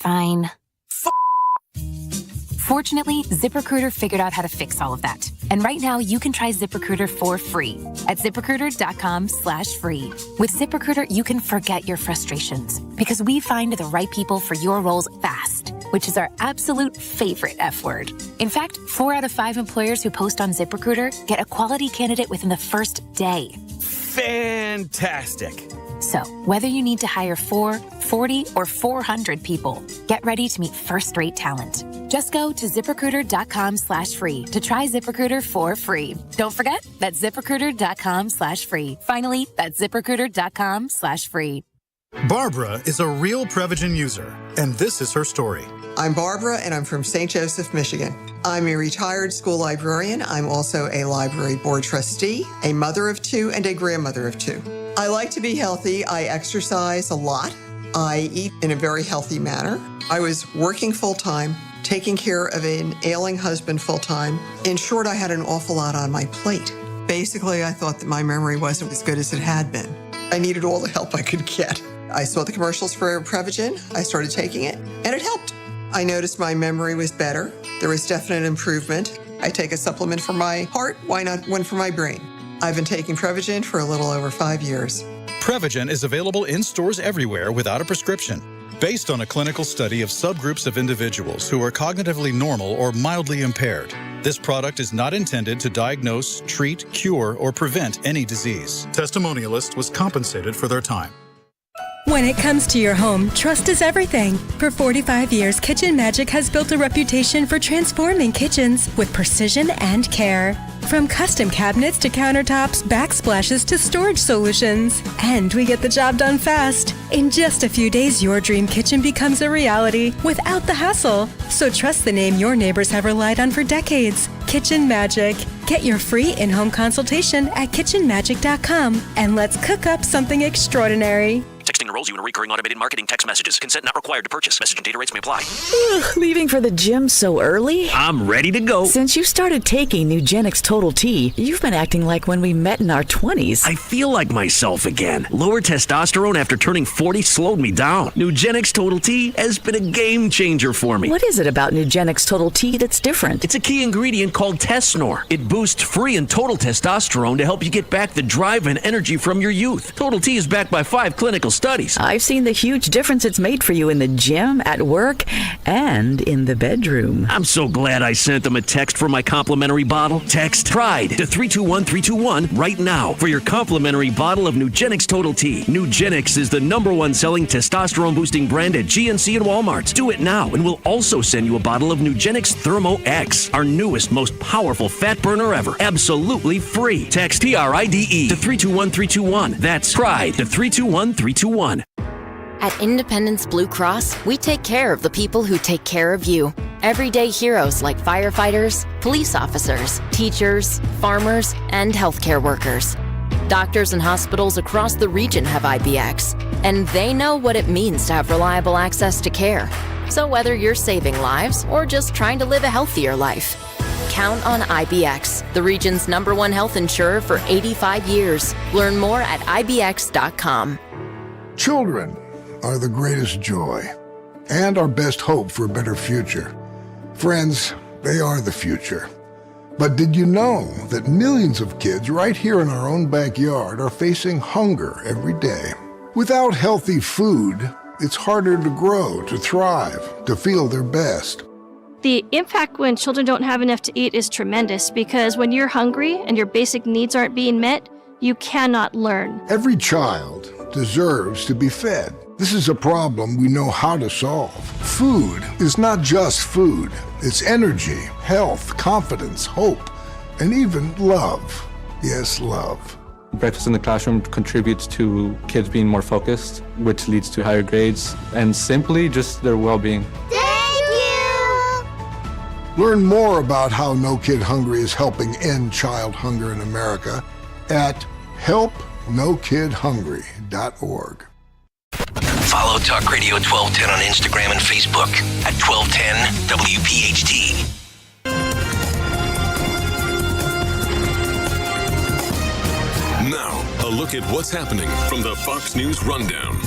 Fine. Fortunately, ZipRecruiter figured out how to fix all of that. And right now, you can try ZipRecruiter for free at ZipRecruiter.com/free. With ZipRecruiter, you can forget your frustrations because we find the right people for your roles fast, which is our absolute favorite F word. In fact, 4 out of 5 employers who post on ZipRecruiter get a quality candidate within the first day. Fantastic. So, whether you need to hire 4, 40, or 400 people, get ready to meet first-rate talent. Just go to ZipRecruiter.com/free to try ZipRecruiter for free. Don't forget, that's ZipRecruiter.com/free. Finally, that's ZipRecruiter.com/free. Barbara is a real Prevagen user, and this is her story. I'm Barbara, and I'm from St. Joseph, Michigan. I'm a retired school librarian. I'm also a library board trustee, a mother of 2, and a grandmother of 2. I like to be healthy. I exercise a lot. I eat in a very healthy manner. I was working full-time, taking care of an ailing husband full-time. In short, I had an awful lot on my plate. Basically, I thought that my memory wasn't as good as it had been. I needed all the help I could get. I saw the commercials for Prevagen. I started taking it, and it helped. I noticed my memory was better. There was definite improvement. I take a supplement for my heart. Why not one for my brain? I've been taking Prevagen for a little over 5 years. Prevagen is available in stores everywhere without a prescription. Based on a clinical study of subgroups of individuals who are cognitively normal or mildly impaired, this product is not intended to diagnose, treat, cure, or prevent any disease. Testimonialist was compensated for their time. When it comes to your home, trust is everything. For 45 years, Kitchen Magic has built a reputation for transforming kitchens with precision and care. From custom cabinets to countertops, backsplashes to storage solutions. And we get the job done fast. In just a few days, your dream kitchen becomes a reality without the hassle. So trust the name your neighbors have relied on for decades. Kitchen Magic. Get your free in-home consultation at kitchenmagic.com and let's cook up something extraordinary. Texting enrolls you in recurring automated marketing text messages. Consent not required to purchase. Message and data rates may apply. Leaving for the gym so early? I'm ready to go. Since you started taking Nugenix Total T, you've been acting like when we met in our 20s. I feel like myself again. Lower testosterone after turning 40 slowed me down. Nugenix Total T has been a game changer for me. What is it about Nugenix Total T that's different? It's a key ingredient called Tesnor. It boosts free and total testosterone to help you get back the drive and energy from your youth. Total T is backed by 5 clinical studies. I've seen the huge difference it's made for you in the gym, at work, and in the bedroom. I'm so glad I sent them a text for my complimentary bottle. Text PRIDE to 321321 right now for your complimentary bottle of Nugenix Total T. Nugenix is the #1 selling testosterone boosting brand at GNC and Walmart. Do it now and we'll also send you a bottle of Nugenix Thermo X, our newest, most powerful fat burner ever. Absolutely free. Text PRIDE to 321321. That's PRIDE to 321321. At Independence Blue Cross, we take care of the people who take care of you. Everyday heroes like firefighters, police officers, teachers, farmers, and healthcare workers. Doctors and hospitals across the region have IBX, and they know what it means to have reliable access to care. So whether you're saving lives or just trying to live a healthier life, count on IBX, the region's #1 health insurer for 85 years. Learn more at IBX.com. Children are the greatest joy and our best hope for a better future. Friends, they are the future. But did you know that millions of kids right here in our own backyard are facing hunger every day? Without healthy food, it's harder to grow, to thrive, to feel their best. The impact when children don't have enough to eat is tremendous because when you're hungry and your basic needs aren't being met, you cannot learn. Every child deserves to be fed. This is a problem we know how to solve. Food is not just food. It's energy, health, confidence, hope, and even love. Yes, love. Breakfast in the classroom contributes to kids being more focused, which leads to higher grades, and simply just their well-being. Thank you! Learn more about how No Kid Hungry is helping end child hunger in America at helpnokidhungry.org. Follow Talk Radio 1210 on Instagram and Facebook at 1210 WPHT. Now, a look at what's happening from the Fox News Rundown.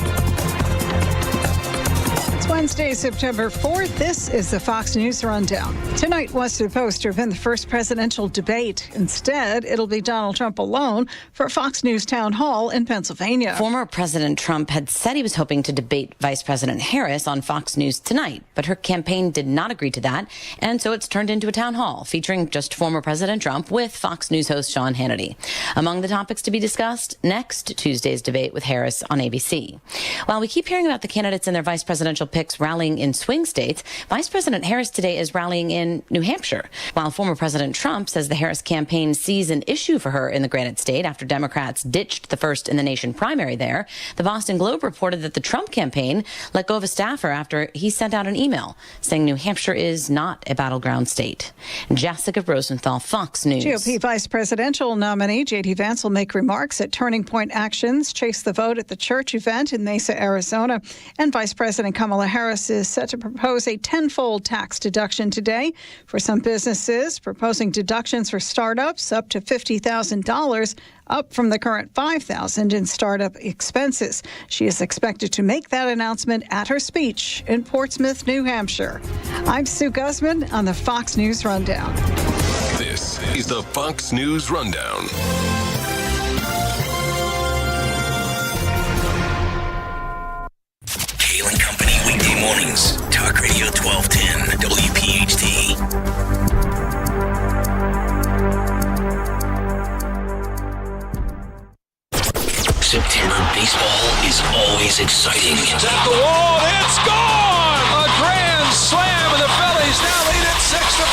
It's Wednesday, September 4th. This is the Fox News Rundown. Tonight, Washington Post to event the first presidential debate. Instead, it'll be Donald Trump alone for a Fox News town hall in Pennsylvania. Former President Trump had said he was hoping to debate Vice President Harris on Fox News tonight, but her campaign did not agree to that, and so it's turned into a town hall featuring just former President Trump with Fox News host Sean Hannity. Among the topics to be discussed, next Tuesday's debate with Harris on ABC. While we keep hearing about the candidates and their vice presidential picks rallying in swing states, Vice President Harris today is rallying in New Hampshire. While former President Trump says the Harris campaign sees an issue for her in the Granite State after Democrats ditched the first in the nation primary there, the Boston Globe reported that the Trump campaign let go of a staffer after he sent out an email saying New Hampshire is not a battleground state. Jessica Rosenthal, Fox News. GOP vice presidential nominee J.D. Vance will make remarks at Turning Point Actions Chase the Vote at the church event in Mesa, Arizona. And Vice President Kamala Harris is set to propose a tenfold tax deduction today for some businesses, proposing deductions for startups up to $50,000, up from the current $5,000 in startup expenses. She is expected to make that announcement at her speech in Portsmouth, New Hampshire. I'm Sue Guzman on the Fox News Rundown. This is the Fox News Rundown. Kayal and Company, weekday mornings. Talk Radio 1210, WPHT. September baseball is always exciting. It's at the wall. It's gone! A grand slam, and the Phillies now lead it 6-5.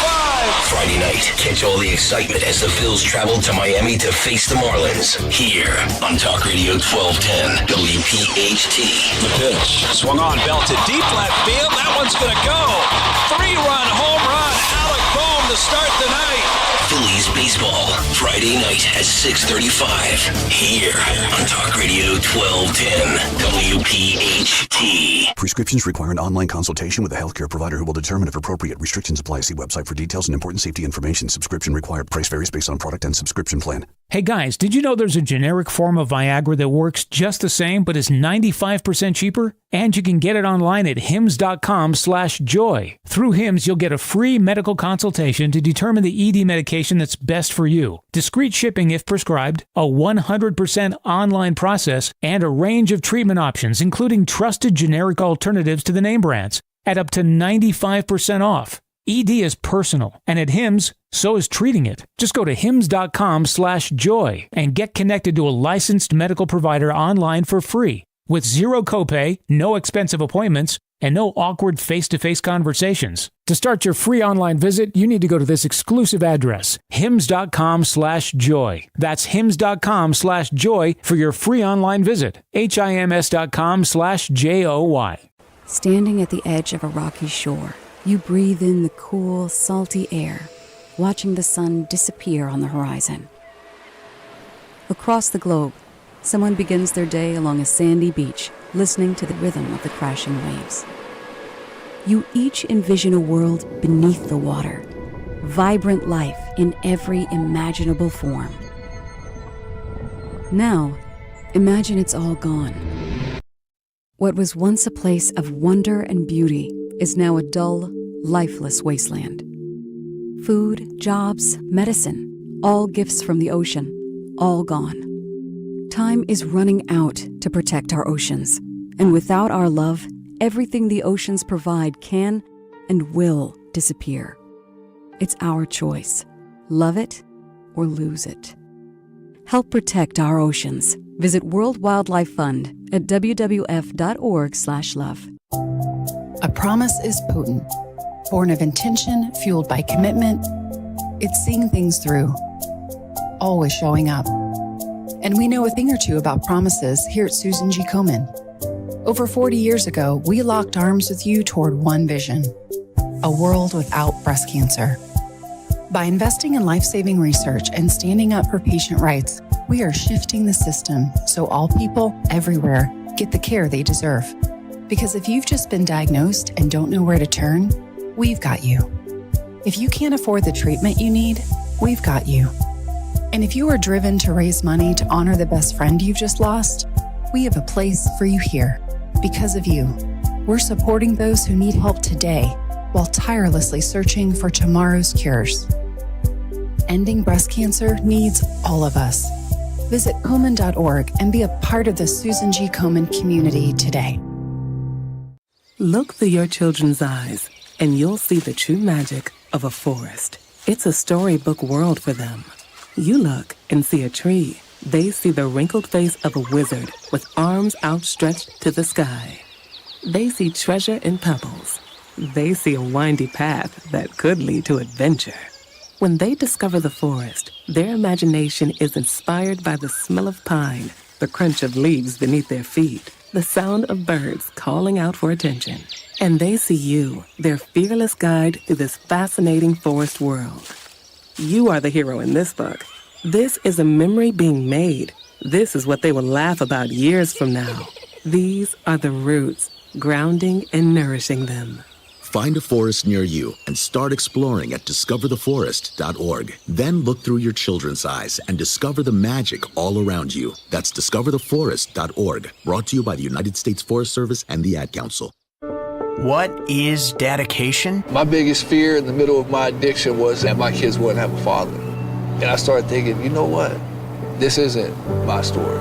Friday night, catch all the excitement as the Phils travel to Miami to face the Marlins. Here on Talk Radio 1210, WPHT. The pitch swung on, belted deep left field. That one's going to go. 3-run home run. Alec Bohm to start the night. Phillies baseball, Friday night at 6:35. Here on Talk Radio 1210, WPHT. Prescriptions require an online consultation with a healthcare provider who will determine if appropriate. Restrictions apply. See website for details and important safety information. Subscription required. Price varies based on product and subscription plan. Hey guys, did you know there's a generic form of Viagra that works just the same but is 95% cheaper? And you can get it online at hims.com/joy. Through Hims, you'll get a free medical consultation to determine the ED medication that's best for you. Discreet shipping if prescribed, a 100% online process, and a range of treatment options, including trusted generic alternatives to the name brands, at up to 95% off. ED is personal, and at Hims, so is treating it. Just go to hims.com/joy and get connected to a licensed medical provider online for free, with zero copay, no expensive appointments, and no awkward face-to-face conversations. To start your free online visit, you need to go to this exclusive address, hims.com/joy. That's hims.com/joy for your free online visit. hims.com/joy. Standing at the edge of a rocky shore, you breathe in the cool, salty air, watching the sun disappear on the horizon. Across the globe, someone begins their day along a sandy beach, listening to the rhythm of the crashing waves. You each envision a world beneath the water, vibrant life in every imaginable form. Now, imagine it's all gone. What was once a place of wonder and beauty is now a dull, lifeless wasteland. Food, jobs, medicine, all gifts from the ocean, all gone. Time is running out to protect our oceans, and without our love, everything the oceans provide can and will disappear. It's our choice. Love it or lose it. Help protect our oceans. Visit World Wildlife Fund at wwf.org/love. A promise is potent, born of intention, fueled by commitment. It's seeing things through, always showing up. And we know a thing or two about promises here at Susan G. Komen. Over 40 years ago, we locked arms with you toward one vision: a world without breast cancer. By investing in life-saving research and standing up for patient rights, we are shifting the system so all people everywhere get the care they deserve. Because if you've just been diagnosed and don't know where to turn, we've got you. If you can't afford the treatment you need, we've got you. And if you are driven to raise money to honor the best friend you've just lost, we have a place for you here because of you. we're supporting those who need help today while tirelessly searching for tomorrow's cures. Ending breast cancer needs all of us. Visit Komen.org and be a part of the Susan G. Komen community today. Look through your children's eyes, and you'll see the true magic of a forest. It's a storybook world for them. You look and see a tree. They see the wrinkled face of a wizard with arms outstretched to the sky. They see treasure in pebbles. They see a windy path that could lead to adventure. When they discover the forest, their imagination is inspired by the smell of pine, the crunch of leaves beneath their feet, the sound of birds calling out for attention. And they see you, their fearless guide through this fascinating forest world. You are the hero in this book. This is a memory being made. This is what they will laugh about years from now. These are the roots, grounding and nourishing them. Find a forest near you and start exploring at discovertheforest.org. Then look through your children's eyes and discover the magic all around you. That's discovertheforest.org. Brought to you by the United States Forest Service and the Ad Council. What is dedication? My biggest fear in the middle of my addiction was that my kids wouldn't have a father. And I started thinking, you know what? This isn't my story.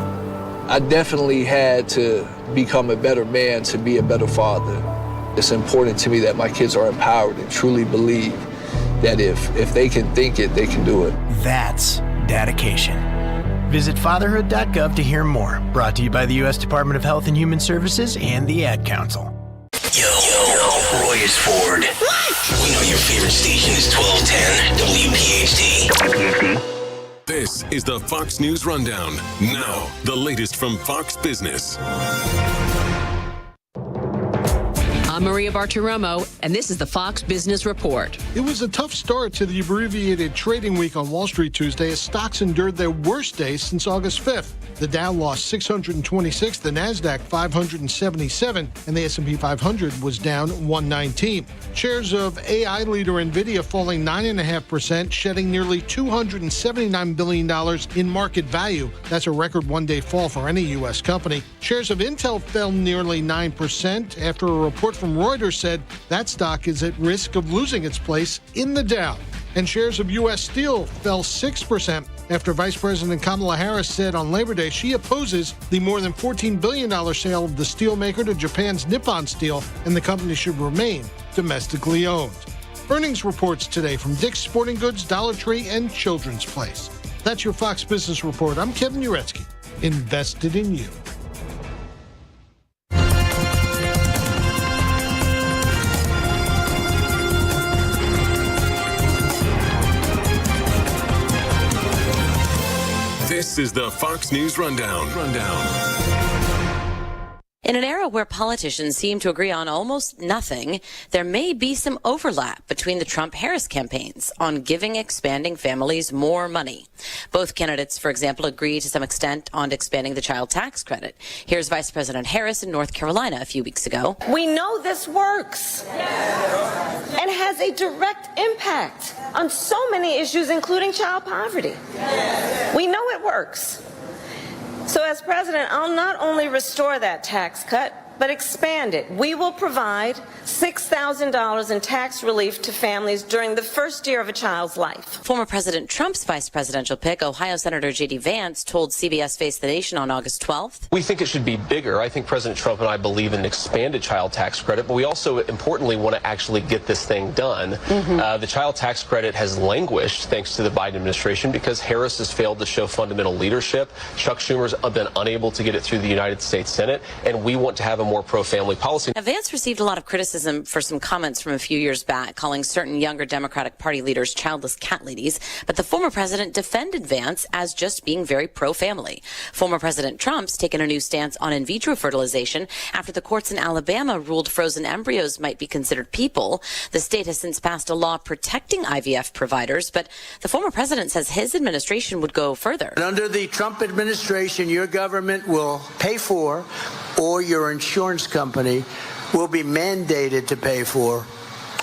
I definitely had to become a better man to be a better father. It's important to me that my kids are empowered and truly believe that if they can think it, they can do it. That's dedication. Visit fatherhood.gov to hear more. Brought to you by the U.S. Department of Health and Human Services and the Ad Council. Yo, Roy is Ford. What? We know your favorite station is 1210 WPHT. This is the Fox News Rundown. Now, the latest from Fox Business. I'm Maria Bartiromo, and this is the Fox Business Report. It was a tough start to the abbreviated trading week on Wall Street Tuesday as stocks endured their worst day since August 5th. The Dow lost 626, the Nasdaq 577, and the S&P 500 was down 119. Shares of AI leader NVIDIA falling 9.5%, shedding nearly $279 billion in market value. That's a record one-day fall for any U.S. company. Shares of Intel fell nearly 9% after a report from Reuters said that stock is at risk of losing its place in the Dow. And shares of U.S. Steel fell 6% after Vice President Kamala Harris said on Labor Day she opposes the more than $14 billion sale of the steelmaker to Japan's Nippon Steel, and the company should remain domestically owned. Earnings reports today from Dick's Sporting Goods, Dollar Tree, and Children's Place. That's your Fox Business Report. I'm Kevin Uretsky, invested in you. This is the Fox News Rundown. In an era where politicians seem to agree on almost nothing, there may be some overlap between the Trump-Harris campaigns on giving expanding families more money. Both candidates, for example, agree to some extent on expanding the child tax credit. Here's Vice President Harris in North Carolina a few weeks ago. We know this works and has a direct impact on so many issues, including child poverty. We know it works. So as president, I'll not only restore that tax cut, but expand it. We will provide $6,000 in tax relief to families during the first year of a child's life. Former President Trump's vice presidential pick, Ohio Senator J.D. Vance, told CBS Face the Nation on August 12th. We think it should be bigger. I think President Trump and I believe in an expanded child tax credit, but we also importantly want to actually get this thing done. The child tax credit has languished thanks to the Biden administration because Harris has failed to show fundamental leadership. Chuck Schumer's been unable to get it through the United States Senate, and we want to have a more pro-family policy. Now, Vance received a lot of criticism for some comments from a few years back, calling certain younger Democratic Party leaders childless cat ladies, but the former president defended Vance as just being very pro-family. Former President Trump's taken a new stance on in vitro fertilization after the courts in Alabama ruled frozen embryos might be considered people. The state has since passed a law protecting IVF providers, but the former president says his administration would go further. Under the Trump administration, your government will pay for, or your insurance company will be mandated to pay for,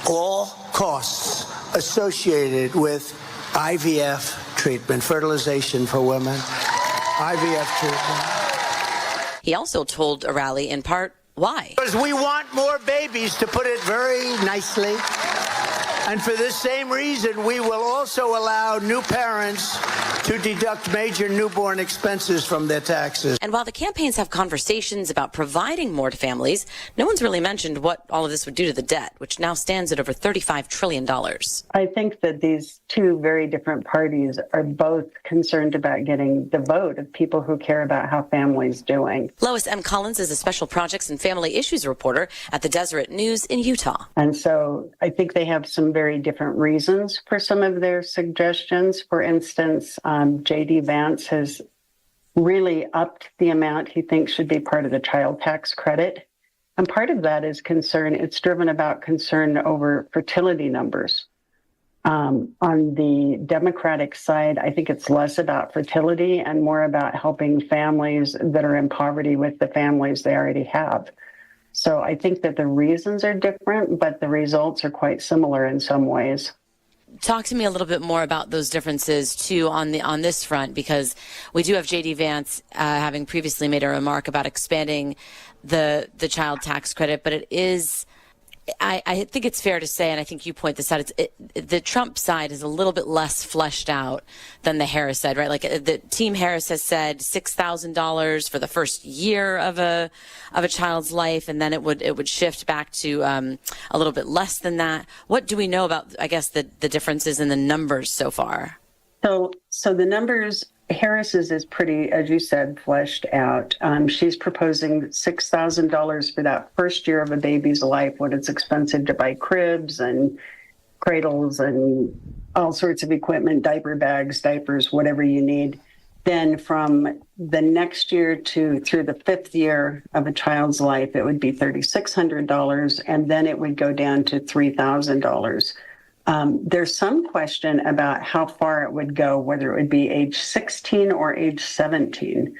all costs associated with IVF treatment, fertilization for women, IVF treatment. He also told a rally in part Why? Because we want more babies, to put it very nicely. And for this same reason, we will also allow new parents to deduct major newborn expenses from their taxes. And while the campaigns have conversations about providing more to families, no one's really mentioned what all of this would do to the debt, which now stands at over $35 trillion. I think that these two very different parties are both concerned about getting the vote of people who care about how families doing. Lois M. Collins is a special projects and family issues reporter at the Deseret News in Utah. And so I think they have some very different reasons for some of their suggestions. For instance, J.D. Vance has really upped the amount he thinks should be part of the child tax credit. And part of that is concern. It's driven about concern over fertility numbers. On the Democratic side, I think it's less about fertility and more about helping families that are in poverty with the families they already have. So I think that the reasons are different, but the results are quite similar in some ways. Talk to me a little bit more about those differences too on this front, because we do have J.D. Vance having previously made a remark about expanding the child tax credit, but it is, I think it's fair to say, and I think you point this out, the Trump side is a little bit less fleshed out than the Harris side, right? Like the team Harris has said $6,000 for the first year of a child's life, and then it would shift back to a little bit less than that. What do we know about, I guess, the differences in the numbers so far? So the numbers, Harris's is pretty, as you said, fleshed out. She's proposing $6,000 for that first year of a baby's life when it's expensive to buy cribs and cradles and all sorts of equipment, diaper bags, diapers, whatever you need. Then from the next year through the fifth year of a child's life, it would be $3,600, and then it would go down to $3,000. There's some question about how far it would go, whether it would be age 16 or age 17.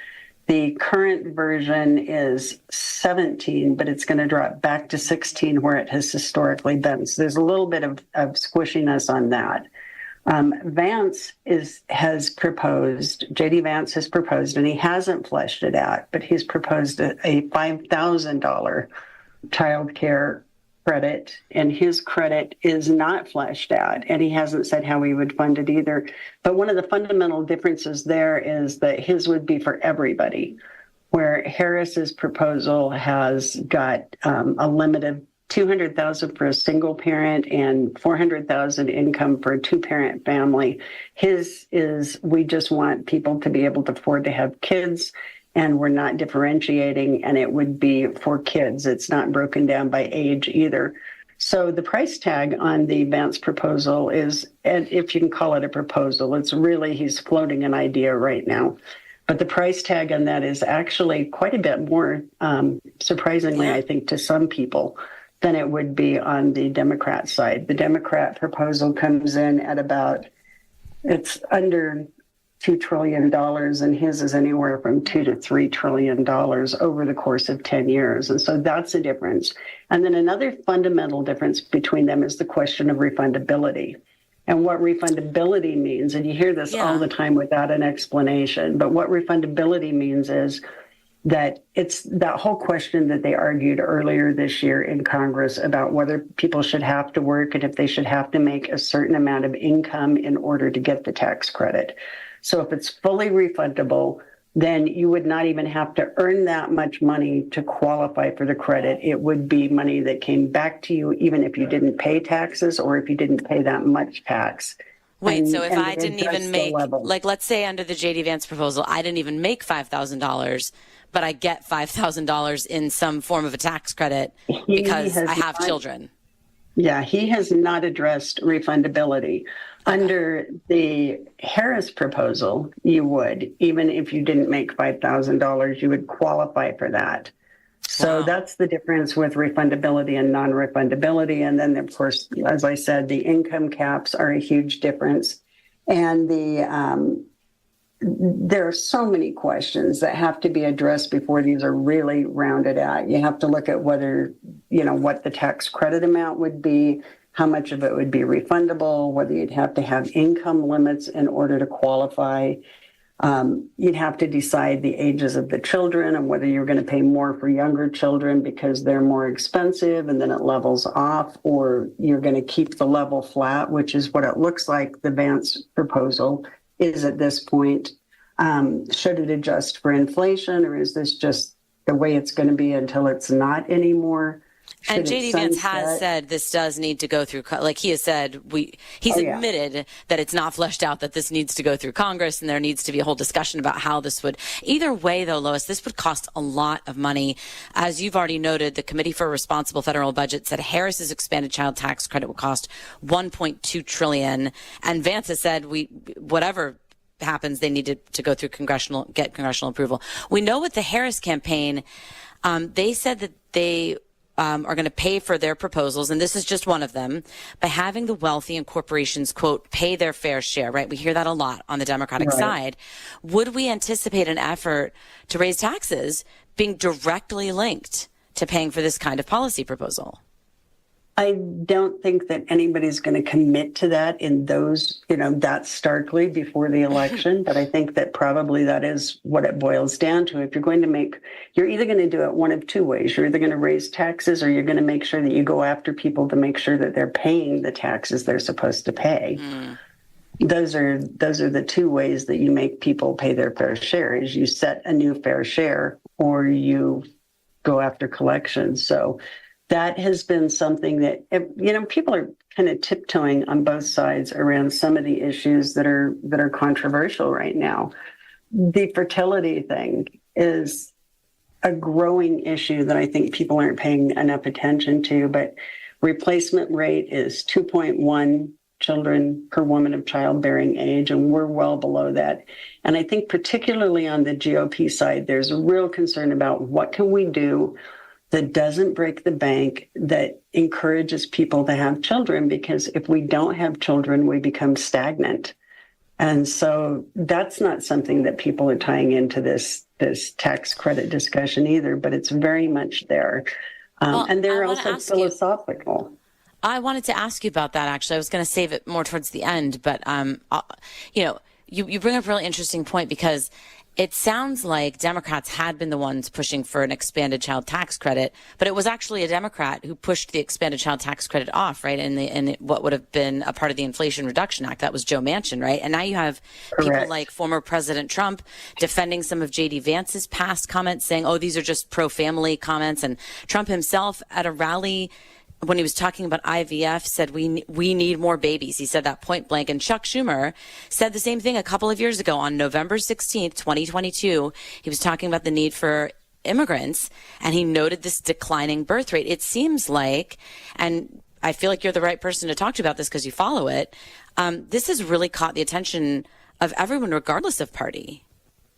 The current version is 17, but it's going to drop back to 16 where it has historically been. So there's a little bit of squishiness on that. Vance has proposed, J.D. Vance has proposed, and he hasn't fleshed it out, but he's proposed a $5,000 child care credit, and his credit is not fleshed out, and he hasn't said how he would fund it either. But one of the fundamental differences there is that his would be for everybody, where Harris's proposal has got a limit of $200,000 for a single parent and $400,000 income for a two-parent family. His is, we just want people to be able to afford to have kids, and we're not differentiating, and it would be for kids. It's not broken down by age either. So the price tag on the Vance proposal is, and if you can call it a proposal, it's really, he's floating an idea right now. But the price tag on that is actually quite a bit more, surprisingly, I think, to some people than it would be on the Democrat side. The Democrat proposal comes in at about, it's under $2 trillion, and his is anywhere from $2 to $3 trillion over the course of 10 years. And so that's a difference. And then another fundamental difference between them is the question of refundability and what refundability means. And you hear this all the time without an explanation. But what refundability means is that it's that whole question that they argued earlier this year in Congress about whether people should have to work and if they should have to make a certain amount of income in order to get the tax credit. So if it's fully refundable, then you would not even have to earn that much money to qualify for the credit. It would be money that came back to you even if you didn't pay taxes or if you didn't pay that much tax. Wait, so if I didn't even make, like, let's say under the J.D. Vance proposal, I didn't even make $5,000, but I get $5,000 in some form of a tax credit because I have children. Yeah, he has not addressed refundability. Under the Harris proposal, you would, even if you didn't make $5,000, you would qualify for that. So that's the difference with refundability and non-refundability. And then, of course, as I said, the income caps are a huge difference. And there are so many questions that have to be addressed before these are really rounded out. You have to look at whether, what the tax credit amount would be, how much of it would be refundable, whether you'd have to have income limits in order to qualify. You'd have to decide the ages of the children and whether you're going to pay more for younger children because they're more expensive and then it levels off, or you're going to keep the level flat, which is what it looks like the Vance proposal is at this point. Should it adjust for inflation, or is this just the way it's going to be until it's not anymore? And J.D. Vance has said this does need to go through, like he has said, he's admitted that it's not fleshed out, that this needs to go through Congress, and there needs to be a whole discussion about how this would. Either way, though, Lois, this would cost a lot of money. As you've already noted, the Committee for a Responsible Federal Budget said Harris's expanded child tax credit would cost $1.2 trillion, and Vance has said whatever happens, they need to go through congressional approval. We know with the Harris campaign, they said that they are going to pay for their proposals, and this is just one of them, by having the wealthy and corporations, quote, pay their fair share, right? We hear that a lot on the Democratic side. Would we anticipate an effort to raise taxes being directly linked to paying for this kind of policy proposal? I don't think that anybody's going to commit to that in those, that starkly before the election. But I think that probably that is what it boils down to. If you're going to you're either going to do it one of two ways. You're either going to raise taxes, or you're going to make sure that you go after people to make sure that they're paying the taxes they're supposed to pay. Those are the two ways that you make people pay their fair share, is you set a new fair share or you go after collections. So that has been something that, people are kind of tiptoeing on both sides around some of the issues that are controversial right now. The fertility thing is a growing issue that I think people aren't paying enough attention to, but replacement rate is 2.1 children per woman of childbearing age, and we're well below that. And I think particularly on the GOP side, there's a real concern about what can we do that doesn't break the bank, that encourages people to have children, because if we don't have children, we become stagnant. And so that's not something that people are tying into this tax credit discussion either, but it's very much there. And they're also philosophical. I wanted to ask you about that, actually. I was going to save it more towards the end, but, you bring up a really interesting point, because it sounds like Democrats had been the ones pushing for an expanded child tax credit, but it was actually a Democrat who pushed the expanded child tax credit off, right? In what would have been a part of the Inflation Reduction Act. That was Joe Manchin, right? And now you have people like former President Trump defending some of J.D. Vance's past comments, saying, oh, these are just pro-family comments. And Trump himself at a rally, when he was talking about IVF, said we need more babies. He said that point blank. And Chuck Schumer said the same thing a couple of years ago on November 16th, 2022. He was talking about the need for immigrants, and he noted this declining birth rate. It seems like, and I feel like you're the right person to talk to about this because you follow it, this has really caught the attention of everyone, regardless of party.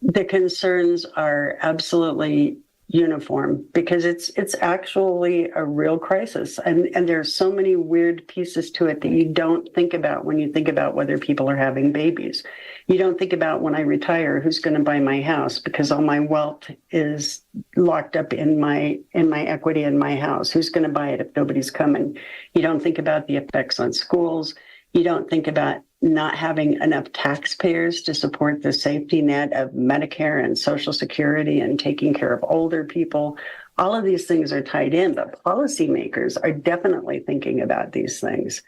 The concerns are absolutely uniform, because it's actually a real crisis, and there's so many weird pieces to it that you don't think about when you think about whether people are having babies. You don't think about, when I retire, who's going to buy my house, because all my wealth is locked up in my equity in my house. Who's going to buy it if nobody's coming? You don't think about the effects on schools. You don't think about not having enough taxpayers to support the safety net of Medicare and Social Security and taking care of older people. All of these things are tied in, but policymakers are definitely thinking about these things.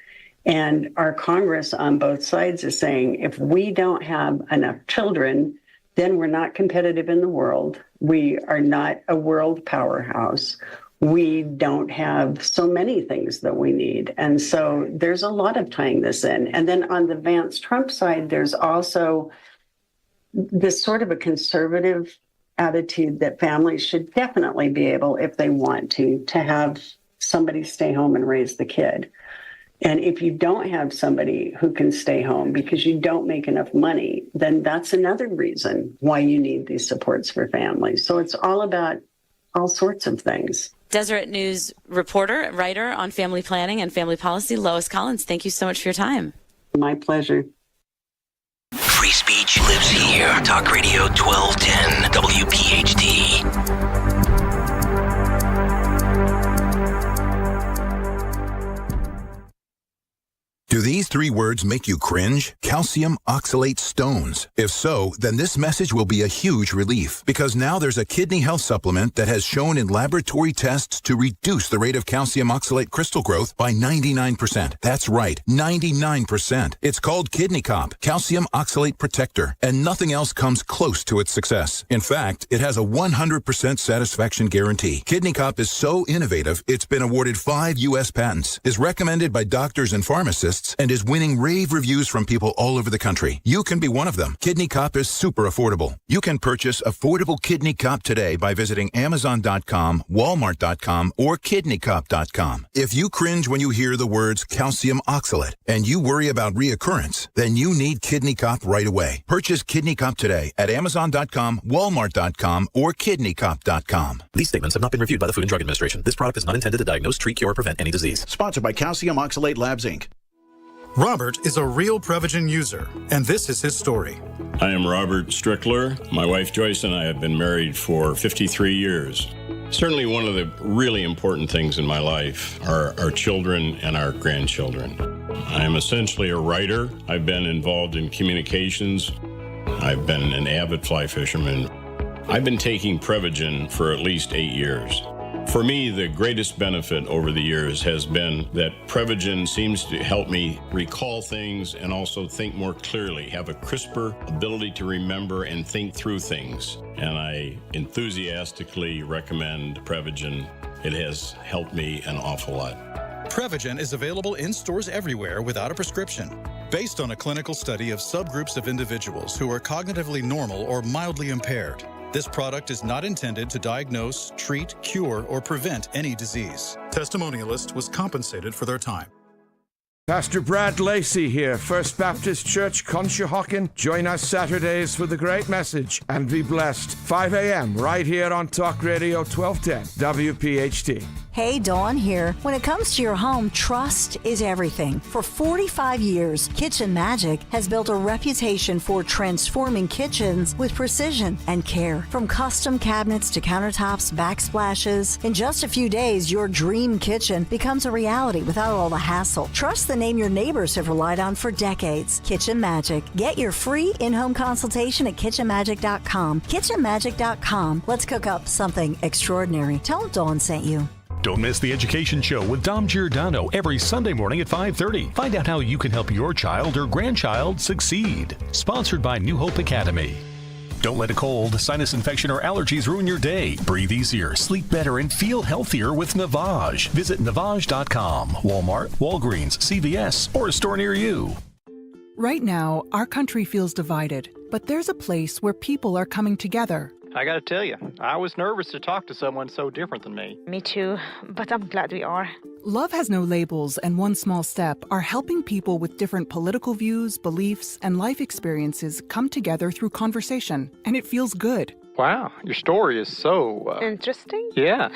And our Congress on both sides is saying, if we don't have enough children, then we're not competitive in the world. We are not a world powerhouse. We don't have so many things that we need. And so there's a lot of tying this in. And then on the Vance-Trump side, there's also this sort of a conservative attitude that families should definitely be able, if they want to have somebody stay home and raise the kid. And if you don't have somebody who can stay home because you don't make enough money, then that's another reason why you need these supports for families. So it's all about all sorts of things. Deseret News reporter, writer on family planning and family policy, Lois Collins, thank you so much for your time. My pleasure. Free speech lives here. Talk Radio 1210 WPHT. Do these 3 words make you cringe? Calcium oxalate stones. If so, then this message will be a huge relief, because now there's a kidney health supplement that has shown in laboratory tests to reduce the rate of calcium oxalate crystal growth by 99%. That's right, 99%. It's called Kidney Cop, Calcium Oxalate Protector, and nothing else comes close to its success. In fact, it has a 100% satisfaction guarantee. Kidney Cop is so innovative, it's been awarded 5 U.S. patents, is recommended by doctors and pharmacists, and is winning rave reviews from people all over the country. You can be one of them. Kidney Cop is super affordable. You can purchase affordable Kidney Cop today by visiting Amazon.com, Walmart.com, or KidneyCop.com. If you cringe when you hear the words calcium oxalate and you worry about reoccurrence, then you need Kidney Cop right away. Purchase Kidney Cop today at Amazon.com, Walmart.com, or KidneyCop.com. These statements have not been reviewed by the Food and Drug Administration. This product is not intended to diagnose, treat, cure, or prevent any disease. Sponsored by Calcium Oxalate Labs, Inc. Robert is a real Prevagen user, and this is his story. I am Robert Strickler. My wife Joyce and I have been married for 53 years. Certainly one of the really important things in my life are our children and our grandchildren. I am essentially a writer. I've been involved in communications. I've been an avid fly fisherman. I've been taking Prevagen for at least 8 years. For me, the greatest benefit over the years has been that Prevagen seems to help me recall things and also think more clearly, have a crisper ability to remember and think through things. And I enthusiastically recommend Prevagen. It has helped me an awful lot. Prevagen is available in stores everywhere without a prescription. Based on a clinical study of subgroups of individuals who are cognitively normal or mildly impaired, this product is not intended to diagnose, treat, cure, or prevent any disease. Testimonialist was compensated for their time. Pastor Brad Lacey here, First Baptist Church, Conshohocken. Join us Saturdays for the great message and be blessed. 5 a.m. right here on Talk Radio 1210 WPHT. Hey, Dawn here. When it comes to your home, trust is everything. For 45 years, Kitchen Magic has built a reputation for transforming kitchens with precision and care. From custom cabinets to countertops, backsplashes, in just a few days, your dream kitchen becomes a reality without all the hassle. Trust the name your neighbors have relied on for decades. Kitchen Magic. Get your free in-home consultation at kitchenmagic.com. Kitchenmagic.com. Let's cook up something extraordinary. Tell Dawn sent you. Don't miss the Education Show with Dom Giordano every Sunday morning at 5:30. Find out how you can help your child or grandchild succeed. Sponsored by New Hope Academy. Don't let a cold, sinus infection, or allergies ruin your day. Breathe easier, sleep better, and feel healthier with Navage. Visit Navage.com. Walmart, Walgreens, CVS, or a store near you. Right now, our country feels divided, but there's a place where people are coming together. I gotta tell you, I was nervous to talk to someone so different than me. Me too, but I'm glad we are. Love Has No Labels and One Small Step are helping people with different political views, beliefs, and life experiences come together through conversation, and it feels good. Wow, your story is so... interesting? Yeah.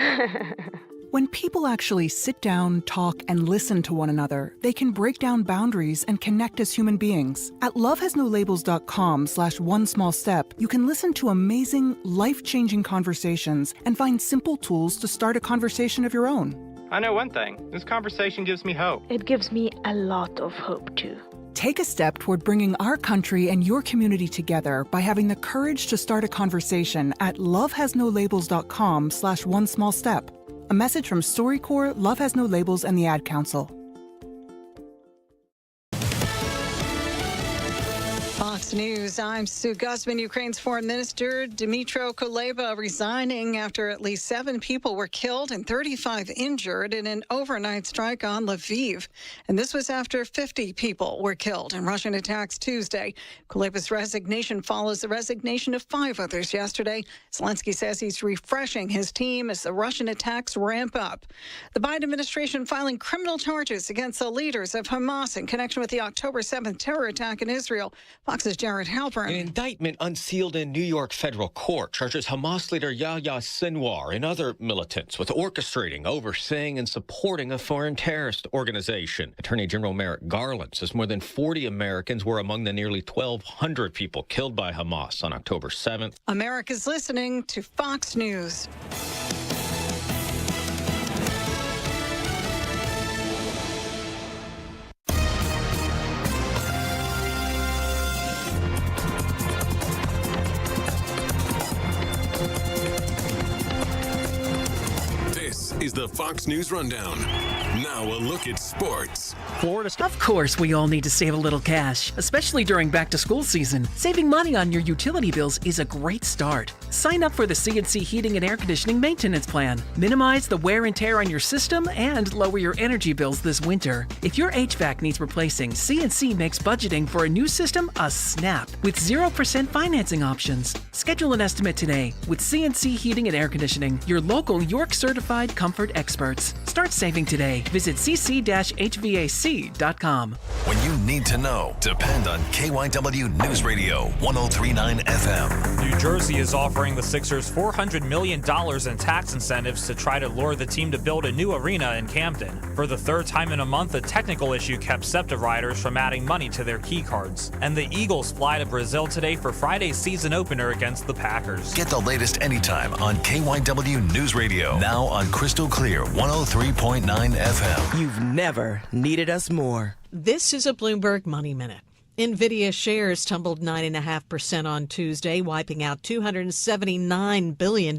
When people actually sit down, talk, and listen to one another, they can break down boundaries and connect as human beings. At lovehasnolabels.com/onesmallstep, you can listen to amazing, life-changing conversations and find simple tools to start a conversation of your own. I know one thing. This conversation gives me hope. It gives me a lot of hope, too. Take a step toward bringing our country and your community together by having the courage to start a conversation at lovehasnolabels.com/onesmallstep. A message from StoryCorps, Love Has No Labels, and the Ad Council. Fox News, I'm Sue Guzman. Ukraine's Foreign Minister Dmytro Kuleba resigning after at least 7 people were killed and 35 injured in an overnight strike on Lviv. And this was after 50 people were killed in Russian attacks Tuesday. Kuleba's resignation follows the resignation of 5 others yesterday. Zelensky says he's refreshing his team as the Russian attacks ramp up. The Biden administration filing criminal charges against the leaders of Hamas in connection with the October 7th terror attack in Israel. Fox's Jared Halpern. An indictment unsealed in New York federal court charges Hamas leader Yahya Sinwar and other militants with orchestrating, overseeing, and supporting a foreign terrorist organization. Attorney General Merrick Garland says more than 40 Americans were among the nearly 1,200 people killed by Hamas on October 7th. America's listening to Fox News. Fox News Rundown. Now a look at sports. Of course, we all need to save a little cash, especially during back-to-school season. Saving money on your utility bills is a great start. Sign up for the CNC Heating and Air Conditioning Maintenance Plan. Minimize the wear and tear on your system and lower your energy bills this winter. If your HVAC needs replacing, CNC makes budgeting for a new system a snap with 0% financing options. Schedule an estimate today with CNC Heating and Air Conditioning, your local York certified comfort experts. Start saving today. Visit cc-hvac.com. When you need to know, depend on KYW News Radio 103.9 FM. New Jersey is offering the Sixers $400 million in tax incentives to try to lure the team to build a new arena in Camden. For the third time in a month, a technical issue kept SEPTA riders from adding money to their key cards. And the Eagles fly to Brazil today for Friday's season opener against the Packers. Get the latest anytime on KYW News Radio. Now on Crystal Clear 103.9 FM. You've never needed us more. This is a Bloomberg Money Minute. NVIDIA shares tumbled 9.5% on Tuesday, wiping out $279 billion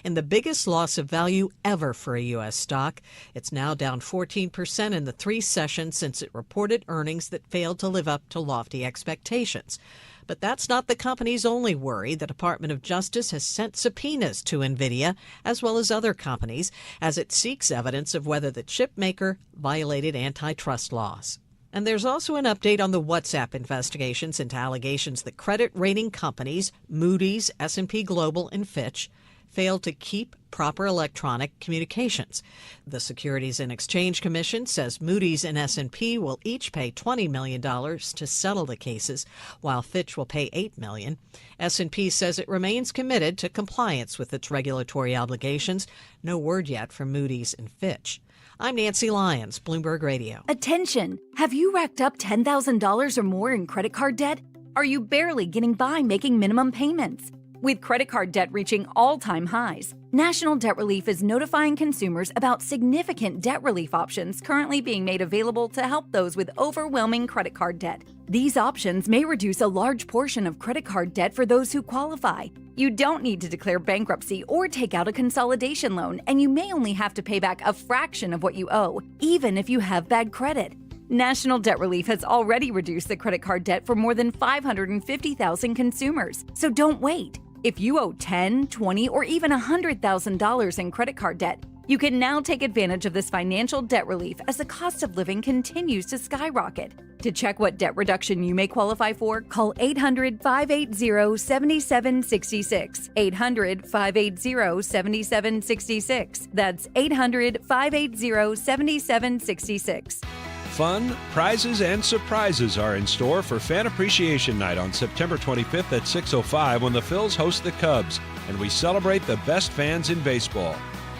in the biggest loss of value ever for a U.S. stock. It's now down 14% in the 3 sessions since it reported earnings that failed to live up to lofty expectations. But that's not the company's only worry. The Department of Justice has sent subpoenas to NVIDIA, as well as other companies, as it seeks evidence of whether the chip maker violated antitrust laws. And there's also an update on the WhatsApp investigations into allegations that credit rating companies, Moody's, S&P Global, and Fitch, failed to keep proper electronic communications. The Securities and Exchange Commission says Moody's and S&P will each pay $20 million to settle the cases, while Fitch will pay $8 million. S&P says it remains committed to compliance with its regulatory obligations. No word yet from Moody's and Fitch. I'm Nancy Lyons, Bloomberg Radio. Attention! Have you racked up $10,000 or more in credit card debt? Are you barely getting by making minimum payments? With credit card debt reaching all-time highs, National Debt Relief is notifying consumers about significant debt relief options currently being made available to help those with overwhelming credit card debt. These options may reduce a large portion of credit card debt for those who qualify. You don't need to declare bankruptcy or take out a consolidation loan, and you may only have to pay back a fraction of what you owe, even if you have bad credit. National Debt Relief has already reduced the credit card debt for more than 550,000 consumers, so don't wait. If you owe $10,000, $20,000, or even $100,000 in credit card debt, you can now take advantage of this financial debt relief as the cost of living continues to skyrocket. To check what debt reduction you may qualify for, call 800-580-7766. 800-580-7766. That's 800-580-7766. Fun, prizes, and surprises are in store for Fan Appreciation Night on September 25th at 6:05 when the Phils host the Cubs, and we celebrate the best fans in baseball.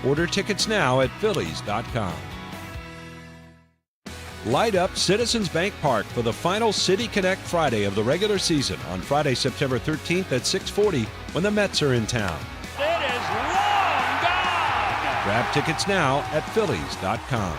Order tickets now at Phillies.com. Light up Citizens Bank Park for the final City Connect Friday of the regular season on Friday, September 13th at 6:40 when the Mets are in town. It is long gone! Grab tickets now at Phillies.com.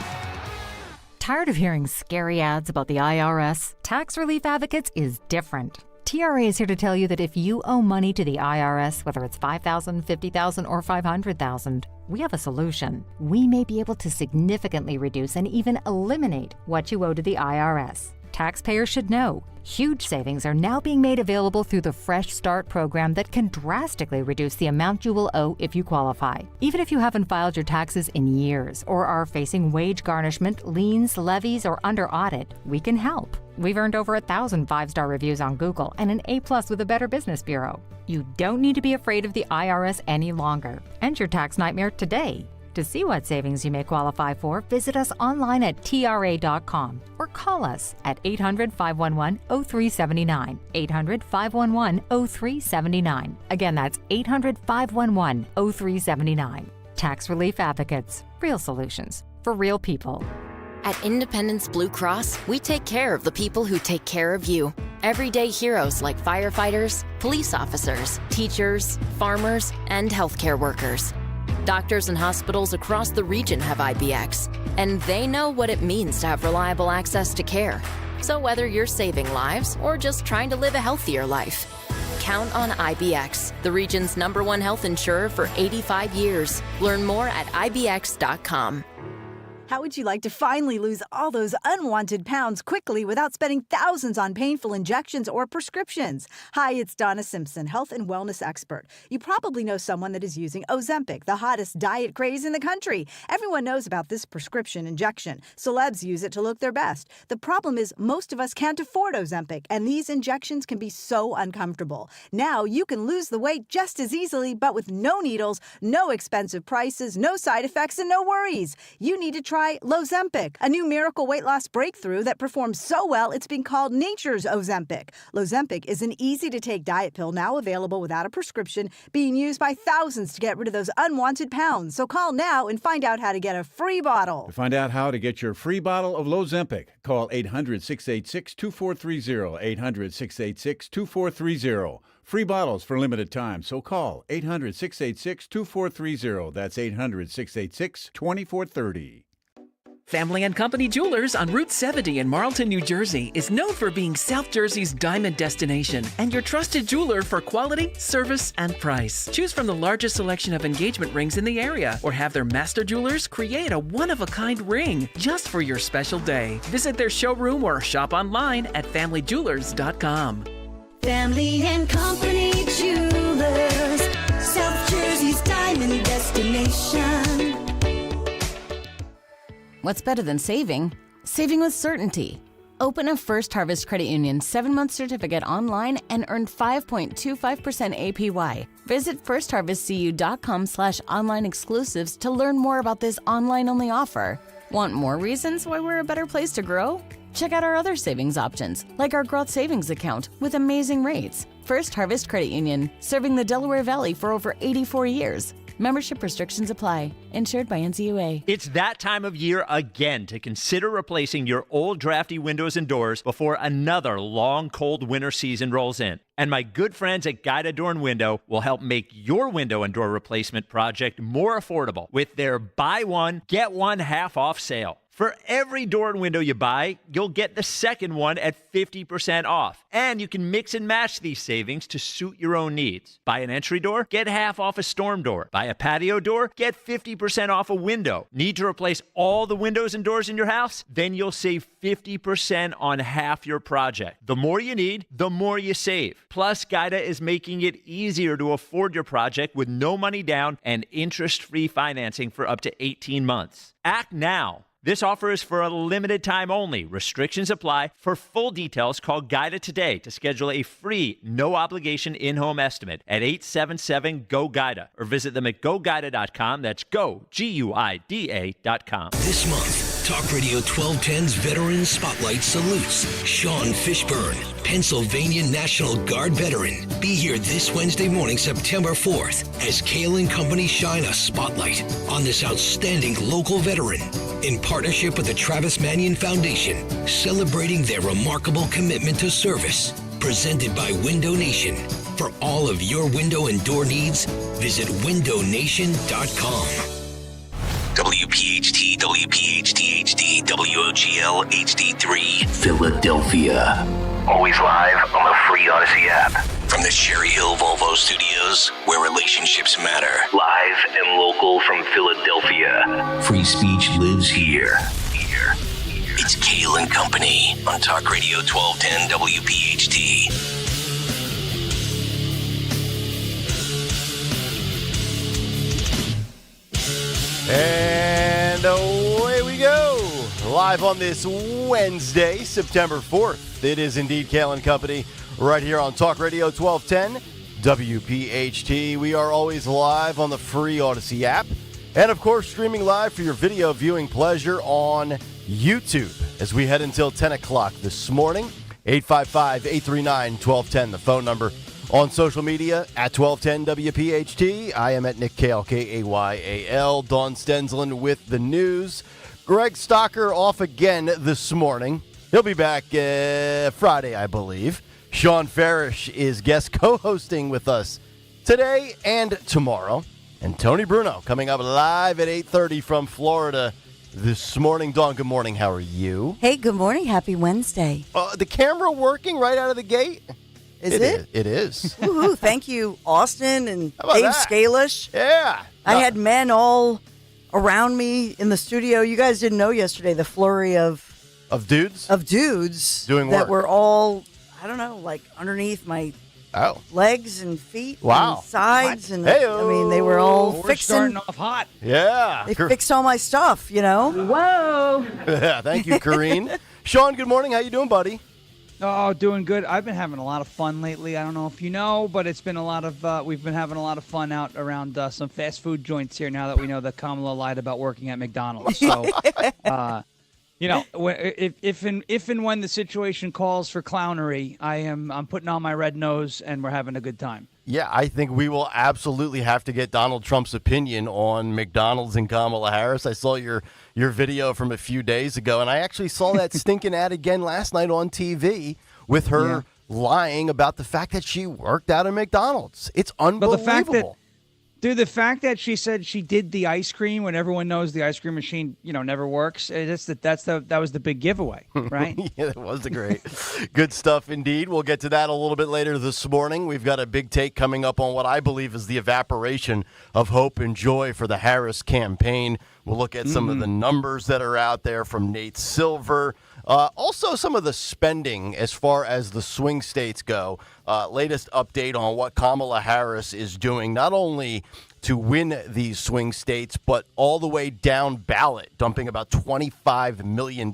Tired of hearing scary ads about the IRS? Tax Relief Advocates is different. TRA is here to tell you that if you owe money to the IRS, whether it's $5,000, $50,000, or $500,000, we have a solution. We may be able to significantly reduce and even eliminate what you owe to the IRS. Taxpayers should know. Huge savings are now being made available through the Fresh Start program that can drastically reduce the amount you will owe if you qualify. Even if you haven't filed your taxes in years or are facing wage garnishment, liens, levies, or under audit, we can help. We've earned over 1,000 5-star reviews on Google and an A+ with the Better Business Bureau. You don't need to be afraid of the IRS any longer. End your tax nightmare today. To see what savings you may qualify for, visit us online at TRA.com or call us at 800-511-0379. 800-511-0379. Again, that's 800-511-0379. Tax Relief Advocates. Real solutions for real people. At Independence Blue Cross, we take care of the people who take care of you. Everyday heroes like firefighters, police officers, teachers, farmers, and healthcare workers. Doctors and hospitals across the region have IBX, and they know what it means to have reliable access to care. So whether you're saving lives or just trying to live a healthier life, Count on IBX, the region's #1 health insurer for 85 years. Learn more at IBX.com. How would you like to finally lose all those unwanted pounds quickly without spending thousands on painful injections or prescriptions? Hi, it's Donna Simpson, health and wellness expert. You probably know someone that is using Ozempic, the hottest diet craze in the country. Everyone knows about this prescription injection. Celebs use it to look their best. The problem is most of us can't afford Ozempic, and these injections can be so uncomfortable. Now you can lose the weight just as easily, but with no needles, no expensive prices, no side effects, and no worries. You need to try Lozempic, a new miracle weight loss breakthrough that performs so well it's been called nature's Ozempic. Lozempic is an easy-to-take diet pill now available without a prescription, being used by thousands to get rid of those unwanted pounds. So call now and find out how to get a free bottle. To find out how to get your free bottle of Lozempic, call 800-686-2430, 800-686-2430. Free bottles for limited time, so call 800-686-2430. That's 800-686-2430. Family and Company Jewelers on Route 70 in Marlton, New Jersey is known for being South Jersey's diamond destination and your trusted jeweler for quality, service, and price. Choose from the largest selection of engagement rings in the area or have their master jewelers create a one-of-a-kind ring just for your special day. Visit their showroom or shop online at familyjewelers.com. Family and Company Jewelers, South Jersey's diamond destination. What's better than saving? Saving with certainty. Open a First Harvest Credit Union 7-month certificate online and earn 5.25% APY. Visit firstharvestcu.com/online exclusives to learn more about this online-only offer. Want more reasons why we're a better place to grow? Check out our other savings options, like our growth savings account with amazing rates. First Harvest Credit Union, serving the Delaware Valley for over 84 years. Membership restrictions apply. Insured by NCUA. It's that time of year again to consider replacing your old drafty windows and doors before another long, cold winter season rolls in. And my good friends at Guida Door and Window will help make your window and door replacement project more affordable with their buy one, get one half off sale. For every door and window you buy, you'll get the second one at 50% off. And you can mix and match these savings to suit your own needs. Buy an entry door, get half off a storm door. Buy a patio door, get 50% off a window. Need to replace all the windows and doors in your house? Then you'll save 50% on half your project. The more you need, the more you save. Plus, Guida is making it easier to afford your project with no money down and interest-free financing for up to 18 months. Act now. This offer is for a limited time only. Restrictions apply. For full details, call Guida today to schedule a free, no-obligation in-home estimate at 877-GO-GUIDA or visit them at GoGuida.com. That's go, Guida.com. This month, Talk Radio 1210's Veteran Spotlight salutes Sean Fishburne, Pennsylvania National Guard veteran. Be here this Wednesday morning, September 4th, as Kayal and Company shine a spotlight on this outstanding local veteran in partnership with the Travis Manion Foundation, celebrating their remarkable commitment to service. Presented by Window Nation. For all of your window and door needs, visit windownation.com. WPHT, WPHT HD, WOGL HD3, Philadelphia. Always live on the free Odyssey app. From the Cherry Hill Volvo Studios, where relationships matter. Live and local from Philadelphia. Free speech lives here. It's Kayal and Company on Talk Radio 1210 WPHT. And away we go. Live on this Wednesday, September 4th. It is indeed Kayal and Company right here on Talk Radio 1210 WPHT. We are always live on the free Odyssey app. And, of course, streaming live for your video viewing pleasure on YouTube as we head until 10 o'clock this morning. 855-839-1210, the phone number. On social media, at 1210 WPHT. I am at Nick Kayal, K-A-Y-A-L. Dawn Stensland with the news. Greg Stocker off again this morning. He'll be back Friday, I believe. Sean Farish is guest co-hosting with us today and tomorrow. And Tony Bruno coming up live at 8:30 from Florida this morning. Dawn, good morning. How are you? Hey, good morning. Happy Wednesday. The camera working right out of the gate? Is it? It is. Woohoo! Thank you, Austin and How about Dave that? Scalish. Yeah. I had men all around me in the studio. You guys didn't know yesterday the flurry of dudes that doing work. were all, I don't know, like underneath my legs and feet Wow. and sides. And Hey-o. I mean, they were all We're fixing. starting off hot. Yeah. They fixed all my stuff, you know? Whoa. Yeah, thank you, Kareen. Sean, good morning. How you doing, buddy? Oh, doing good. I've been having a lot of fun lately. I don't know if you know, but it's been a lot of. We've been having a lot of fun out around some fast food joints here. Now that we know that Kamala lied about working at McDonald's, so you know, if and when the situation calls for clownery, I'm putting on my red nose and we're having a good time. Yeah, I think we will absolutely have to get Donald Trump's opinion on McDonald's and Kamala Harris. I saw your video from a few days ago, and I actually saw that stinking ad again last night on TV with her lying about the fact that she worked out at McDonald's. It's unbelievable. The fact that she said she did the ice cream when everyone knows the ice cream machine, never works. That was the big giveaway, right? Yeah, that was good stuff indeed. We'll get to that a little bit later this morning. We've got a big take coming up on what I believe is the evaporation of hope and joy for the Harris campaign. We'll look at some of the numbers that are out there from Nate Silver. Also, some of the spending as far as the swing states go. Latest update on what Kamala Harris is doing, not only to win these swing states, but all the way down ballot, dumping about $25 million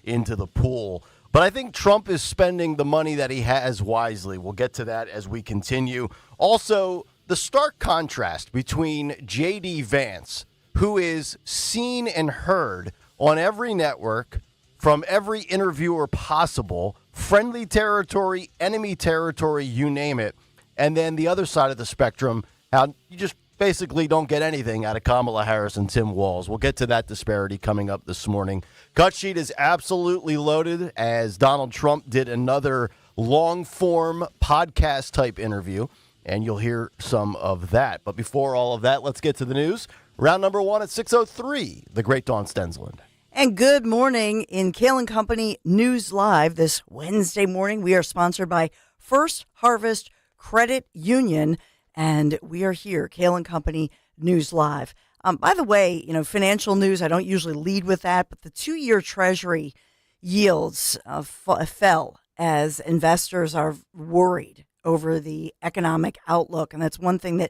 into the pool. But I think Trump is spending the money that he has wisely. We'll get to that as we continue. Also, the stark contrast between J.D. Vance, who is seen and heard on every network, from every interviewer possible, friendly territory, enemy territory, you name it. And then the other side of the spectrum, how you just basically don't get anything out of Kamala Harris and Tim Walz. We'll get to that disparity coming up this morning. Cut sheet is absolutely loaded as Donald Trump did another long-form podcast-type interview, and you'll hear some of that. But before all of that, let's get to the news. Round number one at 6:03, the great Dawn Stensland. And good morning in Kayal & Company News Live this Wednesday morning. We are sponsored by First Harvest Credit Union, and we are here, Kayal & Company News Live. By the way, financial news, I don't usually lead with that, but the 2-year Treasury yields fell as investors are worried over the economic outlook. And that's one thing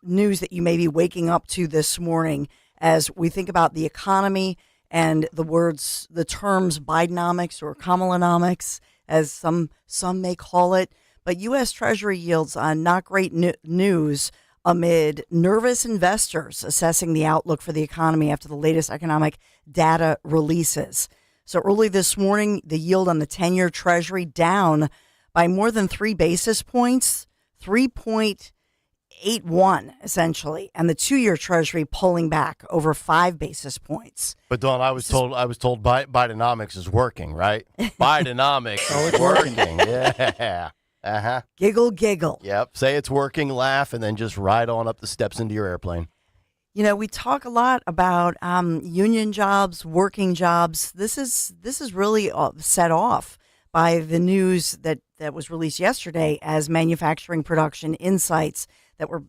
news that you may be waking up to this morning as we think about the economy and the terms Bidenomics or Kamalanomics, as some may call it. But U.S. Treasury yields on not great news amid nervous investors assessing the outlook for the economy after the latest economic data releases. So early this morning, the yield on the 10-year Treasury down by more than 3 basis points, 3.81 essentially, and the 2-year Treasury pulling back over 5 basis points. But Dawn, I was told Bidenomics is working, right? Bidenomics is working. Yeah. Uh-huh. Giggle, giggle. Yep. Say it's working, laugh, and then just ride on up the steps into your airplane. We talk a lot about union jobs, working jobs. This is really set off by the news that was released yesterday as manufacturing production insights that were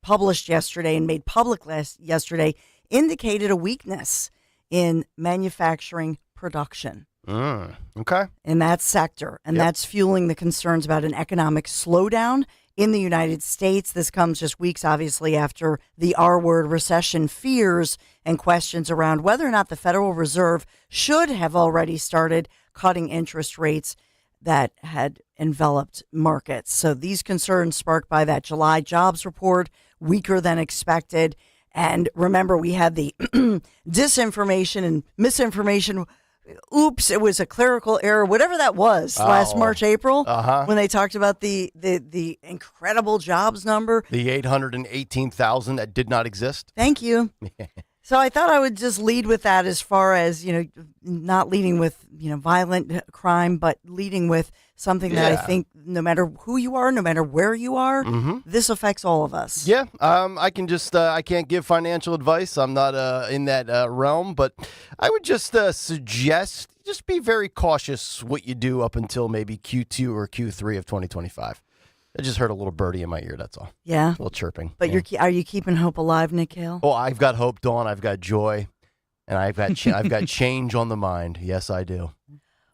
published yesterday and made public yesterday indicated a weakness in manufacturing production. Okay. In that sector. And that's fueling the concerns about an economic slowdown in the United States. This comes just weeks, obviously, after the R-word recession fears and questions around whether or not the Federal Reserve should have already started cutting interest rates that had enveloped markets. So these concerns sparked by that July jobs report, weaker than expected. And remember, we had the disinformation and misinformation. Oops, it was a clerical error, whatever that was, last March, April, when they talked about the incredible jobs number. The 818,000 that did not exist. Thank you. So I thought I would just lead with that as far as, not leading with, violent crime, but leading with something that I think no matter who you are, no matter where you are, this affects all of us. Yeah, I can just, I can't give financial advice. I'm not in that realm, but I would just suggest just be very cautious what you do up until maybe Q2 or Q3 of 2025. I just heard a little birdie in my ear, that's all. Yeah. A little chirping. But are you keeping hope alive, Nick Kayal? Oh, I've got hope, Dawn. I've got joy. And I've got I've got change on the mind. Yes, I do.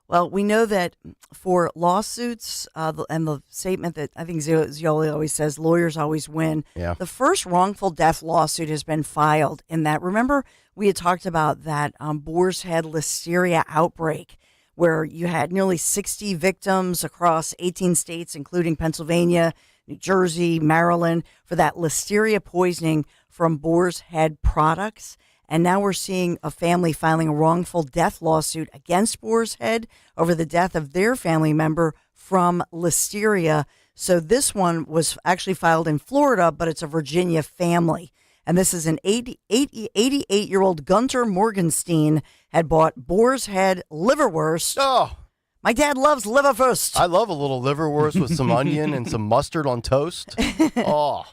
Well, we know that for lawsuits and the statement that I think Zioli always says, lawyers always win. Yeah. The first wrongful death lawsuit has been filed in that. Remember, we had talked about that Boar's Head listeria outbreak where you had nearly 60 victims across 18 states, including Pennsylvania, New Jersey, Maryland, for that listeria poisoning from Boar's Head products. And now we're seeing a family filing a wrongful death lawsuit against Boar's Head over the death of their family member from listeria. So this one was actually filed in Florida, but it's a Virginia family. And this is an 88-year-old Gunter Morgenstein had bought Boar's Head liverwurst. Oh. My dad loves liverwurst. I love a little liverwurst with some onion and some mustard on toast. Oh.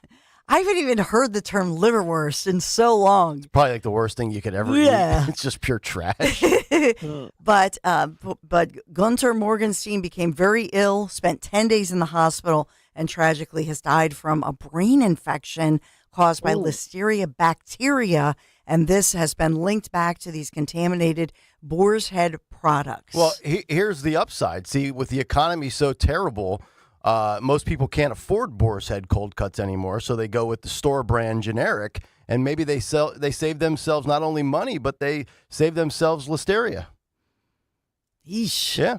I haven't even heard the term liverwurst in so long. Probably like the worst thing you could ever eat. It's just pure trash. But Gunter Morgenstein became very ill, spent 10 days in the hospital, and tragically has died from a brain infection caused by listeria bacteria. And this has been linked back to these contaminated Boar's Head products. Well, here's the upside. See, with the economy so terrible, most people can't afford Boar's Head cold cuts anymore, so they go with the store brand generic, and maybe they save themselves not only money, but they save themselves listeria. Yeesh. Yeah.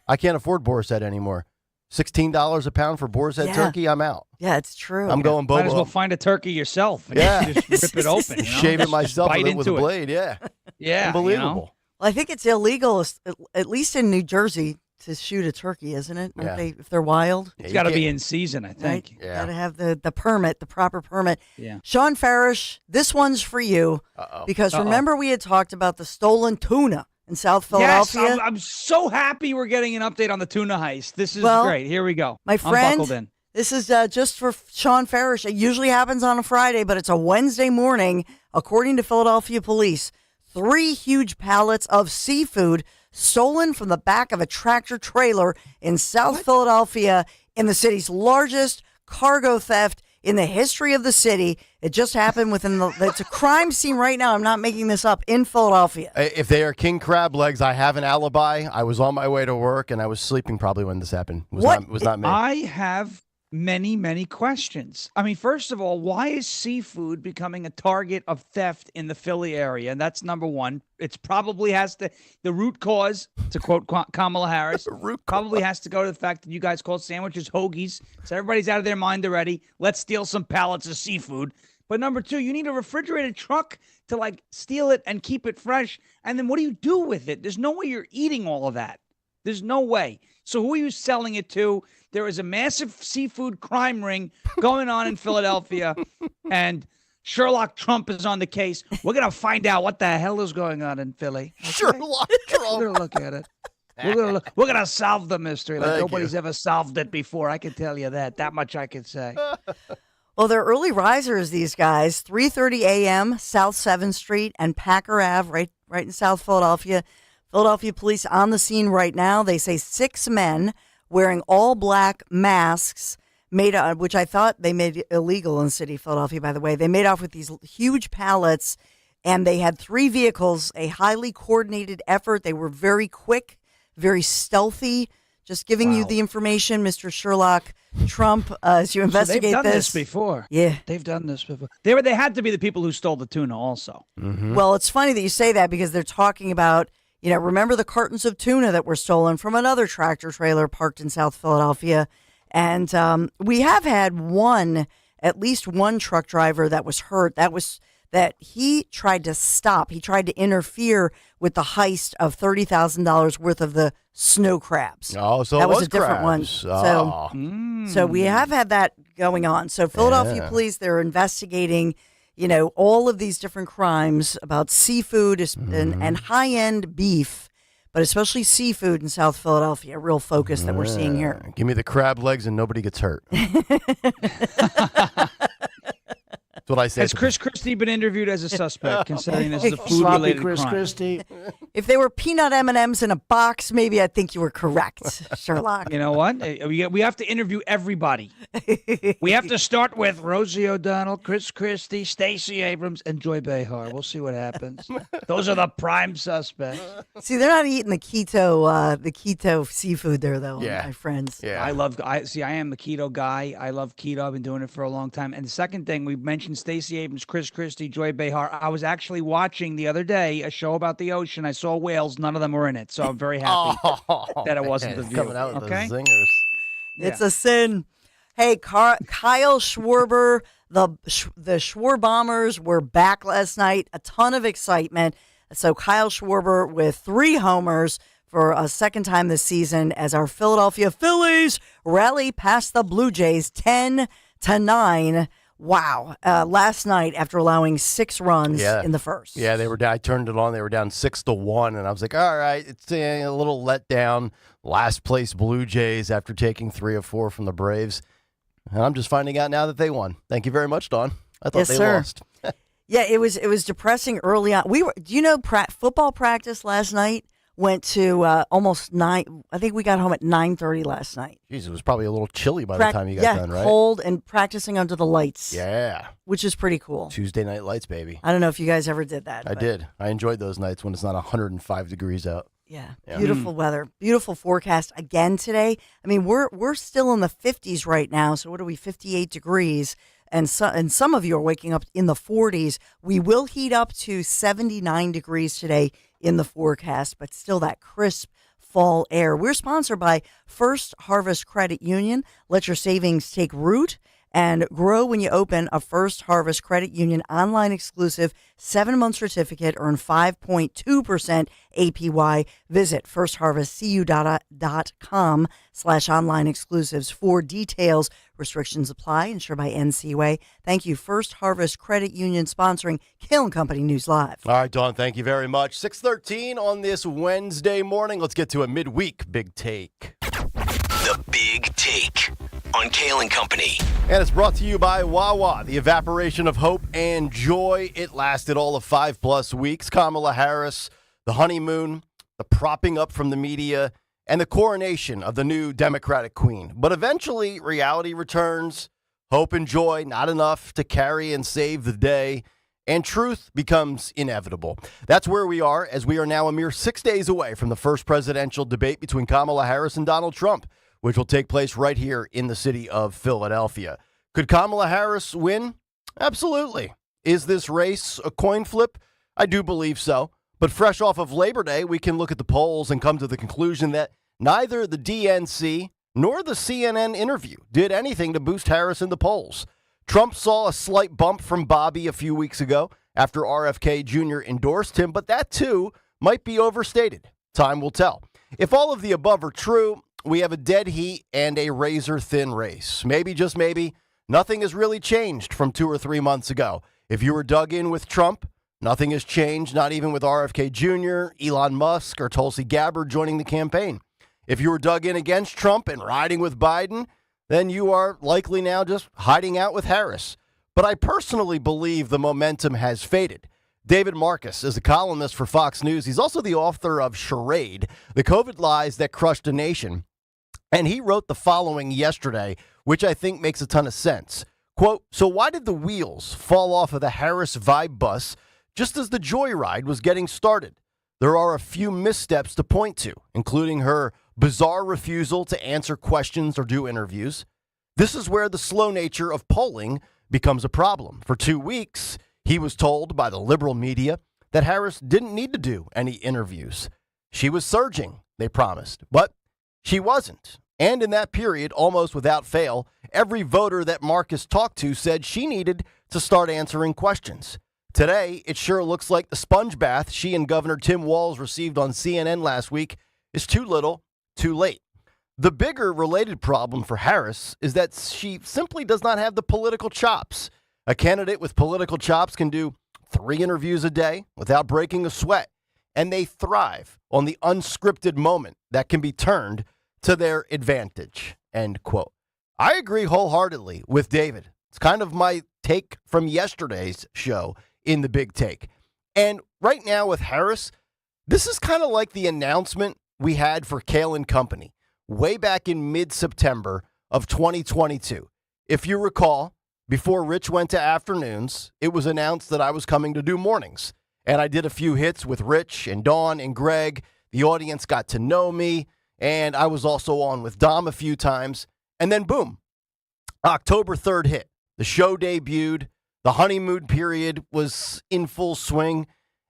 I can't afford Boar's Head anymore. $16 a pound for Boar's Head turkey, I'm out. Yeah, it's true. I'm going Bobo. Might as well find a turkey yourself. And Yeah. just rip it open. You know? Shave it myself Bite with a into it. blade, yeah. Yeah. Unbelievable. You know? Well, I think it's illegal, at least in New Jersey, to shoot a turkey, isn't it? Aren't they, if they're wild? It's got to be in season, I think. Right? Got to have the permit, the proper permit. Yeah. Sean Farish, this one's for you. Because remember we had talked about the stolen tuna in South Philadelphia? Yes, I'm so happy we're getting an update on the tuna heist. This is great. Here we go. My I'm friend, buckled in. this is just for Sean Farish. It usually happens on a Friday, but it's a Wednesday morning. According to Philadelphia police, 3 huge pallets of seafood stolen from the back of a tractor trailer in South Philadelphia in the city's largest cargo theft in the history of the city. It just happened it's a crime scene right now. I'm not making this up, in Philadelphia. If they are king crab legs, I have an alibi. I was on my way to work, and I was sleeping probably when this happened. Was not me. I have many questions. I mean, first of all, why is seafood becoming a target of theft in the Philly area? And that's number one. It's probably has the root cause, to quote Kamala Harris, probably has to go to the fact that you guys call sandwiches hoagies. So everybody's out of their mind already. Let's steal some pallets of seafood. But number two, you need a refrigerated truck to steal it and keep it fresh. And then what do you do with it? There's no way you're eating all of that. There's no way. So who are you selling it to? There is a massive seafood crime ring going on in Philadelphia, and Sherlock Trump is on the case. We're going to find out what the hell is going on in Philly. Okay? Sherlock Trump. We're going to look at it. We're going to solve the mystery like nobody's ever solved it before. I can tell you that. That much I can say. Well, they're early risers, these guys. 3:30 a.m., South 7th Street and Packer Ave, right in South Philadelphia. Philadelphia police on the scene right now. They say 6 men wearing all black masks which I thought they made illegal in the city of Philadelphia, by the way. They made off with these huge pallets, and they had 3 vehicles, a highly coordinated effort. They were very quick, very stealthy. Just giving you the information, Mr. Sherlock Trump, as you investigate they've done this before. Yeah. They've done this before. They had to be the people who stole the tuna also. Mm-hmm. Well, it's funny that you say that because they're talking about, remember the cartons of tuna that were stolen from another tractor trailer parked in South Philadelphia. And we have had at least one truck driver that was hurt. That he tried to stop. He tried to interfere with the heist of $30,000 worth of the snow crabs. Oh, so that it was a different crabs. one. So we have had that going on. So Philadelphia police, they're investigating, all of these different crimes about seafood and high-end beef, but especially seafood in South Philadelphia, a real focus that we're seeing here. Give me the crab legs and nobody gets hurt. That's what I say. Has Chris Christie been interviewed as a suspect, considering this is a food-related Chris crime? Christie. If they were peanut M&Ms in a box, maybe I think you were correct, Sherlock. You know what? We have to interview everybody. We have to start with Rosie O'Donnell, Chris Christie, Stacey Abrams, and Joy Behar. We'll see what happens. Those are the prime suspects. See, they're not eating the keto seafood there, though, my friends. Yeah. I am the keto guy. I love keto. I've been doing it for a long time. And the second thing, we mentioned Stacey Abrams, Chris Christie, Joy Behar. I was actually watching the other day a show about the ocean. I saw whales. None of them were in it. So I'm very happy that it wasn't The View. Coming out with okay? the zingers. It's a sin. Hey, Kyle Schwarber, the Schwarbombers were back last night. A ton of excitement. So Kyle Schwarber with 3 homers for a second time this season as our Philadelphia Phillies rally past the Blue Jays 10-9. Wow. Last night, after allowing 6 runs in the first. Yeah, they were down. I turned it on. They were down 6-1, and I was like, all right, it's a little letdown. Last place Blue Jays after taking 3 of 4 from the Braves. And I'm just finding out now that they won. Thank you very much, Dawn. I thought they lost. Yeah, it was depressing early on. Do you know football practice last night went to almost 9. I think we got home at 9:30 last night. Jeez, it was probably a little chilly by the time you got done, right? Cold and practicing under the lights. Yeah. Which is pretty cool. Tuesday night lights, baby. I don't know if you guys ever did that. I did. I enjoyed those nights when it's not 105 degrees out. Yeah, beautiful weather, beautiful forecast again today. I mean, we're still in the 50s right now. So what are we? 58 degrees, and some of you are waking up in the 40s. We will heat up to 79 degrees today in the forecast, but still that crisp fall air. We're sponsored by First Harvest Credit Union. Let your savings take root and grow when you open a First Harvest Credit Union online exclusive 7-month certificate. Earn 5.2% APY. Visit firstharvestcu.com/online exclusives for details. Restrictions apply. Insured by NCUA. Thank you, First Harvest Credit Union, sponsoring Kayal & Company News Live. All right, Dawn, thank you very much. 6:13 on this Wednesday morning. Let's get to a midweek big take. The Big Take on Kayal & Company. And it's brought to you by Wawa, the evaporation of hope and joy. It lasted all of 5+ weeks. Kamala Harris, the honeymoon, the propping up from the media, and the coronation of the new Democratic queen. But eventually, reality returns, hope and joy, not enough to carry and save the day, and truth becomes inevitable. That's where we are, as we are now a mere 6 days away from the first presidential debate between Kamala Harris and Donald Trump, which will take place right here in the city of Philadelphia. Could Kamala Harris win? Absolutely. Is this race a coin flip? I do believe so. But fresh off of Labor Day, we can look at the polls and come to the conclusion that neither the DNC nor the CNN interview did anything to boost Harris in the polls. Trump saw a slight bump from Bobby a few weeks ago after RFK Jr. endorsed him, but that too might be overstated. Time will tell. If all of the above are true, we have a dead heat and a razor-thin race. Maybe, just maybe, nothing has really changed from 2 or 3 months ago. If you were dug in with Trump, nothing has changed, not even with RFK Jr., Elon Musk, or Tulsi Gabbard joining the campaign. If you were dug in against Trump and riding with Biden, then you are likely now just hiding out with Harris. But I personally believe the momentum has faded. David Marcus is a columnist for Fox News. He's also the author of Charade, The COVID Lies That Crushed a Nation. And he wrote the following yesterday, which I think makes a ton of sense. Quote, so why did the wheels fall off of the Harris Vibe bus just as the joyride was getting started? There are a few missteps to point to, including her bizarre refusal to answer questions or do interviews. This is where the slow nature of polling becomes a problem. For 2 weeks, he was told by the liberal media that Harris didn't need to do any interviews. She was surging, they promised, but she wasn't. And in that period, almost without fail, every voter that Marcus talked to said she needed to start answering questions. Today, it sure looks like the sponge bath she and Governor Tim Walz received on CNN last week is too little, too late. The bigger related problem for Harris is that she simply does not have the political chops. A candidate with political chops can do 3 interviews a day without breaking a sweat, and they thrive on the unscripted moment that can be turned to their advantage, end quote. I agree wholeheartedly with David. It's kind of my take from yesterday's show in the Big Take. And right now with Harris, this is kind of like the announcement we had for Kayal and Company way back in mid-September of 2022. If you recall, before Rich went to afternoons, it was announced that I was coming to do mornings. And I did a few hits with Rich and Dawn and Greg. The audience got to know me. And I was also on with Dom a few times. And then boom, October 3rd hit. The show debuted. The honeymoon period was in full swing.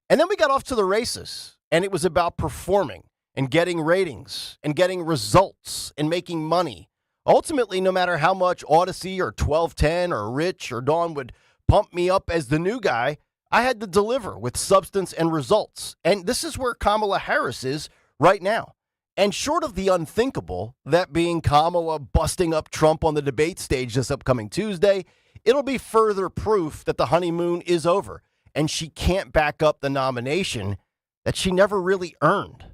And then we got off to the races. And it was about performing and getting ratings and getting results and making money. Ultimately, no matter how much Odyssey or 1210 or Rich or Dawn would pump me up as the new guy, I had to deliver with substance and results. And this is where Kamala Harris is right now. And short of the unthinkable, that being Kamala busting up Trump on the debate stage this upcoming Tuesday, it'll be further proof that the honeymoon is over and she can't back up the nomination that she never really earned.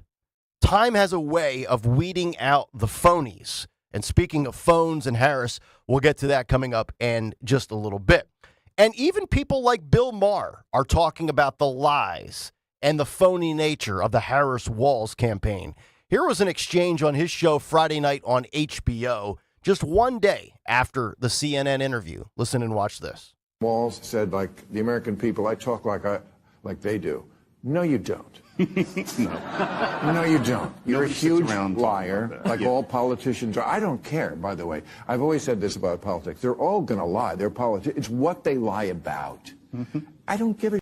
Time has a way of weeding out the phonies. And speaking of phones and Harris, we'll get to that coming up in just a little bit. And even people like Bill Maher are talking about the lies and the phony nature of the Harris Walls campaign. Here was an exchange on his show Friday night on HBO, just one day after the CNN interview. Listen and watch this. Walls said, like the American people, I talk like they do. No, you don't. No, you don't. You're a huge liar, like all politicians are. I don't care, by the way. I've always said this about politics. They're all going to lie. They're politics. It's what they lie about. I don't give a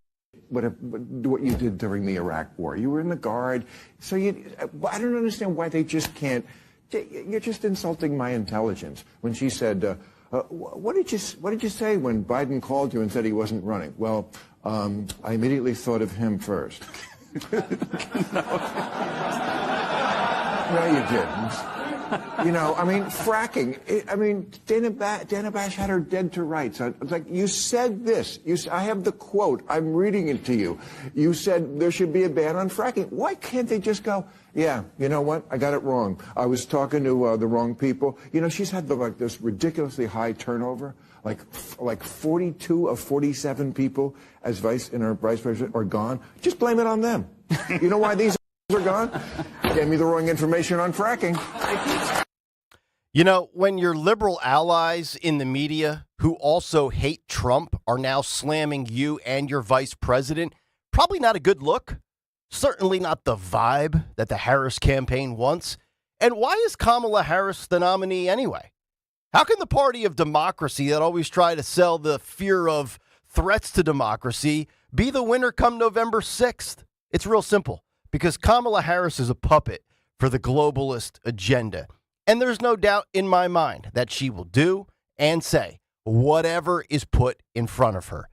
what you did during the Iraq War. You were in the Guard. So I don't understand why they just can't. You're just insulting my intelligence. When she said, what did you say when Biden called you and said he wasn't running? Well, I immediately thought of him first. No, you didn't. You know, I mean, fracking. Dana Bash had her dead to rights. It's like, you said this. I have the quote. I'm reading it to you. You said there should be a ban on fracking. Why can't they just go, yeah, you know what? I got it wrong. I was talking to the wrong people. You know, she's had this ridiculously high turnover. Like 42 of 47 people as vice president are gone. Just blame it on them. You know why these are gone? Gave me the wrong information on fracking. You know, when your liberal allies in the media who also hate Trump are now slamming you and your vice president, probably not a good look. Certainly not the vibe that the Harris campaign wants. And why is Kamala Harris the nominee anyway? How can the party of democracy that always try to sell the fear of threats to democracy be the winner come November 6th? It's real simple, because Kamala Harris is a puppet for the globalist agenda. And there's no doubt in my mind that she will do and say whatever is put in front of her.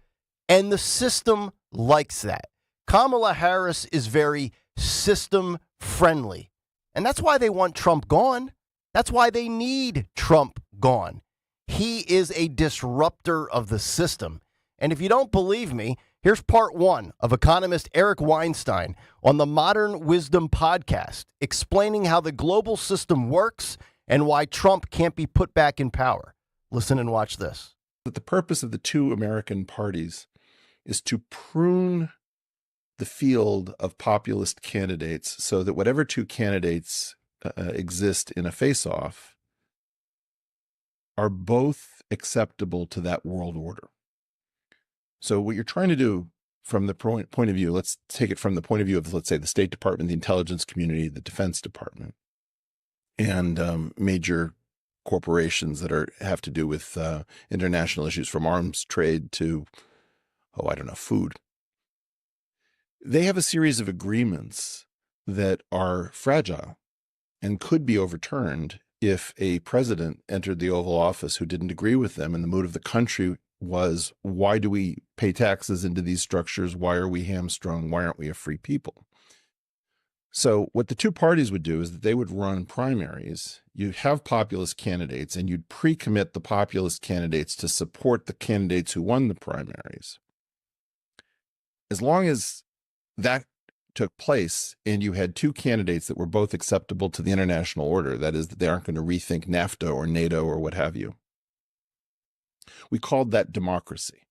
And the system likes that. Kamala Harris is very system friendly. And that's why they want Trump gone. That's why they need Trump gone. He is a disruptor of the system. And if you don't believe me, here's part one of economist Eric Weinstein on the Modern Wisdom podcast, explaining how the global system works and why Trump can't be put back in power. Listen and watch this. That the purpose of the two American parties is to prune the field of populist candidates so that whatever two candidates exist in a face-off are both acceptable to that world order. So what you're trying to do from the point of view, let's take it from the point of view of, let's say, the State Department, the intelligence community, the Defense Department, and major corporations that have to do with international issues, from arms trade to, food. They have a series of agreements that are fragile and could be overturned if a president entered the Oval Office who didn't agree with them, and the mood of the country was, why do we pay taxes into these structures? Why are we hamstrung? Why aren't we a free people? So what the two parties would do is that they would run primaries. You'd have populist candidates, and you'd pre-commit the populist candidates to support the candidates who won the primaries. As long as that took place and you had two candidates that were both acceptable to the international order, that is, that they aren't going to rethink NAFTA or NATO or what have you, We called that democracy.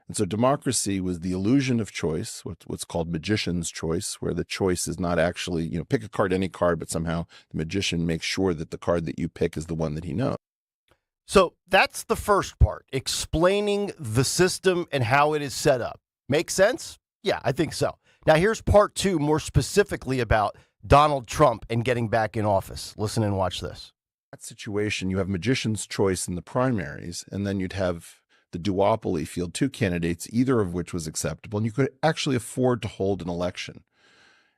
And so democracy was the illusion of choice, what's called magician's choice, where the choice is not actually, pick a card, any card, but somehow the magician makes sure that the card that you pick is the one that he knows. So that's the first part, explaining the system and how it is set up. Make sense? Yeah, I think so. Now here's part two, more specifically about Donald Trump and getting back in office. Listen and watch this. That situation, you have magician's choice in the primaries, and then you'd have the duopoly field two candidates, either of which was acceptable, and you could actually afford to hold an election.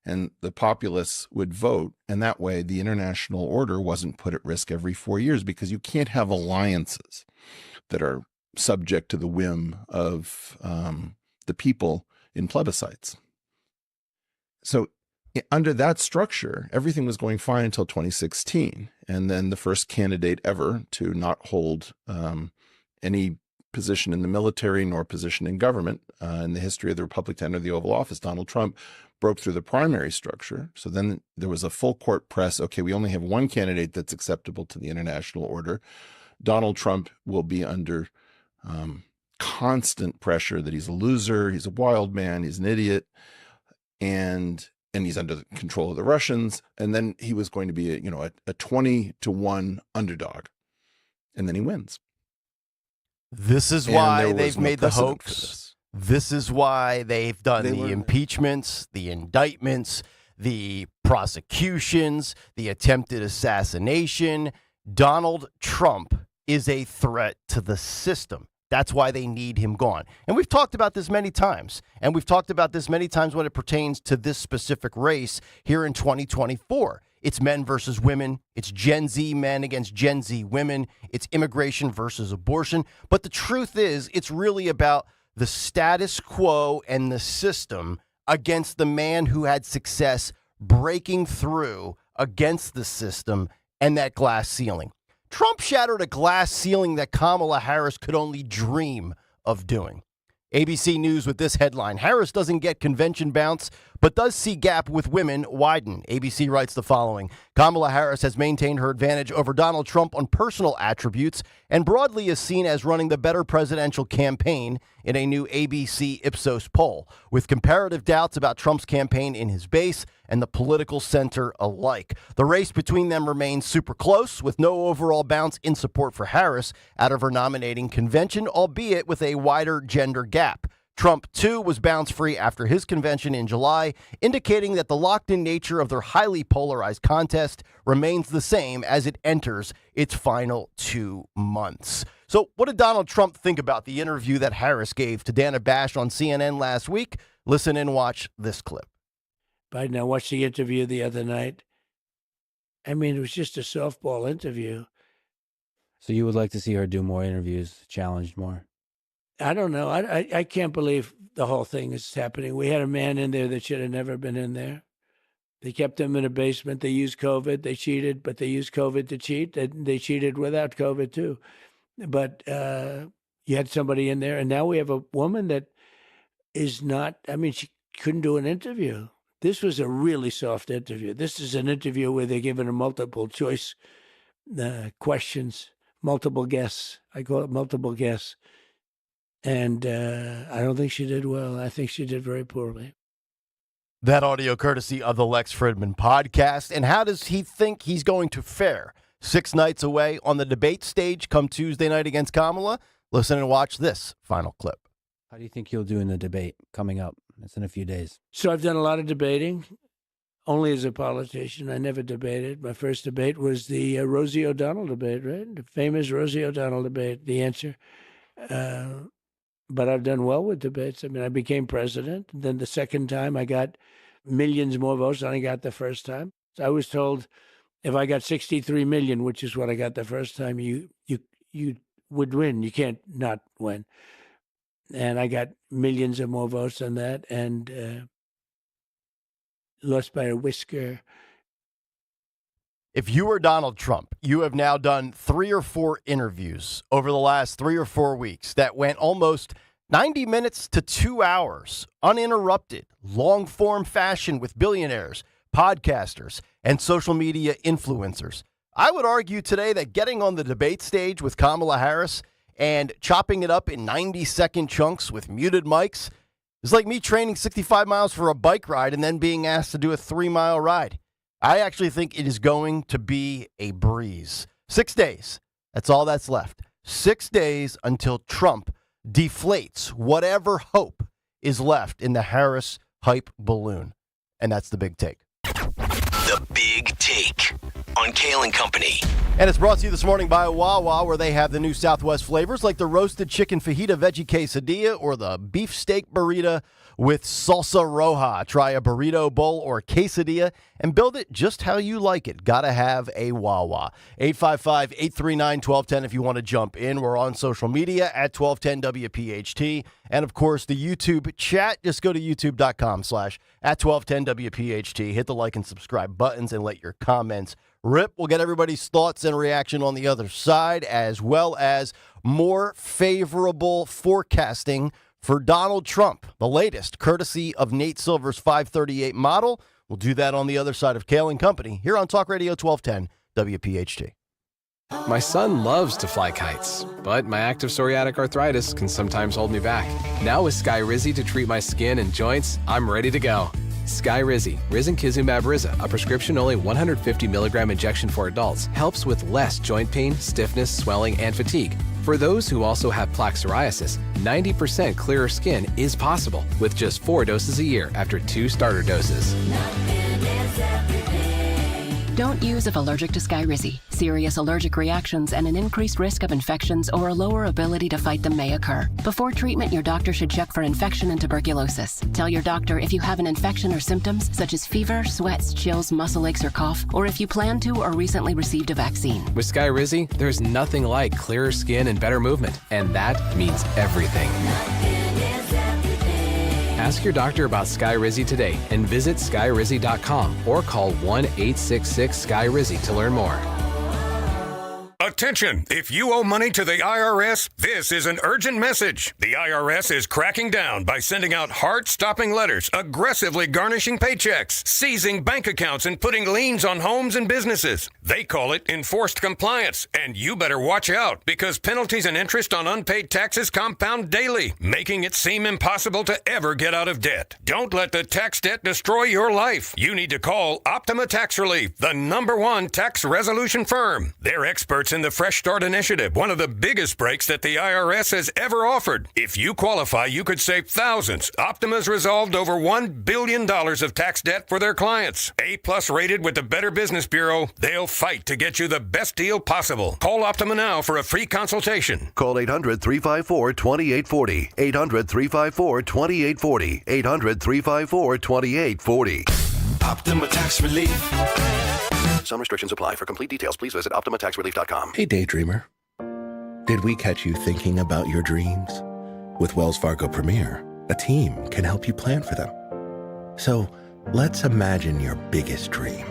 And the populace would vote, and that way the international order wasn't put at risk every 4 years, because you can't have alliances that are subject to the whim of the people in plebiscites. So under that structure, everything was going fine until 2016. And then the first candidate ever to not hold any position in the military nor position in government in the history of the Republic to enter the Oval Office, Donald Trump, broke through the primary structure. So then there was a full court press. Okay, we only have one candidate that's acceptable to the international order. Donald Trump will be under constant pressure that he's a loser, he's a wild man, he's an idiot, and he's under the control of the Russians. And then he was going to be a 20-1 underdog. And then he wins. This is why they've made the hoax. This is why they've done the impeachments, the indictments, the prosecutions, the attempted assassination. Donald Trump is a threat to the system. That's why they need him gone. And we've talked about this many times. And we've talked about this many times when it pertains to this specific race here in 2024. It's men versus women. It's Gen Z men against Gen Z women. It's immigration versus abortion. But the truth is, it's really about the status quo and the system against the man who had success breaking through against the system and that glass ceiling. Trump shattered a glass ceiling that Kamala Harris could only dream of doing. ABC News with this headline: Harris doesn't get convention bounce, but does see gap with women widen. ABC writes the following: Kamala Harris has maintained her advantage over Donald Trump on personal attributes and broadly is seen as running the better presidential campaign in a new ABC Ipsos poll, with comparative doubts about Trump's campaign in his base and the political center alike. The race between them remains super close, with no overall bounce in support for Harris out of her nominating convention, albeit with a wider gender gap. Trump, too, was bounce-free after his convention in July, indicating that the locked-in nature of their highly polarized contest remains the same as it enters its final 2 months. So what did Donald Trump think about the interview that Harris gave to Dana Bash on CNN last week? Listen and watch this clip. Biden, I watched the interview the other night. I mean, it was just a softball interview. So you would like to see her do more interviews, challenged more? I don't know. I can't believe the whole thing is happening. We had a man in there that should have never been in there. They kept him in a basement. They used COVID. They cheated, but they used COVID to cheat. They cheated without COVID, too. But you had somebody in there, and now we have a woman that is not, I mean, she couldn't do an interview. This was a really soft interview. This is an interview where they're giving her multiple choice questions, multiple guesses. I call it multiple guess. And I don't think she did well. I think she did very poorly. That audio courtesy of the Lex Fridman podcast. And how does he think he's going to fare 6 nights away on the debate stage come Tuesday night against Kamala? Listen and watch this final clip. How do you think you'll do in the debate coming up? It's in a few days. So I've done a lot of debating, only as a politician. I never debated. My first debate was the Rosie O'Donnell debate, right? The famous Rosie O'Donnell debate, the answer. But I've done well with debates. I mean, I became president. Then the second time, I got millions more votes than I got the first time. So I was told if I got 63 million, which is what I got the first time, you would win. You can't not win. And I got millions of more votes than that, and lost by a whisker. If you were Donald Trump, you have now done 3 or 4 interviews over the last 3 or 4 weeks that went almost 90 minutes to 2 hours, uninterrupted, long-form fashion with billionaires, podcasters, and social media influencers. I would argue today that getting on the debate stage with Kamala Harris And chopping it up in 90-second chunks with muted mics is like me training 65 miles for a bike ride and then being asked to do a 3-mile ride. I actually think it is going to be a breeze. 6 days. That's all that's left. 6 days until Trump deflates whatever hope is left in the Harris hype balloon. And that's the big take. The Big Take on Kayal & Company. And it's brought to you this morning by Wawa, where they have the new Southwest flavors like the roasted chicken fajita veggie quesadilla or the beef steak burrito with salsa roja. Try a burrito bowl or quesadilla and build it just how you like it. Gotta have a Wawa. 855-839-1210 if you want to jump in. We're on social media at 1210 WPHT. And, of course, the YouTube chat. Just go to youtube.com/@1210 WPHT. Hit the like and subscribe buttons and let your comments rip. We'll get everybody's thoughts and reaction on the other side, as well as more favorable forecasting for Donald Trump, the latest, courtesy of Nate Silver's 538 model. We'll do that on the other side of Kayal & Company here on Talk Radio 1210 WPHT. My son loves to fly kites, but my active psoriatic arthritis can sometimes hold me back. Now with Skyrizi to treat my skin and joints, I'm ready to go. Skyrizi, risankizumab Riza, a prescription-only 150 milligram injection for adults, helps with less joint pain, stiffness, swelling, and fatigue. For those who also have plaque psoriasis, 90% clearer skin is possible with just 4 doses a year after 2 starter doses. Don't use if allergic to Skyrizi. Serious allergic reactions and an increased risk of infections or a lower ability to fight them may occur. Before treatment, your doctor should check for infection and tuberculosis. Tell your doctor if you have an infection or symptoms such as fever, sweats, chills, muscle aches, or cough, or if you plan to or recently received a vaccine. With Skyrizi, there's nothing like clearer skin and better movement, and that means everything. Ask your doctor about Skyrizi today and visit Skyrizi.com or call 1-866-SKYRIZI to learn more. Attention! If you owe money to the IRS, this is an urgent message. The IRS is cracking down by sending out heart-stopping letters, aggressively garnishing paychecks, seizing bank accounts, and putting liens on homes and businesses. They call it enforced compliance, and you better watch out because penalties and interest on unpaid taxes compound daily, making it seem impossible to ever get out of debt. Don't let the tax debt destroy your life. You need to call Optima Tax Relief, the #1 tax resolution firm. They're experts in the Fresh Start Initiative, one of the biggest breaks that the IRS has ever offered. If you qualify, you could save thousands. Optima's resolved over $1 billion of tax debt for their clients. A+ rated with the Better Business Bureau, they'll fight to get you the best deal possible. Call Optima now for a free consultation. Call 800-354-2840. 800-354-2840. 800-354-2840. Optima Tax Relief. Some restrictions apply. For complete details, please visit OptimaTaxRelief.com. Hey, Daydreamer. Did we catch you thinking about your dreams? With Wells Fargo Premier, a team can help you plan for them. So let's imagine your biggest dream.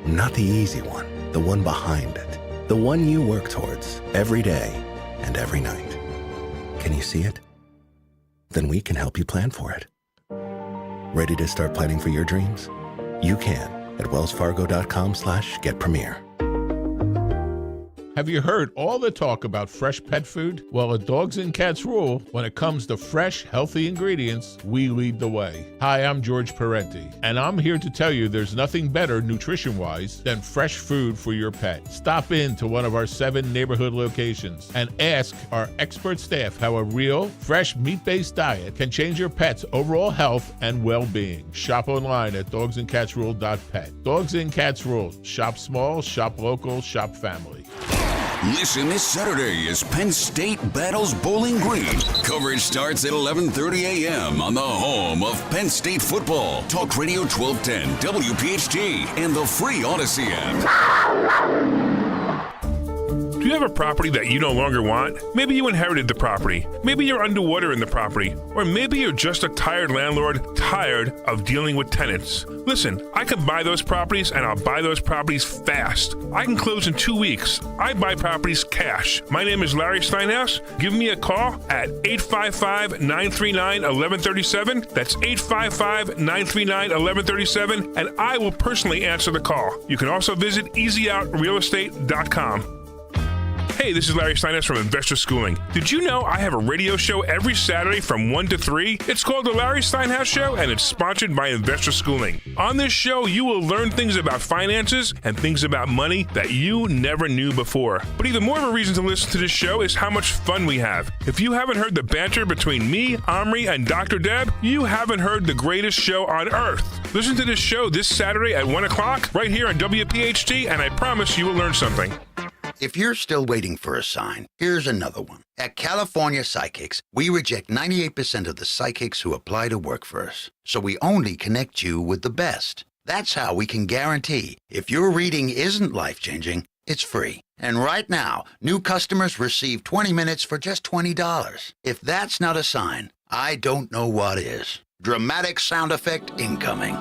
Not the easy one, the one behind it. The one you work towards every day and every night. Can you see it? Then we can help you plan for it. Ready to start planning for your dreams? You can at wellsfargo.com/getpremier. Have you heard all the talk about fresh pet food? Well, at Dogs and Cats Rule, when it comes to fresh, healthy ingredients, we lead the way. Hi, I'm George Parenti, and I'm here to tell you there's nothing better nutrition-wise than fresh food for your pet. Stop in to one of our 7 neighborhood locations and ask our expert staff how a real, fresh, meat-based diet can change your pet's overall health and well-being. Shop online at dogsandcatsrule.pet. Dogs and Cats Rule. Shop small, shop local, shop family. Listen this Saturday as Penn State battles Bowling Green. Coverage starts at 11:30 a.m. on the home of Penn State football. Talk Radio 1210, WPHT, and the free Odyssey app. Do you have a property that you no longer want? Maybe you inherited the property. Maybe you're underwater in the property. Or maybe you're just a tired landlord, tired of dealing with tenants. Listen, I can buy those properties and I'll buy those properties fast. I can close in 2 weeks. I buy properties cash. My name is Larry Steinhaus. Give me a call at 855-939-1137. That's 855-939-1137, and I will personally answer the call. You can also visit EasyOutRealEstate.com. Hey, this is Larry Steiners from Investor Schooling. Did you know I have a radio show every Saturday from 1 to 3? It's called The Larry Steinhouse Show, and it's sponsored by Investor Schooling. On this show, you will learn things about finances and things about money that you never knew before. But even more of a reason to listen to this show is how much fun we have. If you haven't heard the banter between me, Omri, and Dr. Deb, you haven't heard the greatest show on earth. Listen to this show this Saturday at 1 o'clock right here on WPHT, and I promise you will learn something. If you're still waiting for a sign, here's another one. At California Psychics, we reject 98% of the psychics who apply to work for us. So we only connect you with the best. That's how we can guarantee if your reading isn't life-changing, it's free. And right now, new customers receive 20 minutes for just $20. If that's not a sign, I don't know what is. Dramatic sound effect incoming.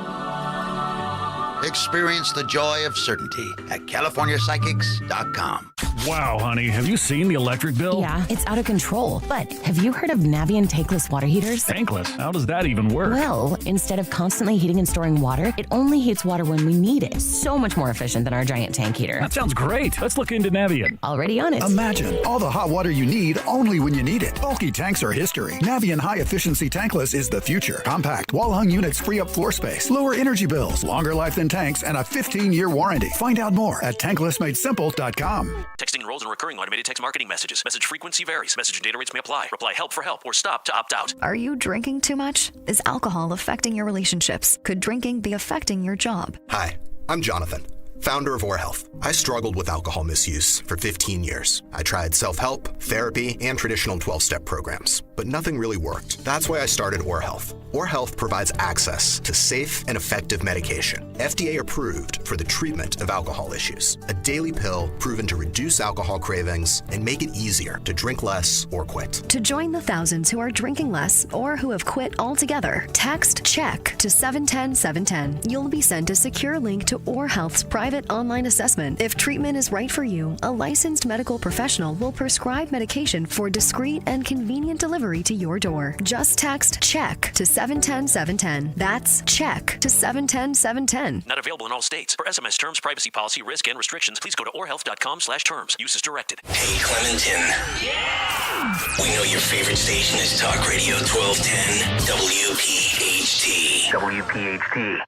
Experience the joy of certainty at CaliforniaPsychics.com. Wow, honey, have you seen the electric bill? Yeah, it's out of control. But have you heard of Navien tankless water heaters? Tankless? How does that even work? Well, instead of constantly heating and storing water, it only heats water when we need it. So much more efficient than our giant tank heater. That sounds great. Let's look into Navien. Already on it. Imagine all the hot water you need only when you need it. Bulky tanks are history. Navien high-efficiency tankless is the future. Compact, wall-hung units free up floor space, lower energy bills, longer life than tanks, and a 15-year warranty. Find out more at tanklessmadesimple.com. Texting enrolls in recurring automated text marketing messages. Message frequency varies. Message and data rates may apply. Reply help for help or stop to opt out. Are you drinking too much? Is alcohol affecting your relationships? Could drinking be affecting your job? Hi, I'm Jonathan, founder of Or Health. I struggled with alcohol misuse for 15 years. I tried self-help, therapy, and traditional 12-step programs, but nothing really worked. That's why I started Or Health. Or Health provides access to safe and effective medication, FDA approved for the treatment of alcohol issues. A daily pill proven to reduce alcohol cravings and make it easier to drink less or quit. To join the thousands who are drinking less or who have quit altogether, text CHECK to 710-710. You'll be sent a secure link to Or Health's private online assessment. If treatment is right for you, a licensed medical professional will prescribe medication for discreet and convenient delivery to your door. Just text CHECK to 710-710. That's CHECK to 710-710. Not available in all states. For SMS terms, privacy policy, risk, and restrictions, please go to orhealth.com/terms. Use as directed. Hey, Clementon. Yeah! We know your favorite station is Talk Radio 1210 WPHT. WPHT.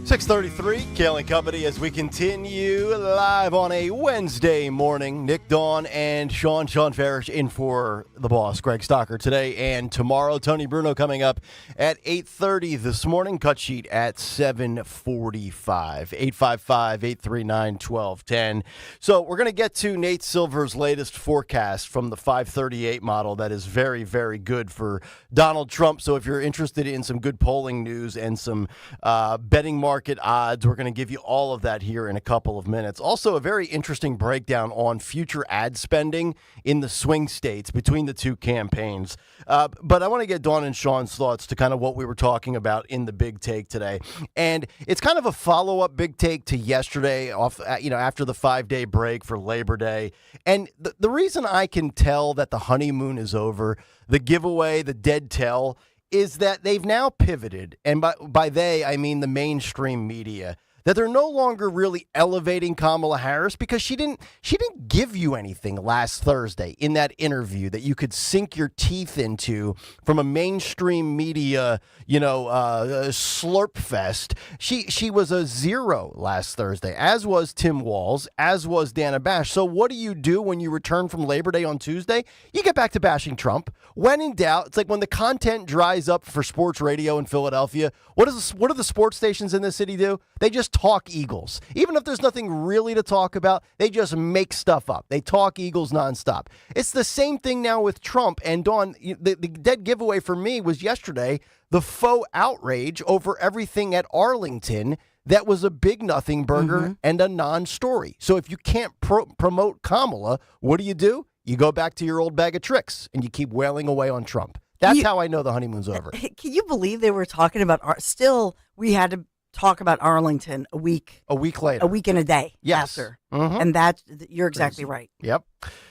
.633, Kayal and Company, as we continue live on a Wednesday morning. Nick, Dawn, and Sean Farish in for the boss, Greg Stocker, today and tomorrow. Tony Bruno coming up at 8:30 this morning. Cut sheet at 7:45. 855-839-1210. So we're going to get to Nate Silver's latest forecast from the 538 model that is very, very good for Donald Trump. So if you're interested in some good polling news and some betting market odds, we're going to give you all of that here in a couple of minutes. Also, a very interesting breakdown on future ad spending in the swing states between the two campaigns. But I want to get Dawn and Sean's thoughts to kind of what we were talking about in the big take today. And it's kind of a follow-up big take to yesterday after the 5-day break for Labor Day. And the reason I can tell that the honeymoon is over, the giveaway, the dead tell, is that they've now pivoted, and by they, I mean the mainstream media, that they're no longer really elevating Kamala Harris because she didn't give you anything last Thursday in that interview that you could sink your teeth into from a mainstream media, slurp fest. She was a zero last Thursday, as was Tim Walz, as was Dana Bash. So what do you do when you return from Labor Day on Tuesday? You get back to bashing Trump. When in doubt, it's like when the content dries up for sports radio in Philadelphia, what do the sports stations in this city do? They just talk Eagles. Even if there's nothing really to talk about, they just make stuff up. They talk Eagles nonstop. It's the same thing now with Trump. And Dawn, the dead giveaway for me was yesterday, the faux outrage over everything at Arlington that was a big nothing burger and a non-story. So if you can't promote Kamala, what do? You go back to your old bag of tricks and you keep wailing away on Trump. That's how I know the honeymoon's over. Can you believe they were talking about still we had to talk about Arlington a week later, a week and a day Yes. after. Mhm. And you're exactly right. Yep.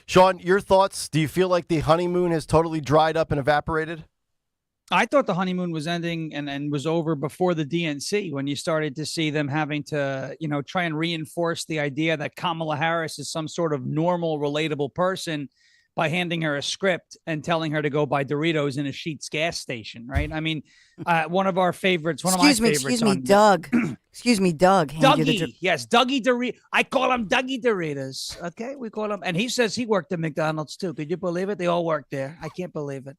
Sean, your thoughts? Do you feel like the honeymoon has totally dried up and evaporated? I thought the honeymoon was ending and was over before the DNC, when you started to see them having to, try and reinforce the idea that Kamala Harris is some sort of normal, relatable person by handing her a script and telling her to go buy Doritos in a Sheetz gas station, right? I mean, one of our favorites, one of my favorites. Excuse me, Doug. Excuse me, Doug. Dougie, yes, Dougie Doritos. I call him Dougie Doritos. Okay, we call him, and he says he worked at McDonald's too. Could you believe it? They all worked there. I can't believe it.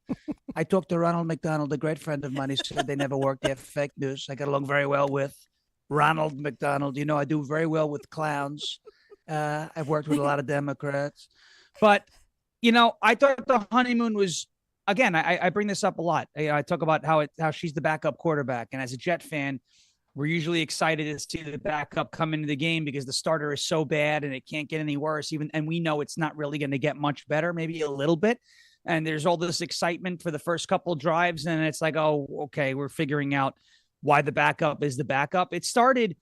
I talked to Ronald McDonald, a great friend of mine. He said they never worked there. Fake news. I got along very well with Ronald McDonald. I do very well with clowns. I've worked with a lot of Democrats, but I thought the honeymoon was. Again, I bring this up a lot. I talk about how she's the backup quarterback, and as a Jet fan, we're usually excited to see the backup come into the game because the starter is so bad and it can't get any worse. And we know it's not really going to get much better, maybe a little bit. And there's all this excitement for the first couple of drives, and it's like, oh, okay, we're figuring out why the backup is the backup. It started,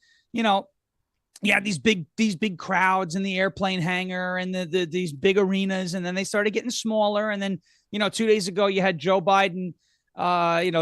these big crowds in the airplane hangar and these big arenas, and then they started getting smaller. And then 2 days ago you had Joe Biden,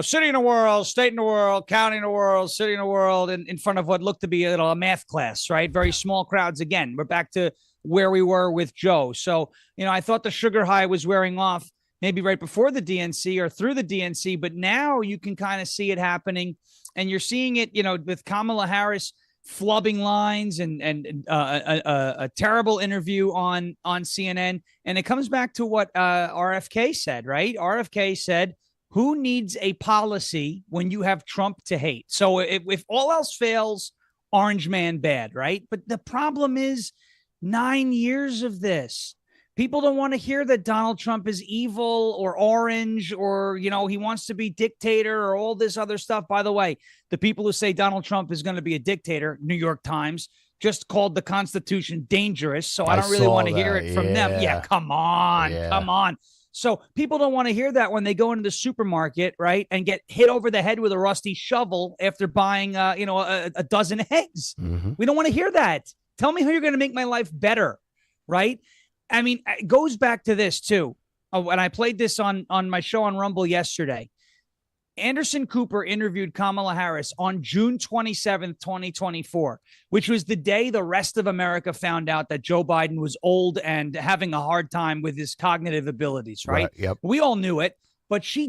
city in the world, state in the world, county in the world, city in the world, in front of what looked to be a math class, right? Very small crowds again. We're back to where we were with Joe. So, I thought the sugar high was wearing off maybe right before the DNC or through the DNC, but now you can kind of see it happening, and you're seeing it, with Kamala Harris flubbing lines and a terrible interview on CNN. And it comes back to what RFK said, right? RFK said, who needs a policy when you have Trump to hate? So if all else fails, orange man bad, right? But the problem is 9 years of this. People don't want to hear that Donald Trump is evil or orange or, he wants to be dictator or all this other stuff. By the way, the people who say Donald Trump is going to be a dictator, New York Times, just called the Constitution dangerous. So I don't really want to hear it from them. Yeah, come on. Come on. So people don't want to hear that when they go into the supermarket, right, and get hit over the head with a rusty shovel after buying, a dozen eggs. Mm-hmm. We don't want to hear that. Tell me how you're going to make my life better, right? I mean, it goes back to this, too. And I played this on my show on Rumble yesterday. Anderson Cooper interviewed Kamala Harris on June 27th, 2024, which was the day the rest of America found out that Joe Biden was old and having a hard time with his cognitive abilities, right? Yep. We all knew it, but she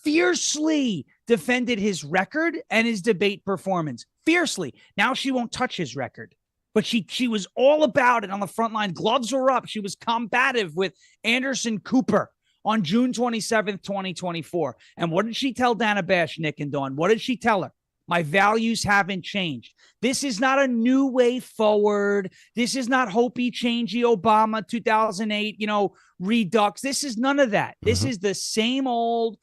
fiercely defended his record and his debate performance. Fiercely. Now she won't touch his record. But she was all about it on the front line. Gloves were up. She was combative with Anderson Cooper on June 27th, 2024. And what did she tell Dana Bash, Nick and Dawn? What did she tell her? My values haven't changed. This is not a new way forward. This is not Hopi changey Obama 2008, redux. This is none of that. This is the same old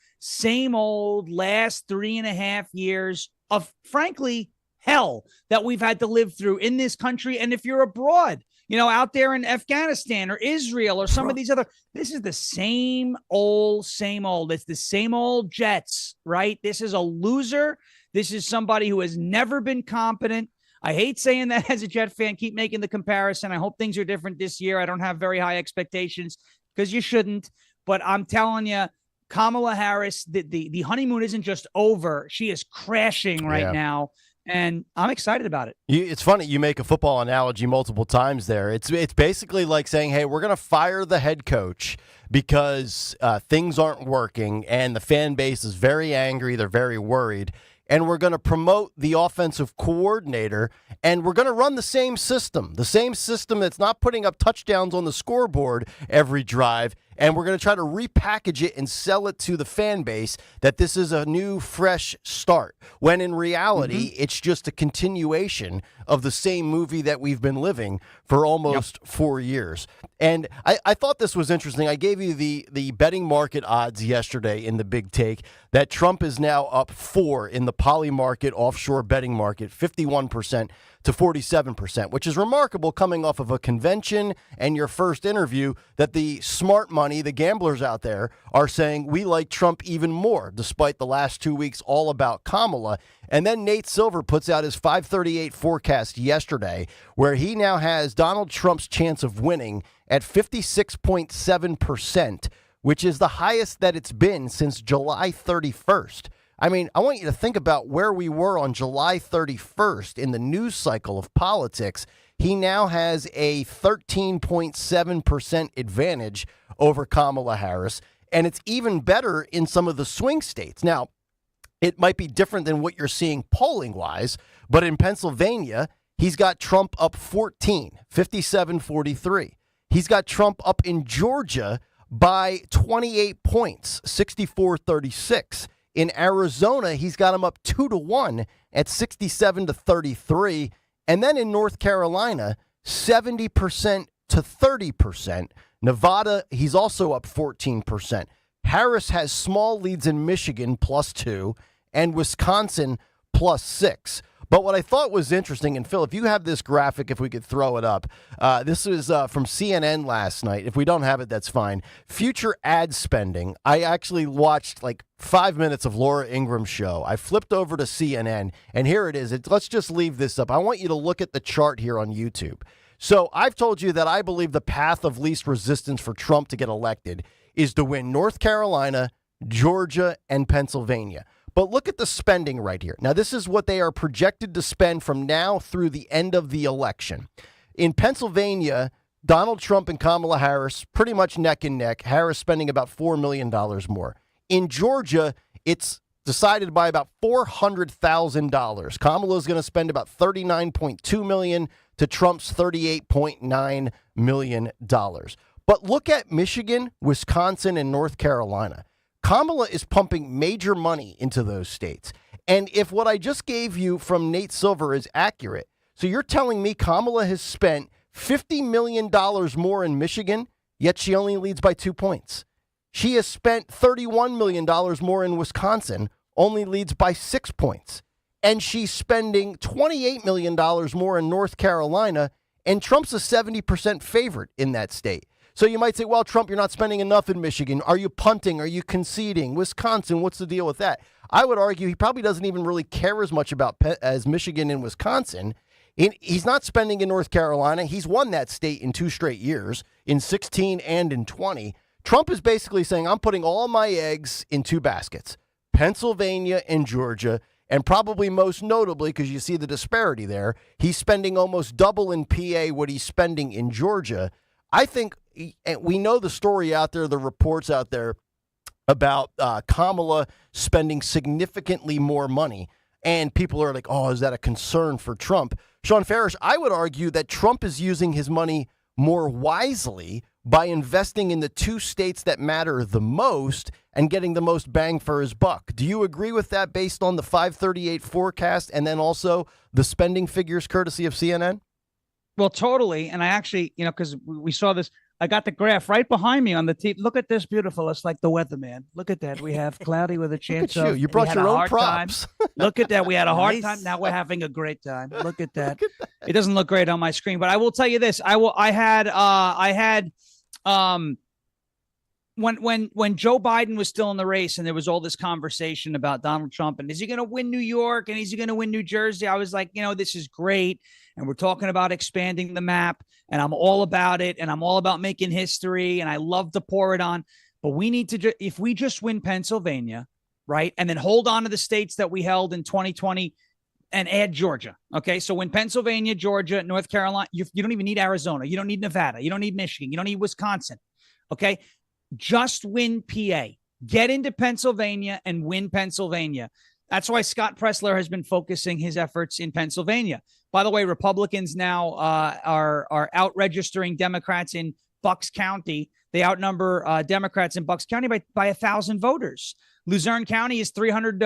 last 3.5 years of, frankly, hell that we've had to live through in this country. And if you're abroad, out there in Afghanistan or Israel or some of these other, this is the same old. It's the same old Jets, right? This is a loser. This is somebody who has never been competent. I hate saying that as a Jet fan, keep making the comparison. I hope things are different this year. I don't have very high expectations because you shouldn't, but I'm telling you, Kamala Harris, the honeymoon isn't just over. She is crashing right now. And I'm excited about it. It's funny. You make a football analogy multiple times there. It's basically like saying, hey, we're going to fire the head coach because things aren't working and the fan base is very angry. They're very worried. And we're going to promote the offensive coordinator, and we're going to run the same system that's not putting up touchdowns on the scoreboard every drive. And we're going to try to repackage it and sell it to the fan base that this is a new, fresh start. When in reality, it's just a continuation of the same movie that we've been living for almost 4 years. And I thought this was interesting. I gave you the betting market odds yesterday in the Big Take that Trump is now up 4 in the poly market, offshore betting market, 51%. to 47%, which is remarkable coming off of a convention and your first interview that the smart money, the gamblers out there, are saying we like Trump even more, despite the last 2 weeks all about Kamala. And then Nate Silver puts out his 538 forecast yesterday, where he now has Donald Trump's chance of winning at 56.7%, which is the highest that it's been since July 31st. I mean, I want you to think about where we were on July 31st in the news cycle of politics. He now has a 13.7% advantage over Kamala Harris, and it's even better in some of the swing states. Now, it might be different than what you're seeing polling-wise, but in Pennsylvania, he's got Trump up 14, 57-43. He's got Trump up in Georgia by 28 points, 64-36. In Arizona, he's got him up 2-1 at 67-33. And then in North Carolina, 70% to 30%. Nevada, he's also up 14%. Harris has small leads in Michigan, +2, and Wisconsin, +6. But what I thought was interesting, and Phil, if you have this graphic, if we could throw it up, this was from CNN last night. If we don't have it, that's fine. Future ad spending. I actually watched like 5 minutes of Laura Ingram's show. I flipped over to CNN, and here it is. Let's just leave this up. I want you to look at the chart here on YouTube. So I've told you that I believe the path of least resistance for Trump to get elected is to win North Carolina, Georgia, and Pennsylvania. But look at the spending right here. Now, this is what they are projected to spend from now through the end of the election. In Pennsylvania, Donald Trump and Kamala Harris pretty much neck and neck. Harris spending about $4 million more. In Georgia, it's decided by about $400,000. Kamala is going to spend about $39.2 million to Trump's $38.9 million. But look at Michigan, Wisconsin, and North Carolina. Kamala is pumping major money into those states. And if what I just gave you from Nate Silver is accurate, so you're telling me Kamala has spent $50 million more in Michigan, yet she only leads by 2 points. She has spent $31 million more in Wisconsin, only leads by 6 points. And she's spending $28 million more in North Carolina, and Trump's a 70% favorite in that state. So you might say, well, Trump, you're not spending enough in Michigan. Are you punting? Are you conceding? Wisconsin, what's the deal with that? I would argue he probably doesn't even really care as much about as Michigan and Wisconsin. He's not spending in North Carolina. He's won that state in 2 straight years, in 16 and in 20. Trump is basically saying, I'm putting all my eggs in 2 baskets, Pennsylvania and Georgia, and probably most notably, because you see the disparity there, he's spending almost double in PA what he's spending in Georgia. I think we know the story out there, the reports out there about Kamala spending significantly more money. And people are like, oh, is that a concern for Trump? Sean Farish, I would argue that Trump is using his money more wisely by investing in the 2 states that matter the most and getting the most bang for his buck. Do you agree with that based on the 538 forecast and then also the spending figures courtesy of CNN? Well, totally. And I actually, because we saw this, I got the graph right behind me on the TV. Look at this, beautiful. It's like the weatherman. Look at that. We have cloudy with a chance Look at of. you brought your own props. Look at that. We had a hard Nice. time. Now we're having a great time. Look at that. It doesn't look great on my screen, but I will tell you this. I had when Joe Biden was still in the race and there was all this conversation about Donald Trump and is he going to win New York and is he going to win New Jersey? I was like, this is great. And we're talking about expanding the map and I'm all about it. And I'm all about making history and I love to pour it on. But we need to, if we just win Pennsylvania, right, and then hold on to the states that we held in 2020 and add Georgia. Okay, so win Pennsylvania, Georgia, North Carolina, you don't even need Arizona. You don't need Nevada. You don't need Michigan. You don't need Wisconsin. Okay, just win PA. Get into Pennsylvania and win Pennsylvania. That's why Scott Pressler has been focusing his efforts in Pennsylvania. By the way, Republicans now are out registering Democrats in Bucks County. They outnumber Democrats in Bucks County by 1,000 voters. Luzerne County is 300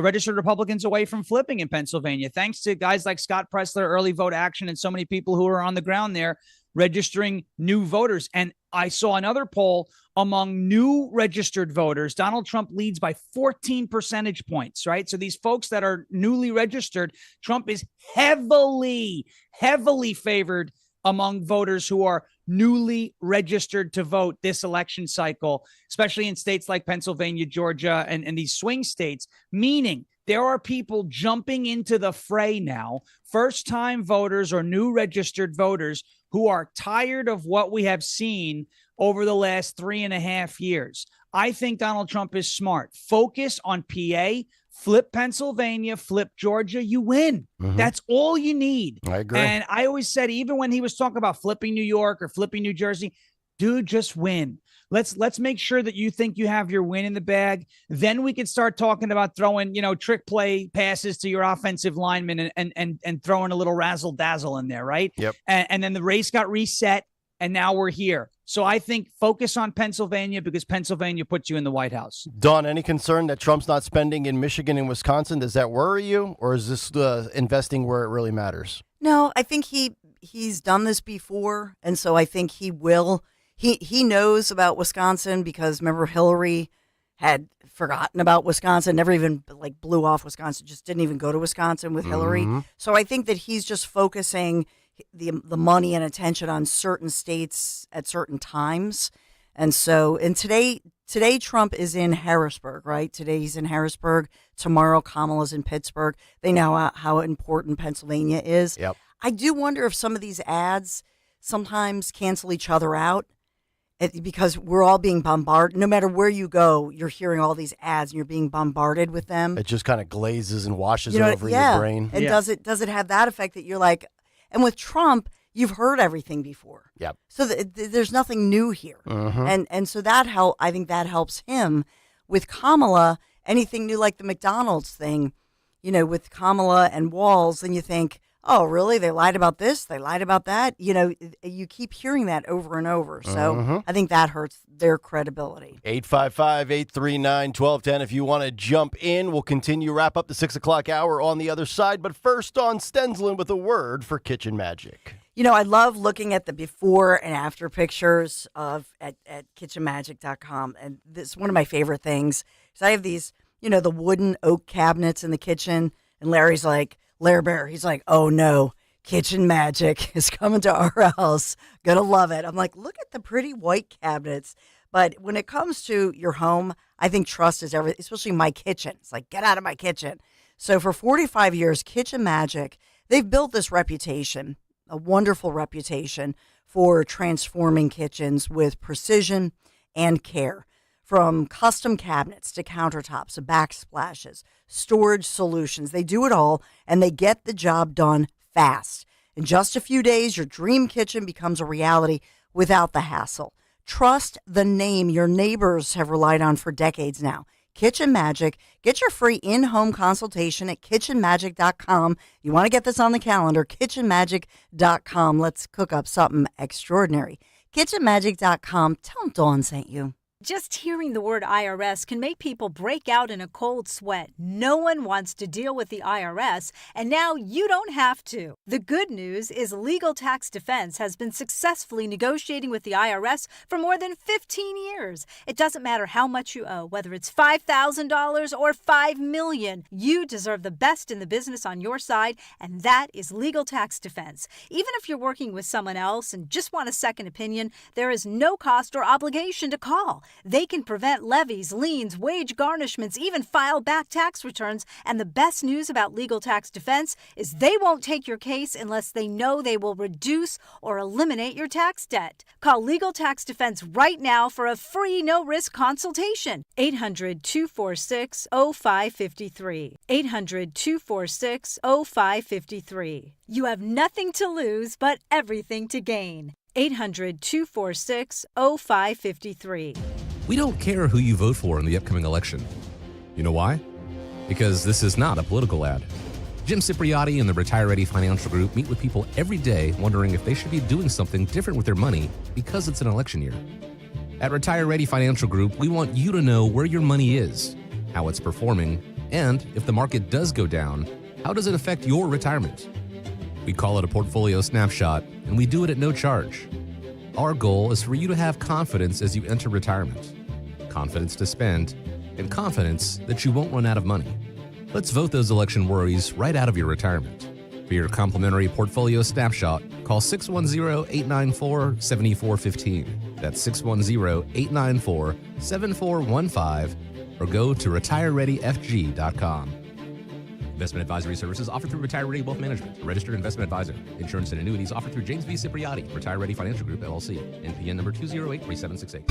registered Republicans away from flipping in Pennsylvania. Thanks to guys like Scott Pressler, Early Vote Action, and so many people who are on the ground there registering new voters. And I saw another poll among new registered voters. Donald Trump leads by 14 percentage points, right? So these folks that are newly registered, Trump is heavily favored among voters who are newly registered to vote this election cycle, especially in states like Pennsylvania, Georgia, and these swing states, meaning there are people jumping into the fray now, first-time voters or new registered voters who are tired of what we have seen over the last 3.5 years. I think Donald Trump is smart. Focus on PA, flip Pennsylvania, flip Georgia, you win. That's all you need. I agree. And I always said, even when he was talking about flipping New York or flipping New Jersey, dude, just win. Let's make sure that you think you have your win in the bag. Then we can start talking about throwing, trick play passes to your offensive linemen and throwing a little razzle dazzle in there, right? Yep. And then the race got reset, and now we're here. So I think focus on Pennsylvania because Pennsylvania puts you in the White House. Dawn, any concern that Trump's not spending in Michigan and Wisconsin? Does that worry you, or is this investing where it really matters? No, I think he's done this before, and so I think he will. He knows about Wisconsin because remember Hillary had forgotten about Wisconsin, never even blew off Wisconsin, just didn't even go to Wisconsin with Hillary. So I think that he's just focusing the money and attention on certain states at certain times. And today Trump is in Harrisburg, right? Today he's in Harrisburg. Tomorrow Kamala's in Pittsburgh. They know how important Pennsylvania is. Yep. I do wonder if some of these ads sometimes cancel each other out. Because we're all being bombarded. No matter where you go, you're hearing all these ads and you're being bombarded with them. It just kind of glazes and washes over your brain. And does it have that effect that you're like, and with Trump, you've heard everything before. Yep. So there's nothing new here. And so I think that helps him. With Kamala, anything new like the McDonald's thing, with Kamala and Walz, then you think, oh, really? They lied about this? They lied about that? You keep hearing that over and over. So I think that hurts their credibility. 855-839-1210. If you want to jump in, we'll continue, wrap up the 6 o'clock hour on the other side. But first, Dawn Stensland with a word for Kitchen Magic. I love looking at the before and after pictures at kitchenmagic.com. And this is one of my favorite things. So I have these, the wooden oak cabinets in the kitchen. And Larry's like, Lair Bear, he's like, oh no, Kitchen Magic is coming to our house. Gonna love it. I'm like, look at the pretty white cabinets. But when it comes to your home, I think trust is everything, especially my kitchen. It's like, get out of my kitchen. So for 45 years, Kitchen Magic, they've built this reputation, a wonderful reputation for transforming kitchens with precision and care. From custom cabinets to countertops to backsplashes, storage solutions. They do it all, and they get the job done fast. In just a few days, your dream kitchen becomes a reality without the hassle. Trust the name your neighbors have relied on for decades now. Kitchen Magic. Get your free in-home consultation at kitchenmagic.com. You want to get this on the calendar, kitchenmagic.com. Let's cook up something extraordinary. kitchenmagic.com. Tell them Dawn sent you. Just hearing the word IRS can make people break out in a cold sweat. No one wants to deal with the IRS, and now you don't have to. The good news is Legal Tax Defense has been successfully negotiating with the IRS for more than 15 years. It doesn't matter how much you owe, whether it's $5,000 or $5 million. You deserve the best in the business on your side, and that is Legal Tax Defense. Even if you're working with someone else and just want a second opinion, there is no cost or obligation to call. They can prevent levies, liens, wage garnishments, even file back tax returns. And the best news about Legal Tax Defense is they won't take your case unless they know they will reduce or eliminate your tax debt. Call Legal Tax Defense right now for a free no-risk consultation. 800-246-0553. 800-246-0553. You have nothing to lose but everything to gain. 800-246-0553. We don't care who you vote for in the upcoming election. You know why? Because this is not a political ad. Jim Cipriotti and the Retire Ready Financial Group meet with people every day wondering if they should be doing something different with their money because it's an election year. At Retire Ready Financial Group, we want you to know where your money is, how it's performing, and if the market does go down, how does it affect your retirement? We call it a portfolio snapshot, and we do it at no charge. Our goal is for you to have confidence as you enter retirement. Confidence to spend, and confidence that you won't run out of money. Let's vote those election worries right out of your retirement. For your complimentary portfolio snapshot, call 610-894-7415. That's 610-894-7415, or go to retirereadyfg.com. Investment advisory services offered through Retire Ready Wealth Management, a registered investment advisor. Insurance and annuities offered through James V. Cipriati, Retire Ready Financial Group, LLC. NPN number 2083768.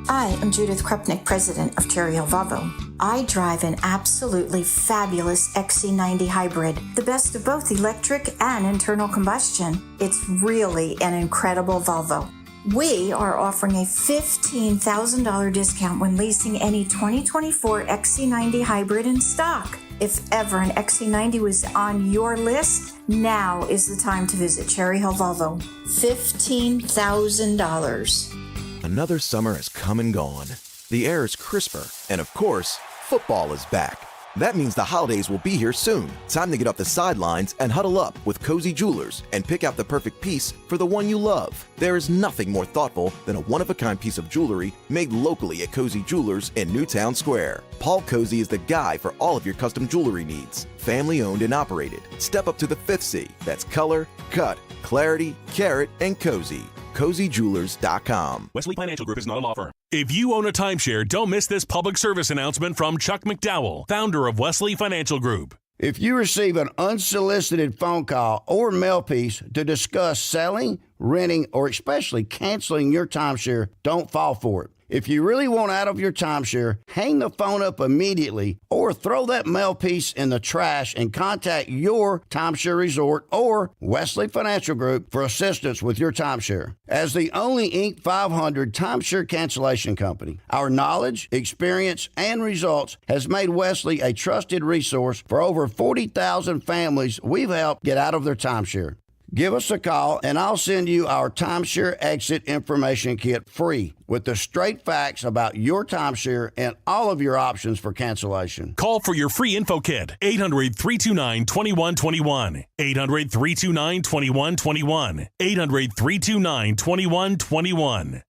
I am Judith Krupnik, president of Cherry Hill Volvo. I drive an absolutely fabulous XC90 hybrid, the best of both electric and internal combustion. It's really an incredible Volvo. We are offering a $15,000 discount when leasing any 2024 XC90 hybrid in stock. If ever an XC90 was on your list, now is the time to visit Cherry Hill Volvo. $15,000. Another summer has come and gone. The air is crisper, and of course, football is back. That means the holidays will be here soon. Time to get off the sidelines and huddle up with Cozy Jewelers and pick out the perfect piece for the one you love. There is nothing more thoughtful than a one-of-a-kind piece of jewelry made locally at Cozy Jewelers in Newtown Square. Paul Cozy is the guy for all of your custom jewelry needs. Family owned and operated. Step up to the fifth C. That's color, cut, clarity, carat, and cozy. CozyJewelers.com. Wesley Financial Group is not a law firm. If you own a timeshare, don't miss this public service announcement from Chuck McDowell, founder of Wesley Financial Group. If you receive an unsolicited phone call or mail piece to discuss selling, renting, or especially canceling your timeshare, don't fall for it. If you really want out of your timeshare, hang the phone up immediately or throw that mail piece in the trash and contact your timeshare resort or Wesley Financial Group for assistance with your timeshare. As the only Inc. 500 timeshare cancellation company, our knowledge, experience, and results has made Wesley a trusted resource for over 40,000 families we've helped get out of their timeshare. Give us a call, and I'll send you our timeshare exit information kit free with the straight facts about your timeshare and all of your options for cancellation. Call for your free info kit, 800-329-2121. 800-329-2121. 800-329-2121.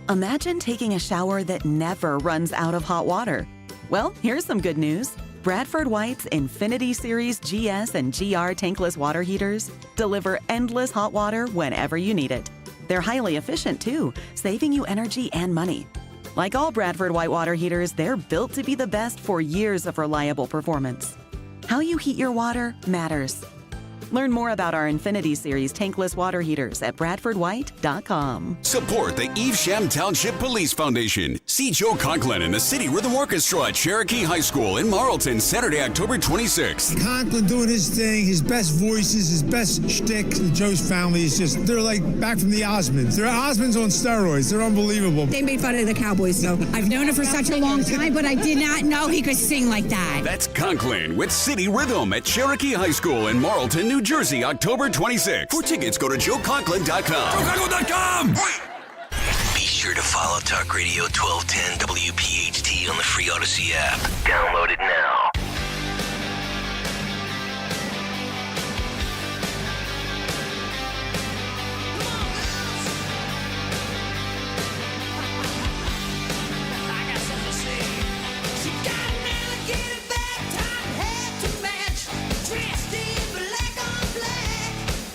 Imagine taking a shower that never runs out of hot water. Well, here's some good news. Bradford White's Infinity Series GS and GR tankless water heaters deliver endless hot water whenever you need it. They're highly efficient too, saving you energy and money. Like all Bradford White water heaters, they're built to be the best for years of reliable performance. How you heat your water matters. Learn more about our Infinity Series tankless water heaters at BradfordWhite.com. Support the Evesham Township Police Foundation. See Joe Conklin and the City Rhythm Orchestra at Cherokee High School in Marlton, Saturday, October 26th. Conklin doing his thing, his best voices, his best shtick. Joe's family is just, they're like back from the Osmonds. They're Osmonds on steroids. They're unbelievable. They made fun of the Cowboys, though. I've known him for such a long time, but I did not know he could sing like that. That's Conklin with City Rhythm at Cherokee High School in Marlton, New Jersey, October 26th. For tickets, go to joeconklin.com. JoeConklin.com! Be sure to follow Talk Radio 1210 WPHT on the free Odyssey app. Download it now.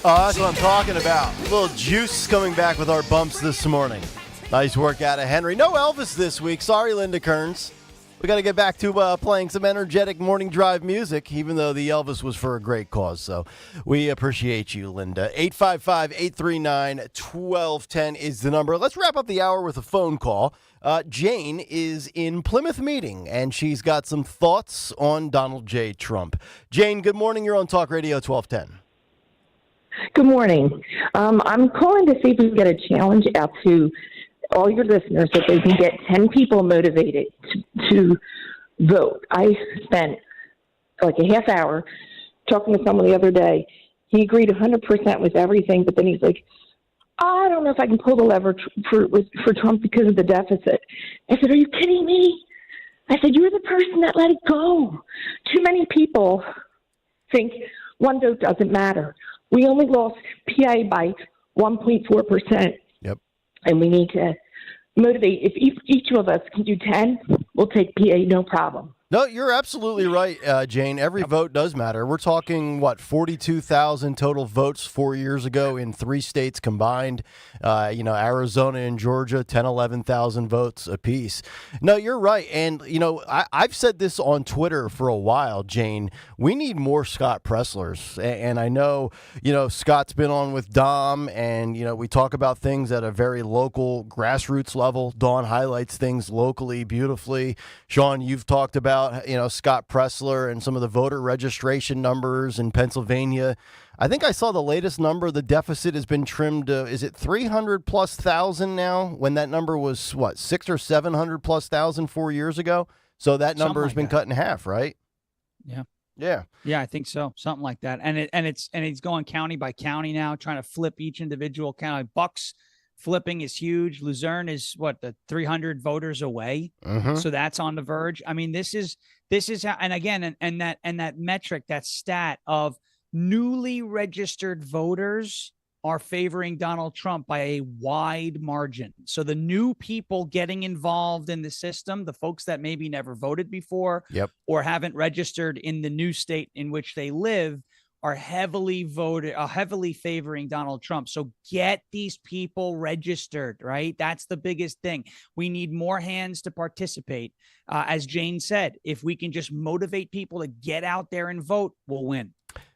Oh, that's what I'm talking about. A little juice coming back with our bumps this morning. Nice work out of Henry. No Elvis this week. Sorry, Linda Kearns. We got to get back to playing some energetic morning drive music, even though the Elvis was for a great cause. So we appreciate you, Linda. 855-839-1210 is the number. Let's wrap up the hour with a phone call. Jane is in Plymouth meeting, and she's got some thoughts on Donald J. Trump. Jane, good morning. You're on Talk Radio 1210. Good morning. I'm calling to see if we can get a challenge out to all your listeners that they can get 10 people motivated to vote. I spent like a half hour talking to someone the other day. He agreed 100% with everything, but then he's like, I don't know if I can pull the lever for Trump because of the deficit. I said, are you kidding me? I said, you're the person that let it go. Too many people think one vote doesn't matter. We only lost PA by 1.4%. Yep. And we need to motivate. If each of us can do 10, we'll take PA, no problem. No, you're absolutely right, Jane. Every vote does matter. We're talking, 42,000 total votes 4 years ago in 3 states combined. Arizona and Georgia, 11,000 votes apiece. No, you're right. And, I've said this on Twitter for a while, Jane. We need more Scott Presslers. And I know, Scott's been on with Dom, and, we talk about things at a very local grassroots level. Dawn highlights things locally beautifully. Sean, you've talked about Scott Pressler and some of the voter registration numbers in Pennsylvania. I think I saw the latest number. The deficit has been trimmed to, is it 300 plus thousand now, when that number was 600 or 700 plus thousand 4 years ago? So that number has been cut in half, right? Yeah. Yeah. Yeah, I think so. Something like that. And it's going county by county now, trying to flip each individual county. Bucks flipping is huge. Luzerne is the 300 voters away. Mm-hmm. So that's on the verge. I mean, this is how, and again, and that metric, that stat of newly registered voters are favoring Donald Trump by a wide margin. So the new people getting involved in the system, the folks that maybe never voted before, yep, or haven't registered in the new state in which they live, are heavily favoring Donald Trump. So get these people registered, right? That's the biggest thing. We need more hands to participate. As Jane said, if we can just motivate people to get out there and vote, we'll win.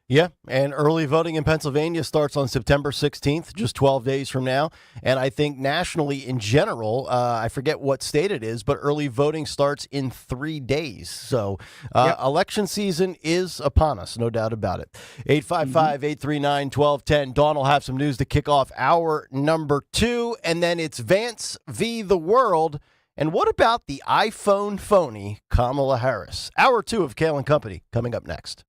Yeah, and early voting in Pennsylvania starts on September 16th, just 12 days from now. And I think nationally in general, I forget what state it is, but early voting starts in 3 days. So election season is upon us, no doubt about it. 855-839-1210. Dawn will have some news to kick off hour number 2, and then it's Vance v. the World. And what about the iPhone phony Kamala Harris? Hour 2 of Kayal and Company coming up next.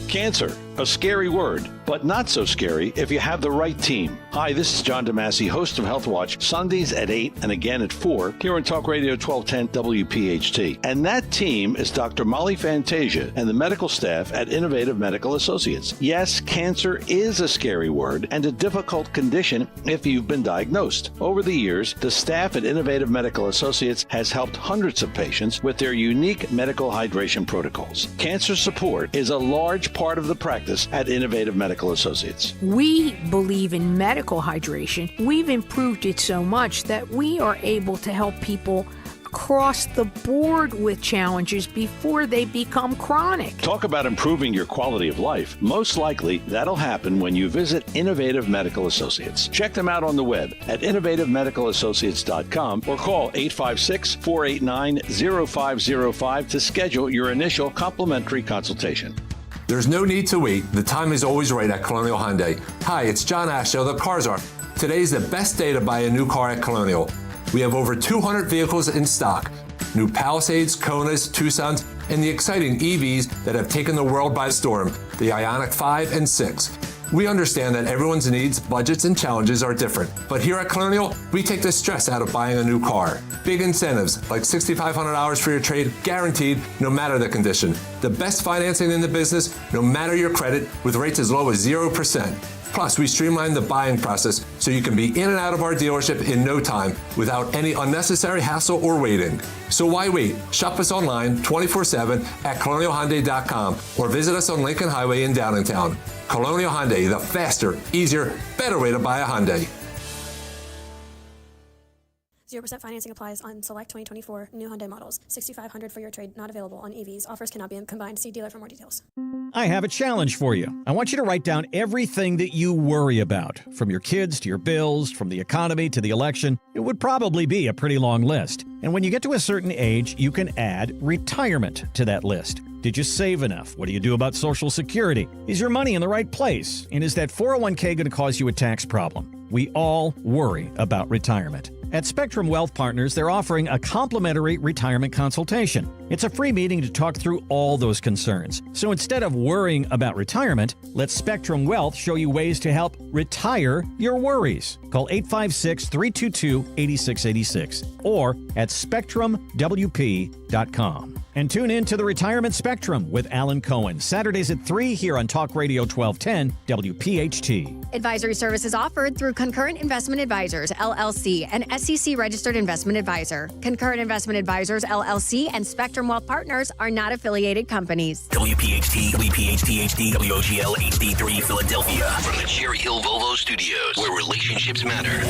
Cancer, a scary word, but not so scary if you have the right team. Hi, this is John DeMasi, host of Health Watch, Sundays at 8 and again at 4 here on Talk Radio 1210 WPHT. And that team is Dr. Molly Fantasia and the medical staff at Innovative Medical Associates. Yes, cancer is a scary word and a difficult condition if you've been diagnosed. Over the years, the staff at Innovative Medical Associates has helped hundreds of patients with their unique medical hydration protocols. Cancer support is a large part of the practice at Innovative Medical Associates. We believe in medical hydration. We've improved it so much that we are able to help people across the board with challenges before they become chronic. Talk about improving your quality of life. Most likely, that'll happen when you visit Innovative Medical Associates. Check them out on the web at innovativemedicalassociates.com or call 856-489-0505 to schedule your initial complimentary consultation. There's no need to wait. The time is always right at Colonial Hyundai. Hi, it's John Ashdale, the Cars Are. Today's the best day to buy a new car at Colonial. We have over 200 vehicles in stock. New Palisades, Konas, Tucsons, and the exciting EVs that have taken the world by storm, the Ioniq 5 and 6. We understand that everyone's needs, budgets, and challenges are different. But here at Colonial, we take the stress out of buying a new car. Big incentives, like $6,500 for your trade, guaranteed no matter the condition. The best financing in the business, no matter your credit, with rates as low as 0%. Plus, we streamline the buying process so you can be in and out of our dealership in no time without any unnecessary hassle or waiting. So why wait? Shop us online 24/7 at colonialhyundai.com or visit us on Lincoln Highway in Downtown. Colonial Hyundai, the faster, easier, better way to buy a Hyundai. 0% financing applies on select 2024 new Hyundai models. $6,500 for your trade, not available on EVs. Offers cannot be combined. See dealer for more details. I have a challenge for you. I want you to write down everything that you worry about, from your kids to your bills, from the economy to the election. It would probably be a pretty long list. And when you get to a certain age, you can add retirement to that list. Did you save enough? What do you do about Social Security? Is your money in the right place? And is that 401k going to cause you a tax problem? We all worry about retirement. At Spectrum Wealth Partners, they're offering a complimentary retirement consultation. It's a free meeting to talk through all those concerns. So instead of worrying about retirement, let Spectrum Wealth show you ways to help retire your worries. Call 856-322-8686 or at spectrumwp.com. And tune in to the Retirement Spectrum with Alan Cohen, Saturdays at 3 here on Talk Radio 1210 WPHT. Advisory services offered through Concurrent Investment Advisors, LLC, an SEC-registered investment advisor. Concurrent Investment Advisors, LLC, and Spectrum Wealth Partners are not affiliated companies. WPHT, WPHT HD, WOGL HD3 Philadelphia. From the Cherry Hill Volvo Studios, where relationships matter.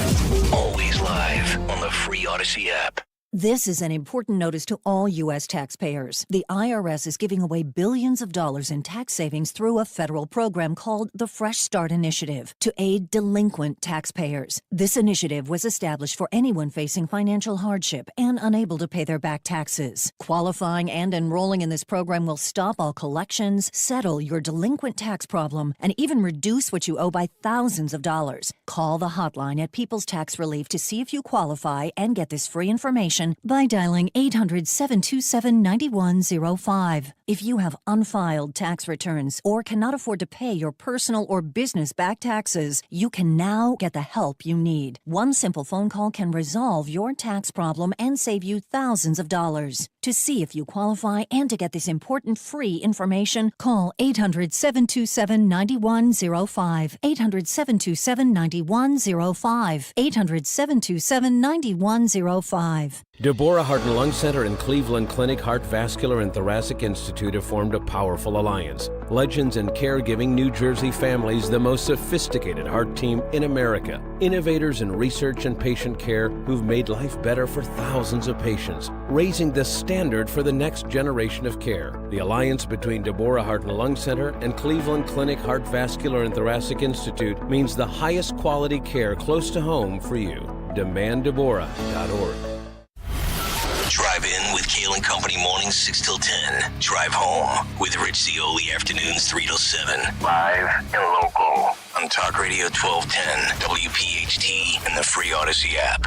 Always live on the free Odyssey app. This is an important notice to all U.S. taxpayers. The IRS is giving away billions of dollars in tax savings through a federal program called the Fresh Start Initiative to aid delinquent taxpayers. This initiative was established for anyone facing financial hardship and unable to pay their back taxes. Qualifying and enrolling in this program will stop all collections, settle your delinquent tax problem, and even reduce what you owe by thousands of dollars. Call the hotline at People's Tax Relief to see if you qualify and get this free information by dialing 800-727-9105. If you have unfiled tax returns or cannot afford to pay your personal or business back taxes, you can now get the help you need. One simple phone call can resolve your tax problem and save you thousands of dollars. To see if you qualify and to get this important free information, call 800-727-9105. 800-727-9105. 800-727-9105. Deborah Heart and Lung Center and Cleveland Clinic Heart Vascular and Thoracic Institute have formed a powerful alliance. Legends in Caregiving New Jersey families, the most sophisticated heart team in America. Innovators in research and patient care who've made life better for thousands of patients, raising the standard for the next generation of care. The alliance between Deborah Heart and Lung Center and Cleveland Clinic Heart Vascular and Thoracic Institute means the highest quality care close to home for you. DemandDeborah.org. Drive in with Kayal & Company mornings 6 till 10. Drive home with Rich Zioli afternoons 3 till 7. Live and local on Talk Radio 1210, WPHT, and the free Odyssey app.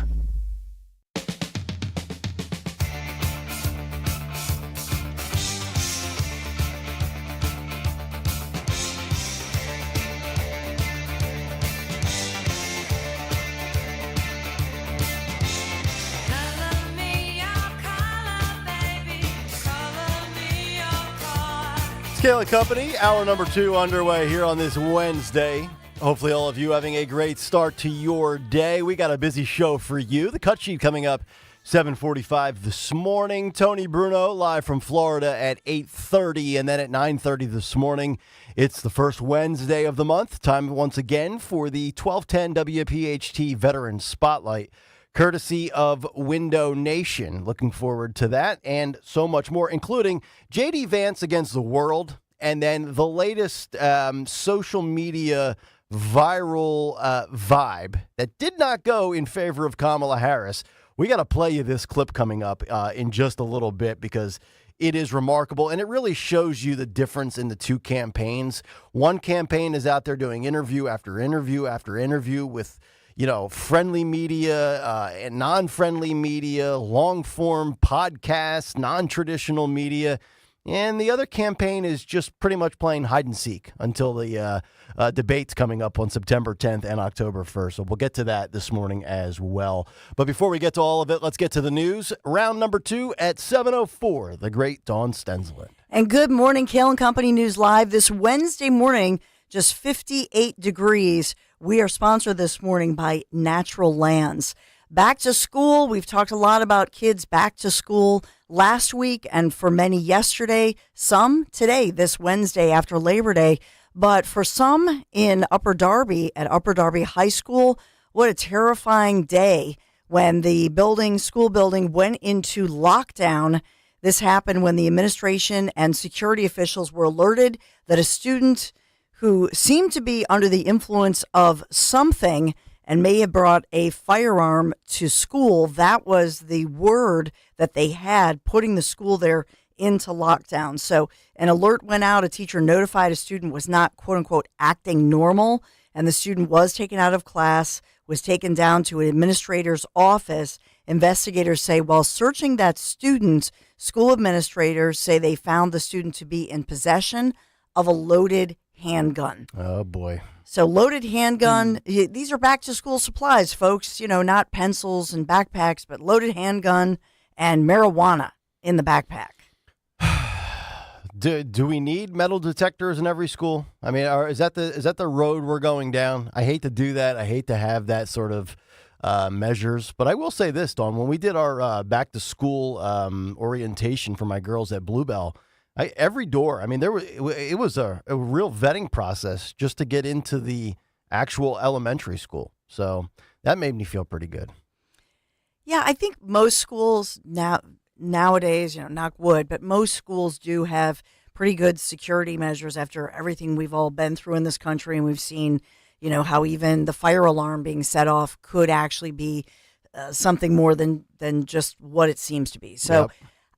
Kayal & Company, hour number 2 underway here on this Wednesday. Hopefully all of you having a great start to your day. We got a busy show for you. The cut sheet coming up 7:45 this morning. Tony Bruno live from Florida at 8:30, and then at 9:30 this morning. It's the first Wednesday of the month. Time once again for the 1210 WPHT Veteran Spotlight, courtesy of Window Nation. Looking forward to that and so much more, including J.D. Vance against the world, and then the latest social media viral vibe that did not go in favor of Kamala Harris. We got to play you this clip coming up in just a little bit because it is remarkable, and it really shows you the difference in the two campaigns. One campaign is out there doing interview after interview after interview with, you know, friendly media and non-friendly media, long-form podcasts, non-traditional media. And the other campaign is just pretty much playing hide and seek until the debates coming up on September 10th and October 1st. So we'll get to that this morning as well. But before we get to all of it, let's get to the news. Round number 2 at 7:04, the great Dawn Stensland. And good morning, Kayal & Company News Live. This Wednesday morning, just 58 degrees. We are sponsored this morning by Natural Lands. Back to school. We've talked a lot about kids back to school last week and for many yesterday, some today, this Wednesday after Labor Day. But for some in Upper Darby, at Upper Darby High School, what a terrifying day when the school building went into lockdown. This happened when the administration and security officials were alerted that a student who seemed to be under the influence of something and may have brought a firearm to school. That was the word that they had, putting the school there into lockdown. So an alert went out. A teacher notified a student was not, quote unquote, acting normal. And the student was taken out of class, was taken down to an administrator's office. Investigators say while searching that student, school administrators say they found the student to be in possession of a loaded handgun. Oh, boy. So loaded handgun, these are back to school supplies, folks, not pencils and backpacks, but loaded handgun and marijuana in the backpack. Do we need metal detectors in every school? I mean, is that the road we're going down? I hate to do that. I hate to have that sort of measures. But I will say this, Dawn, when we did our back to school orientation for my girls at Bluebell, every door, I mean, it was a real vetting process just to get into the actual elementary school. So that made me feel pretty good. Yeah, I think most schools nowadays, knock wood, but most schools do have pretty good security measures after everything we've all been through in this country. And we've seen, how even the fire alarm being set off could actually be something more than just what it seems to be. So,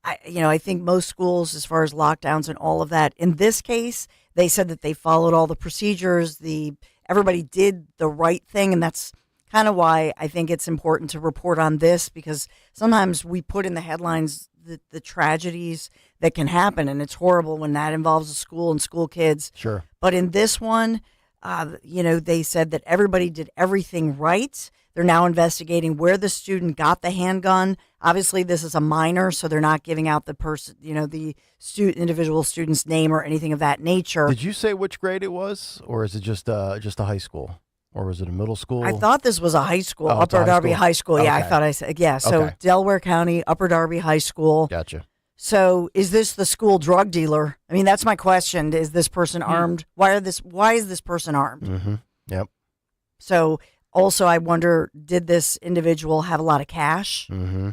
yep. I think most schools, as far as lockdowns and all of that, in this case, they said that they followed all the procedures. Everybody did the right thing, and that's kind of why I think it's important to report on this, because sometimes we put in the headlines the tragedies that can happen, and it's horrible when that involves a school and school kids. Sure. But in this one, they said that everybody did everything right. They're now investigating where the student got the handgun. Obviously, this is a minor, so they're not giving out the person, the individual student's name or anything of that nature. Did you say which grade it was, or is it just a high school? Or was it a middle school? I thought this was a high school, Upper Darby High School. Yeah, Okay. I thought I said, yeah. So Okay. Delaware County, Upper Darby High School. Gotcha. So is this the school drug dealer? I mean, that's my question. Is this person armed? Why is this person armed? Mm-hmm. Yep. So also, I wonder, did this individual have a lot of cash? Mm-hmm.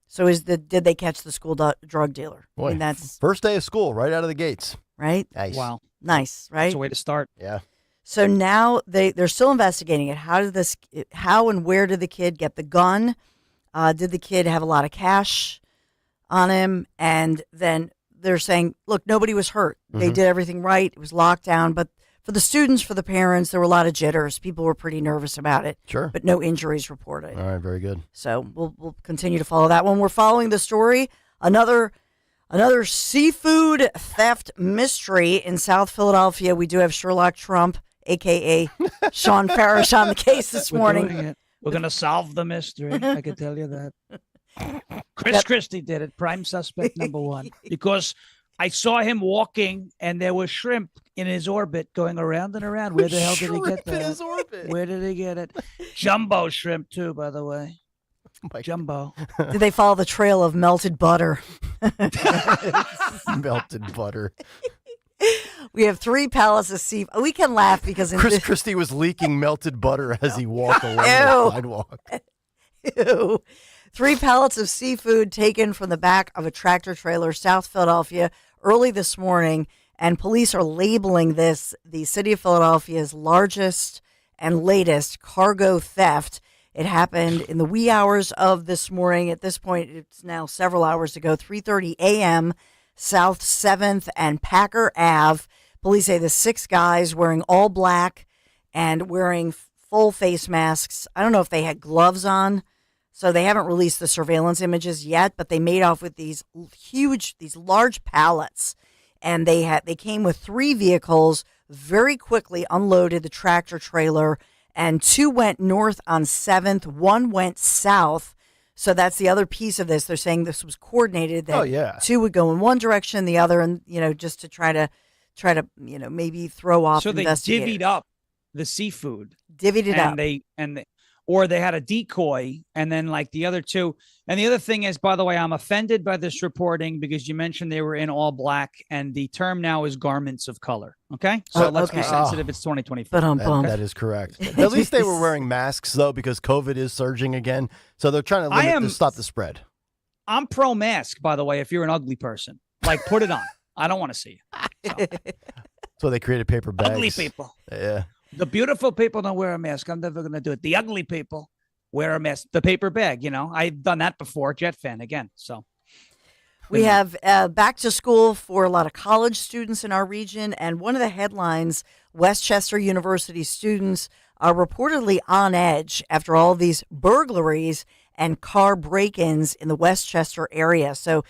So did they catch the school drug dealer? Boy, I mean, that's first day of school, right out of the gates. right. Nice. Wow. Nice, right? That's a way to start. Yeah. So now they're still investigating it. How and where did the kid get the gun? Did the kid have a lot of cash on him? And then they're saying, look, nobody was hurt. They did everything right. It was locked down. But for the students, for the parents, there were a lot of jitters. People were pretty nervous about it. Sure. But no injuries reported. All right. Very good. So we'll continue to follow that one. We're following the story. Another seafood theft mystery in South Philadelphia. We do have Sherlock Trump, a.k.a. Sean Farish, on the case this morning. We're going to solve the mystery. I can tell you that. Chris Christie did it, prime suspect number one, because I saw him walking and there was shrimp in his orbit going around and around. Where the hell did he get that? In his orbit. Where did he get it? Jumbo shrimp, too, by the way. Jumbo. Did they follow the trail of melted butter? Melted butter. We have 3 pallets of seafood. We can laugh because Chris Christie was leaking melted butter as he walked along the sidewalk. Ew. 3 pallets of seafood taken from the back of a tractor trailer, South Philadelphia, early this morning, and police are labeling this the city of Philadelphia's largest and latest cargo theft. It happened in the wee hours of this morning. At this point, it's now several hours ago, 3:30 a.m., South 7th and Packer Ave. Police say the 6 guys wearing all black and wearing full face masks. I don't know if they had gloves on, so they haven't released the surveillance images yet, but they made off with these large pallets. And they came with 3 vehicles, very quickly unloaded the tractor trailer, and 2 went north on 7th, 1 went south. So that's the other piece of this. They're saying this was coordinated, that 2 would go in one direction, the other, and just to try to maybe throw off. So they divvied up the seafood. Divvied it up. Or they had a decoy, and then like the other 2. And the other thing is, by the way, I'm offended by this reporting because you mentioned they were in all black, and the term now is garments of color. Okay, so let's be sensitive. It's 2024. That is correct. At least they were wearing masks though, because COVID is surging again. So they're trying to stop the spread. I'm pro mask, by the way. If you're an ugly person, like put it on. I don't want to see you. So they created paper bags. Ugly people. Yeah. The beautiful people don't wear a mask. I'm never going to do it. The ugly people wear a mask. The paper bag, I've done that before. Jet fan again. So We have back to school for a lot of college students in our region, and one of the headlines, Westchester University students are reportedly on edge after all these burglaries and car break-ins in the Westchester area. So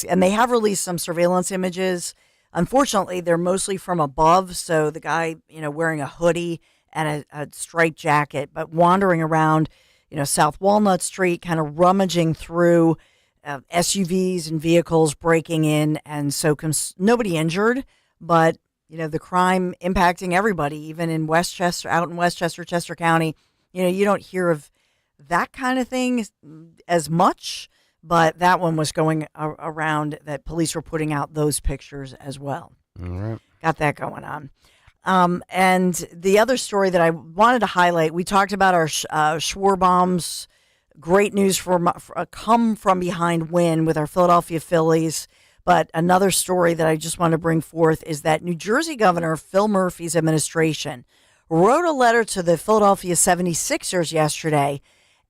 and they have released some surveillance images. Unfortunately, they're mostly from above, so the guy, wearing a hoodie and a striped jacket, but wandering around, South Walnut Street, kind of rummaging through SUVs and vehicles, breaking in, and so nobody injured, but the crime impacting everybody, even in Westchester, out in Westchester, Chester County. You don't hear of that kind of thing as much, but that one was going around, that police were putting out those pictures as well. All right. Got that going on. And the other story that I wanted to highlight, we talked about our Schwarbaum's great news for a come from behind win with our Philadelphia Phillies. But another story that I just want to bring forth is that New Jersey Governor Phil Murphy's administration wrote a letter to the Philadelphia 76ers yesterday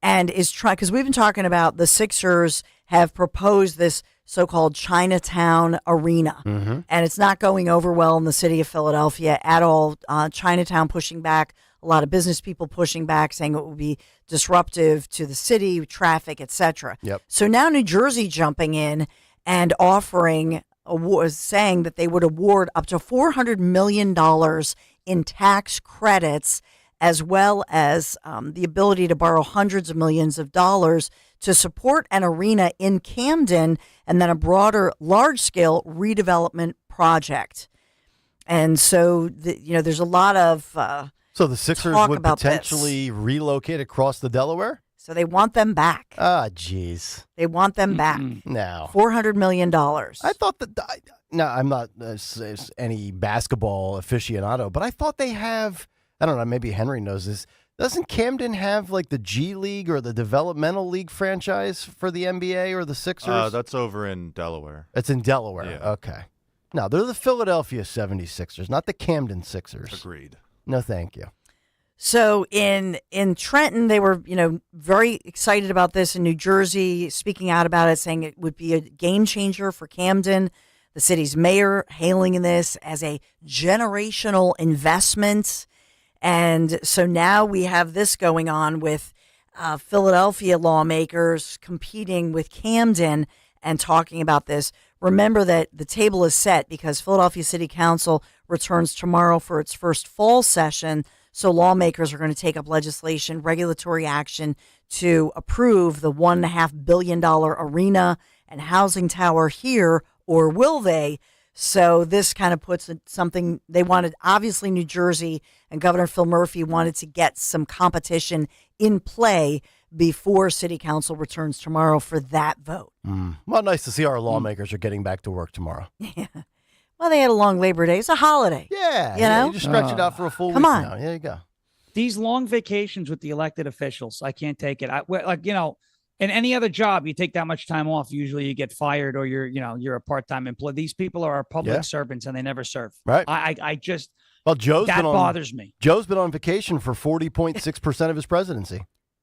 and is trying, because we've been talking about the Sixers have proposed this so-called Chinatown Arena, and it's not going over well in the city of Philadelphia at all. Chinatown pushing back, a lot of business people pushing back, saying it will be disruptive to the city, traffic, etc. Yep. So now New Jersey jumping in and offering, saying that they would award up to $400 million in tax credits, as well as the ability to borrow hundreds of millions of dollars to support an arena in Camden and then a broader, large-scale redevelopment project. And so, there's a lot of so the Sixers would potentially relocate across the Delaware? So they want them back. Ah, jeez. They want them back. No. $400 million. I thought that, no, I'm not any basketball aficionado, but I thought they have, I don't know, maybe Henry knows this. Doesn't Camden have like the G League or the Developmental League franchise for the NBA or the Sixers? That's over in Delaware. It's in Delaware. Yeah. Okay. No, they're the Philadelphia 76ers, not the Camden Sixers. Agreed. No, thank you. So in Trenton, they were, very excited about this. In New Jersey, speaking out about it, saying it would be a game changer for Camden. The city's mayor hailing this as a generational investment. And so now we have this going on with Philadelphia lawmakers competing with Camden and talking about this. Remember that the table is set because Philadelphia City Council returns tomorrow for its first fall session. So lawmakers are going to take up legislation, regulatory action to approve the $1.5 billion arena and housing tower here, or will they? So this kind of puts something they wanted. Obviously, New Jersey and Governor Phil Murphy wanted to get some competition in play before City Council returns tomorrow for that vote. Well, nice to see our lawmakers are getting back to work tomorrow. Yeah. Well, they had a long Labor Day. It's a holiday. Yeah. You just stretch it out for a full week now. There you go. These long vacations with the elected officials, I can't take it. In any other job, you take that much time off, usually you get fired or you're a part-time employee. These people are our public servants and they never serve. Right. That bothers me. Joe's been on vacation for 40.6% of his presidency.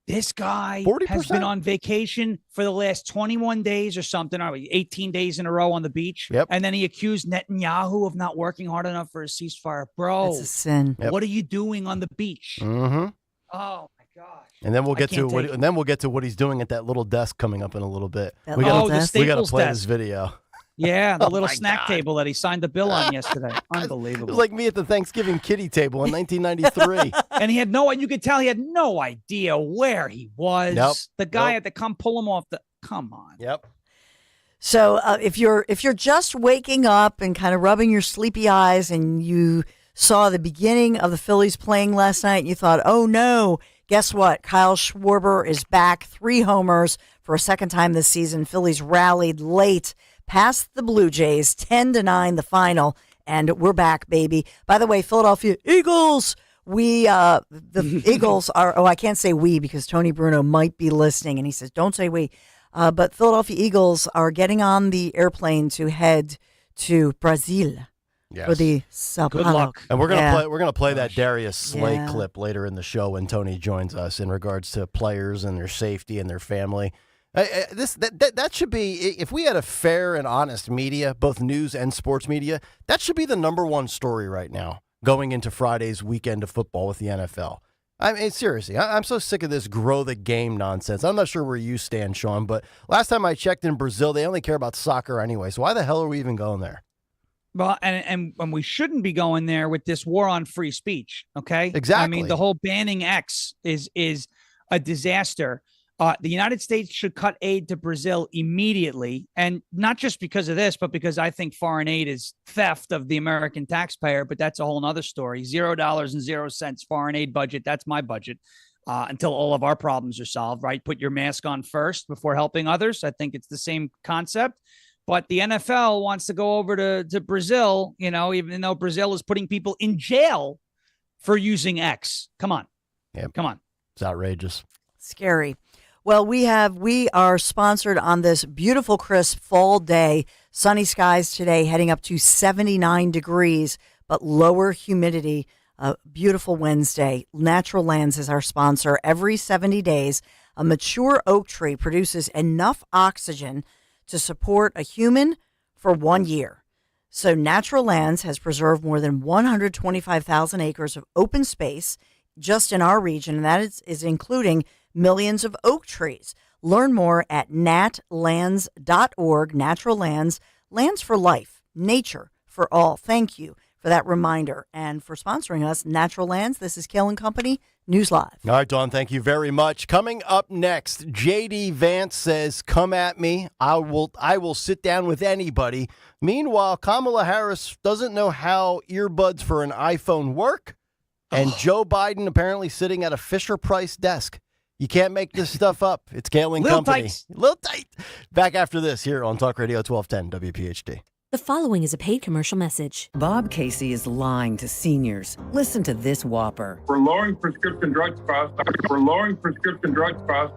This guy 40%? has been on vacation for the last 21 days or something, or 18 days in a row on the beach. Yep. And then he accused Netanyahu of not working hard enough for a ceasefire. Bro, that's a sin. What are you doing on the beach? Mm-hmm. Oh my gosh. And then we'll get to what he's doing at that little desk coming up in a little bit. The Staples we got to play desk. this video. Yeah, the little snack table that he signed the bill on yesterday. Unbelievable. It was like me at the Thanksgiving kiddie table in 1993. And he had you could tell he had no idea where he was. Nope. The guy had to come pull him off come on. Yep. So if you're just waking up and kind of rubbing your sleepy eyes and you saw the beginning of the Phillies playing last night and you thought, oh no, guess what? Kyle Schwarber is back, 3 homers for a second time this season. Phillies rallied late past the Blue Jays, 10-9 the final, and we're back, baby. By the way, Philadelphia Eagles, the Eagles are, I can't say we because Tony Bruno might be listening, and he says, don't say we. But Philadelphia Eagles are getting on the airplane to head to Brazil for the Sao Paulo. Good luck. And we're gonna play that Darius Slay clip later in the show when Tony joins us in regards to players and their safety and their family. That should be, if we had a fair and honest media, both news and sports media, that should be the number one story right now going into Friday's weekend of football with the NFL. I mean, seriously, I'm so sick of this grow the game nonsense. I'm not sure where you stand, Sean, but last time I checked in Brazil, they only care about soccer anyway. So why the hell are we even going there? Well, and we shouldn't be going there with this war on free speech. Okay, exactly. I mean, the whole banning X is a disaster. The United States should cut aid to Brazil immediately, and not just because of this, but because I think foreign aid is theft of the American taxpayer. But that's a whole nother story. $0.00 foreign aid budget. That's my budget until all of our problems are solved. Right? Put your mask on first before helping others. I think it's the same concept. But the NFL wants to go over to Brazil, even though Brazil is putting people in jail for using X. Come on. Yep. Come on. It's outrageous. Scary. Well, we are sponsored on this beautiful, crisp fall day. Sunny skies today, heading up to 79 degrees, but lower humidity. A beautiful Wednesday. Natural Lands is our sponsor. Every 70 days, a mature oak tree produces enough oxygen to support a human for 1 year. So Natural Lands has preserved more than 125,000 acres of open space just in our region, and that is including millions of oak trees. Learn more at natlands.org. Natural Lands, lands for life, nature for all. Thank you for that reminder and for sponsoring us. Natural Lands, this is Kayal and Company, News Live. All right, Dawn, thank you very much. Coming up next, J.D. Vance says, come at me. I will sit down with anybody. Meanwhile, Kamala Harris doesn't know how earbuds for an iPhone work. And Joe Biden apparently sitting at a Fisher-Price desk. You can't make this stuff up. It's Kayal and Company. Little tight. Back after this here on Talk Radio 1210 WPHT. The following is a paid commercial message. Bob Casey is lying to seniors. Listen to this whopper. We're lowering prescription drug costs.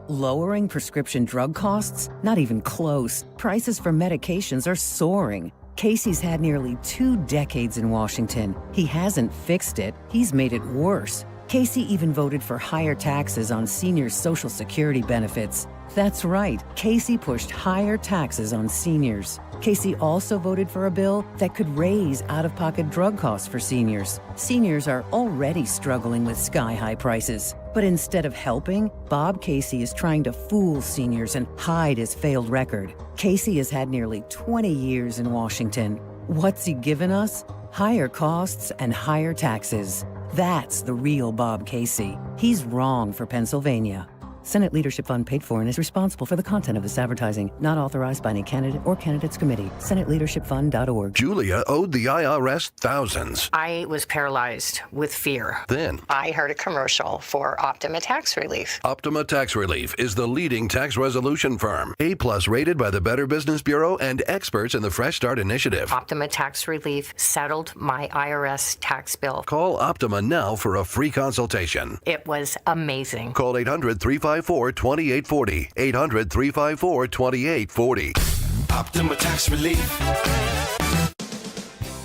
Lowering prescription drug costs? Not even close. Prices for medications are soaring. Casey's had nearly 2 decades in Washington. He hasn't fixed it. He's made it worse. Casey even voted for higher taxes on seniors' Social Security benefits. That's right, Casey pushed higher taxes on seniors. Casey also voted for a bill that could raise out-of-pocket drug costs for seniors. Seniors are already struggling with sky-high prices. But instead of helping, Bob Casey is trying to fool seniors and hide his failed record. Casey has had nearly 20 years in Washington. What's he given us? Higher costs and higher taxes. That's the real Bob Casey. He's wrong for Pennsylvania. Senate Leadership Fund paid for and is responsible for the content of this advertising. Not authorized by any candidate or candidates committee. SenateLeadershipFund.org. Julia owed the IRS thousands. I was paralyzed with fear. Then I heard a commercial for Optima Tax Relief. Optima Tax Relief is the leading tax resolution firm. A+ rated by the Better Business Bureau and experts in the Fresh Start Initiative. Optima Tax Relief settled my IRS tax bill. Call Optima now for a free consultation. It was amazing. Call 800-354-2840. 800-354-2840. Optima Tax Relief.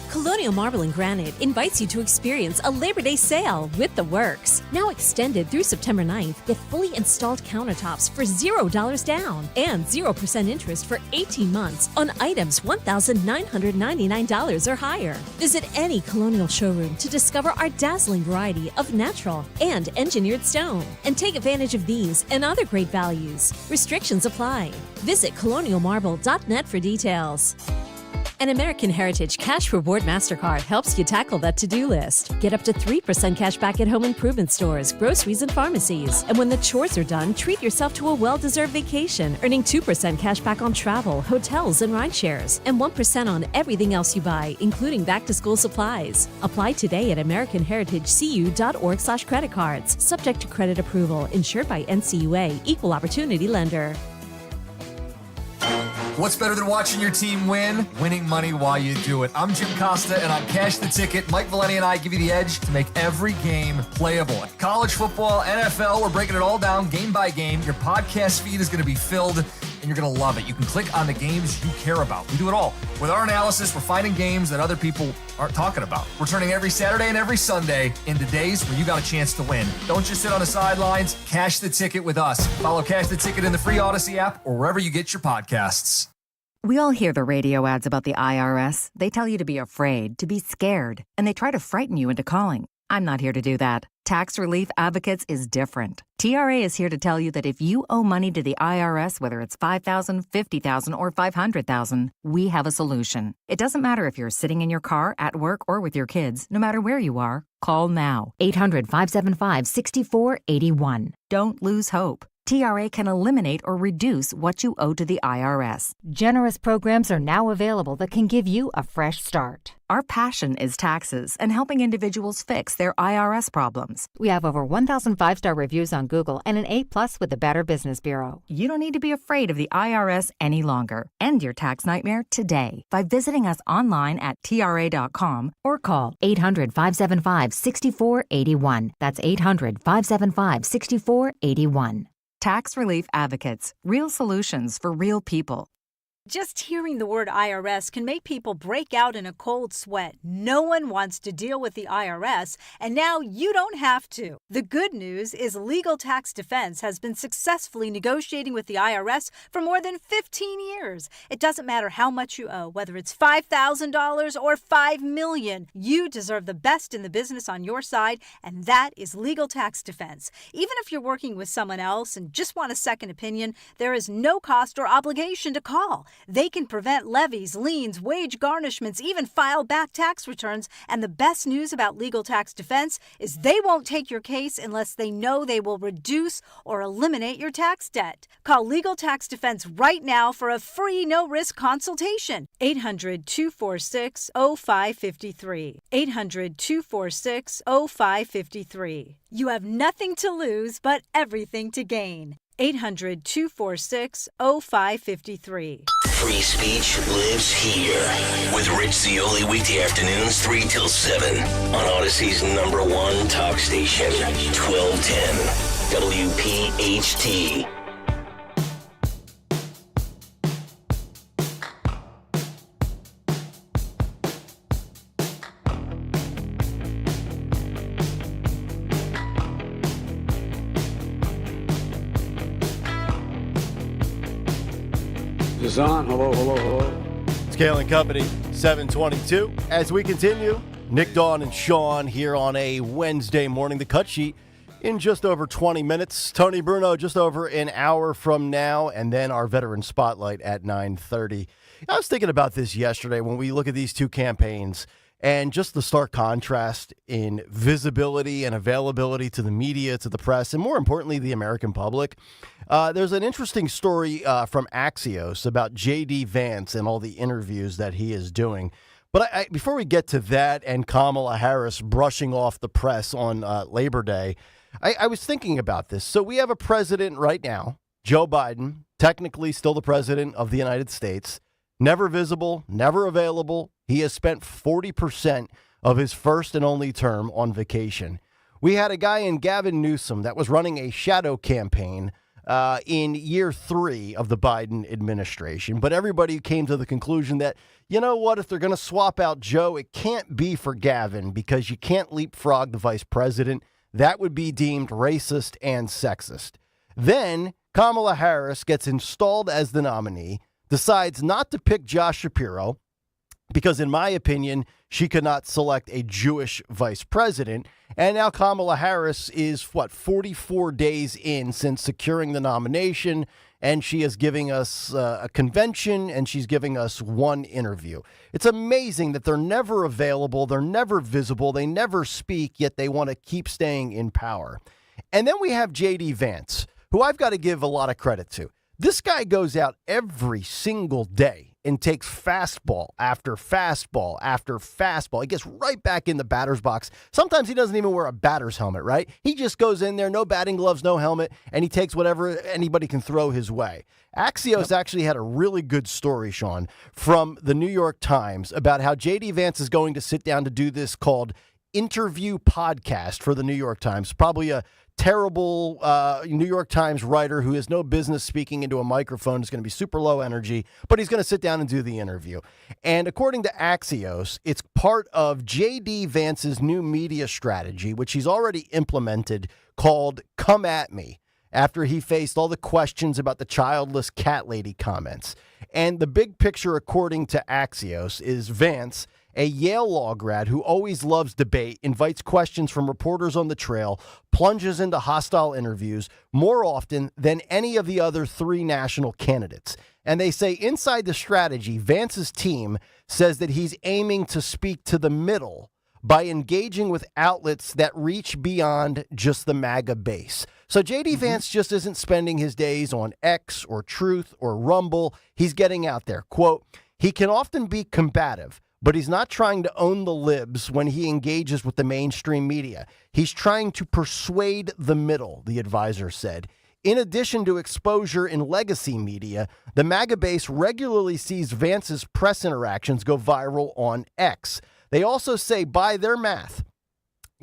Colonial Marble and Granite invites you to experience a Labor Day sale with the works. Now extended through September 9th, get fully installed countertops for $0 down and 0% interest for 18 months on items $1,999 or higher. Visit any Colonial showroom to discover our dazzling variety of natural and engineered stone and take advantage of these and other great values. Restrictions apply. Visit colonialmarble.net for details. An American Heritage Cash Reward MasterCard helps you tackle that to-do list. Get up to 3% cash back at home improvement stores, groceries, and pharmacies. And when the chores are done, treat yourself to a well-deserved vacation, earning 2% cash back on travel, hotels, and rideshares, and 1% on everything else you buy, including back-to-school supplies. Apply today at AmericanHeritageCU.org/credit cards. Subject to credit approval. Insured by NCUA. Equal Opportunity Lender. What's better than watching your team win? Winning money while you do it. I'm Jim Costa, and on Cash the Ticket, Mike Valeni and I give you the edge to make every game playable. College football, NFL, we're breaking it all down game by game. Your podcast feed is going to be filled and you're going to love it. You can click on the games you care about. We do it all. With our analysis, we're finding games that other people aren't talking about. We're turning every Saturday and every Sunday into days where you got a chance to win. Don't just sit on the sidelines. Cash the ticket with us. Follow Cash the Ticket in the free Odyssey app or wherever you get your podcasts. We all hear the radio ads about the IRS. They tell you to be afraid, to be scared, and they try to frighten you into calling. I'm not here to do that. Tax Relief Advocates is different. TRA is here to tell you that if you owe money to the IRS, whether it's $5,000, $50,000, or $500,000, we have a solution. It doesn't matter if you're sitting in your car, at work, or with your kids. No matter where you are, call now. 800-575-6481. Don't lose hope. TRA can eliminate or reduce what you owe to the IRS. Generous programs are now available that can give you a fresh start. Our passion is taxes and helping individuals fix their IRS problems. We have over 1,000 5-star reviews on Google and an A+ with the Better Business Bureau. You don't need to be afraid of the IRS any longer. End your tax nightmare today by visiting us online at TRA.com or call 800-575-6481. That's 800-575-6481. Tax Relief Advocates. Real solutions for real people. Just hearing the word IRS can make people break out in a cold sweat. No one wants to deal with the IRS, and now you don't have to. The good news is Legal Tax Defense has been successfully negotiating with the IRS for more than 15 years. It doesn't matter how much you owe, whether it's $5,000 or $5 million. You deserve the best in the business on your side, and that is Legal Tax Defense. Even if you're working with someone else and just want a second opinion, there is no cost or obligation to call. They can prevent levies, liens, wage garnishments, even file back tax returns. And the best news about Legal Tax Defense is they won't take your case unless they know they will reduce or eliminate your tax debt. Call Legal Tax Defense right now for a free no-risk consultation. 800-246-0553. 800-246-0553. You have nothing to lose but everything to gain. 800-246-0553. Free speech lives here with Rich Zioli weekday afternoons 3 till 7 on Odyssey's #1 talk station, 1210 WPHT. Is on. Hello. It's Kayal Company, 722. As we continue, Nick, Dawn, and Sean here on a Wednesday morning. The cut sheet in just over 20 minutes. Tony Bruno just over an hour from now, and then our veteran spotlight at 9:30. I was thinking about this yesterday when we look at these two campaigns and just the stark contrast in visibility and availability to the media, to the press, and more importantly, the American public. There's an interesting story from Axios about J.D. Vance and all the interviews that he is doing. But before we get to that and Kamala Harris brushing off the press on Labor Day, I was thinking about this. So we have a president right now, Joe Biden, technically still the president of the United States, never visible, never available. He has spent 40% of his first and only term on vacation. We had a guy in Gavin Newsom that was running a shadow campaign in year 3 of the Biden administration. But everybody came to the conclusion that, you know what, if they're going to swap out Joe, it can't be for Gavin because you can't leapfrog the vice president. That would be deemed racist and sexist. Then Kamala Harris gets installed as the nominee, decides not to pick Josh Shapiro because, in my opinion, she could not select a Jewish vice president. And now Kamala Harris is, 44 days in since securing the nomination, and she is giving us a convention, and she's giving us one interview. It's amazing that they're never available, they're never visible, they never speak, yet they want to keep staying in power. And then we have J.D. Vance, who I've got to give a lot of credit to. This guy goes out every single day and takes fastball after fastball after fastball. He gets right back in the batter's box. Sometimes he doesn't even wear a batter's helmet, right? He just goes in there, no batting gloves, no helmet, and he takes whatever anybody can throw his way. Axios actually had a really good story, Sean, from the New York Times about how J.D. Vance is going to sit down to do this called interview podcast for the New York Times, probably a terrible New York Times writer who has no business speaking into a microphone. Is going to be super low energy, but he's going to sit down and do the interview. And according to Axios, it's part of J.D. Vance's new media strategy, which he's already implemented, called Come At Me, after he faced all the questions about the childless cat lady comments. And the big picture, according to Axios, is Vance, a Yale law grad who always loves debate, invites questions from reporters on the trail, plunges into hostile interviews more often than any of the other three national candidates. And they say inside the strategy, Vance's team says that he's aiming to speak to the middle by engaging with outlets that reach beyond just the MAGA base. So J.D. Vance just isn't spending his days on X or Truth or Rumble. He's getting out there. Quote, he can often be combative, but he's not trying to own the libs when he engages with the mainstream media. He's trying to persuade the middle, the advisor said. In addition to exposure in legacy media, the MAGA base regularly sees Vance's press interactions go viral on X. They also say, by their math,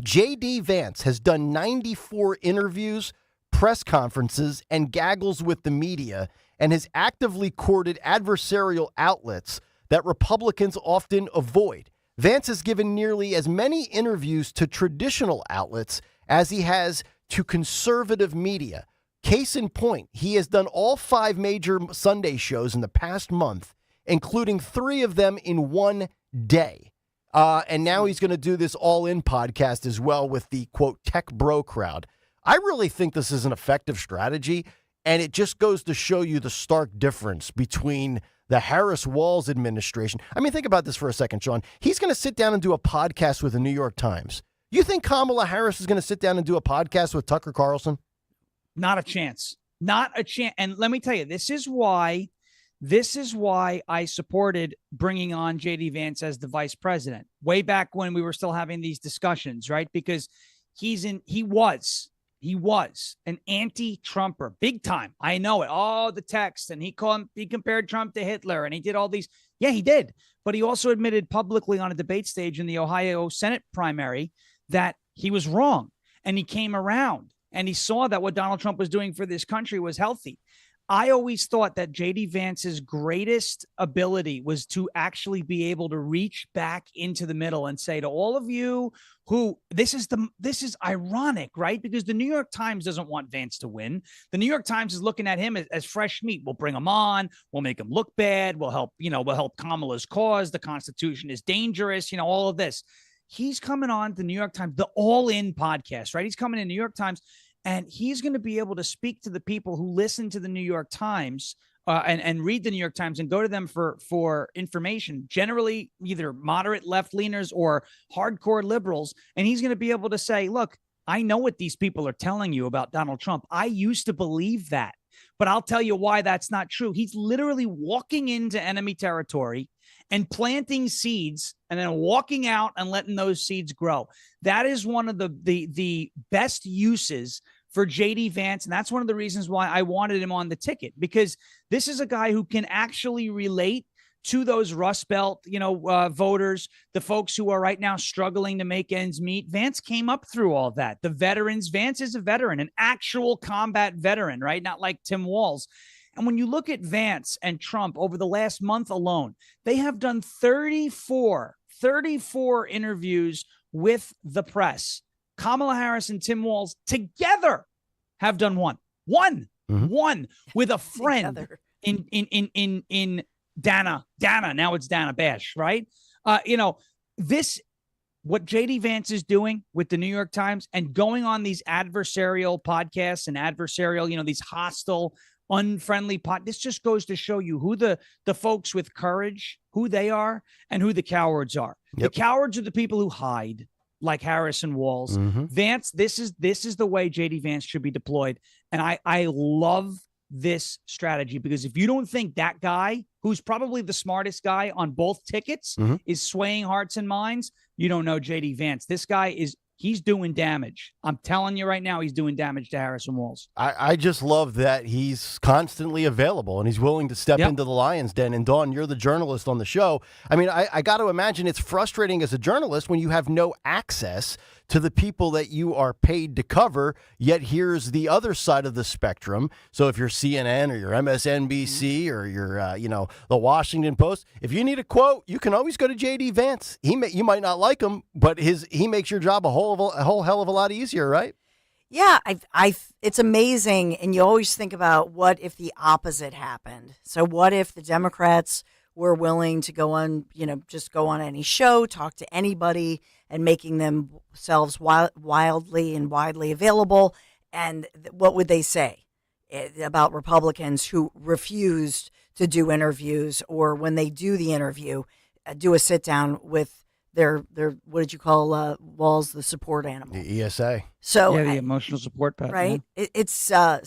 J.D. Vance has done 94 interviews, press conferences, and gaggles with the media, and has actively courted adversarial outlets that Republicans often avoid. Vance has given nearly as many interviews to traditional outlets as he has to conservative media. Case in point, he has done all 5 major Sunday shows in the past month, including 3 of them in one day. And now he's going to do this all-in podcast as well with the, quote, tech bro crowd. I really think this is an effective strategy, and it just goes to show you the stark difference between the Harris-Walz administration. I mean, think about this for a second, Sean. He's going to sit down and do a podcast with the New York Times. You think Kamala Harris is going to sit down and do a podcast with Tucker Carlson? Not a chance. Not a chance. And let me tell you, this is why I supported bringing on J.D. Vance as the vice president way back when we were still having these discussions, right? Because he was an anti-Trumper, big time. I know it. All the text, and he compared Trump to Hitler, and he did all these. Yeah, he did. But he also admitted publicly on a debate stage in the Ohio Senate primary that he was wrong, and he came around, and he saw that what Donald Trump was doing for this country was healthy. I always thought that J.D. Vance's greatest ability was to actually be able to reach back into the middle and say to all of you who this is ironic, right? Because the New York Times doesn't want Vance to win. The New York Times is looking at him as fresh meat. We'll bring him on. We'll make him look bad. We'll help Kamala's cause. The Constitution is dangerous. All of this. He's coming on the New York Times, the All In podcast, right? He's coming in New York Times. And he's going to be able to speak to the people who listen to the New York Times and read the New York Times and go to them for information, generally either moderate left-leaners or hardcore liberals. And he's going to be able to say, look, I know what these people are telling you about Donald Trump. I used to believe that, but I'll tell you why that's not true. He's literally walking into enemy territory and planting seeds and then walking out and letting those seeds grow. That is one of the best uses for J.D. Vance. And that's one of the reasons why I wanted him on the ticket, because this is a guy who can actually relate to those Rust Belt, voters, the folks who are right now struggling to make ends meet. Vance came up through all that. The veterans, Vance is a veteran, an actual combat veteran, right? Not like Tim Walz. And when you look at Vance and Trump over the last month alone, they have done 34 interviews with the press. Kamala Harris and Tim Walz together have done one with a friend in Dana. Now it's Dana Bash, right? What J.D. Vance is doing with the New York Times and going on these adversarial podcasts and adversarial, these hostile, unfriendly this just goes to show you who the folks with courage, who they are, and who the cowards are. Yep. The cowards are the people who hide, like Harris and Walz. Vance, this is the way J.D. Vance should be deployed. And I love this strategy, because if you don't think that guy, who's probably the smartest guy on both tickets, is swaying hearts and minds, you don't know J.D. Vance. This guy he's doing damage. I'm telling you right now, he's doing damage to Harris and Walz. I just love that he's constantly available and he's willing to step into the lion's den. And Dawn, you're the journalist on the show. I mean, I got to imagine it's frustrating as a journalist when you have no access to the people that you are paid to cover, yet here's the other side of the spectrum. So if you're CNN or you're MSNBC or you're, the Washington Post, if you need a quote, you can always go to J.D. Vance. You might not like him, but he makes your job a whole hell of a lot easier, right? Yeah, it's amazing. And you always think about what if the opposite happened. So what if the Democrats were willing to go on, just go on any show, talk to anybody, and making themselves wildly and widely available. And what would they say about Republicans who refused to do interviews, or when they do the interview, do a sit down with their what did you call Walls, the support animal, the ESA? So the emotional support pet, right? Yeah.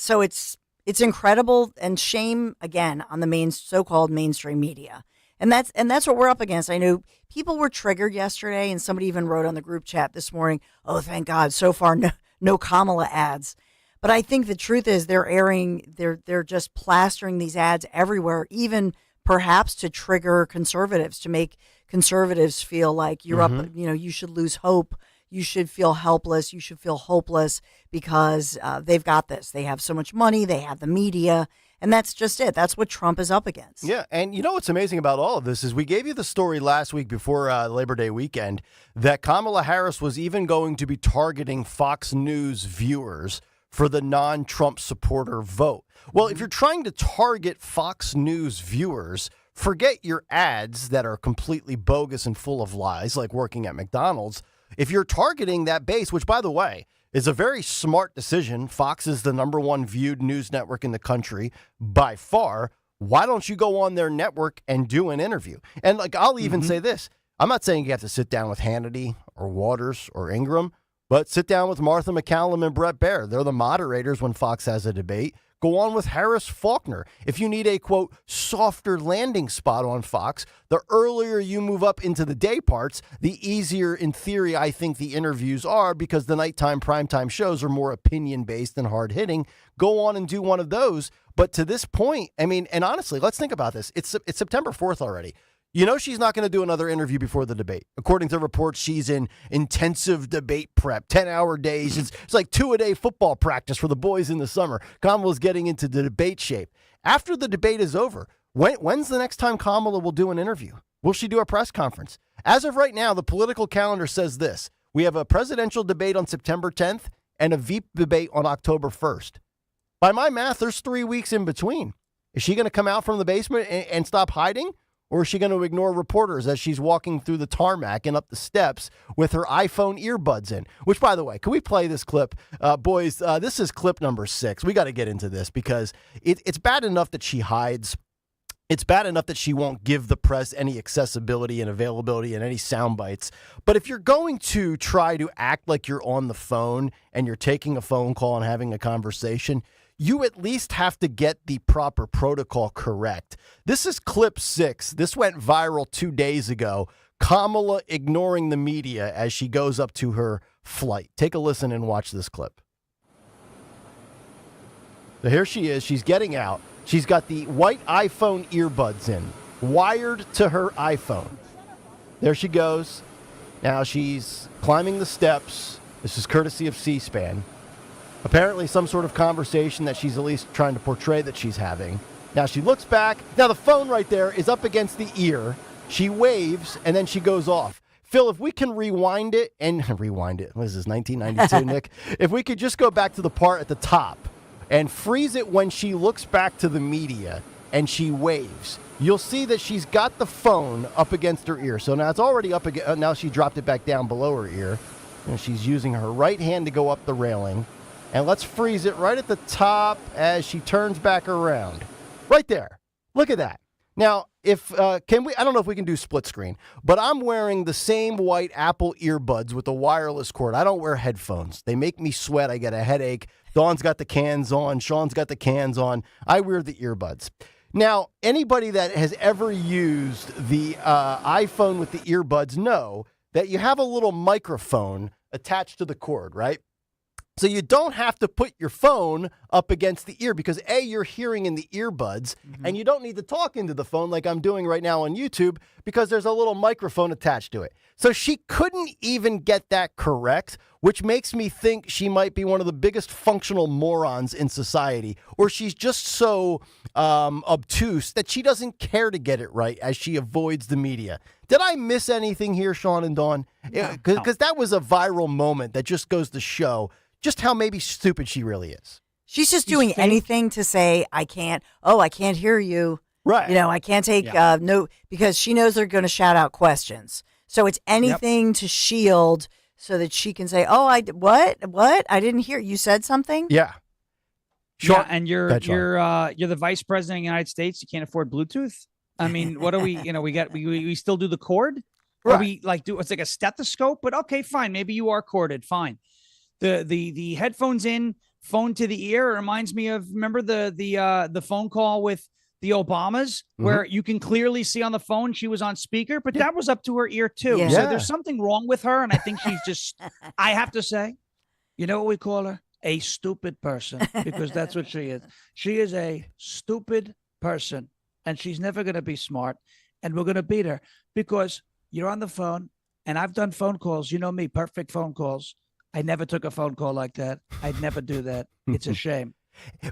It's incredible, and shame again on the so-called mainstream media. And that's what we're up against. I know people were triggered yesterday, and somebody even wrote on the group chat this morning, "Oh, thank God, so far no Kamala ads." But I think the truth is they're just plastering these ads everywhere, even perhaps to trigger conservatives, to make conservatives feel like you're up, you should lose hope. You should feel helpless. You should feel hopeless because they've got this. They have so much money. They have the media. And that's just it. That's what Trump is up against. Yeah, and you know what's amazing about all of this is we gave you the story last week before Labor Day weekend that Kamala Harris was even going to be targeting Fox News viewers for the non-Trump supporter vote. Well, if you're trying to target Fox News viewers, forget your ads that are completely bogus and full of lies, like working at McDonald's. If you're targeting that base, which, by the way, is a very smart decision. Fox is the number one viewed news network in the country by far. Why don't you go on their network and do an interview? And I'll even say this. I'm not saying you have to sit down with Hannity or Waters or Ingram, but sit down with Martha McCallum and Brett Baer. They're the moderators when Fox has a debate. Go on with Harris Faulkner. If you need a, quote, softer landing spot on Fox, the earlier you move up into the day parts, the easier, in theory, I think the interviews are, because the nighttime primetime shows are more opinion-based and hard-hitting. Go on and do one of those. But to this point, I mean, and honestly, let's think about this. It's September 4th already. You know she's not going to do another interview before the debate. According to reports, she's in intensive debate prep, 10-hour days. It's like 2-a-day football practice for the boys in the summer. Kamala's getting into the debate shape. After the debate is over, when's the next time Kamala will do an interview? Will she do a press conference? As of right now, the political calendar says this. We have a presidential debate on September 10th and a VP debate on October 1st. By my math, there's 3 weeks in between. Is she going to come out from the basement and stop hiding? Or is she going to ignore reporters as she's walking through the tarmac and up the steps with her iPhone earbuds in? Which, by the way, can we play this clip? Boys, this is clip number 6. We got to get into this because it's bad enough that she hides. It's bad enough that she won't give the press any accessibility and availability and any sound bites. But if you're going to try to act like you're on the phone and you're taking a phone call and having a conversation, you at least have to get the proper protocol correct. This is clip 6. This went viral 2 days ago. Kamala ignoring the media as she goes up to her flight. Take a listen and watch this clip. So here she is. She's getting out. She's got the white iPhone earbuds in, wired to her iPhone. There she goes. Now she's climbing the steps. This is courtesy of C-SPAN. Apparently some sort of conversation that she's at least trying to portray that she's having. Now she looks back. Now the phone right there is up against the ear. She waves, and then she goes off. Phil, if we can rewind it. What is this, 1992, Nick? If we could just go back to the part at the top and freeze it when she looks back to the media and she waves, you'll see that she's got the phone up against her ear. So now it's already up again. Now she dropped it back down below her ear. And she's using her right hand to go up the railing. And let's freeze it right at the top as she turns back around. Right there. Look at that. Now, I don't know if we can do split screen, but I'm wearing the same white Apple earbuds with the wireless cord. I don't wear headphones. They make me sweat. I get a headache. Dawn's got the cans on. Sean's got the cans on. I wear the earbuds. Now, anybody that has ever used the iPhone with the earbuds know that you have a little microphone attached to the cord, right? So you don't have to put your phone up against the ear because A, you're hearing in the earbuds, and you don't need to talk into the phone like I'm doing right now on YouTube because there's a little microphone attached to it. So she couldn't even get that correct, which makes me think she might be one of the biggest functional morons in society, or she's just so obtuse that she doesn't care to get it right as she avoids the media. Did I miss anything here, Sean and Dawn? Because that was a viral moment that just goes to show just how maybe stupid she really is. She's just doing anything to say, I can't hear you. Right. I can't take no, because she knows they're going to shout out questions. So it's anything to shield so that she can say, what? I didn't hear. You said something? Yeah. Sure. Yeah, and you're the vice president of the United States. You can't afford Bluetooth. I mean, what are we, we still do the cord? Right. Or we it's like a stethoscope, but okay, fine. Maybe you are corded. Fine. The headphones in, phone to the ear. It reminds me of, remember the phone call with the Obamas where you can clearly see on the phone she was on speaker, but that was up to her ear too. Yeah. So there's something wrong with her. And I think she's just, I have to say, you know what we call her? A stupid person, because that's what she is. She is a stupid person, and she's never going to be smart, and we're going to beat her because you're on the phone, and I've done phone calls. You know me, perfect phone calls. I never took a phone call like that. I'd never do that. It's a shame.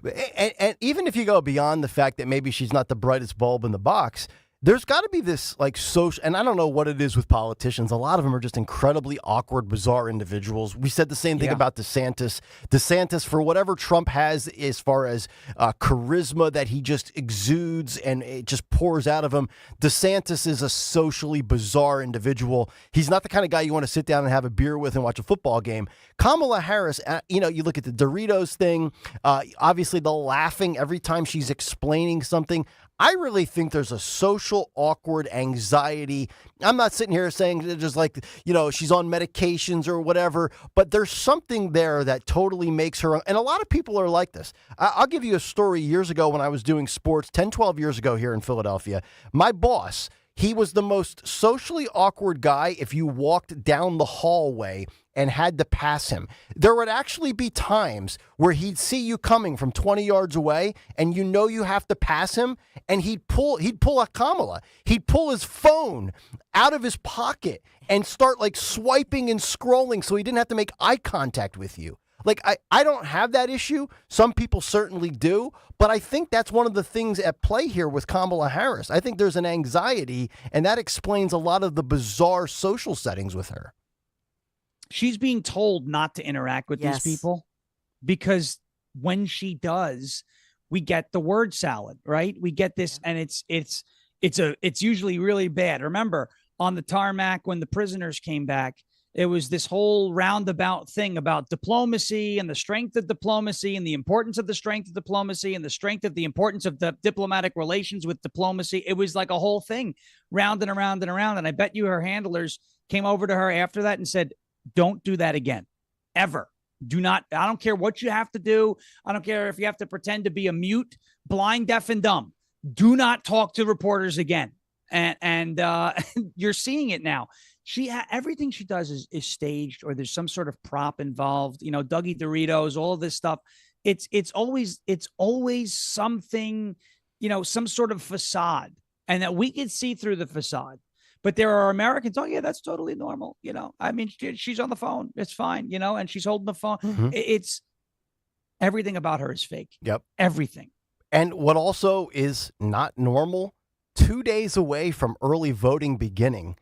And even if you go beyond the fact that maybe she's not the brightest bulb in the box, there's got to be this social, and I don't know what it is with politicians. A lot of them are just incredibly awkward, bizarre individuals. We said the same thing about DeSantis. DeSantis, for whatever Trump has as far as charisma that he just exudes and it just pours out of him, DeSantis is a socially bizarre individual. He's not the kind of guy you want to sit down and have a beer with and watch a football game. Kamala Harris, you look at the Doritos thing, obviously the laughing every time she's explaining something. I really think there's a social awkward anxiety. I'm not sitting here saying just she's on medications or whatever, but there's something there that totally makes her. And a lot of people are like this. I'll give you a story years ago when I was doing sports, 10, 12 years ago here in Philadelphia. My boss, he was the most socially awkward guy if you walked down the hallway and had to pass him. There would actually be times where he'd see you coming from 20 yards away and you have to pass him, and he'd pull a Kamala. He'd pull his phone out of his pocket and start swiping and scrolling so he didn't have to make eye contact with you. I don't have that issue. Some people certainly do, but I think that's one of the things at play here with Kamala Harris. I think there's an anxiety, and that explains a lot of the bizarre social settings with her. She's being told not to interact with these people because when she does, we get the word salad, right? We get this, and it's usually really bad. Remember on the tarmac when the prisoners came back, it was this whole roundabout thing about diplomacy and the strength of diplomacy and the importance of the strength of diplomacy and the strength of the importance of the diplomatic relations with diplomacy. It was like a whole thing round and around and around. And I bet you her handlers came over to her after that and said, don't do that again, ever. Do not. I don't care what you have to do. I don't care if you have to pretend to be a mute, blind, deaf, and dumb. Do not talk to reporters again. And you're seeing it now. Everything she does is staged, or there's some sort of prop involved. Dougie Doritos, all of this stuff. It's always something. Some sort of facade, and that we can see through the facade. But there are Americans, oh, yeah, that's totally normal. I mean, she's on the phone. It's fine, and she's holding the phone. Mm-hmm. It's everything about her is fake. Yep. Everything. And what also is not normal, 2 days away from early voting beginning,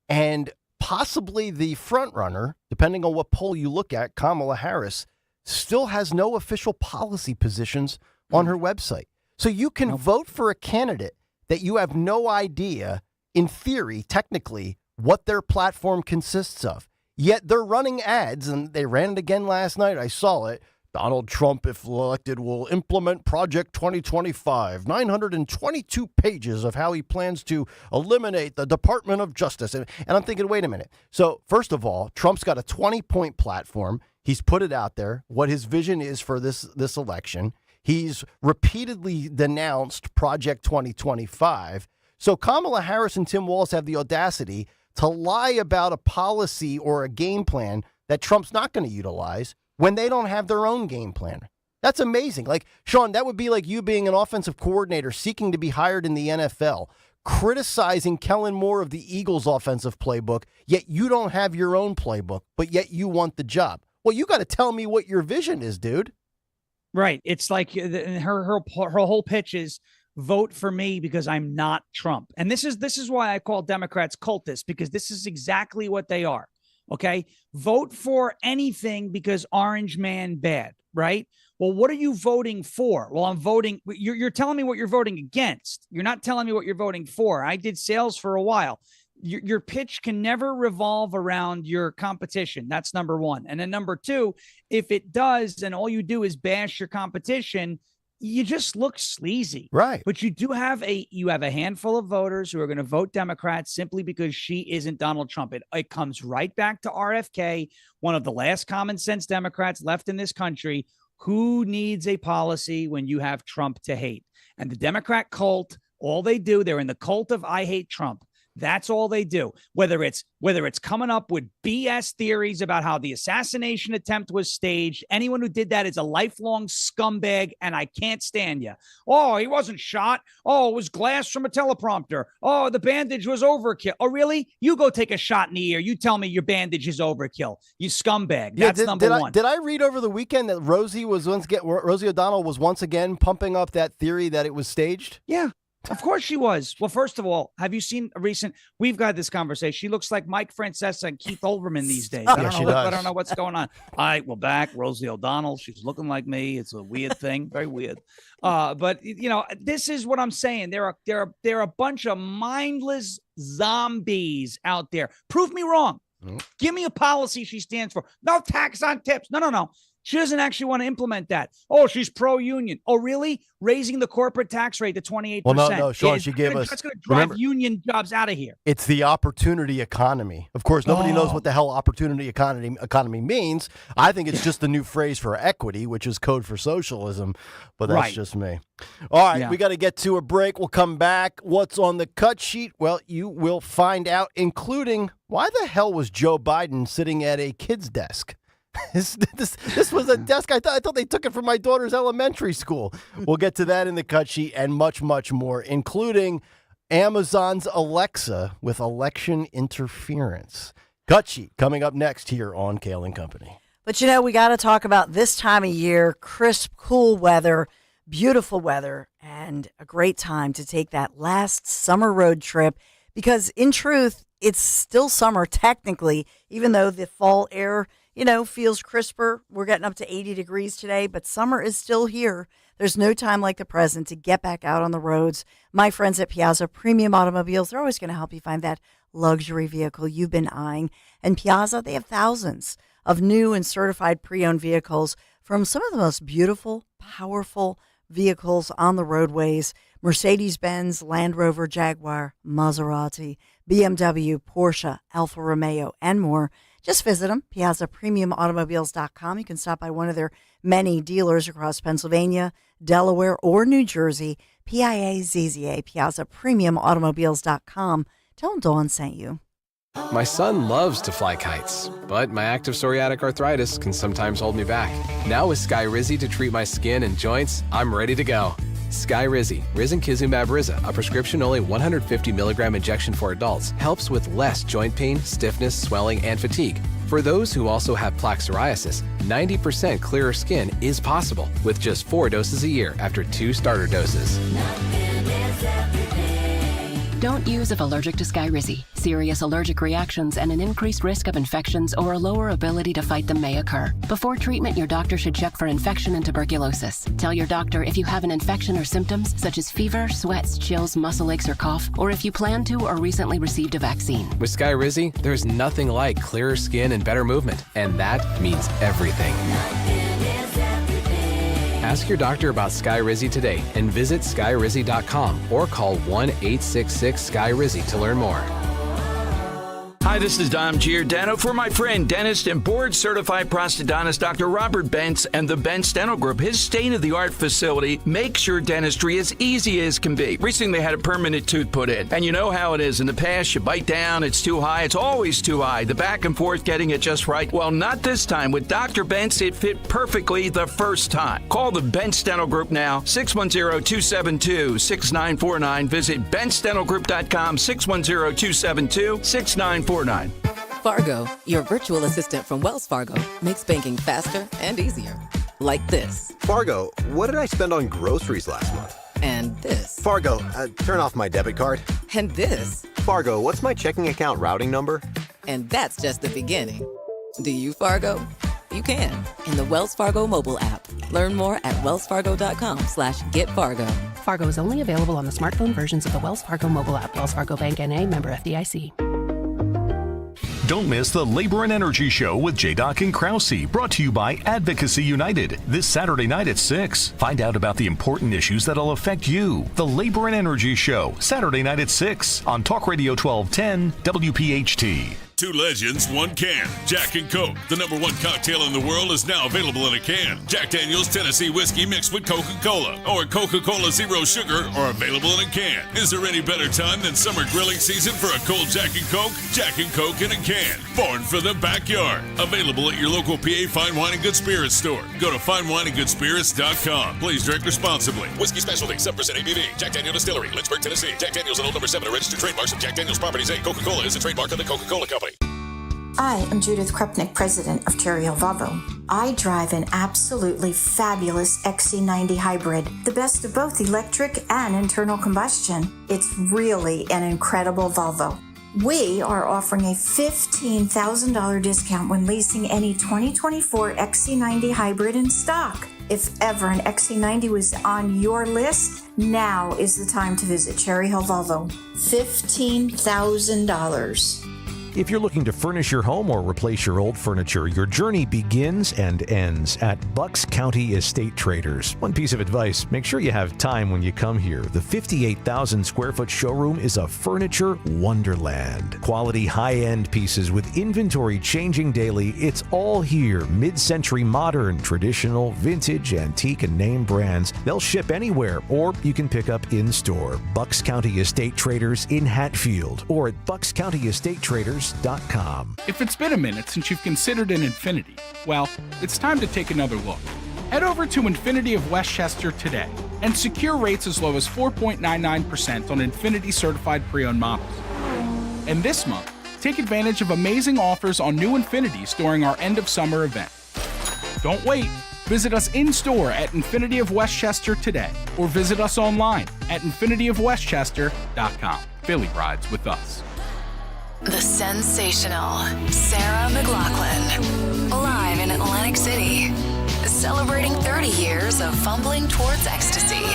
and possibly the front runner, depending on what poll you look at, Kamala Harris, still has no official policy positions on her website. So you can vote for a candidate that you have no idea, in theory, technically, what their platform consists of. Yet they're running ads, and they ran it again last night. I saw it. Donald Trump, if elected, will implement Project 2025, 922 pages of how he plans to eliminate the Department of Justice. And I'm thinking, wait a minute. So first of all, Trump's got a 20-point platform. He's put it out there, what his vision is for this election. He's repeatedly denounced Project 2025. So Kamala Harris and Tim Walz have the audacity to lie about a policy or a game plan that Trump's not going to utilize, when they don't have their own game plan. That's amazing. Like, Sean, that would be like you being an offensive coordinator seeking to be hired in the NFL, criticizing Kellen Moore of the Eagles' offensive playbook, yet you don't have your own playbook, but yet you want the job. Well, you got to tell me what your vision is, dude. Right. It's like her whole pitch is vote for me because I'm not Trump. And this is why I call Democrats cultists, because this is exactly what they are. Okay. Vote for anything because orange man bad. Right. Well, what are you voting for? Well, I'm voting. You're telling me what you're voting against. You're not telling me what you're voting for. I did sales for a while. Your pitch can never revolve around your competition. That's number one. And then number two, if it does, and all you do is bash your competition, you just look sleazy. Right. But you have a handful of voters who are going to vote Democrat simply because she isn't Donald Trump. It comes right back to RFK, one of the last common sense Democrats left in this country. Who needs a policy when you have Trump to hate? And the Democrat cult, all they do, they're in the cult of I hate Trump. That's all they do. Whether it's coming up with BS theories about how the assassination attempt was staged, anyone who did that is a lifelong scumbag, and I can't stand you. Oh, he wasn't shot. Oh, it was glass from a teleprompter. Oh, the bandage was overkill. Oh, really? You go take a shot in the ear. You tell me your bandage is overkill. You scumbag. That's number one. Did I read over the weekend that Rosie O'Donnell was once again pumping up that theory that it was staged? Yeah. Of course she was. Well, first of all, have you seen a recent? We've got this conversation. She looks like Mike Francesa and Keith Olbermann these days. I don't know what's going on. All right, well, back Rosie O'Donnell. She's looking like me. It's a weird thing, very weird. But this is what I'm saying. There are a bunch of mindless zombies out there. Prove me wrong. Give me a policy she stands for. No tax on tips. No. She doesn't actually want to implement that. Oh, she's pro-union. Oh, really? Raising the corporate tax rate to 28%. Well, no, Sean, she gave us. That's going to drive union jobs out of here. It's the opportunity economy. Of course, nobody knows what the hell opportunity economy means. I think it's just the new phrase for equity, which is code for socialism. But that's just me. All right, we got to get to a break. We'll come back. What's on the cut sheet? Well, you will find out, including why the hell was Joe Biden sitting at a kid's desk? This was a desk. I thought they took it from my daughter's elementary school. We'll get to that in the cut sheet and much, much more, including Amazon's Alexa with election interference. Cut sheet coming up next here on Kayal & Company. But we got to talk about this time of year, crisp, cool weather, beautiful weather, and a great time to take that last summer road trip because in truth, it's still summer technically, even though the fall air feels crisper. We're getting up to 80 degrees today, but summer is still here. There's no time like the present to get back out on the roads. My friends at Piazza Premium Automobiles, they're always going to help you find that luxury vehicle you've been eyeing. And Piazza, they have thousands of new and certified pre-owned vehicles from some of the most beautiful, powerful vehicles on the roadways. Mercedes-Benz, Land Rover, Jaguar, Maserati, BMW, Porsche, Alfa Romeo, and more. Just visit them, PiazzaPremiumAutomobiles.com. You can stop by one of their many dealers across Pennsylvania, Delaware, or New Jersey. PIAZZA, PiazzaPremiumAutomobiles.com. Tell them Dawn sent you. My son loves to fly kites, but my active psoriatic arthritis can sometimes hold me back. Now with Skyrizi to treat my skin and joints, I'm ready to go. Skyrizi, Risankizumab Riza, a prescription-only 150 milligram injection for adults, helps with less joint pain, stiffness, swelling, and fatigue. For those who also have plaque psoriasis, 90% clearer skin is possible with just 4 doses a year after 2 starter doses. Don't use if allergic to Skyrizi. Serious allergic reactions and an increased risk of infections or a lower ability to fight them may occur. Before treatment, your doctor should check for infection and tuberculosis. Tell your doctor if you have an infection or symptoms such as fever, sweats, chills, muscle aches, or cough, or if you plan to or recently received a vaccine. With Skyrizi, there's nothing like clearer skin and better movement, and that means everything. Ask your doctor about Skyrizi today and visit Skyrizi.com or call 1-866-SKYRIZI to learn more. Hi, this is Dom Giordano for my friend, dentist and board-certified prosthodontist Dr. Robert Bentz and the Bentz Dental Group. His state-of-the-art facility makes your dentistry as easy as can be. Recently, they had a permanent tooth put in. And you know how it is. In the past, you bite down, it's too high. It's always too high. The back and forth getting it just right. Well, not this time. With Dr. Bentz, it fit perfectly the first time. Call the Bentz Dental Group now, 610-272-6949. Visit BentzDentalGroup.com, 610-272-6949. Fargo, your virtual assistant from Wells Fargo, makes banking faster and easier. Like this. Fargo, what did I spend on groceries last month? And this. Fargo, turn off my debit card. And this. Fargo, what's my checking account routing number? And that's just the beginning. Do you, Fargo? You can in the Wells Fargo mobile app. Learn more at wellsfargo.com/getfargo. Fargo is only available on the smartphone versions of the Wells Fargo mobile app. Wells Fargo Bank N.A., member FDIC. Don't miss the Labor and Energy Show with J-Doc and Krause, brought to you by Advocacy United, this Saturday night at 6. Find out about the important issues that'll affect you. The Labor and Energy Show, Saturday night at 6 on Talk Radio 1210 WPHT. Two legends, one can. Jack and Coke, the #1 cocktail in the world, is now available in a can. Jack Daniel's Tennessee Whiskey mixed with Coca-Cola, or Coca-Cola Zero Sugar, are available in a can. Is there any better time than summer grilling season for a cold Jack and Coke? Jack and Coke in a can. Born for the backyard. Available at your local PA Fine Wine and Good Spirits store. Go to finewineandgoodspirits.com. Please drink responsibly. Whiskey Specialty, 7% ABV. Jack Daniel Distillery, Lynchburg, Tennessee. Jack Daniel's and Old No. 7 are registered trademarks of Jack Daniel's Properties, Inc. Coca-Cola is a trademark of the Coca-Cola Company. I am Judith Krupnik, president of Cherry Hill Volvo. I drive an absolutely fabulous XC90 hybrid, the best of both electric and internal combustion. It's really an incredible Volvo. We are offering a $15,000 discount when leasing any 2024 XC90 hybrid in stock. If ever an XC90 was on your list, now is the time to visit Cherry Hill Volvo. $15,000. If you're looking to furnish your home or replace your old furniture, your journey begins and ends at Bucks County Estate Traders. One piece of advice, make sure you have time when you come here. The 58,000 square foot showroom is a furniture wonderland. Quality high-end pieces with inventory changing daily. It's all here. Mid-century modern, traditional, vintage, antique, and name brands. They'll ship anywhere, or you can pick up in-store. Bucks County Estate Traders in Hatfield, or at buckscountyestatетraders.com. If it's been a minute since you've considered an Infiniti, well, it's time to take another look. Head over to Infiniti of Westchester today and secure rates as low as 4.99% on Infiniti certified pre-owned models. And this month, take advantage of amazing offers on new Infinitis during our end of summer event. Don't wait. Visit us in-store at Infiniti of Westchester today, or visit us online at infinityofwestchester.com. Philly rides with us. The sensational Sarah McLachlan, live in Atlantic City, celebrating 30 years of fumbling towards ecstasy,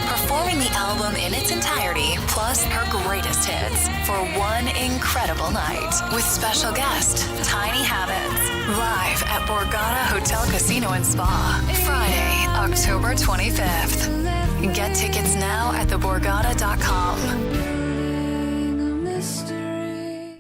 performing the album in its entirety, plus her greatest hits, for one incredible night, with special guest, Tiny Habits, live at Borgata Hotel Casino and Spa, Friday, October 25th. Get tickets now at theborgata.com.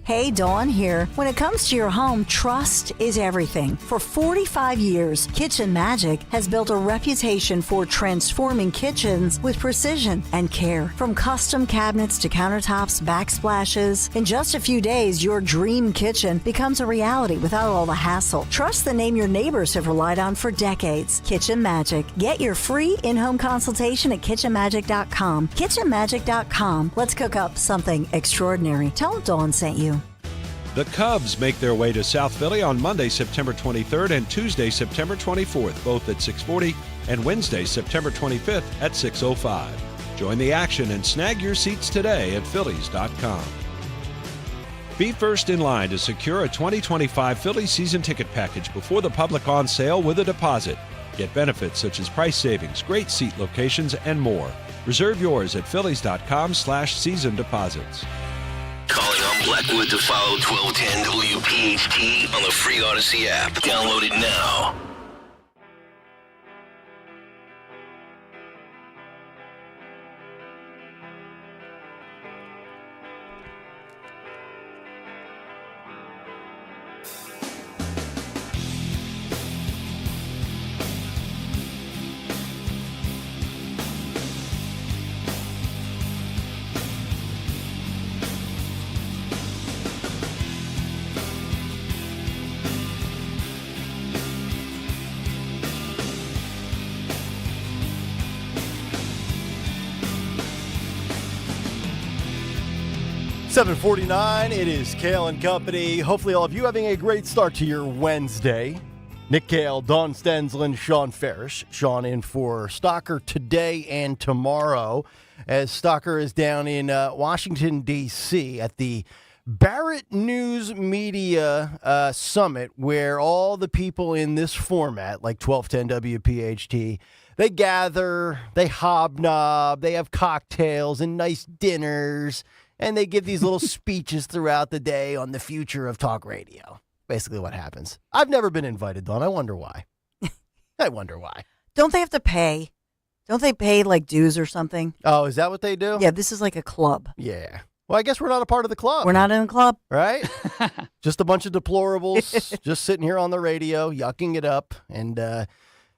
Hey, Dawn here. When it comes to your home, trust is everything. For 45 years, Kitchen Magic has built a reputation for transforming kitchens with precision and care. From custom cabinets to countertops, backsplashes, in just a few days, your dream kitchen becomes a reality without all the hassle. Trust the name your neighbors have relied on for decades. Kitchen Magic. Get your free in-home consultation at kitchenmagic.com. Kitchenmagic.com. Let's cook up something extraordinary. Tell them Dawn sent you. The Cubs make their way to South Philly on Monday, September 23rd and Tuesday, September 24th, both at 6:40, and Wednesday, September 25th at 6:05. Join the action and snag your seats today at Phillies.com. Be first in line to secure a 2025 Phillies season ticket package before the public on sale with a deposit. Get benefits such as price savings, great seat locations, and more. Reserve yours at Phillies.com/season deposits. Calling on Blackwood to follow 1210 WPHT on the free Odyssey app. Download it now. 7:49. It is Kayal and Company. Hopefully all of you having a great start to your Wednesday. Nick Kayal, Dawn Stensland, Sean Ferrish. Sean in for Stocker today and tomorrow, as Stocker is down in Washington, D.C. at the Barrett News Media Summit, where all the people in this format, like 1210 WPHT, they gather, they hobnob, they have cocktails and nice dinners, and they give these little speeches throughout the day on the future of talk radio. Basically what happens. I've never been invited, Dawn. I wonder why. I wonder why. Don't they have to pay? Don't they pay like dues or something? Oh, is that what they do? Yeah, this is like a club. Yeah. Well, I guess we're not a part of the club. We're not in the club. Right? Just a bunch of deplorables just sitting here on the radio, yucking it up and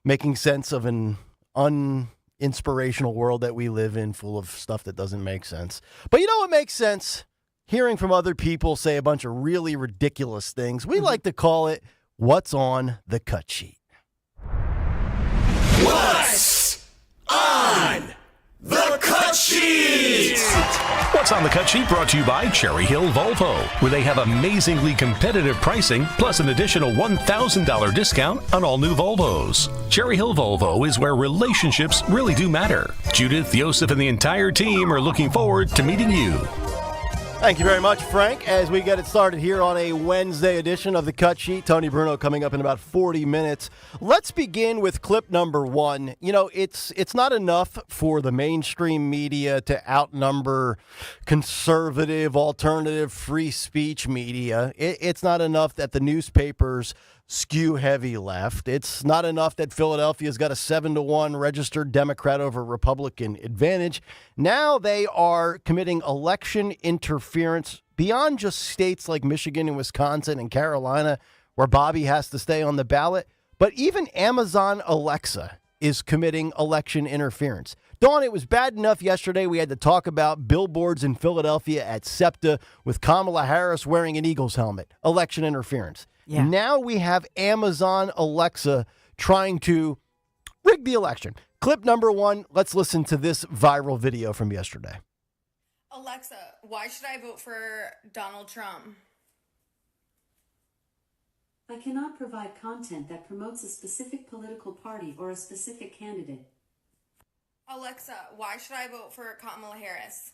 making sense of an uninspirational world that we live in, full of stuff that doesn't make sense. But you know what makes sense? Hearing from other people say a bunch of really ridiculous things. We like to call it What's on the Cut Sheet. What's on the cut sheet? What's on the Cut Sheet brought to you by Cherry Hill Volvo, where they have amazingly competitive pricing plus an additional $1,000 discount on all new Volvos. Cherry Hill Volvo is where relationships really do matter. Judith, Yosef, and the entire team are looking forward to meeting you. Thank you very much, Frank. As we get it started here on a Wednesday edition of the Cut Sheet, Tony Bruno coming up in about 40 minutes. Let's begin with clip number one. You know, it's not enough for the mainstream media to outnumber conservative, alternative, free speech media. It's not enough that the newspapers skew heavy left. It's not enough that Philadelphia's got a 7-1 registered Democrat over Republican advantage. Now they are committing election interference beyond just states like Michigan and Wisconsin and Carolina, where Bobby has to stay on the ballot. But even Amazon Alexa is committing election interference. Dawn, it was bad enough yesterday we had to talk about billboards in Philadelphia at SEPTA with Kamala Harris wearing an Eagles helmet. Election interference. Yeah. Now we have Amazon Alexa trying to rig the election. Clip number one, let's listen to this viral video from yesterday. Alexa, why should I vote for Donald Trump? I cannot provide content that promotes a specific political party or a specific candidate. Alexa, why should I vote for Kamala Harris?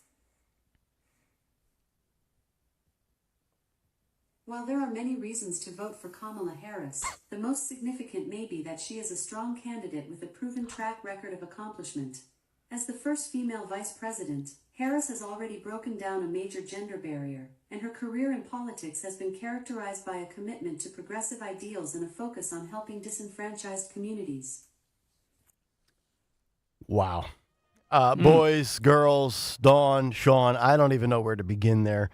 While there are many reasons to vote for Kamala Harris, the most significant may be that she is a strong candidate with a proven track record of accomplishment. As the first female vice president, Harris has already broken down a major gender barrier, and her career in politics has been characterized by a commitment to progressive ideals and a focus on helping disenfranchised communities. Wow. Boys, girls, Dawn, Sean, I don't even know where to begin there.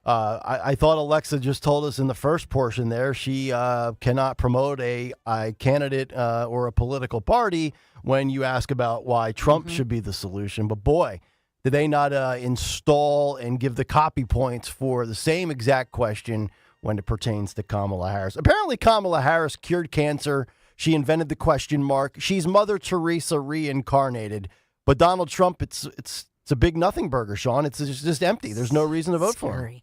I thought Alexa just told us in the first portion there she cannot promote a candidate or a political party when you ask about why Trump should be the solution. But boy, did they not install and give the copy points for the same exact question when it pertains to Kamala Harris. Apparently Kamala Harris cured cancer. She invented the question mark. She's Mother Teresa reincarnated. But Donald Trump, it's a big nothing burger, Sean. It's just empty. There's no reason to vote for him.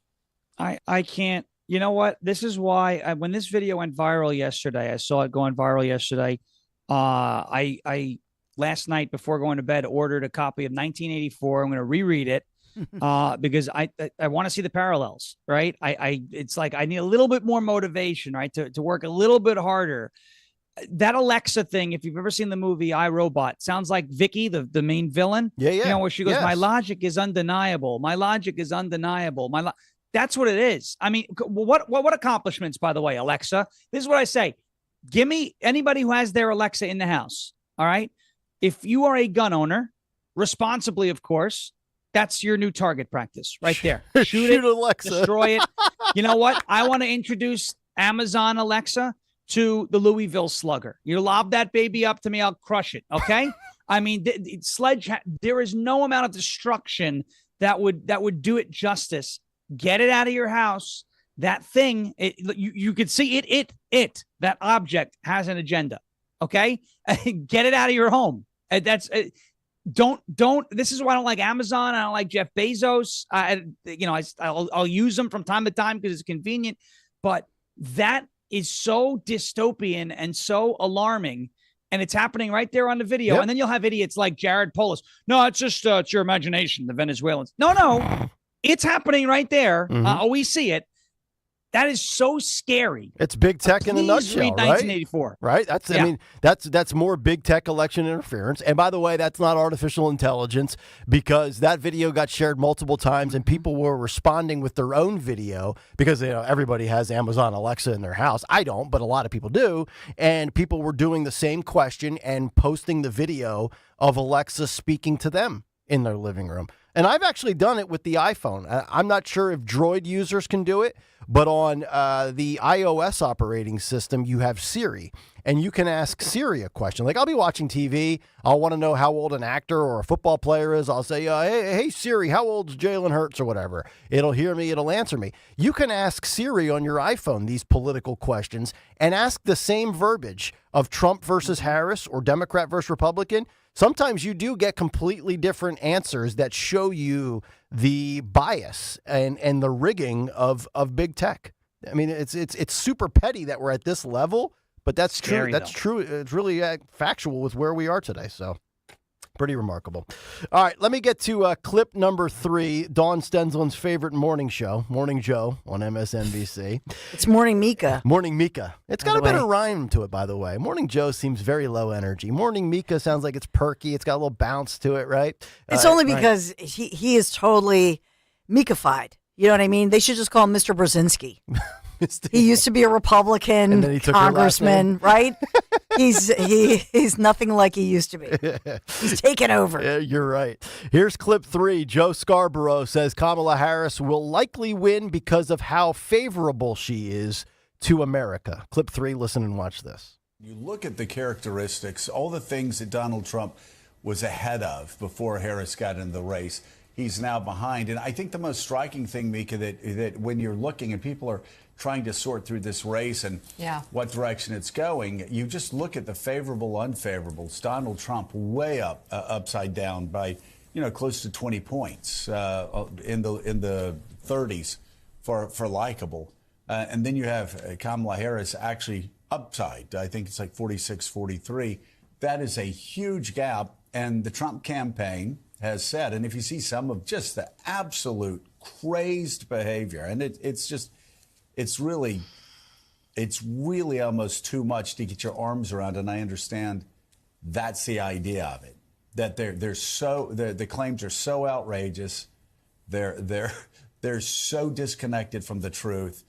I can't. You know what? This is why when this video went viral yesterday, I saw it going viral yesterday. I last night before going to bed ordered a copy of 1984. I'm going to reread it because I want to see the parallels. Right? It's like I need a little bit more motivation, right, to work a little bit harder. That Alexa thing, if you've ever seen the movie I, Robot, sounds like Vicky, the main villain. Yeah. You know, where she goes, my logic is undeniable. My logic is undeniable. That's what it is. I mean, what accomplishments, by the way, Alexa? This is what I say. Give me anybody who has their Alexa in the house. All right. If you are a gun owner, responsibly, of course, that's your new target practice right there. Shoot it, Alexa. Destroy it. You know what? I want to introduce Amazon Alexa to the Louisville Slugger. You lob that baby up to me, I'll crush it. Okay. I mean, there is no amount of destruction that would do it justice. Get it out of your house. That thing, you could see that object has an agenda. Okay. Get it out of your home. don't. This is why I don't like Amazon. I don't like Jeff Bezos. I'll use them from time to time because it's convenient. But that is so dystopian and so alarming. And it's happening right there on the video. Yep. And then you'll have idiots like Jared Polis. No, it's just it's your imagination, the Venezuelans. No, it's happening right there. Mm-hmm. We see it. That is so scary. It's big tech in a nutshell, read 1984. Right? I mean, that's more big tech election interference. And by the way, that's not artificial intelligence, because that video got shared multiple times and people were responding with their own video because everybody has Amazon Alexa in their house. I don't, but a lot of people do. And people were doing the same question and posting the video of Alexa speaking to them in their living room. And I've actually done it with the iPhone. I'm not sure if Droid users can do it, but on the iOS operating system, you have Siri, and you can ask Siri a question. Like, I'll be watching TV. I'll want to know how old an actor or a football player is. I'll say, hey, Siri, how old's Jalen Hurts or whatever? It'll hear me. It'll answer me. You can ask Siri on your iPhone these political questions and ask the same verbiage of Trump versus Harris or Democrat versus Republican. Sometimes you do get completely different answers that show you the bias and the rigging of big tech. I mean, it's super petty that we're at this level, but that's scary, true. That's true. It's really factual with where we are today. So pretty remarkable. All right, let me get to clip number 3, Dawn Stensland's favorite morning show, Morning Joe on MSNBC. It's Morning Mika. Morning Mika. It's got a better rhyme to it, by the way. Morning Joe seems very low energy. Morning Mika sounds like it's perky. It's got a little bounce to it, right? It's only because he is totally Mika-fied. You know what I mean? They should just call him Mr. Brzezinski. He used to be a Republican congressman, right? He's nothing like he used to be. He's taken over. Yeah, you're right. Here's clip 3. Joe Scarborough says Kamala Harris will likely win because of how favorable she is to America. Clip 3, listen and watch this. You look at the characteristics, all the things that Donald Trump was ahead of before Harris got in the race, he's now behind. And I think the most striking thing, Mika, that when you're looking and people are trying to sort through this race and what direction it's going, you just look at the favorable, unfavorables. Donald Trump way up, upside down by, close to 20 points in the 30s for likable. And then you have Kamala Harris actually upside. I think it's like 46, 43. That is a huge gap. And the Trump campaign has said, and if you see some of just the absolute crazed behavior, and it's really almost too much to get your arms around. And I understand that's the idea of it, that the claims are so outrageous. They're so disconnected from the truth.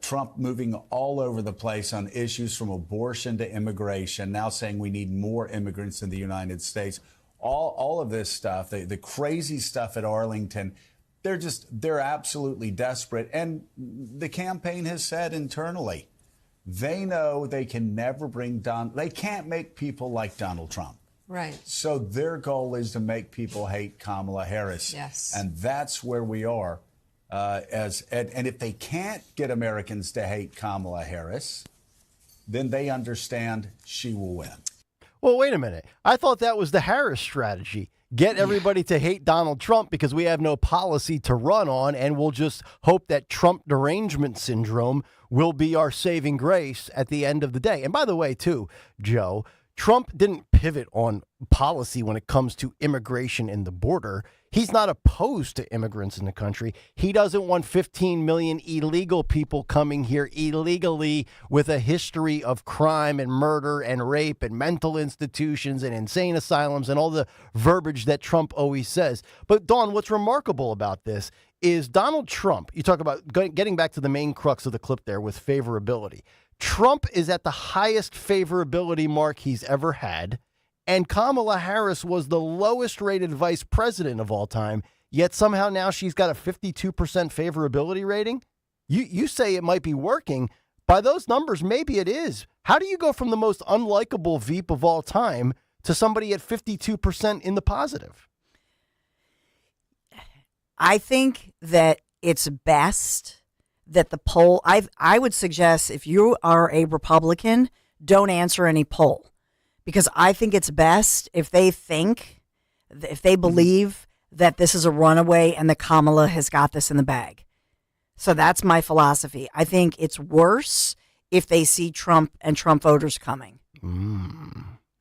Trump moving all over the place on issues from abortion to immigration, now saying we need more immigrants in the United States. All of this stuff, the crazy stuff at Arlington, they're absolutely desperate. And the campaign has said internally, they know they can never they can't make people like Donald Trump. Right. So their goal is to make people hate Kamala Harris. Yes. And that's where we are. And if they can't get Americans to hate Kamala Harris, then they understand she will win. Well, wait a minute. I thought that was the Harris strategy. Get everybody to hate Donald Trump because we have no policy to run on, and we'll just hope that Trump derangement syndrome will be our saving grace at the end of the day. And by the way, too, Joe, Trump didn't pivot on policy when it comes to immigration and the border. He's not opposed to immigrants in the country. He doesn't want 15 million illegal people coming here illegally with a history of crime and murder and rape and mental institutions and insane asylums and all the verbiage that Trump always says. But, Dawn, what's remarkable about this is Donald Trump, you talk about getting back to the main crux of the clip there with favorability. Trump is at the highest favorability mark he's ever had, and Kamala Harris was the lowest rated vice president of all time, yet somehow now she's got a 52% favorability rating. You say it might be working. By those numbers, maybe it is. How do you go from the most unlikable Veep of all time to somebody at 52% in the positive? I think that it's best that the poll, I would suggest if you are a Republican, don't answer any poll, because I think it's best if they think if they believe that this is a runaway and that Kamala has got this in the bag. So that's my philosophy. I think it's worse if they see Trump and Trump voters coming.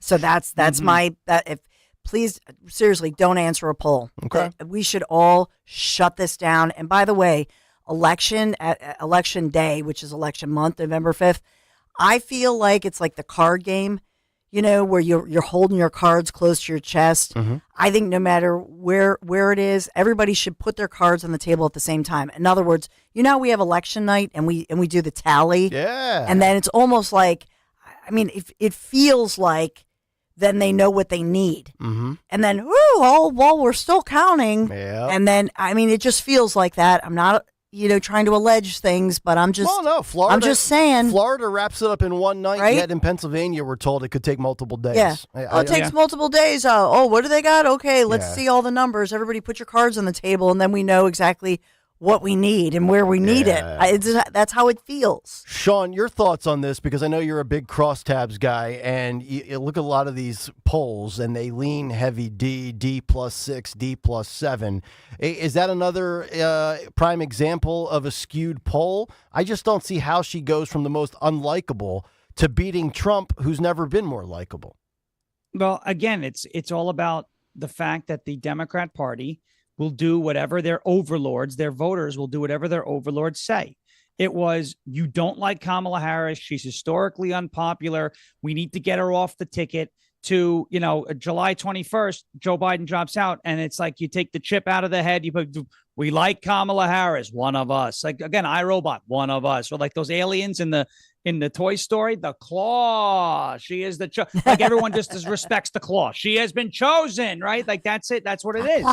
So that's my if please seriously don't answer a poll. Okay. We should all shut this down. And by the way, election day, which is election month, November 5th, I feel like it's like the card game, where you're holding your cards close to your chest. I think no matter where it is, everybody should put their cards on the table at the same time. In other words, we have election night and we do the tally. Yeah. And then it's almost like, it feels like then they know what they need. And then, while we're still counting. Yep. And then, it just feels like that. I'm not, trying to allege things, but I'm just, Florida. I'm just saying. Florida wraps it up in one night. Right? Yet in Pennsylvania, we're told it could take multiple days. Yeah. It takes multiple days. What do they got? Okay, let's see all the numbers. Everybody put your cards on the table, and then we know exactly what we need and where we need it. That's how it feels. Sean, your thoughts on this, because I know you're a big crosstabs guy, and you look at a lot of these polls, and they lean heavy D +6, D +7. Is that another prime example of a skewed poll? I just don't see how she goes from the most unlikable to beating Trump, who's never been more likable. Well, again, it's all about the fact that the Democrat Party will do whatever their overlords, their voters will do whatever their overlords say. It was, you don't like Kamala Harris. She's historically unpopular. We need to get her off the ticket. To, July 21st, Joe Biden drops out. And it's like you take the chip out of the head. You put, we like Kamala Harris, one of us. Like, again, iRobot, one of us. Or like those aliens in the Toy Story, the claw. She is like everyone just respects the claw. She has been chosen, right? Like that's it. That's what it is.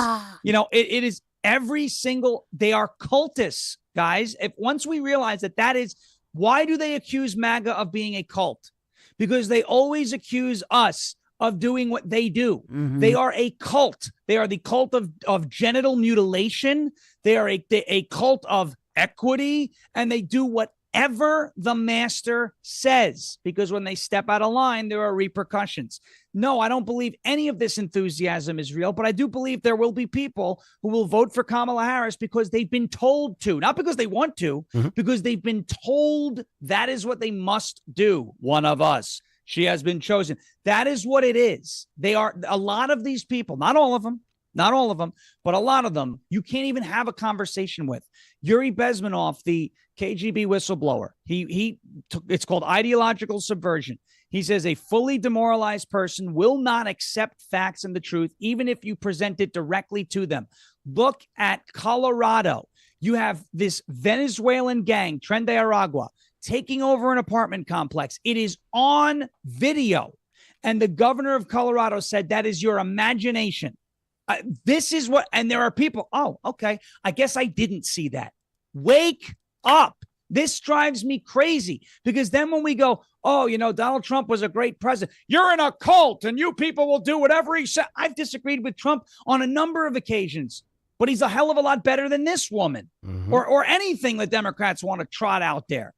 It is every single, they are cultists, guys. If once we realize that is, why do they accuse MAGA of being a cult? Because they always accuse us of doing what they do. They are a cult. They are the cult of genital mutilation. They are a cult of equity, and they do whatever the master says, because when they step out of line, there are repercussions. No, I don't believe any of this enthusiasm is real, but I do believe there will be people who will vote for Kamala Harris because they've been told to, not because they want to, because they've been told that is what they must do. One of us. She has been chosen. That is what it is. They are a lot of these people, not all of them, but a lot of them, you can't even have a conversation with. Yuri Bezmenov, the KGB whistleblower, it's called ideological subversion. He says a fully demoralized person will not accept facts and the truth, even if you present it directly to them. Look at Colorado. You have this Venezuelan gang, Tren de Aragua, taking over an apartment complex. It is on video. And the governor of Colorado said that is your imagination. This is what, and there are people, oh, okay, I guess I didn't see that. Wake up. This drives me crazy, because then when we go, oh, Donald Trump was a great president, you're in a cult and you people will do whatever he said. I've disagreed with Trump on a number of occasions, but he's a hell of a lot better than this woman or anything the Democrats want to trot out there.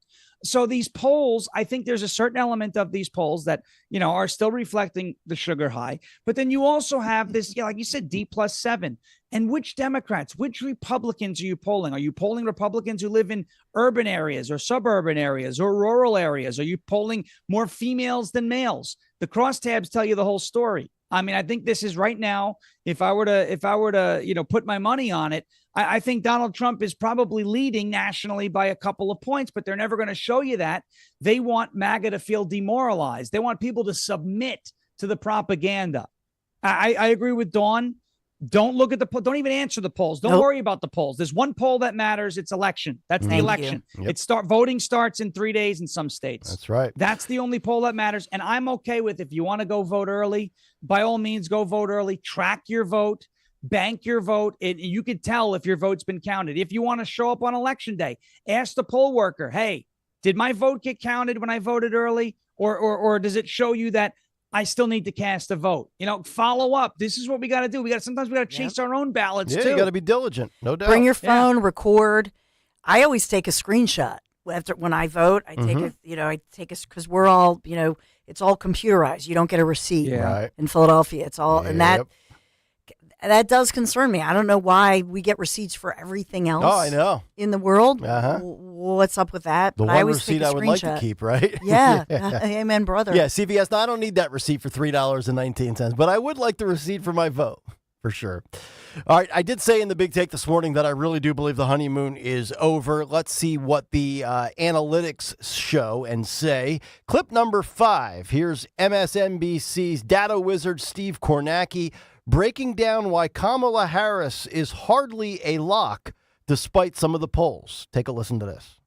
So these polls, I think there's a certain element of these polls that, are still reflecting the sugar high. But then you also have this, like you said, D +7. And which Democrats, which Republicans are you polling? Are you polling Republicans who live in urban areas or suburban areas or rural areas? Are you polling more females than males? The crosstabs tell you the whole story. I think this is right now, if I were to, put my money on it, I think Donald Trump is probably leading nationally by a couple of points, but they're never going to show you that. They want MAGA to feel demoralized. They want people to submit to the propaganda. I agree with Dawn. Don't look at the poll. Don't even answer the polls. Don't worry about the polls. There's one poll that matters. It's election. That's the election. Yep. Voting starts in 3 days in some states. That's right. That's the only poll that matters. And I'm okay with, if you want to go vote early, by all means, go vote early. Track your vote. Bank your vote. You could tell if your vote's been counted. If you want to show up on election day, ask the poll worker, hey, did my vote get counted when I voted early? Or does it show you that I still need to cast a vote? Follow up. This is what we got to do. Sometimes we got to chase our own ballots too. You got to be diligent. No doubt. Bring your phone, record. I always take a screenshot when I vote. I take because we're all, it's all computerized. You don't get a receipt in Philadelphia. It's all, and that, that does concern me. I don't know why we get receipts for everything else. Oh, I know. In the world. Uh-huh. What's up with that? The But I one always receipt take a I would like to screenshot. keep, right? Yeah. Amen, brother. Yeah, CVS. No, I don't need that receipt for $3.19, but I would like the receipt for my vote, for sure. All right, I did say in the big take this morning that I really do believe the honeymoon is over. Let's see what the analytics show and say. Clip number 5. Here's MSNBC's data wizard Steve Kornacki breaking down why Kamala Harris is hardly a lock despite some of the polls. Take a listen to this.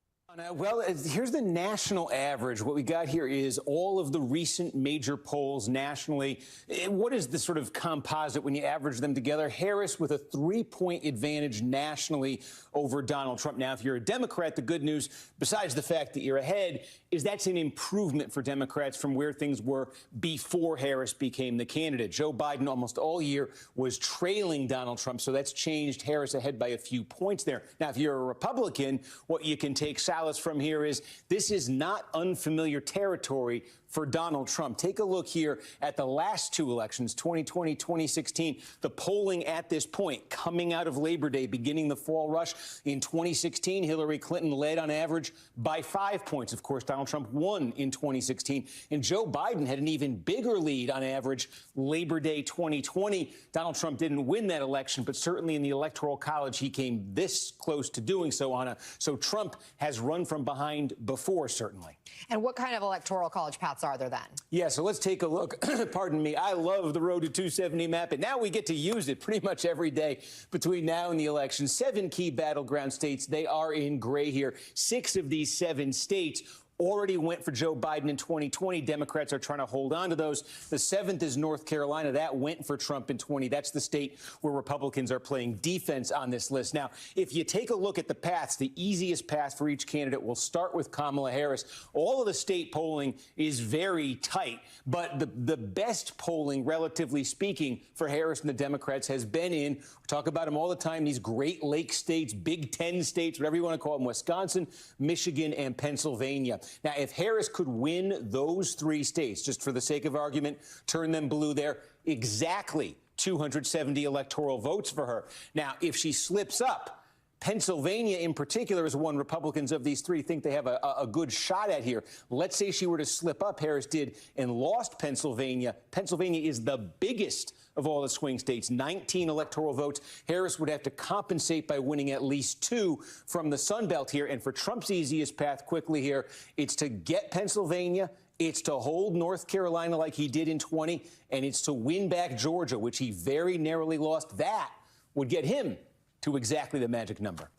Well, here's the national average. What we got here is all of the recent major polls nationally. What is the sort of composite when you average them together? Harris with a 3-point advantage nationally over Donald Trump. Now, if you're a Democrat, the good news, besides the fact that you're ahead, is that's an improvement for Democrats from where things were before Harris became the candidate. Joe Biden almost all year was trailing Donald Trump, so that's changed Harris ahead by a few points there. Now, if you're a Republican, what you can take solace from here is this is not unfamiliar territory for Donald Trump. Take a look here at the last 2 elections, 2020, 2016. The polling at this point, coming out of Labor Day, beginning the fall rush. In 2016, Hillary Clinton led on average by 5 points. Of course, Donald Trump won in 2016. And Joe Biden had an even bigger lead on average Labor Day 2020. Donald Trump didn't win that election, but certainly in the Electoral College, he came this close to doing so, Anna. So Trump has run from behind before, certainly. And what kind of Electoral College paths are there then? Yeah, so let's take a look. Pardon me. I love the Road to 270 map, and now we get to use it pretty much every day between now and the election. 7 key battleground states. They are in gray here. 6 of these 7 states already went for Joe Biden in 2020. Democrats are trying to hold on to those. The 7th is North Carolina. That went for Trump in 2020. That's the state where Republicans are playing defense on this list. Now, if you take a look at the paths, the easiest path for each candidate will start with Kamala Harris. All of the state polling is very tight, but the best polling, relatively speaking, for Harris and the Democrats has been in, we talk about them all the time, these Great Lakes states, Big Ten states, whatever you want to call them, Wisconsin, Michigan, and Pennsylvania. Now, if Harris could win those 3 states, just for the sake of argument, turn them blue there, exactly 270 electoral votes for her. Now, if she slips up, Pennsylvania in particular is one Republicans of these 3 think they have a good shot at here. Let's say she were to slip up, Harris did, and lost Pennsylvania. Pennsylvania is the biggest of all the swing states, 19 electoral votes. Harris would have to compensate by winning at least 2 from the Sun Belt here. And for Trump's easiest path quickly here, it's to get Pennsylvania, it's to hold North Carolina like he did in 20, and it's to win back Georgia, which he very narrowly lost. That would get him to exactly the magic number.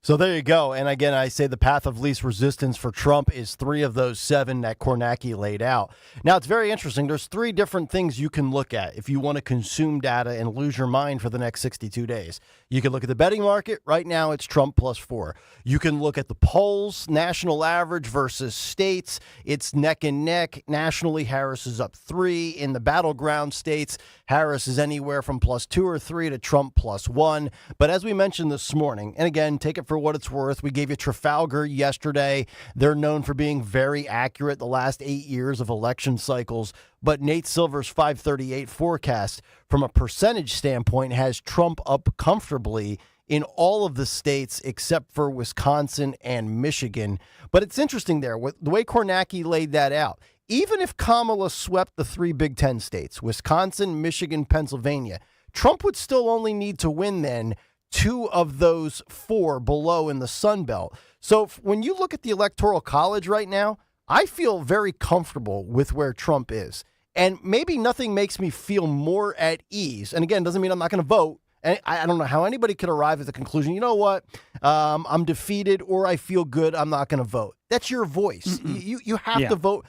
So there you go. And again, I say the path of least resistance for Trump is 3 of those 7 that Kornacki laid out. Now, it's very interesting. There's 3 different things you can look at if you want to consume data and lose your mind for the next 62 days. You can look at the betting market. Right now, it's Trump +4. You can look at the polls, national average versus states. It's neck and neck. Nationally, Harris is up 3. In the battleground states, Harris is anywhere from +2 or 3 to Trump +1. But as we mentioned this morning, and again, take it for what it's worth, we gave you Trafalgar yesterday. They're known for being very accurate the last 8 years of election cycles. But Nate Silver's 538 forecast, from a percentage standpoint, has Trump up comfortably in all of the states except for Wisconsin and Michigan. But it's interesting there, the way Kornacki laid that out. Even if Kamala swept the 3 Big Ten states, Wisconsin, Michigan, Pennsylvania, Trump would still only need to win then 2 of those 4 below in the Sun Belt. So when you look at the Electoral College right now, I feel very comfortable with where Trump is. And maybe nothing makes me feel more at ease. And again, doesn't mean I'm not going to vote. And I don't know how anybody could arrive at the conclusion, you know what, I'm defeated or I feel good, I'm not going to vote. That's your voice. You have to vote.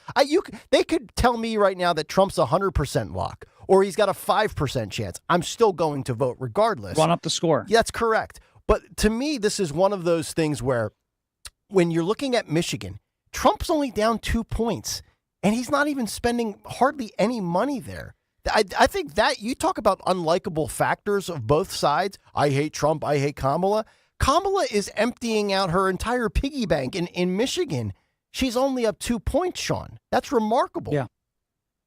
They could tell me right now that Trump's 100% lock or he's got a 5% chance. I'm still going to vote regardless. Run up the score. That's correct. But to me, this is one of those things where when you're looking at Michigan, Trump's only down 2 points, and he's not even spending hardly any money there. I think that you talk about unlikable factors of both sides. I hate Trump. I hate Kamala. Kamala is emptying out her entire piggy bank in Michigan. She's only up 2 points, Sean. That's remarkable. Yeah.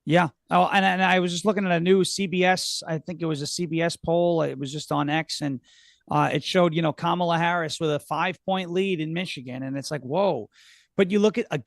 Yeah. Oh, and I was just looking at a new CBS. I think it was a CBS poll. It was just on X, and it showed, Kamala Harris with a 5-point lead in Michigan, and it's like, whoa. But you look at the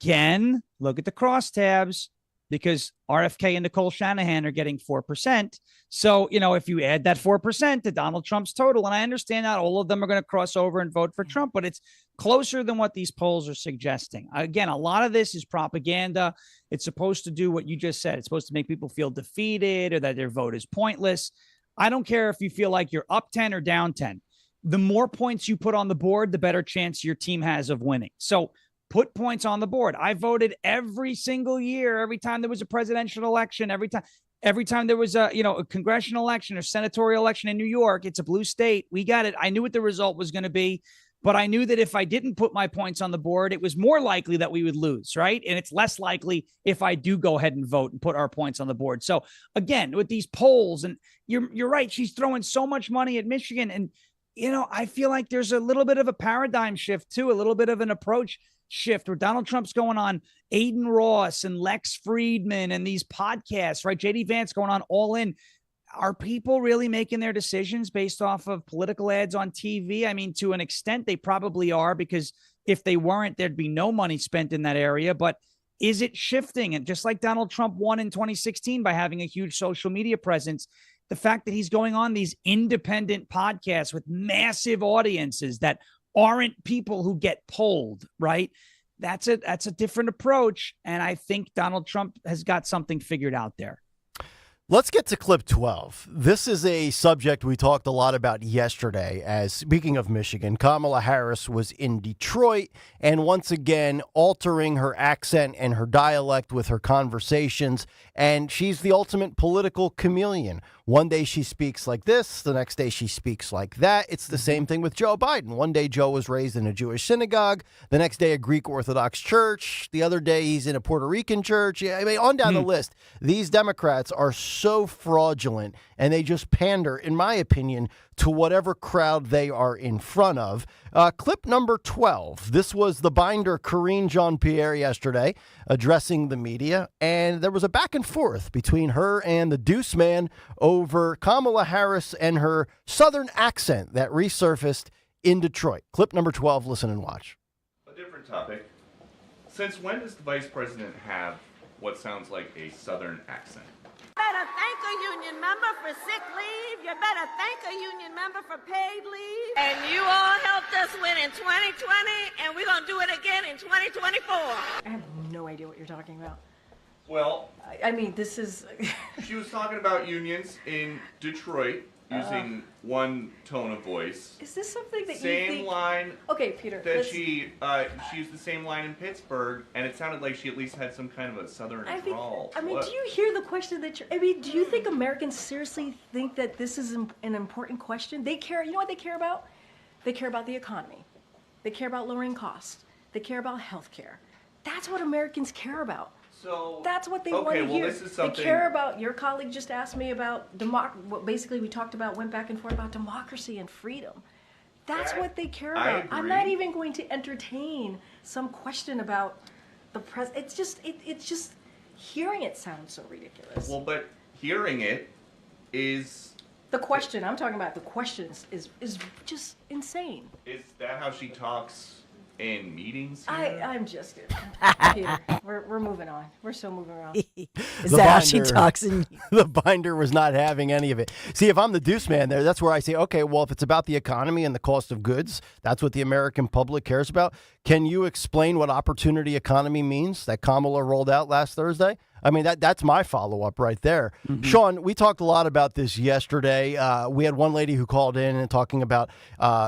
crosstabs, because RFK and Nicole Shanahan are getting 4%. So, if you add that 4% to Donald Trump's total, and I understand not all of them are going to cross over and vote for Trump, but it's closer than what these polls are suggesting. Again, a lot of this is propaganda. It's supposed to do what you just said. It's supposed to make people feel defeated or that their vote is pointless. I don't care if you feel like you're up 10 or down 10. The more points you put on the board, the better chance your team has of winning. So put points on the board. I voted every single year, every time there was a presidential election, every time there was a congressional election or senatorial election in New York. It's a blue state. We got it. I knew what the result was going to be, but I knew that if I didn't put my points on the board, it was more likely that we would lose, right? And it's less likely if I do go ahead and vote and put our points on the board. So again, with these polls, and you're right, she's throwing so much money at Michigan, and I feel like there's a little bit of a paradigm shift too, a little bit of an approach shift where Donald Trump's going on Aiden Ross and Lex Friedman and these podcasts, right? JD Vance going on All In. Are people really making their decisions based off of political ads on TV? I mean, to an extent, they probably are, because if they weren't, there'd be no money spent in that area. But is it shifting? And just like Donald Trump won in 2016 by having a huge social media presence, the fact that he's going on these independent podcasts with massive audiences that aren't people who get polled, right? That's a different approach. And I think Donald Trump has got something figured out there. Let's get to clip 12. This is a subject we talked a lot about yesterday. As speaking of Michigan, Kamala Harris was in Detroit and once again altering her accent and her dialect with her conversations. And she's the ultimate political chameleon. One day she speaks like this, the next day she speaks like that. It's the same thing with Joe Biden. One day Joe was raised in a Jewish synagogue, the next day a Greek Orthodox church, the other day he's in a Puerto Rican church. I mean, on down the list. These Democrats are so fraudulent, and they just pander, in my opinion, to whatever crowd they are in front of. Clip number 12. This was the binder Karine Jean-Pierre yesterday addressing the media, and there was a back and forth between her and the Deuce Man over Kamala Harris and her Southern accent that resurfaced in Detroit. Clip number 12. Listen and watch. A different topic. Since when does the vice president have what sounds like a Southern accent? Better thank a union member for sick leave. You better thank a union member for paid leave. And you all helped us win in 2020, and we're going to do it again in 2024. I have no idea what you're talking about. Well, I mean, this is... She was talking about unions in Detroit using one tone of voice. Is this something that you think... Same line... Okay, Peter. That she used the same line in Pittsburgh, and it sounded like she at least had some kind of a Southern drawl. I mean, do you hear the question that you're... I mean, do you think Americans seriously think that this is an important question? They care... You know what they care about? They care about the economy. They care about lowering costs. They care about health care. That's what Americans care about. So that's what they want to hear. This is something... They care about, your colleague just asked me about, what basically we talked about, went back and forth about democracy and freedom. That's what they care about. I'm not even going to entertain some question about the president. It's just, hearing it sounds so ridiculous. Well, but hearing it is... The question, I'm talking about the questions is just insane. Is that how she talks in meetings here? I'm just kidding. Peter, we're moving on. We're still moving around. Is that how she talks? The binder was not having any of it. See, if I'm the Deuce Man there, that's where I say, okay, well, if it's about the economy and the cost of goods, that's what the American public cares about. Can you explain what opportunity economy means that Kamala rolled out last Thursday? I mean, that's my follow-up right there. Mm-hmm. Sean, we talked a lot about this yesterday. We had one lady who called in and talking about,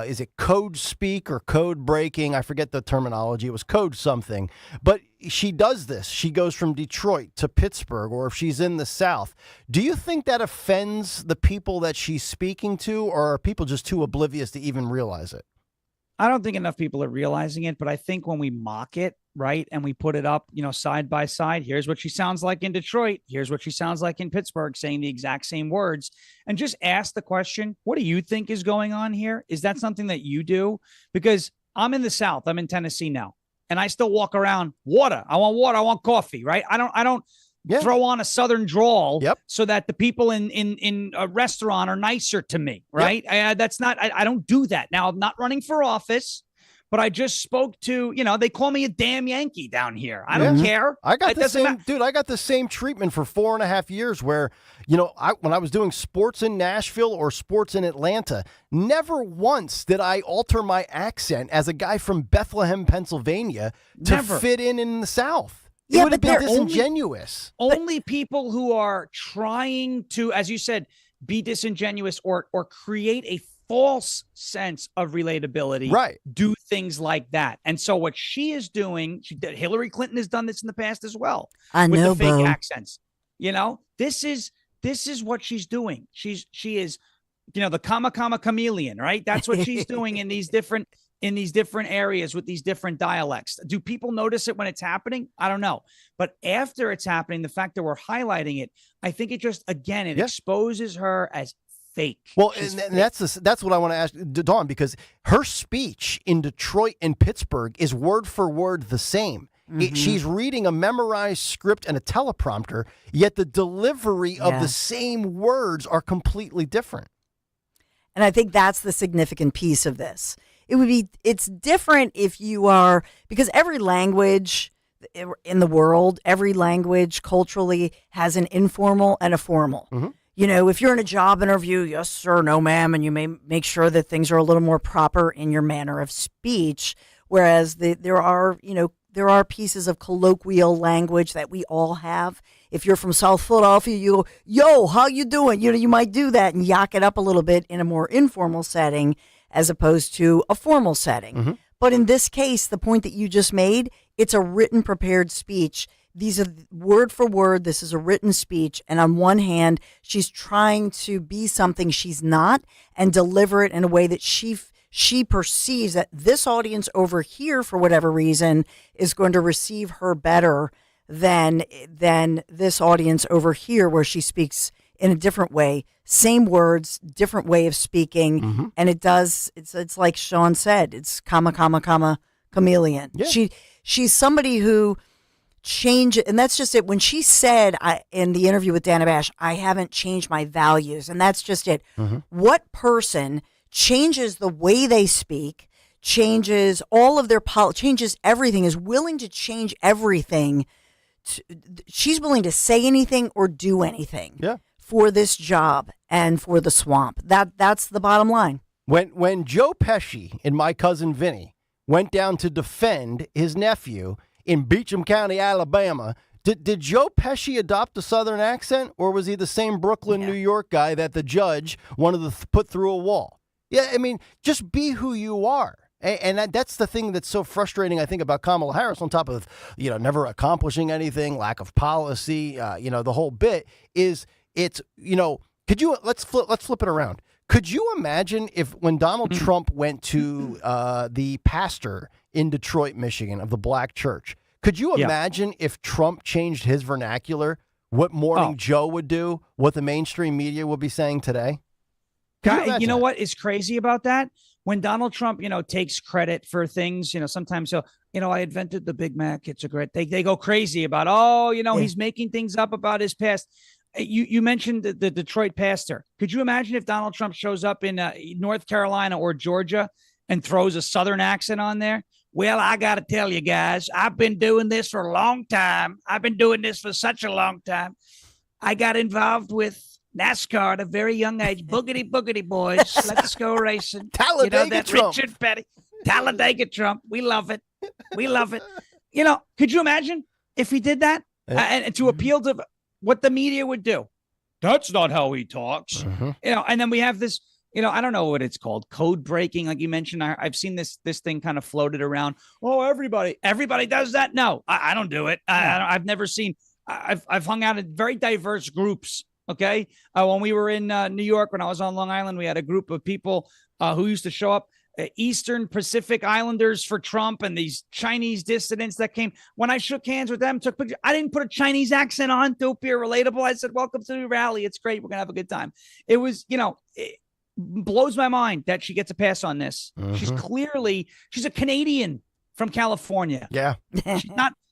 is it code speak or code breaking? I forget the terminology. It was code something. But she does this. She goes from Detroit to Pittsburgh, or if she's in the South. Do you think that offends the people that she's speaking to, or are people just too oblivious to even realize it? I don't think enough people are realizing it, but I think when we mock it, right, and we put it up, side by side, here's what she sounds like in Detroit, here's what she sounds like in Pittsburgh, saying the exact same words, and just ask the question, what do you think is going on here? Is that something that you do? Because I'm in the South, I'm in Tennessee now, and I still walk around, water, I want coffee, right? I don't throw on a Southern drawl so that the people in a restaurant are nicer to me, right? That's not, I don't do that. Now, I'm not running for office, but I just spoke to, they call me a damn Yankee down here. I don't care. I got the same, dude, I got the same treatment for 4.5 years where, when I was doing sports in Nashville or sports in Atlanta, never once did I alter my accent as a guy from Bethlehem, Pennsylvania to fit in the South. It would have been disingenuous. Only people who are trying to, as you said, be disingenuous or create a false sense of relatability, do things like that. And so what she is doing, Hillary Clinton has done this in the past as well. I with know, the fake Bo. accents. This is what she's doing. She is, the comma chameleon, right? That's what she's doing in these different areas with these different dialects. Do people notice it when it's happening? I don't know. But after it's happening, the fact that we're highlighting it, I think it just, again, it exposes her as fake. Well, and that's what I want to ask Dawn, because her speech in Detroit and Pittsburgh is word for word the same. She's reading a memorized script and a teleprompter, yet the delivery of the same words are completely different. And I think that's the significant piece of this. It's different if you are, because every language in the world, every language culturally has an informal and a formal. If you're in a job interview, yes, sir, no, ma'am, and you may make sure that things are a little more proper in your manner of speech. Whereas there are pieces of colloquial language that we all have. If you're from South Philadelphia, you go, yo, how you doing? You might do that and yak it up a little bit in a more informal setting as opposed to a formal setting. But in this case, the point that you just made, it's a written, prepared speech. These are word for word. This is a written speech. And on one hand, she's trying to be something she's not and deliver it in a way that she perceives that this audience over here, for whatever reason, is going to receive her better than this audience over here, where she speaks in a different way. Same words, different way of speaking. And it's like Sean said, it's comma, chameleon. Yeah. She's somebody who change it, and that's just it. When she said in the interview with Dana Bash, I haven't changed my values, and that's just it. What person changes the way they speak, changes all of their changes everything, is willing to change everything? She's willing to say anything or do anything for this job and for the swamp. That's the bottom line. When Joe Pesci and My Cousin Vinny went down to defend his nephew in Beecham County, Alabama, did Joe Pesci adopt a Southern accent, or was he the same Brooklyn, New York guy that the judge wanted to put through a wall? Yeah, I mean, just be who you are. And that's the thing that's so frustrating, I think, about Kamala Harris, on top of, never accomplishing anything, lack of policy, the whole bit is could you, let's flip it around. Could you imagine if when Donald Trump went to the pastor in Detroit, Michigan, of the black church, could you imagine if Trump changed his vernacular, what Morning Joe would do, what the mainstream media would be saying today? You know what is crazy about that? When Donald Trump, takes credit for things, sometimes he'll, I invented the Big Mac. It's a great, they go crazy about, he's making things up about his past. You mentioned the Detroit pastor. Could you imagine if Donald Trump shows up in North Carolina or Georgia and throws a Southern accent on there? Well, I got to tell you guys, I've been doing this for a long time. I've been doing this for such a long time. I got involved with NASCAR at a very young age. Boogity, boogity, boys. Let's go racing. Talladega Trump. Richard Petty. Talladega Trump. We love it. We love it. Could you imagine if he did that? And to appeal to what the media would do? That's not how he talks. And then we have this, I don't know what it's called. Code breaking. Like you mentioned, I've seen this thing kind of floated around. Oh, everybody does that. No, I don't do it. I've never seen, I've hung out in very diverse groups. Okay. When we were in New York, when I was on Long Island, we had a group of people who used to show up, Eastern Pacific Islanders for Trump, and these Chinese dissidents that came. When I shook hands with them, took pictures, I didn't put a Chinese accent on to appear relatable. I said, welcome to the rally. It's great. We're going to have a good time. It was, it blows my mind that she gets a pass on this. She's a Canadian from California. Yeah.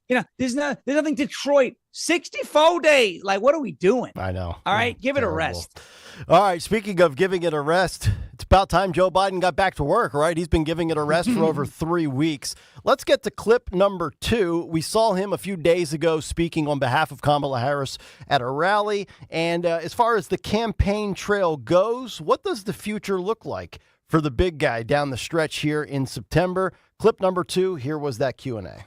there's nothing Detroit. 64 days. Like, what are we doing? I know. All right, give it a Terrible. rest. All right, speaking of giving it a rest, it's about time Joe Biden got back to work, right? He's been giving it a rest for over 3 weeks. Let's get to clip number 2. We saw him a few days ago speaking on behalf of Kamala Harris at a rally. And as far as the campaign trail goes, what does the future look like for the big guy down the stretch here in September? Clip number 2, here was that Q&A.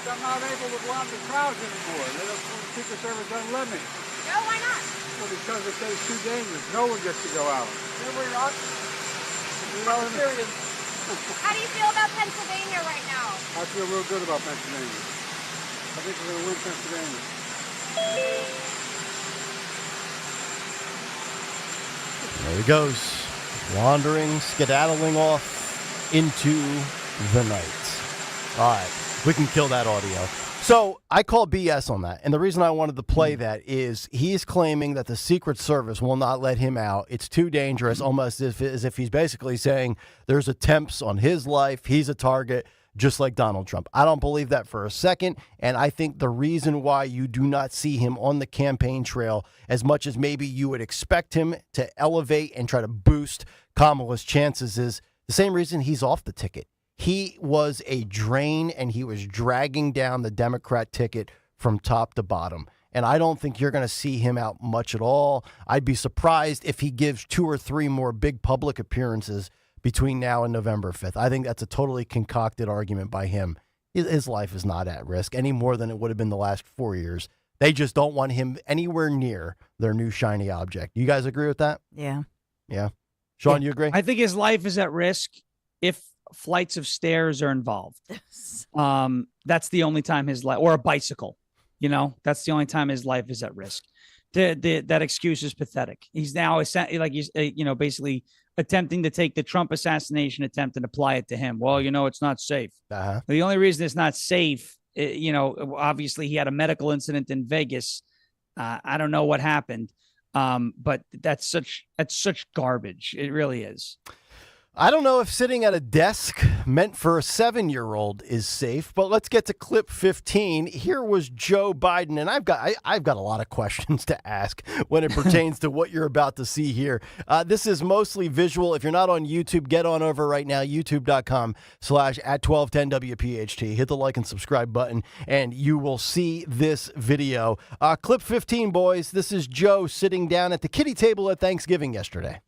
I'm not able to go out in the crowds anymore. The Secret Service doesn't let me. No, why not? Well, because they say it's too dangerous. No one gets to go out. We're not. I'm serious. How do you feel about Pennsylvania right now? I feel real good about Pennsylvania. I think we're going to win Pennsylvania. There he goes, wandering, skedaddling off into the night. All right. We can kill that audio. So I call BS on that. And the reason I wanted to play that is he's claiming that the Secret Service will not let him out. It's too dangerous, almost as if he's basically saying there's attempts on his life. He's a target, just like Donald Trump. I don't believe that for a second. And I think the reason why you do not see him on the campaign trail as much as maybe you would expect him to elevate and try to boost Kamala's chances is the same reason he's off the ticket. He was a drain, and he was dragging down the Democrat ticket from top to bottom. And I don't think you're going to see him out much at all. I'd be surprised if he gives 2 or 3 more big public appearances between now and November 5th. I think that's a totally concocted argument by him. His life is not at risk any more than it would have been the last 4 years. They just don't want him anywhere near their new shiny object. You guys agree with that? Yeah. Yeah. Sean, you agree? I think his life is at risk if flights of stairs are involved. That's the only time his life, or a bicycle, that's the only time his life is at risk. That excuse is pathetic. He's now basically attempting to take the Trump assassination attempt and apply it to him. Well, it's not safe. Uh-huh. The only reason it's not safe, obviously he had a medical incident in Vegas. I don't know what happened. But that's such garbage. It really is. I don't know if sitting at a desk meant for a 7-year-old is safe, but let's get to clip 15. Here was Joe Biden, and I've got a lot of questions to ask when it pertains to what you're about to see here. This is mostly visual. If you're not on YouTube, get on over right now, youtube.com/@1210WPHT. Hit the like and subscribe button, and you will see this video. Clip 15, boys. This is Joe sitting down at the kiddie table at Thanksgiving yesterday.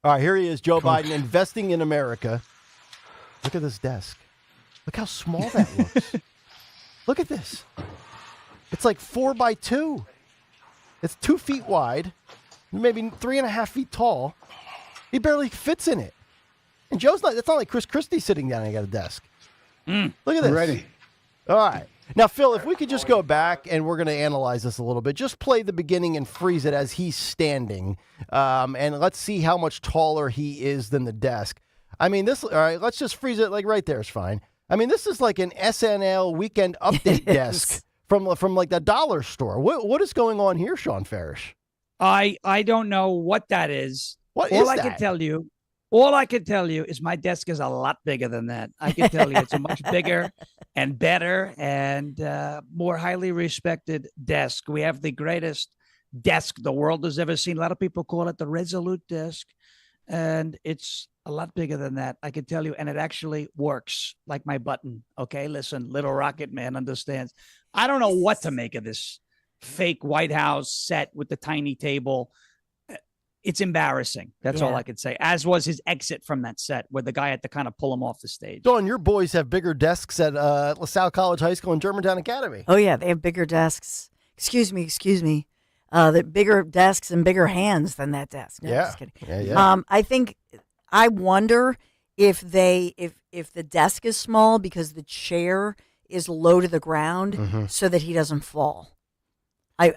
All right, here he is, Joe Biden, investing in America. Look at this desk. Look how small that looks. Look at this. It's like 4x2. It's 2 feet wide, maybe 3.5 feet tall. He barely fits in it. And Joe's not, it's not like Chris Christie sitting down and got a desk. Look at this. Ready. All right. Now, Phil, if we could just go back, and we're going to analyze this a little bit, just play the beginning and freeze it as he's standing, and let's see how much taller he is than the desk. I mean, all right, let's just freeze it like right there is fine. I mean, this is like an SNL Weekend Update desk from like the dollar store. What is going on here, Sean Farish? I don't know what that is. What All is I that? All I can tell you is my desk is a lot bigger than that. I can tell you it's a much bigger and better and more highly respected desk. We have the greatest desk the world has ever seen. A lot of people call it the Resolute desk, and it's a lot bigger than that, I can tell you, and it actually works like my button. Okay, listen, little rocket man understands. I don't know what to make of this fake White House set with the tiny table. It's embarrassing. That's all I could say. As was his exit from that set, where the guy had to kind of pull him off the stage. Dawn, your boys have bigger desks at LaSalle College High School and Germantown Academy. Oh, yeah. They have bigger desks. Excuse me. The bigger desks and bigger hands than that desk. No, Yeah. Just kidding. Yeah. I wonder if the desk is small because the chair is low to the ground so that he doesn't fall. I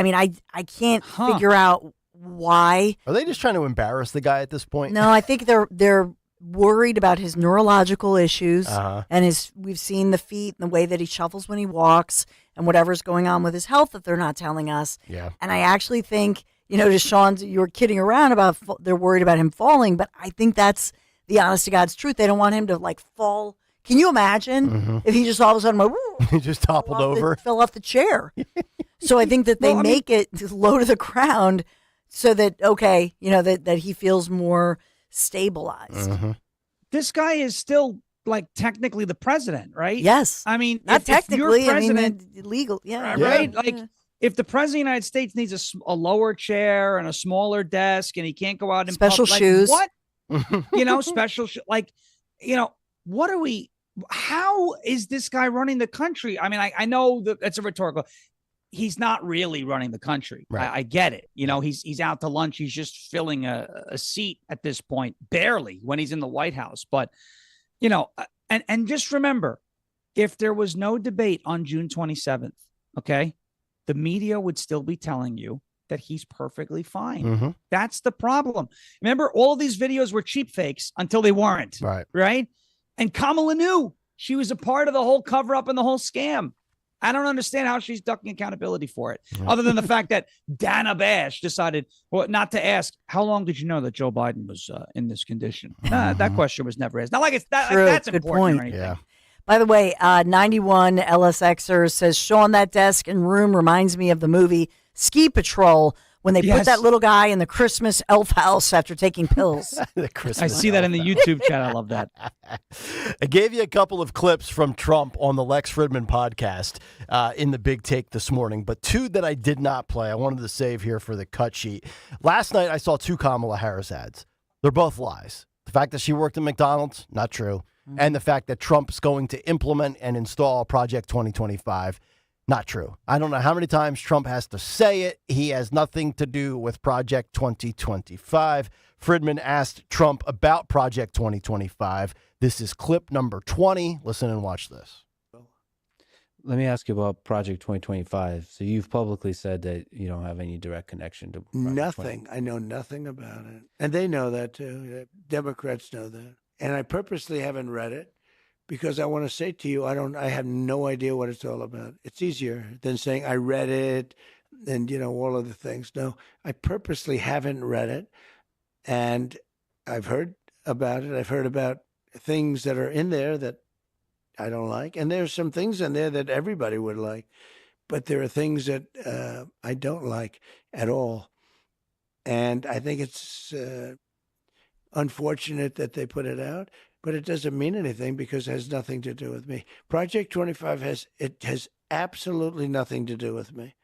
mean, I can't figure out why. Are they just trying to embarrass the guy at this point? No, I think they're worried about his neurological issues and we've seen the feet and the way that he shuffles when he walks and whatever's going on with his health that they're not telling us. Yeah. And I actually think, to Sean's, you were kidding around about they're worried about him falling, but I think that's the honest to God's truth. They don't want him to like fall. Can you imagine if he just all of a sudden went, he just toppled over, fell off the chair? So I think that they make it low to the ground so that, that he feels more stabilized. This guy is still like technically the president, right? Yes. I mean, not technically, legal. Yeah. Right. Like if the president of the United States needs a lower chair and a smaller desk and he can't go out in special public, shoes, what? Special what are we? How is this guy running the country? I mean, I know that it's a rhetorical. He's not really running the country. Right. I get it. He's out to lunch. He's just filling a seat at this point, barely when he's in the White House. But, and just remember, if there was no debate on June 27th, okay, the media would still be telling you that he's perfectly fine. That's the problem. Remember, all of these videos were cheap fakes until they weren't. Right. And Kamala knew she was a part of the whole cover up and the whole scam. I don't understand how she's ducking accountability for it, other than the fact that Dana Bash decided not to ask, how long did you know that Joe Biden was in this condition? That question was never asked. Not like that's Good important point. or anything. Yeah. By the way, 91 LSXer says, Sean, that desk and room reminds me of the movie Ski Patrol when they put that little guy in the Christmas elf house after taking pills. I see that in the YouTube chat. I love that. I gave you a couple of clips from Trump on the Lex Fridman podcast in the Big Take this morning, but two that I did not play, I wanted to save here for the cut sheet. Last night, I saw two Kamala Harris ads. They're both lies. The fact that she worked at McDonald's, not true. And the fact that Trump's going to implement and install Project 2025, not true. I don't know how many times Trump has to say it. He has nothing to do with Project 2025. Fridman asked Trump about Project 2025. This is clip number 20. Listen and watch this. Let me ask you about Project 2025. So you've publicly said that you don't have any direct connection to Project nothing. I know nothing about it. And they know that too. Democrats know that. And I purposely haven't read it because I want to say to you, I have no idea what it's all about. It's easier than saying I read it and, all of the things. No, I purposely haven't read it. And I've heard about it. I've heard about things that are in there that I don't like. And there's some things in there that everybody would like. But there are things that I don't like at all. And I think it's unfortunate that they put it out, but it doesn't mean anything because it has nothing to do with me. Project 25 has absolutely nothing to do with me.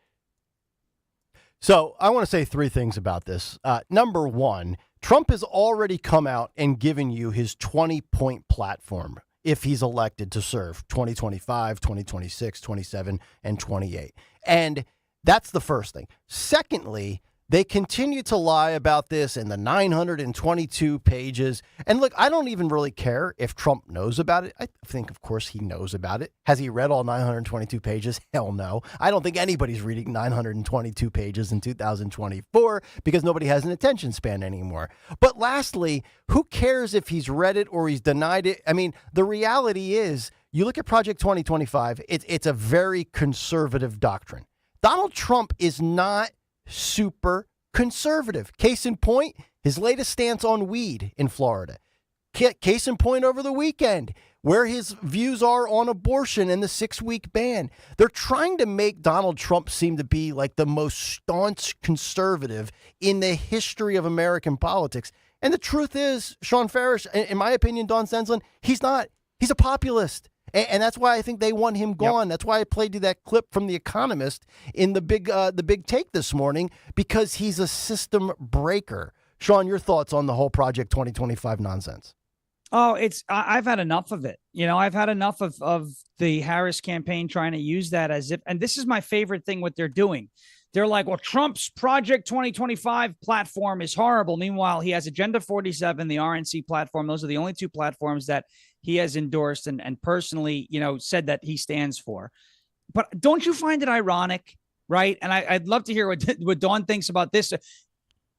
So I want to say three things about this. Number one, Trump has already come out and given you his 20-point platform if he's elected to serve 2025, 2026, 27, and 28. And that's the first thing. Secondly, they continue to lie about this in the 922 pages. And look, I don't even really care if Trump knows about it. I think, of course, he knows about it. Has he read all 922 pages? Hell no. I don't think anybody's reading 922 pages in 2024 because nobody has an attention span anymore. But lastly, who cares if he's read it or he's denied it? I mean, the reality is, you look at Project 2025, it's a very conservative doctrine. Donald Trump is not super conservative. Case in point, his latest stance on weed in Florida. Case in point over the weekend, where his views are on abortion and the 6-week ban. They're trying to make Donald Trump seem to be like the most staunch conservative in the history of American politics. And the truth is, Sean Farish, in my opinion, Don Stensland, he's not. He's a populist. And that's why I think they want him gone. Yep. That's why I played you that clip from The Economist in the big take this morning, because he's a system breaker. Sean, your thoughts on the whole Project 2025 nonsense? Oh, I've had enough of it. I've had enough of the Harris campaign trying to use that as if, and this is my favorite thing, what they're doing. They're like, well, Trump's Project 2025 platform is horrible. Meanwhile, he has Agenda 47, the RNC platform. Those are the only two platforms that he has endorsed and personally, said that he stands for. But don't you find it ironic, right? And I'd love to hear what Dawn thinks about this.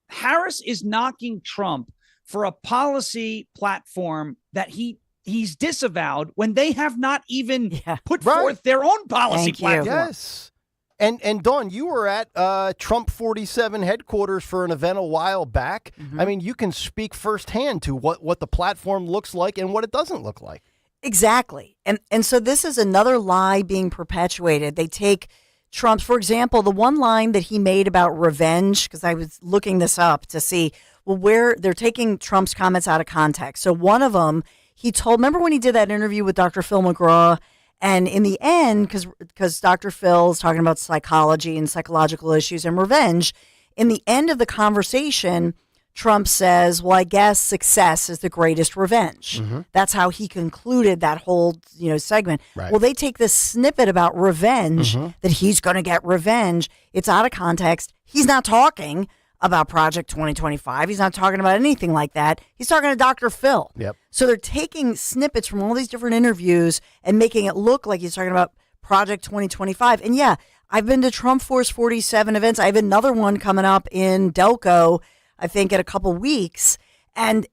Harris is knocking Trump for a policy platform that he's disavowed when they have not even put forth their own policy platform. Yes. And Dawn, you were at Trump 47 headquarters for an event a while back. Mm-hmm. I mean, you can speak firsthand to what the platform looks like and what it doesn't look like. Exactly. And so this is another lie being perpetuated. They take Trump's, for example, the one line that he made about revenge, because I was looking this up to see, well, where they're taking Trump's comments out of context. So one of them, he told, remember when he did that interview with Dr. Phil McGraw? And in the end, because Dr. Phil's talking about psychology and psychological issues and revenge, in the end of the conversation, Trump says, well, I guess success is the greatest revenge. Mm-hmm. That's how he concluded that whole, segment. Right. Well, they take this snippet about revenge, that he's going to get revenge. It's out of context. He's not talking about Project 2025. He's not talking about anything like that. He's talking to Dr. Phil. Yep. So they're taking snippets from all these different interviews and making it look like he's talking about Project 2025. And yeah, I've been to Trump Force 47 events. I have another one coming up in Delco, I think, in a couple weeks. And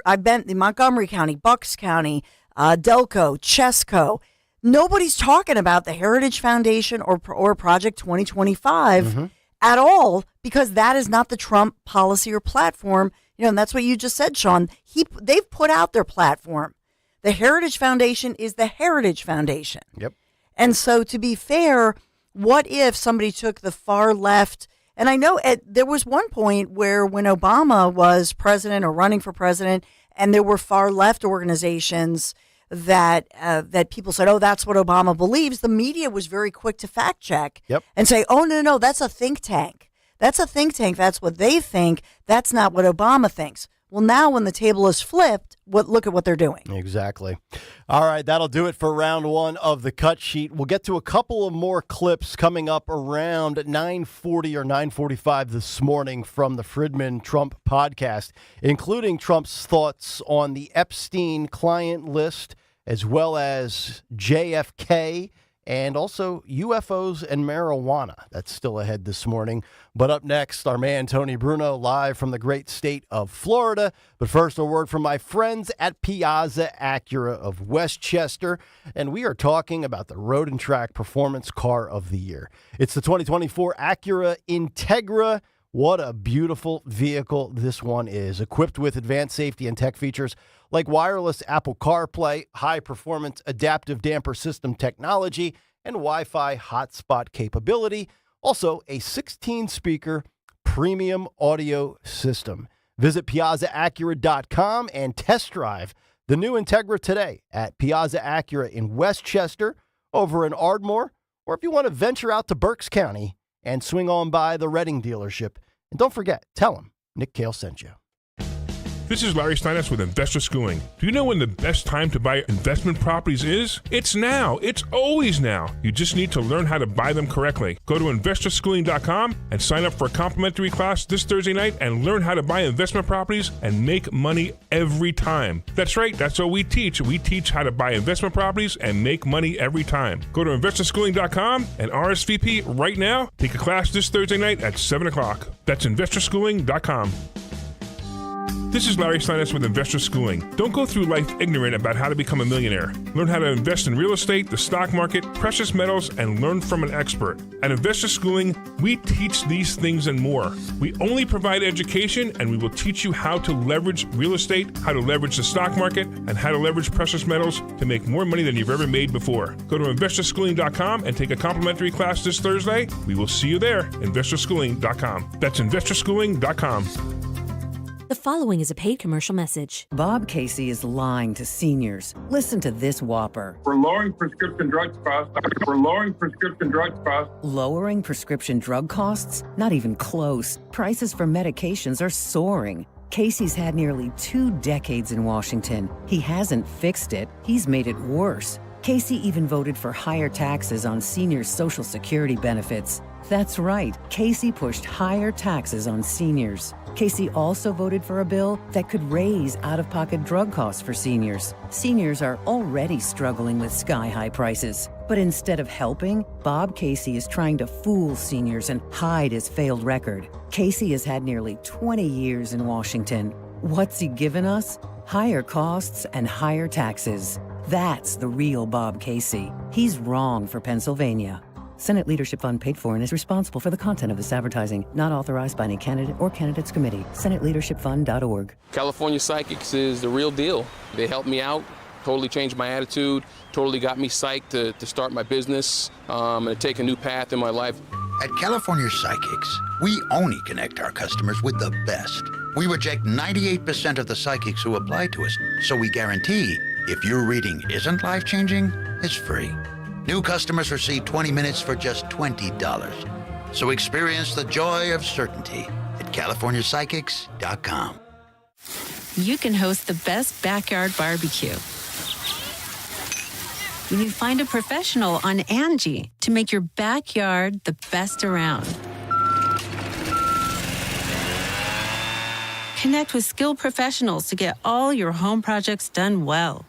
I've been in Montgomery County, Bucks County, Delco, Chesco. Nobody's talking about the Heritage Foundation or Project 2025 at all, because that is not the Trump policy or platform. And that's what you just said, Sean. They've put out their platform. The Heritage Foundation is the Heritage Foundation. Yep. And so, to be fair, what if somebody took the far left? And I know there was one point where when Obama was president or running for president, and there were far left organizations that people said, oh, that's what Obama believes. The media was very quick to fact check and say, oh, no, that's a think tank. That's a think tank. That's what they think. That's not what Obama thinks. Well, now when the table is flipped, look at what they're doing. Exactly. All right, that'll do it for round one of the cut sheet. We'll get to a couple of more clips coming up around 9:40 or 9:45 this morning from the Friedman Trump podcast, including Trump's thoughts on the Epstein client list, as well as JFK, and also UFOs and marijuana. That's still ahead this morning. But up next, our man Tony Bruno, live from the great state of Florida. But first, a word from my friends at Piazza Acura of Westchester. And we are talking about the Road and Track Performance Car of the Year. It's the 2024 Acura Integra. What a beautiful vehicle this one is, equipped with advanced safety and tech features like wireless Apple CarPlay, high-performance adaptive damper system technology, and Wi-Fi hotspot capability. Also, a 16-speaker premium audio system. Visit PiazzaAcura.com and test drive the new Integra today at Piazza Acura in Westchester, over in Ardmore, or if you want to venture out to Berks County and swing on by the Reading dealership. And don't forget, tell them Nick Kayal sent you. This is Larry Steinitz with Investor Schooling. Do you know when the best time to buy investment properties is? It's now. It's always now. You just need to learn how to buy them correctly. Go to investorschooling.com and sign up for a complimentary class this Thursday night and learn how to buy investment properties and make money every time. That's right. That's what we teach. We teach how to buy investment properties and make money every time. Go to investorschooling.com and RSVP right now. Take a class this Thursday night at 7 o'clock. That's investorschooling.com. This is Larry Steinitz with Investor Schooling. Don't go through life ignorant about how to become a millionaire. Learn how to invest in real estate, the stock market, precious metals, and learn from an expert. At Investor Schooling, we teach these things and more. We only provide education, and we will teach you how to leverage real estate, how to leverage the stock market, and how to leverage precious metals to make more money than you've ever made before. Go to investorschooling.com and take a complimentary class this Thursday. We will see you there, investorschooling.com. That's investorschooling.com. The following is a paid commercial message. Bob Casey is lying to seniors. Listen to this whopper. We're lowering prescription drug costs. We're lowering prescription drug costs. Lowering prescription drug costs? Not even close. Prices for medications are soaring. Casey's had nearly 2 decades in Washington. He hasn't fixed it. He's made it worse. Casey even voted for higher taxes on seniors' Social Security benefits. That's right. Casey pushed higher taxes on seniors. Casey also voted for a bill that could raise out-of-pocket drug costs for seniors. Seniors are already struggling with sky-high prices. But instead of helping, Bob Casey is trying to fool seniors and hide his failed record. Casey has had nearly 20 years in Washington. What's he given us? Higher costs and higher taxes. That's the real Bob Casey. He's wrong for Pennsylvania. Senate Leadership Fund paid for and is responsible for the content of this advertising. Not authorized by any candidate or candidates committee. SenateLeadershipFund.org. California Psychics is the real deal. They helped me out, totally changed my attitude, totally got me psyched to start my business and to take a new path in my life. At California Psychics, we only connect our customers with the best. We reject 98% of the psychics who apply to us, so we guarantee if your reading isn't life-changing, it's free. New customers receive 20 minutes for just $20. So experience the joy of certainty at CaliforniaPsychics.com. You can host the best backyard barbecue when you find a professional on Angie to make your backyard the best around. Connect with skilled professionals to get all your home projects done well.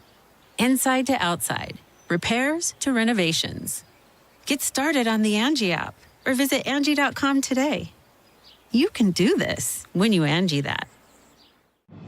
Inside to outside, repairs to renovations. Get started on the Angie app or visit Angie.com today. You can do this when you Angie that.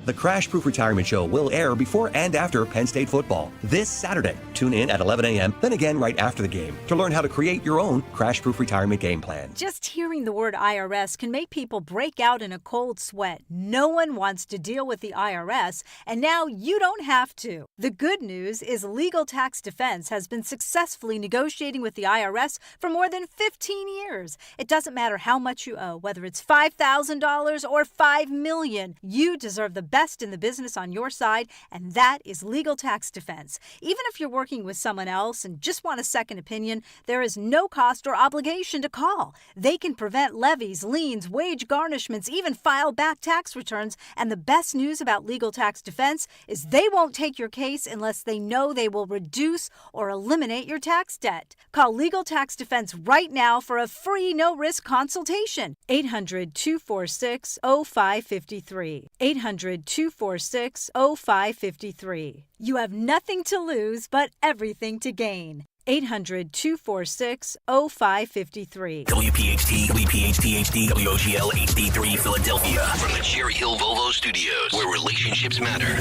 The Crash Proof Retirement Show will air before and after Penn State football this Saturday. Tune in at 11 a.m., then again right after the game to learn how to create your own Crash Proof Retirement game plan. Just hearing the word IRS can make people break out in a cold sweat. No one wants to deal with the IRS, and now you don't have to. The good news is Legal Tax Defense has been successfully negotiating with the IRS for more than 15 years. It doesn't matter how much you owe, whether it's $5,000 or $5 million. You deserve the best in the business on your side, and that is Legal Tax Defense. Even if you're working with someone else and just want a second opinion, there is no cost or obligation to call. They can prevent levies, liens, wage garnishments, even file back tax returns. And the best news about Legal Tax Defense is they won't take your case unless they know they will reduce or eliminate your tax debt. Call Legal Tax Defense right now for a free no-risk consultation. 800-246-0553. 800-246-0553. You have nothing to lose but everything to gain. 800-246-0553. WPHT, WPHT HD, WOGL HD3 Philadelphia. From the Cherry Hill Volvo Studios, where relationships matter.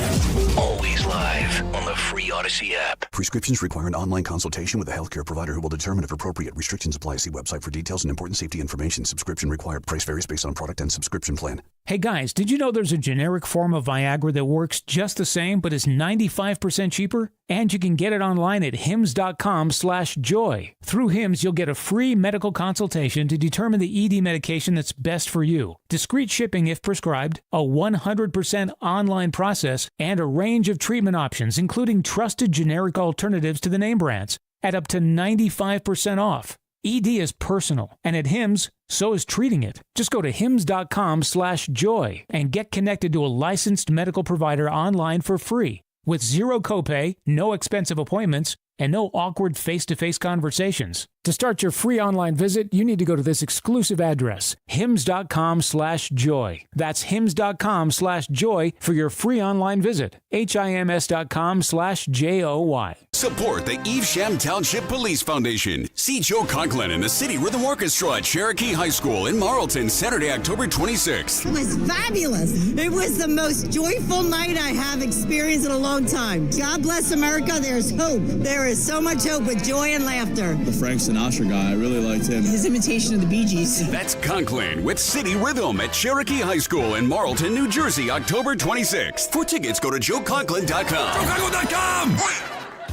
Always live on the free Odyssey app. Prescriptions require an online consultation with a healthcare provider who will determine if appropriate. Restrictions apply. See website for details and important safety information. Subscription required. Price varies based on product and subscription plan. Hey guys, did you know there's a generic form of Viagra that works just the same but is 95% cheaper? And you can get it online at hims.com/joy. Through Hims, you'll get a free medical consultation to determine the ED medication that's best for you, discreet shipping if prescribed, a 100% online process, and a range of treatment options, including trusted generic alternatives to the name brands, at up to 95% off. ED is personal, and at Hims, so is treating it. Just go to hims.com/joy and get connected to a licensed medical provider online for free, with zero copay, no expensive appointments, and no awkward face-to-face conversations. To start your free online visit, you need to go to this exclusive address, hims.com/joy. That's hims.com/joy for your free online visit. HIMS.com/JOY. Support the Evesham Township Police Foundation. See Joe Conklin and the City Rhythm Orchestra at Cherokee High School in Marlton, Saturday, October 26th. It was fabulous. It was the most joyful night I have experienced in a long time. God bless America. There's hope. There is so much hope with joy and laughter. The Frank Sinatra guy, I really liked him. His imitation of the Bee Gees. That's Conklin with City Rhythm at Cherokee High School in Marlton, New Jersey, October 26th. For tickets, go to joeconklin.com. joeconklin.com!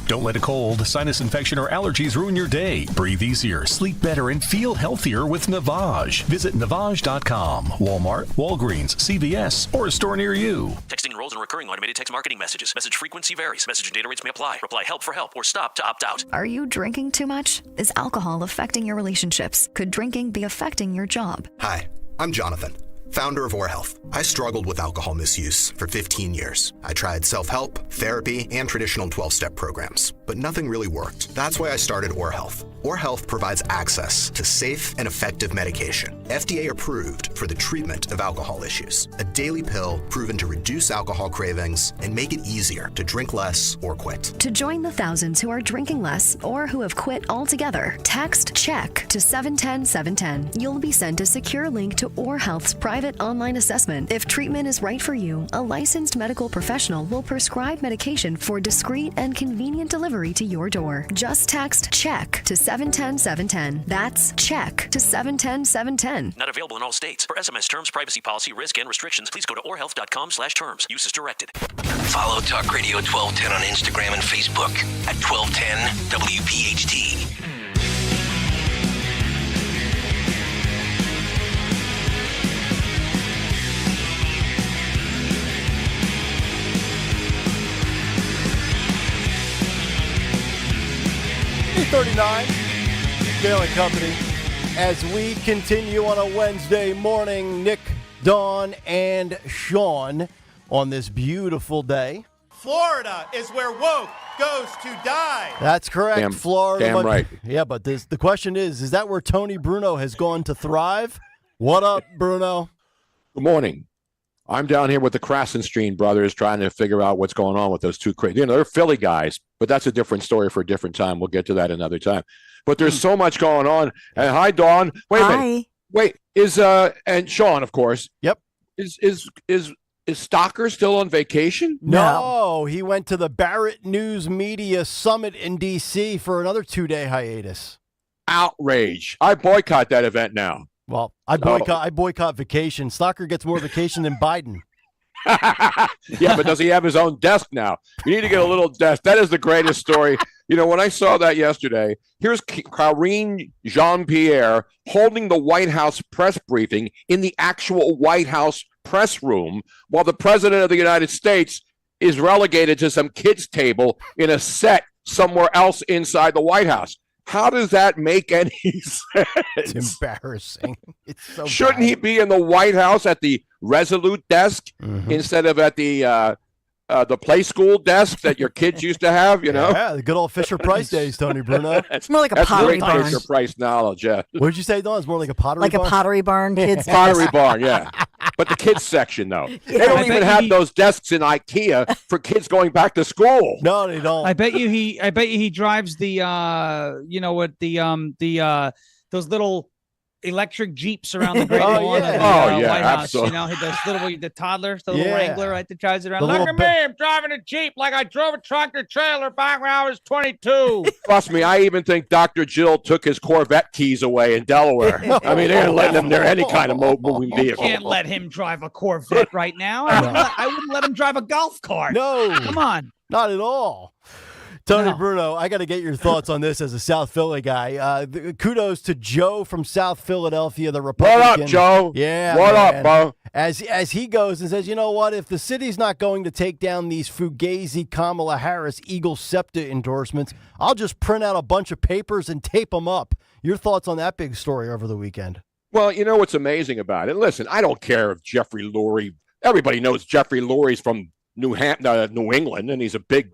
Don't let a cold, sinus infection, or allergies ruin your day. Breathe easier, sleep better, and feel healthier with Navage. Visit Navage.com. Walmart, Walgreens, CVS, or a store near you. Texting enrolls in recurring automated text marketing messages. Message frequency varies. Message and data rates may apply. Reply help for help or stop to opt out. Are you drinking too much? Is alcohol affecting your relationships? Could drinking be affecting your job? Hi, I'm Jonathan, founder of Or Health. I struggled with alcohol misuse for 15 years. I tried self-help, therapy, and traditional 12-step programs, but nothing really worked. That's why I started Or Health. Or Health provides access to safe and effective medication. FDA approved for the treatment of alcohol issues. A daily pill proven to reduce alcohol cravings and make it easier to drink less or quit. To join the thousands who are drinking less or who have quit altogether, text CHECK to 710-710. You'll be sent a secure link to Or Health's private online assessment. If treatment is right for you, a licensed medical professional will prescribe medication for discreet and convenient delivery to your door. Just text CHECK to 710-710. That's CHECK to 710-710. Not available in all states. For SMS terms, privacy policy, risk, and restrictions, please go to orhealth.com/terms. Use as directed. Follow Talk Radio 1210 on Instagram and Facebook at 1210 WPHT. $39, Kayal and Company. As we continue on a Wednesday morning, Nick, Dawn, and Sean on this beautiful day. Florida is where woke goes to die. That's correct, Florida. Damn right. Yeah, but the question is that where Tony Bruno has gone to thrive? What up, Bruno? Good morning. I'm down here with the Krasenstein brothers trying to figure out what's going on with those two crazy. You know, they're Philly guys, but that's a different story for a different time. We'll get to that another time. But there's so much going on. And hi, Dawn. Wait a minute. Wait, and Sean, of course. Yep. Is Stocker still on vacation? No, he went to the Barrett News Media Summit in D.C. for another 2-day hiatus. Outrage. I boycott that event now. Well, I boycott vacation. Stocker gets more vacation than Biden. Yeah, but does he have his own desk now? You need to get a little desk. That is the greatest story. You know, when I saw that yesterday, here's Karine Jean-Pierre holding the White House press briefing in the actual White House press room while the President of the United States is relegated to some kids' table in a set somewhere else inside the White House. How does that make any sense? It's embarrassing. It's so Shouldn't he be in the White House at the Resolute desk instead of at the play school desk that your kids used to have, you know? Yeah, the good old Fisher-Price days, Tony Bruno. It's more like a pottery barn. Fisher-Price knowledge, yeah. What did you say, Dawn? It's more like a pottery barn? Like a pottery barn, kids. Pottery barn, yeah. But the kids section, though. They don't even have those desks in IKEA for kids going back to school. No, they don't. I bet you he drives the those little electric Jeeps around the great lawn of the White House. Absolutely. You know, the toddler, the little Wrangler, right, that drives it around. The Look at me, I'm driving a Jeep like I drove a tractor trailer back when I was 22. Trust me, I even think Dr. Jill took his Corvette keys away in Delaware. I mean, they're letting him near any kind of moving vehicle. You can't let him drive a Corvette right now. I wouldn't let him drive a golf cart. No. Come on. Not at all. Tony Bruno, I got to get your thoughts on this as a South Philly guy. Kudos to Joe from South Philadelphia, the Republican. What up, Joe? Yeah, what man. up, bro? As he goes and says, you know what? If the city's not going to take down these Fugazi, Kamala Harris, Eagle SEPTA endorsements, I'll just print out a bunch of papers and tape them up. Your thoughts on that big story over the weekend? Well, you know what's amazing about it? Listen, I don't care if Jeffrey Lurie. Everybody knows Jeffrey Lurie's from New England, and he's a big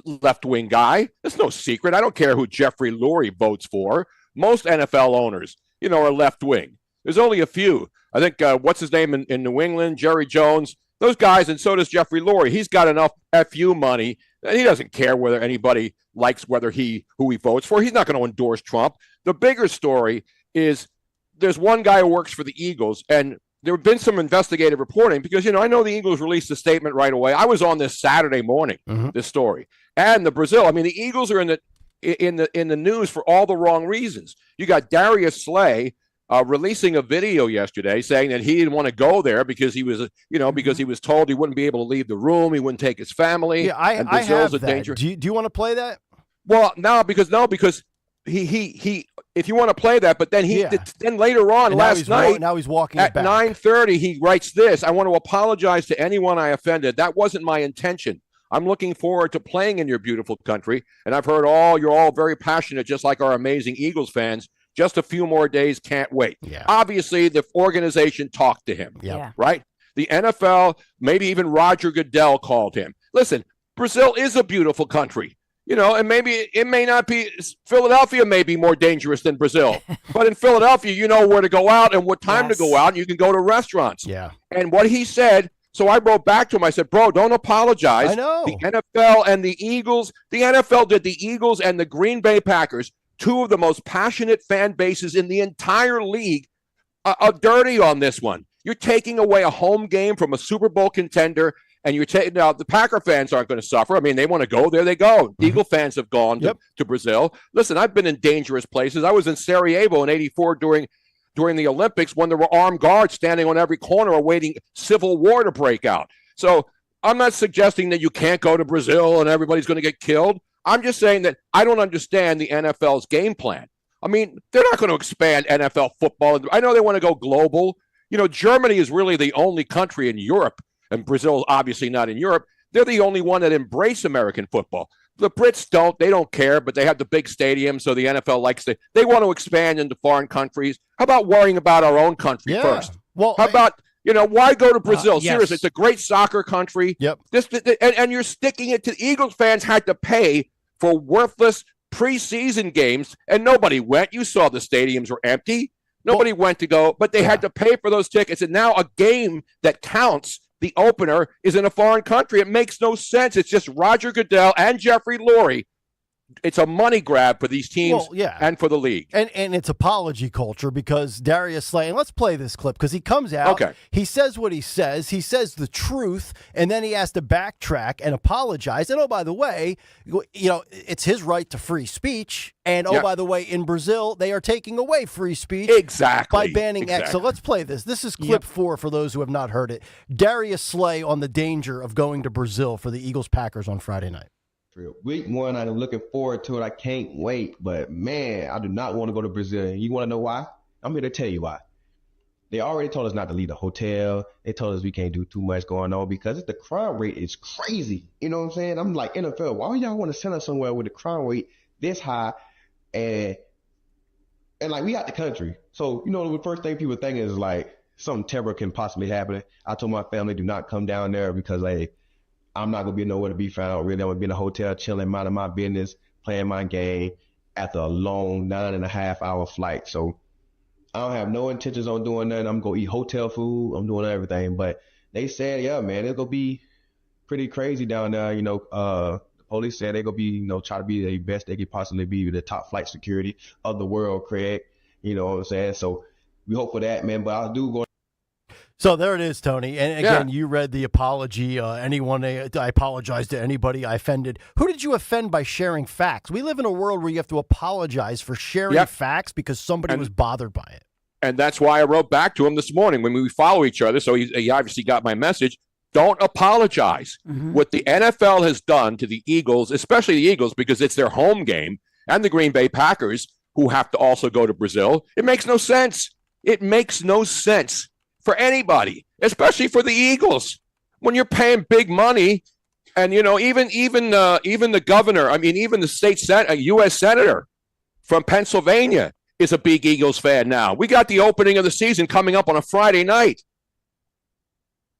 left-wing guy. It's no secret. I don't care who Jeffrey Lurie votes for. Most NFL owners, you know, are left-wing. There's only a few. I think, what's his name in New England? Jerry Jones. Those guys, and so does Jeffrey Lurie. He's got enough FU money, and he doesn't care whether anybody likes who he votes for. He's not going to endorse Trump. The bigger story is there's one guy who works for the Eagles, and there have been some investigative reporting because, you know, I know the Eagles released a statement right away. I was on this Saturday morning, this story. And the Brazil, I mean, the Eagles are in the news for all the wrong reasons. You got Darius Slay releasing a video yesterday saying that he didn't want to go there because he was, because he was told he wouldn't be able to leave the room. He wouldn't take his family. Yeah, I have that. Danger. Do you want to play that? Well, because he if you want to play that, but then then later on last night, now he's walking at back. 9:30, he writes this: I want to apologize to anyone I offended. That wasn't my intention. I'm looking forward to playing in your beautiful country, and I've heard you're all very passionate, just like our amazing Eagles fans. Just a few more days, can't wait. Yeah. Obviously, the organization talked to him, right? The NFL, maybe even Roger Goodell called him. Listen, Brazil is a beautiful country. And maybe it may not be – Philadelphia may be more dangerous than Brazil. But in Philadelphia, you know where to go out and what time to go out, and you can go to restaurants. Yeah. And what he said – so I wrote back to him. I said, bro, don't apologize. I know. The NFL and the Eagles – the NFL did the Eagles and the Green Bay Packers, two of the most passionate fan bases in the entire league, dirty on this one. You're taking away a home game from a Super Bowl contender – and you're taking now the Packer fans aren't going to suffer. I mean, they want to go there. They go. Eagle fans have gone to Brazil. Listen, I've been in dangerous places. I was in Sarajevo in '84 during the Olympics when there were armed guards standing on every corner awaiting civil war to break out. So I'm not suggesting that you can't go to Brazil and everybody's going to get killed. I'm just saying that I don't understand the NFL's game plan. I mean, they're not going to expand NFL football. I know they want to go global. Germany is really the only country in Europe. And Brazil, obviously not in Europe. They're the only one that embrace American football. The Brits don't. They don't care, but they have the big stadium, so the NFL likes to. They want to expand into foreign countries. How about worrying about our own country first? Well, how about, why go to Brazil? Yes. Seriously, it's a great soccer country. Yep. And you're sticking it to Eagles fans had to pay for worthless preseason games, and nobody went. You saw the stadiums were empty. Nobody went to go, but they had to pay for those tickets. And now a game that counts, the opener, is in a foreign country. It makes no sense. It's just Roger Goodell and Jeffrey Lurie. It's a money grab for these teams and for the league. And it's apology culture because Darius Slay, and let's play this clip because he comes out, he says what he says the truth, and then he has to backtrack and apologize. And, oh, by the way, it's his right to free speech. And, by the way, in Brazil, they are taking away free speech by banning X. So let's play this. This is clip 4 for those who have not heard it. Darius Slay on the danger of going to Brazil for the Eagles-Packers on Friday night. Week 1, I'm looking forward to it. I can't wait. But, man, I do not want to go to Brazil. And you want to know why? I'm here to tell you why. They already told us not to leave the hotel. They told us we can't do too much going on because the crime rate is crazy. You know what I'm saying? I'm like, NFL, why y'all want to send us somewhere with the crime rate this high? And like, we out the country. So, the first thing people think is, like, something terrible can possibly happen. I told my family, do not come down there because, like, I'm not going to be nowhere to be found. Really, I'm going to be in a hotel chilling, minding my business, playing my game after a long 9.5-hour flight. So I don't have no intentions on doing nothing. I'm going to eat hotel food. I'm doing everything. But they said, yeah, man, it's going to be pretty crazy down there. The police said they're going to be, try to be the best they could possibly be with the top flight security of the world, Craig. You know what I'm saying? So we hope for that, man. But I do go. So there it is, Tony. And again, you read the apology. I apologize to anybody I offended. Who did you offend by sharing facts? We live in a world where you have to apologize for sharing facts because somebody was bothered by it. And that's why I wrote back to him this morning when we follow each other. So he obviously got my message. Don't apologize. What the NFL has done to the Eagles, especially the Eagles, because it's their home game, and the Green Bay Packers, who have to also go to Brazil, it makes no sense. It makes no sense for anybody, especially for the Eagles, when you're paying big money, and even the governor, even the U.S. senator from Pennsylvania is a big Eagles fan now. We got the opening of the season coming up on a Friday night.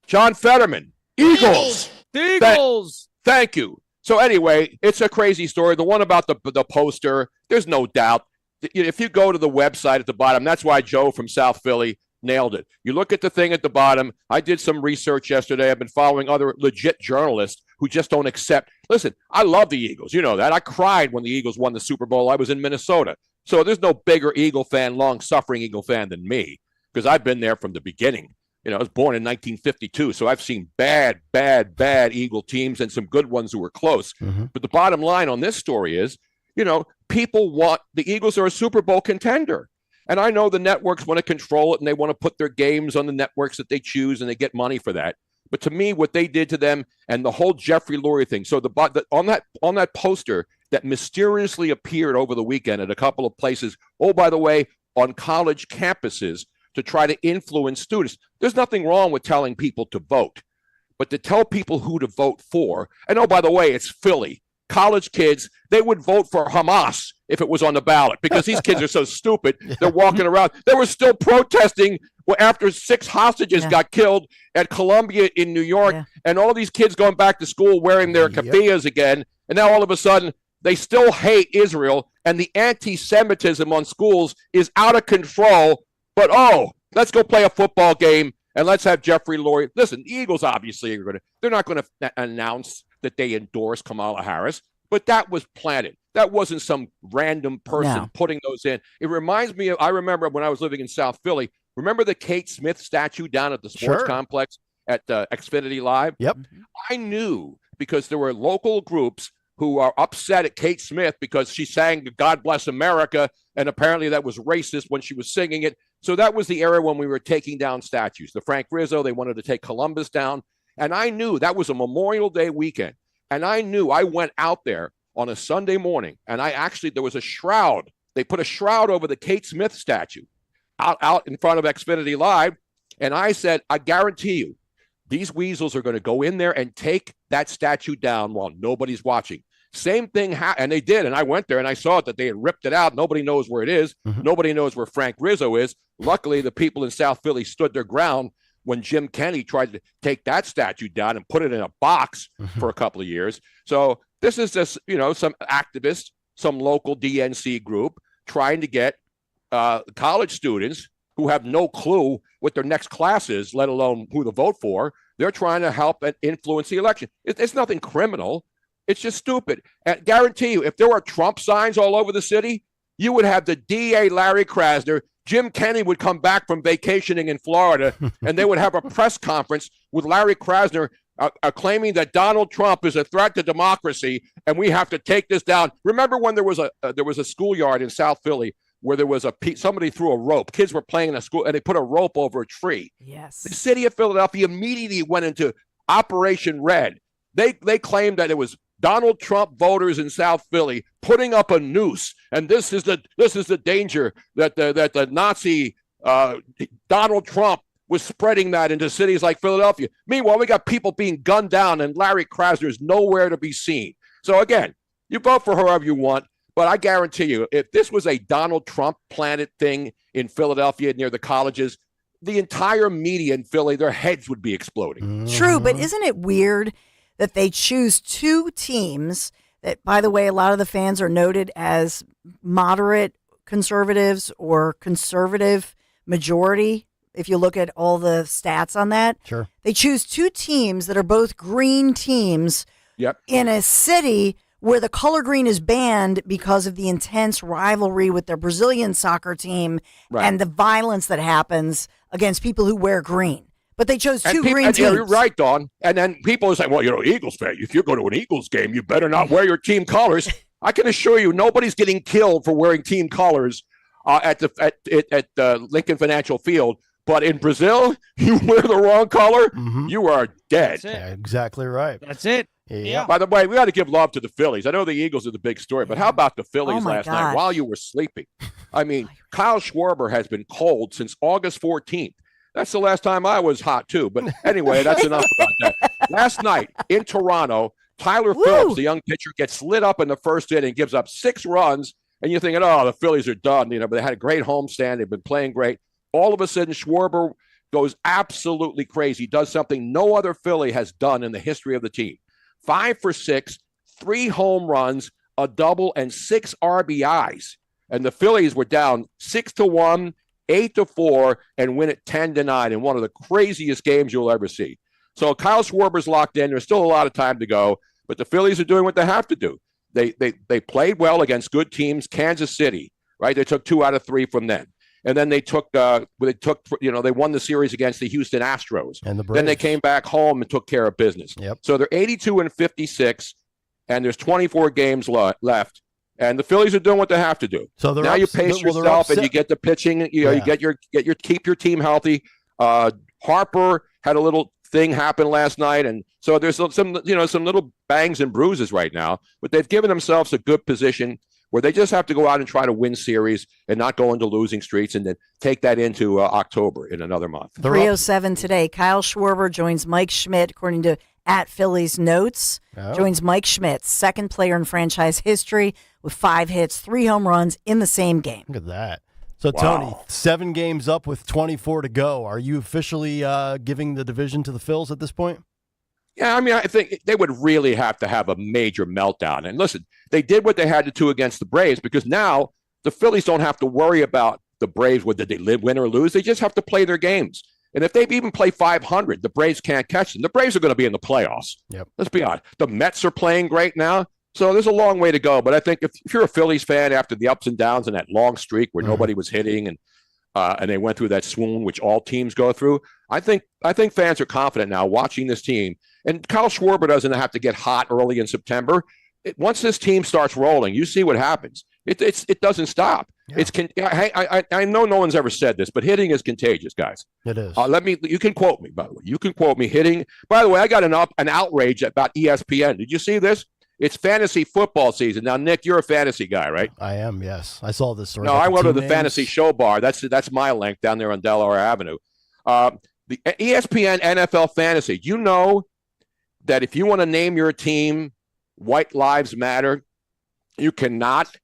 John Fetterman, Eagles, the Eagles. Thank you. So anyway, it's a crazy story. The one about the poster, there's no doubt. If you go to the website at the bottom, that's why Joe from South Philly nailed it. You look at the thing at the bottom. I did some research yesterday. I've been following other legit journalists who just don't accept. Listen, I love the Eagles. You know that. I cried when the Eagles won the Super Bowl. I was in Minnesota. So there's no bigger Eagle fan, long-suffering Eagle fan than me because I've been there from the beginning. I was born in 1952, so I've seen bad Eagle teams and some good ones who were close. But the bottom line on this story is, people want – the Eagles are a Super Bowl contender. And I know the networks want to control it and they want to put their games on the networks that they choose and they get money for that. But to me, what they did to them and the whole Jeffrey Lurie thing. So on that poster that mysteriously appeared over the weekend at a couple of places, oh, by the way, on college campuses to try to influence students. There's nothing wrong with telling people to vote, but to tell people who to vote for. And oh, by the way, it's Philly. College kids, they would vote for Hamas if it was on the ballot because these kids are so stupid. They're walking around. They were still protesting after 6 hostages got killed at Columbia in New York, and all these kids going back to school wearing their keffiyehs again. And now all of a sudden, They still hate Israel, and the anti-Semitism on schools is out of control. But, let's go play a football game, and let's have Jeffrey Lurie. Listen, the Eagles obviously they're not going to announce that they endorse Kamala Harris, but that was planted. That wasn't some random person putting those in. It reminds me I remember when I was living in South Philly, remember the Kate Smith statue down at the sports complex at Xfinity Live? Yep. I knew because there were local groups who are upset at Kate Smith because she sang God Bless America, and apparently that was racist when she was singing it. So that was the era when we were taking down statues. The Frank Rizzo, they wanted to take Columbus down. And I knew that was a Memorial Day weekend. And I knew I went out there on a Sunday morning, and there was a shroud. They put a shroud over the Kate Smith statue out in front of Xfinity Live. And I said, I guarantee you, these weasels are going to go in there and take that statue down while nobody's watching. Same thing and they did. And I went there and I saw that they had ripped it out. Nobody knows where it is. Nobody knows where Frank Rizzo is. Luckily, the people in South Philly stood their ground when Jim Kenney tried to take that statue down and put it in a box for a couple of years. So this is just, some activists, some local DNC group trying to get college students who have no clue what their next class is, let alone who to vote for. They're trying to help and influence the election. It's nothing criminal. It's just stupid. And guarantee you, if there were Trump signs all over the city, you would have the DA Larry Krasner. Jim Kenney would come back from vacationing in Florida, and they would have a press conference with Larry Krasner claiming that Donald Trump is a threat to democracy, and we have to take this down. Remember when there was a schoolyard in South Philly where there was somebody threw a rope. Kids were playing in a school, and they put a rope over a tree. Yes. The city of Philadelphia immediately went into Operation Red. They claimed that it was Donald Trump voters in South Philly putting up a noose, and this is the danger that the Nazi Donald Trump was spreading that into cities like Philadelphia. Meanwhile, we got people being gunned down, and Larry Krasner is nowhere to be seen. So again, you vote for whoever you want, but I guarantee you, if this was a Donald Trump planted thing in Philadelphia near the colleges, the entire media in Philly, their heads would be exploding. True, but isn't it weird that they choose two teams that, by the way, a lot of the fans are noted as moderate conservatives or conservative majority, if you look at all the stats on that? Sure. They choose two teams that are both green teams in a city where the color green is banned because of the intense rivalry with their Brazilian soccer team and the violence that happens against people who wear green. But they chose two green teams. You're right, Dawn. And then people are saying, well, Eagles fan, if you go to an Eagles game, you better not wear your team colors. I can assure you nobody's getting killed for wearing team colors at Lincoln Financial Field. But in Brazil, you wear the wrong color, you are dead. That's it. Exactly right. That's it. Yeah. By the way, we got to give love to the Phillies. I know the Eagles are the big story, but how about the Phillies last night while you were sleeping? I mean, Kyle Schwarber has been cold since August 14th. That's the last time I was hot, too. But anyway, that's enough about that. Last night in Toronto, Tyler Phillips, the young pitcher, gets lit up in the first inning, gives up 6 runs, and you're thinking, the Phillies are done. But they had a great homestand. They've been playing great. All of a sudden, Schwarber goes absolutely crazy, does something no other Philly has done in the history of the team. 5 for 6, 3 home runs, a double, and 6 RBIs. And the Phillies were down 6-1, 8-4, and win it 10-9 in one of the craziest games you'll ever see. So Kyle Schwarber's locked in. There's still a lot of time to go, but the Phillies are doing what they have to do. They played well against good teams. Kansas City, right? They took 2 out of 3 from them. And then they won the series against the Houston Astros. And the Braves. Then they came back home and took care of business. Yep. So they're 82-56, and there's 24 games left. And the Phillies are doing what they have to do. So now you pace yourself and you get the pitching. You keep your team healthy. Harper had a little thing happen last night, and so there's some little bangs and bruises right now. But they've given themselves a good position where they just have to go out and try to win series and not go into losing streaks, and then take that into October in another month. 3:07 today. Kyle Schwarber joins Mike Schmidt, according to @Phillies Notes. Joins Mike Schmidt, second player in franchise history with 5 hits, 3 home runs in the same game. Look at that. So, Tony, 7 games up with 24 to go. Are you officially giving the division to the Phils at this point? Yeah, I mean, I think they would really have to have a major meltdown. And listen, they did what they had to do against the Braves because now the Phillies don't have to worry about the Braves, whether they win or lose. They just have to play their games. And if they even play 500, the Braves can't catch them. The Braves are going to be in the playoffs. Yep. Let's be honest. The Mets are playing great now. So there's a long way to go. But I think if you're a Phillies fan after the ups and downs and that long streak where nobody was hitting and they went through that swoon, which all teams go through, I think fans are confident now watching this team. And Kyle Schwarber doesn't have to get hot early in September. Once this team starts rolling, you see what happens. It doesn't stop. Yeah. I know no one's ever said this, but hitting is contagious, guys. It is. You can quote me, by the way. You can quote me hitting. By the way, I got an outrage about ESPN. Did you see this? It's fantasy football season. Now, Nick, you're a fantasy guy, right? I am, yes. I saw this. No, I went to the Fantasy Show Bar. That's my link down there on Delaware Avenue. The ESPN NFL Fantasy. You know that if you want to name your team White Lives Matter, you cannot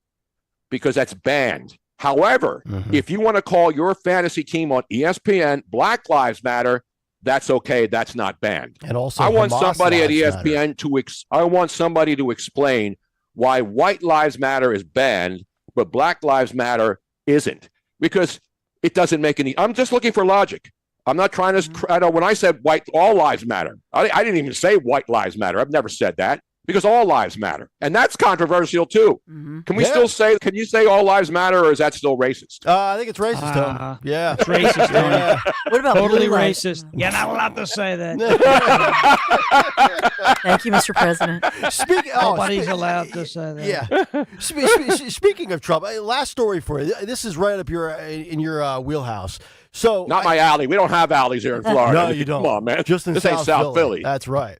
because that's banned. However, if you want to call your fantasy team on ESPN Black Lives Matter, that's okay. That's not banned. And also, I want Hamas somebody at Lives ESPN I want somebody to explain why White Lives Matter is banned, but Black Lives Matter isn't, because it doesn't make any. I'm just looking for logic. I'm not trying to. When I said all lives matter, I didn't even say White Lives Matter. I've never said that. Because all lives matter. And that's controversial, too. Can we still say, can you say all lives matter, or is that still racist? I think it's racist, Tony. Yeah. It's racist, Tony. Yeah. What about totally blue lives? racist? You're not allowed to say that. Thank you, Mr. President. Nobody's allowed to say that. Yeah. Speaking of Trump, last story for you. This is right up in your wheelhouse. So not my alley. We don't have alleys here in Florida. No, you don't. Come on, man. Just in this ain't South Philly. That's right.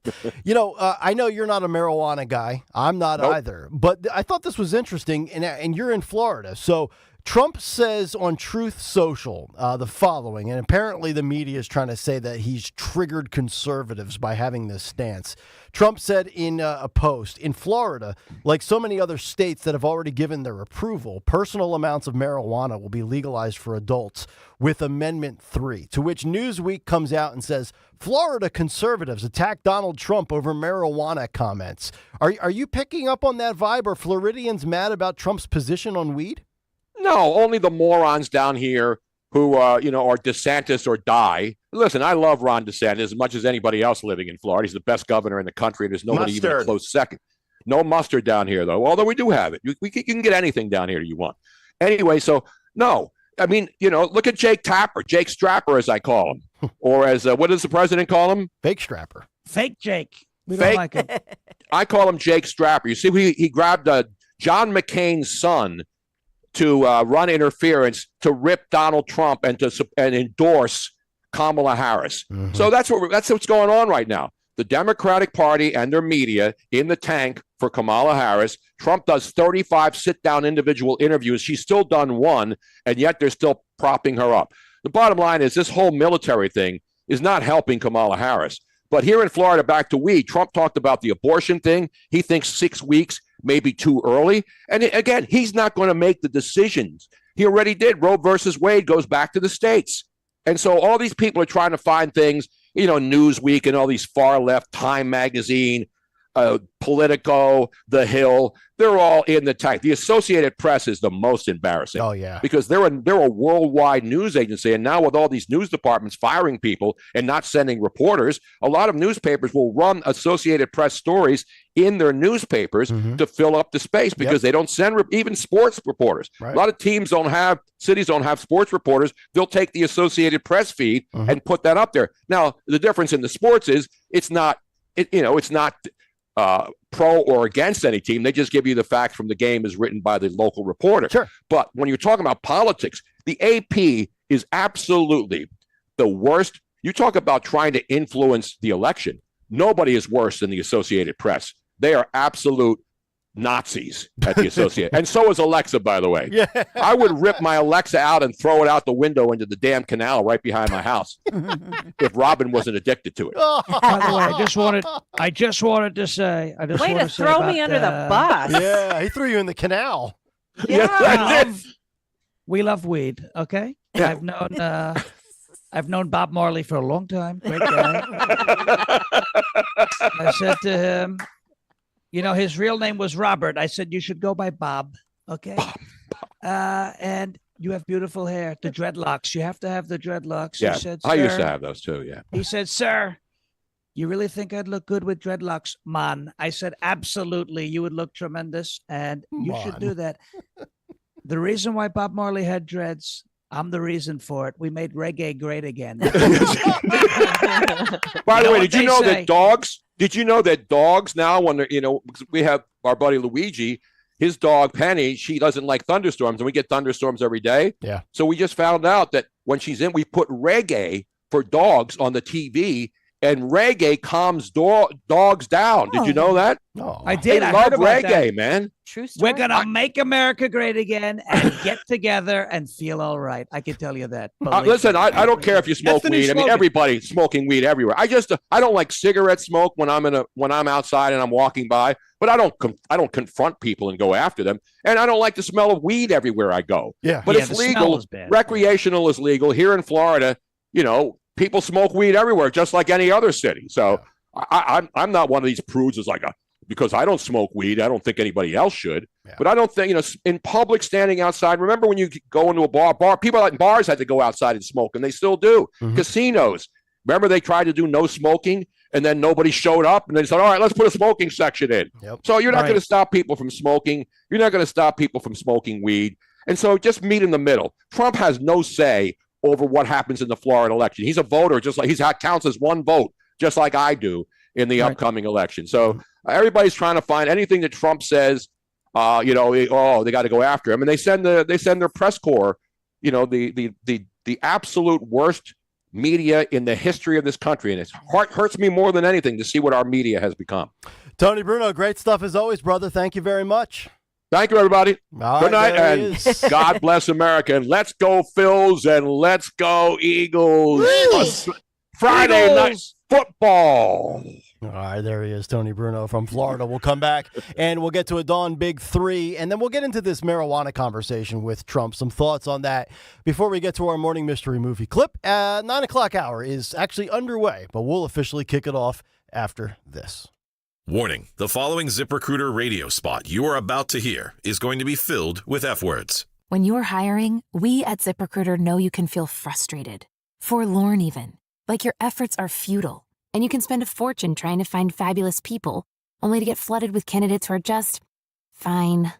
I know you're not a marijuana guy. I'm not either. But I thought this was interesting, and you're in Florida. So Trump says on Truth Social the following, and apparently the media is trying to say that he's triggered conservatives by having this stance. Trump said in a post, in Florida, like so many other states that have already given their approval, personal amounts of marijuana will be legalized for adults with Amendment 3, to which Newsweek comes out and says, Florida conservatives attack Donald Trump over marijuana comments. Are you picking up on that vibe? Are Floridians mad about Trump's position on weed? No, only the morons down here who, are DeSantis or die. Listen, I love Ron DeSantis as much as anybody else living in Florida. He's the best governor in the country. There's nobody even a close second. No mustard down here, though, although we do have it. You can get anything down here you want. Anyway, so, no. I mean, look at Jake Tapper, Jake Strapper, as I call him. Or as, what does the president call him? Fake Strapper. Fake Jake. We don't like him. I call him Jake Strapper. You see, he grabbed John McCain's son to run interference to rip Donald Trump and endorse Kamala Harris. So that's what's going on right now. The Democratic Party and their media in the tank for Kamala Harris. Trump does 35 sit-down individual interviews. She's still done one, and yet they're still propping her up. The bottom line is this whole military thing is not helping Kamala Harris. But here in Florida, back to weed, Trump talked about the abortion thing. He thinks 6 weeks may be too early. And again, he's not going to make the decisions. He already did. Roe versus Wade goes back to the states. And so all these people are trying to find things, Newsweek and all these far left, Time Magazine, Politico, The Hill, they're all in the tank. The Associated Press is the most embarrassing. Oh, yeah. Because they're a worldwide news agency. And now with all these news departments firing people and not sending reporters, a lot of newspapers will run Associated Press stories in their newspapers to fill up the space because they don't send even sports reporters. Right. A lot of cities don't have sports reporters. They'll take the Associated Press feed and put that up there. Now, the difference in the sports is it's not pro or against any team. They just give you the facts from the game as written by the local reporter. Sure. But when you're talking about politics, the AP is absolutely the worst. You talk about trying to influence the election. Nobody is worse than the Associated Press. They are absolute Nazis at the Associated. And so is Alexa, by the way. Yeah. I would rip my Alexa out and throw it out the window into the damn canal right behind my house if Robin wasn't addicted to it. By the way, I just wanted to say. Way to throw me under the bus. Yeah, he threw you in the canal. Yeah. We love weed, okay? Yeah. I've known I've known Bob Marley for a long time. Great guy. I said to him, his real name was Robert. I said, you should go by Bob. Okay. And you have beautiful hair. The dreadlocks. You have to have the dreadlocks. Yeah. He said, I used to have those too. Yeah. He said, sir, you really think I'd look good with dreadlocks, man? I said, absolutely. You would look tremendous. And you should do that. The reason why Bob Marley had dreads, I'm the reason for it. We made reggae great again. By the way, did you know that dogs? Did you know that dogs now, when because we have our buddy Luigi, his dog Penny, she doesn't like thunderstorms, and we get thunderstorms every day. Yeah. So we just found out that when she's in, we put reggae for dogs on the TV, and reggae calms dogs down. Did you know that? No, I did. I I love heard about reggae, that. man. True story. We're gonna make America great again and get together and feel all right. I can tell you that. Listen, I don't care if you smoke That's the new weed. I mean, slogan. everybody's smoking weed everywhere. I don't like cigarette smoke when I'm outside and I'm walking by. But I don't confront people and go after them. And I don't like the smell of weed everywhere I go. Yeah. But it's the smell legal. is bad. Recreational is legal here in Florida. People smoke weed everywhere, just like any other city. So I'm not one of these prudes who's like because I don't smoke weed, I don't think anybody else should. Yeah. But I don't think, in public, standing outside. Remember when you go into a bar, people in bars had to go outside and smoke, and they still do. Mm-hmm. Casinos, remember they tried to do no smoking, and then nobody showed up, and they said, all right, let's put a smoking section in. Yep. So you're not going to stop people from smoking. You're not going to stop people from smoking weed. And so just meet in the middle. Trump has no say over what happens in the Florida election. He's a voter, just like he counts as one vote, just like I do in the upcoming election. So everybody's trying to find anything that Trump says, they got to go after him. And they send their press corps, the absolute worst media in the history of this country. And it hurts me more than anything to see what our media has become. Tony Bruno, great stuff as always, brother. Thank you very much. Thank you, everybody. Good night, and God bless America. And let's go, Phils, and let's go, Eagles. Friday night football. All right, there he is, Tony Bruno from Florida. We'll come back, and we'll get to a Dawn Big 3, and then we'll get into this marijuana conversation with Trump. Some thoughts on that before we get to our morning mystery movie clip. 9 o'clock hour is actually underway, but we'll officially kick it off after this. Warning, the following ZipRecruiter radio spot you are about to hear is going to be filled with F words. When you're hiring, we at ZipRecruiter know you can feel frustrated, forlorn even, like your efforts are futile, and you can spend a fortune trying to find fabulous people, only to get flooded with candidates who are just fine.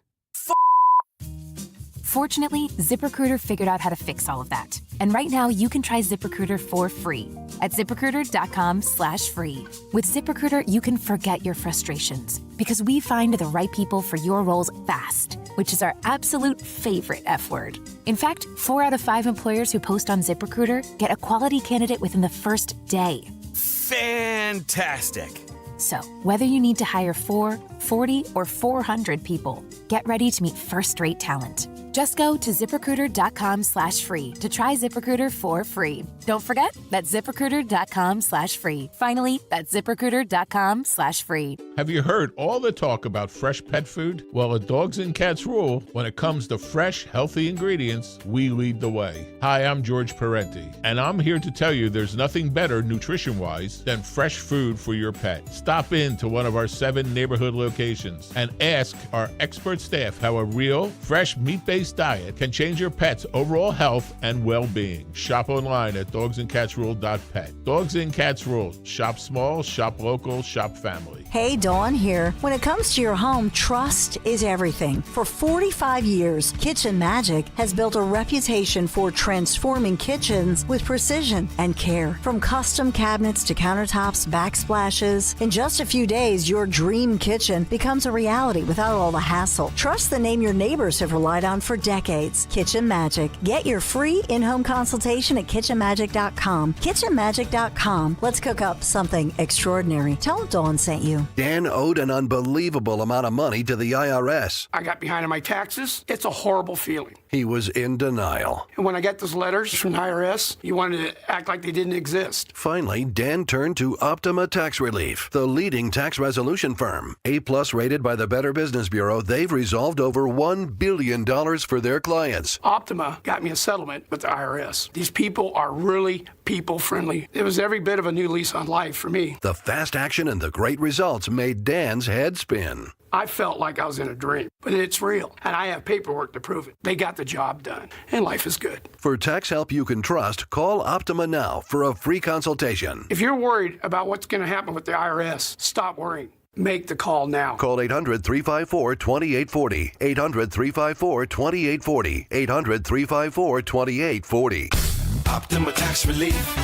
Fortunately, ZipRecruiter figured out how to fix all of that. And right now, you can try ZipRecruiter for free at ZipRecruiter.com/free. With ZipRecruiter, you can forget your frustrations because we find the right people for your roles fast, which is our absolute favorite F word. In fact, 4 out of 5 employers who post on ZipRecruiter get a quality candidate within the first day. Fantastic. So, whether you need to hire 4, 40, or 400 people, get ready to meet first-rate talent. Just go to ZipRecruiter.com/free to try ZipRecruiter for free. Don't forget, that's ZipRecruiter.com/free. Finally, that's ZipRecruiter.com/free. Have you heard all the talk about fresh pet food? Well, at Dogs and Cats Rule, when it comes to fresh, healthy ingredients, we lead the way. Hi, I'm George Parenti, and I'm here to tell you there's nothing better nutrition-wise than fresh food for your pet. Stop in to one of our 7 neighborhood locations and ask our expert staff how a real, fresh, meat-based diet can change your pet's overall health and well-being. Shop online at dogsandcatsrule.pet. Dogs and Cats Rule. Shop small, shop local, shop family. Hey, Dawn here. When it comes to your home, trust is everything. For 45 years, Kitchen Magic has built a reputation for transforming kitchens with precision and care. From custom cabinets to countertops, backsplashes, in just a few days, your dream kitchen becomes a reality without all the hassle. Trust the name your neighbors have relied on for decades. Kitchen Magic. Get your free in-home consultation at kitchenmagic.com. Kitchenmagic.com. Let's cook up something extraordinary. Tell Dawn sent you. Dan owed an unbelievable amount of money to the IRS. I got behind on my taxes. It's a horrible feeling. He was in denial. And when I got those letters from the IRS, you wanted to act like they didn't exist. Finally, Dan turned to Optima Tax Relief, the leading tax resolution firm. A+ rated by the Better Business Bureau, they've resolved over $1 billion offers for their clients. Optima got me a settlement with the IRS. These people are really people-friendly. It was every bit of a new lease on life for me. The fast action and the great results made Dan's head spin. I felt like I was in a dream, but it's real, and I have paperwork to prove it. They got the job done, and life is good. For tax help you can trust, call Optima now for a free consultation. If you're worried about what's going to happen with the IRS, stop worrying. Make the call now. Call 800-354-2840. 800-354-2840. 800-354-2840. Optima Tax Relief.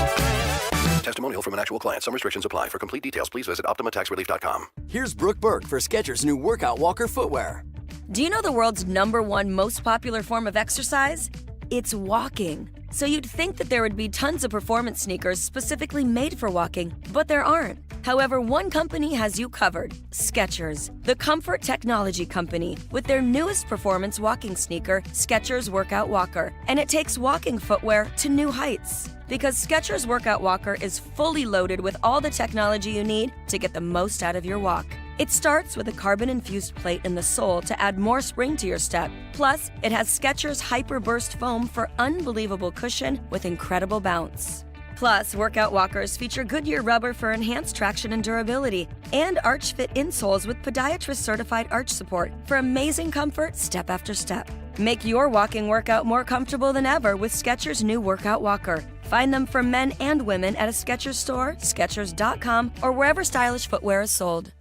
Testimonial from an actual client. Some restrictions apply. For complete details, please visit OptimaTaxRelief.com. Here's Brooke Burke for Skechers' new Workout Walker footwear. Do you know the world's #1 most popular form of exercise? It's walking. So you'd think that there would be tons of performance sneakers specifically made for walking, but there aren't. However, one company has you covered, Skechers, the comfort technology company, with their newest performance walking sneaker, Skechers Workout Walker. And it takes walking footwear to new heights. Because Skechers Workout Walker is fully loaded with all the technology you need to get the most out of your walk. It starts with a carbon-infused plate in the sole to add more spring to your step. Plus, it has Skechers Hyper Burst foam for unbelievable cushion with incredible bounce. Plus, Workout Walkers feature Goodyear rubber for enhanced traction and durability, and Arch Fit insoles with podiatrist-certified arch support for amazing comfort step after step. Make your walking workout more comfortable than ever with Skechers' new Workout Walker. Find them for men and women at a Skechers store, Skechers.com, or wherever stylish footwear is sold.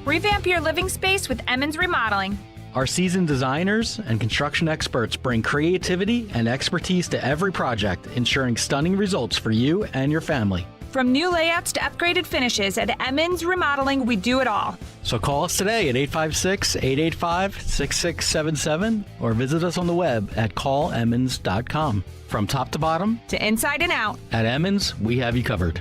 Revamp your living space with Emmons Remodeling. Our seasoned designers and construction experts bring creativity and expertise to every project, ensuring stunning results for you and your family. From new layouts to upgraded finishes, at Emmons Remodeling, we do it all. So call us today at 856-885-6677 or visit us on the web at callemmons.com. From top to bottom, to inside and out, at Emmons, we have you covered.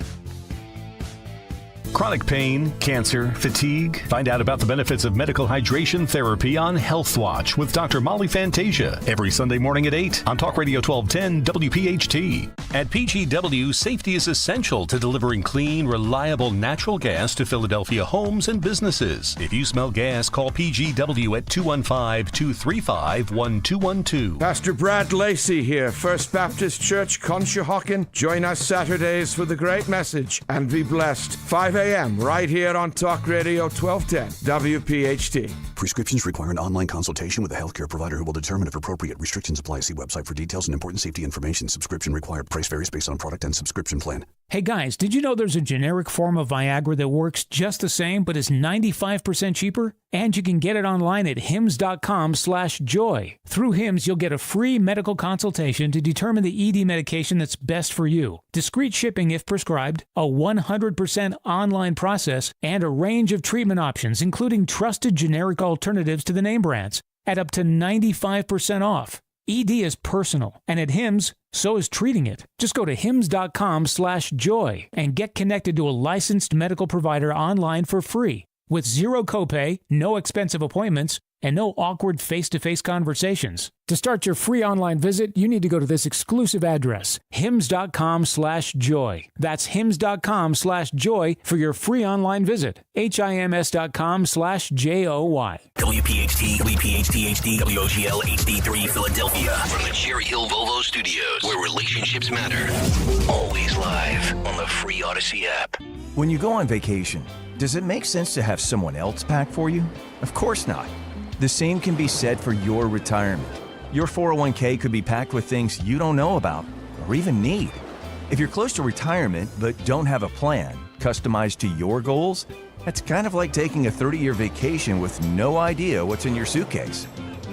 Chronic pain, cancer, fatigue. Find out about the benefits of medical hydration therapy on Health Watch with Dr. Molly Fantasia every Sunday morning at 8 on Talk Radio 1210 WPHT. At PGW, safety is essential to delivering clean, reliable natural gas to Philadelphia homes and businesses. If you smell gas, call PGW at 215-235-1212. Pastor Brad Lacey here, First Baptist Church, Conshohocken. Join us Saturdays for the great message and be blessed. 5 a.m. right here on Talk Radio 1210 WPHT. Prescriptions require an online consultation with a healthcare provider who will determine if appropriate. Restrictions apply. See website for details and important safety information. Subscription required. Price varies based on product and subscription plan. Hey guys, did you know there's a generic form of Viagra that works just the same but is 95% cheaper? And you can get it online at hims.com/joy. Through Hims, you'll get a free medical consultation to determine the ED medication that's best for you, discreet shipping if prescribed, a 100% online process, and a range of treatment options, including trusted generic alternatives to the name brands, at up to 95% off. ED is personal, and at Hims, so is treating it. Just go to hims.com/joy and get connected to a licensed medical provider online for free, with zero copay, no expensive appointments, and no awkward face-to-face conversations. To start your free online visit, you need to go to this exclusive address, hims.com/joy. That's hims.com/joy for your free online visit. HIMS.com/JOY. WPHT, WPHT HD, WOGL HD3 Philadelphia. From the Cherry Hill Volvo Studios, where relationships matter. Always live on the free Odyssey app. When you go on vacation, does it make sense to have someone else pack for you? Of course not. The same can be said for your retirement. Your 401k could be packed with things you don't know about or even need. If you're close to retirement but don't have a plan customized to your goals, that's kind of like taking a 30-year vacation with no idea what's in your suitcase.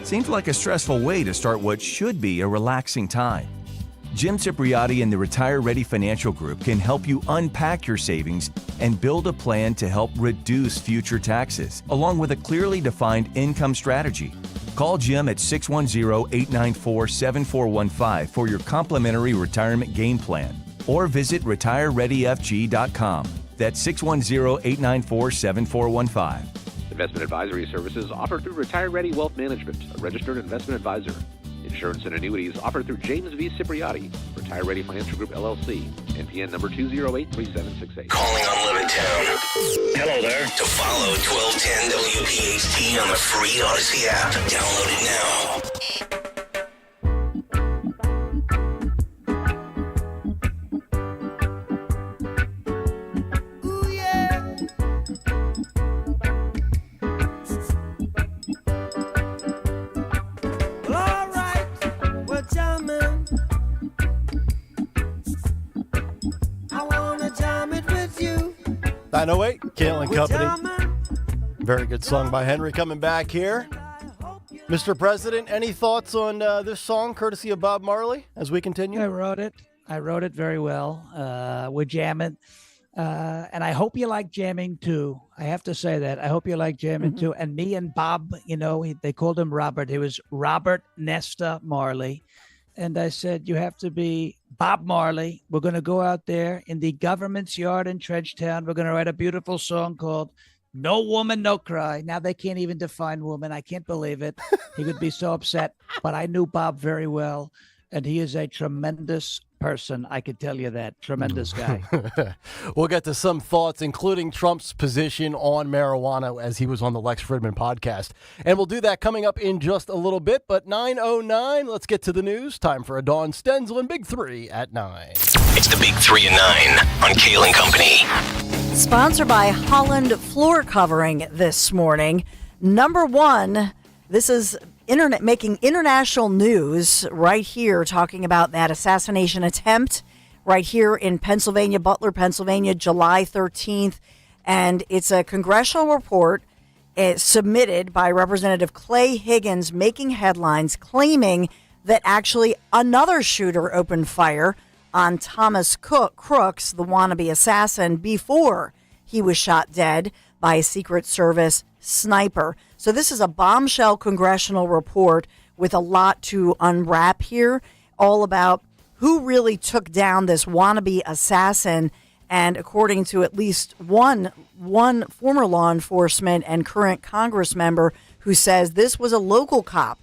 Seems like a stressful way to start what should be a relaxing time. Jim Cipriotti and the Retire Ready Financial Group can help you unpack your savings and build a plan to help reduce future taxes, along with a clearly defined income strategy. Call Jim at 610-894-7415 for your complimentary retirement game plan, or visit retirereadyfg.com. That's 610-894-7415. Investment advisory services offered through Retire Ready Wealth Management, a registered investment advisor. Insurance and annuities offered through James V. Cipriotti, Retire Ready Financial Group, LLC, NPN number 2083768. Calling on Levittown. Hello there. To follow 1210 WPHT on the free Odyssey app. Download it now. Jamming. I wanna jam it with you. 908, Kayal and Company. Very good song by Henry coming back here. Mr. President, any thoughts on this song, courtesy of Bob Marley, as we continue? I wrote it very well. We're jamming. And I hope you like jamming, too. I have to say that. I hope you like jamming, too. And me and Bob, they called him Robert. He was Robert Nesta Marley. And I said, you have to be Bob Marley. We're going to go out there in the government's yard in Trenchtown. We're going to write a beautiful song called No Woman, No Cry. Now they can't even define woman. I can't believe it. He would be so upset. But I knew Bob very well. And he is a tremendous person. I could tell you that. Tremendous guy. We'll get to some thoughts, including Trump's position on marijuana as he was on the Lex Fridman podcast. And we'll do that coming up in just a little bit. But 9:09, let's get to the news. Time for a Dawn Stenzel Big 3 at 9. It's the Big 3 and 9 on Kayal and Company. Sponsored by Holland Floor Covering this morning. Number one, this is making international news right here, talking about that assassination attempt right here in Pennsylvania, Butler, Pennsylvania, July 13th. And it's a congressional report submitted by Representative Clay Higgins, making headlines, claiming that actually another shooter opened fire on Thomas Crooks, the wannabe assassin, before he was shot dead by a Secret Service sniper. So this is a bombshell congressional report with a lot to unwrap here, all about who really took down this wannabe assassin. And according to at least one former law enforcement and current Congress member who says this was a local cop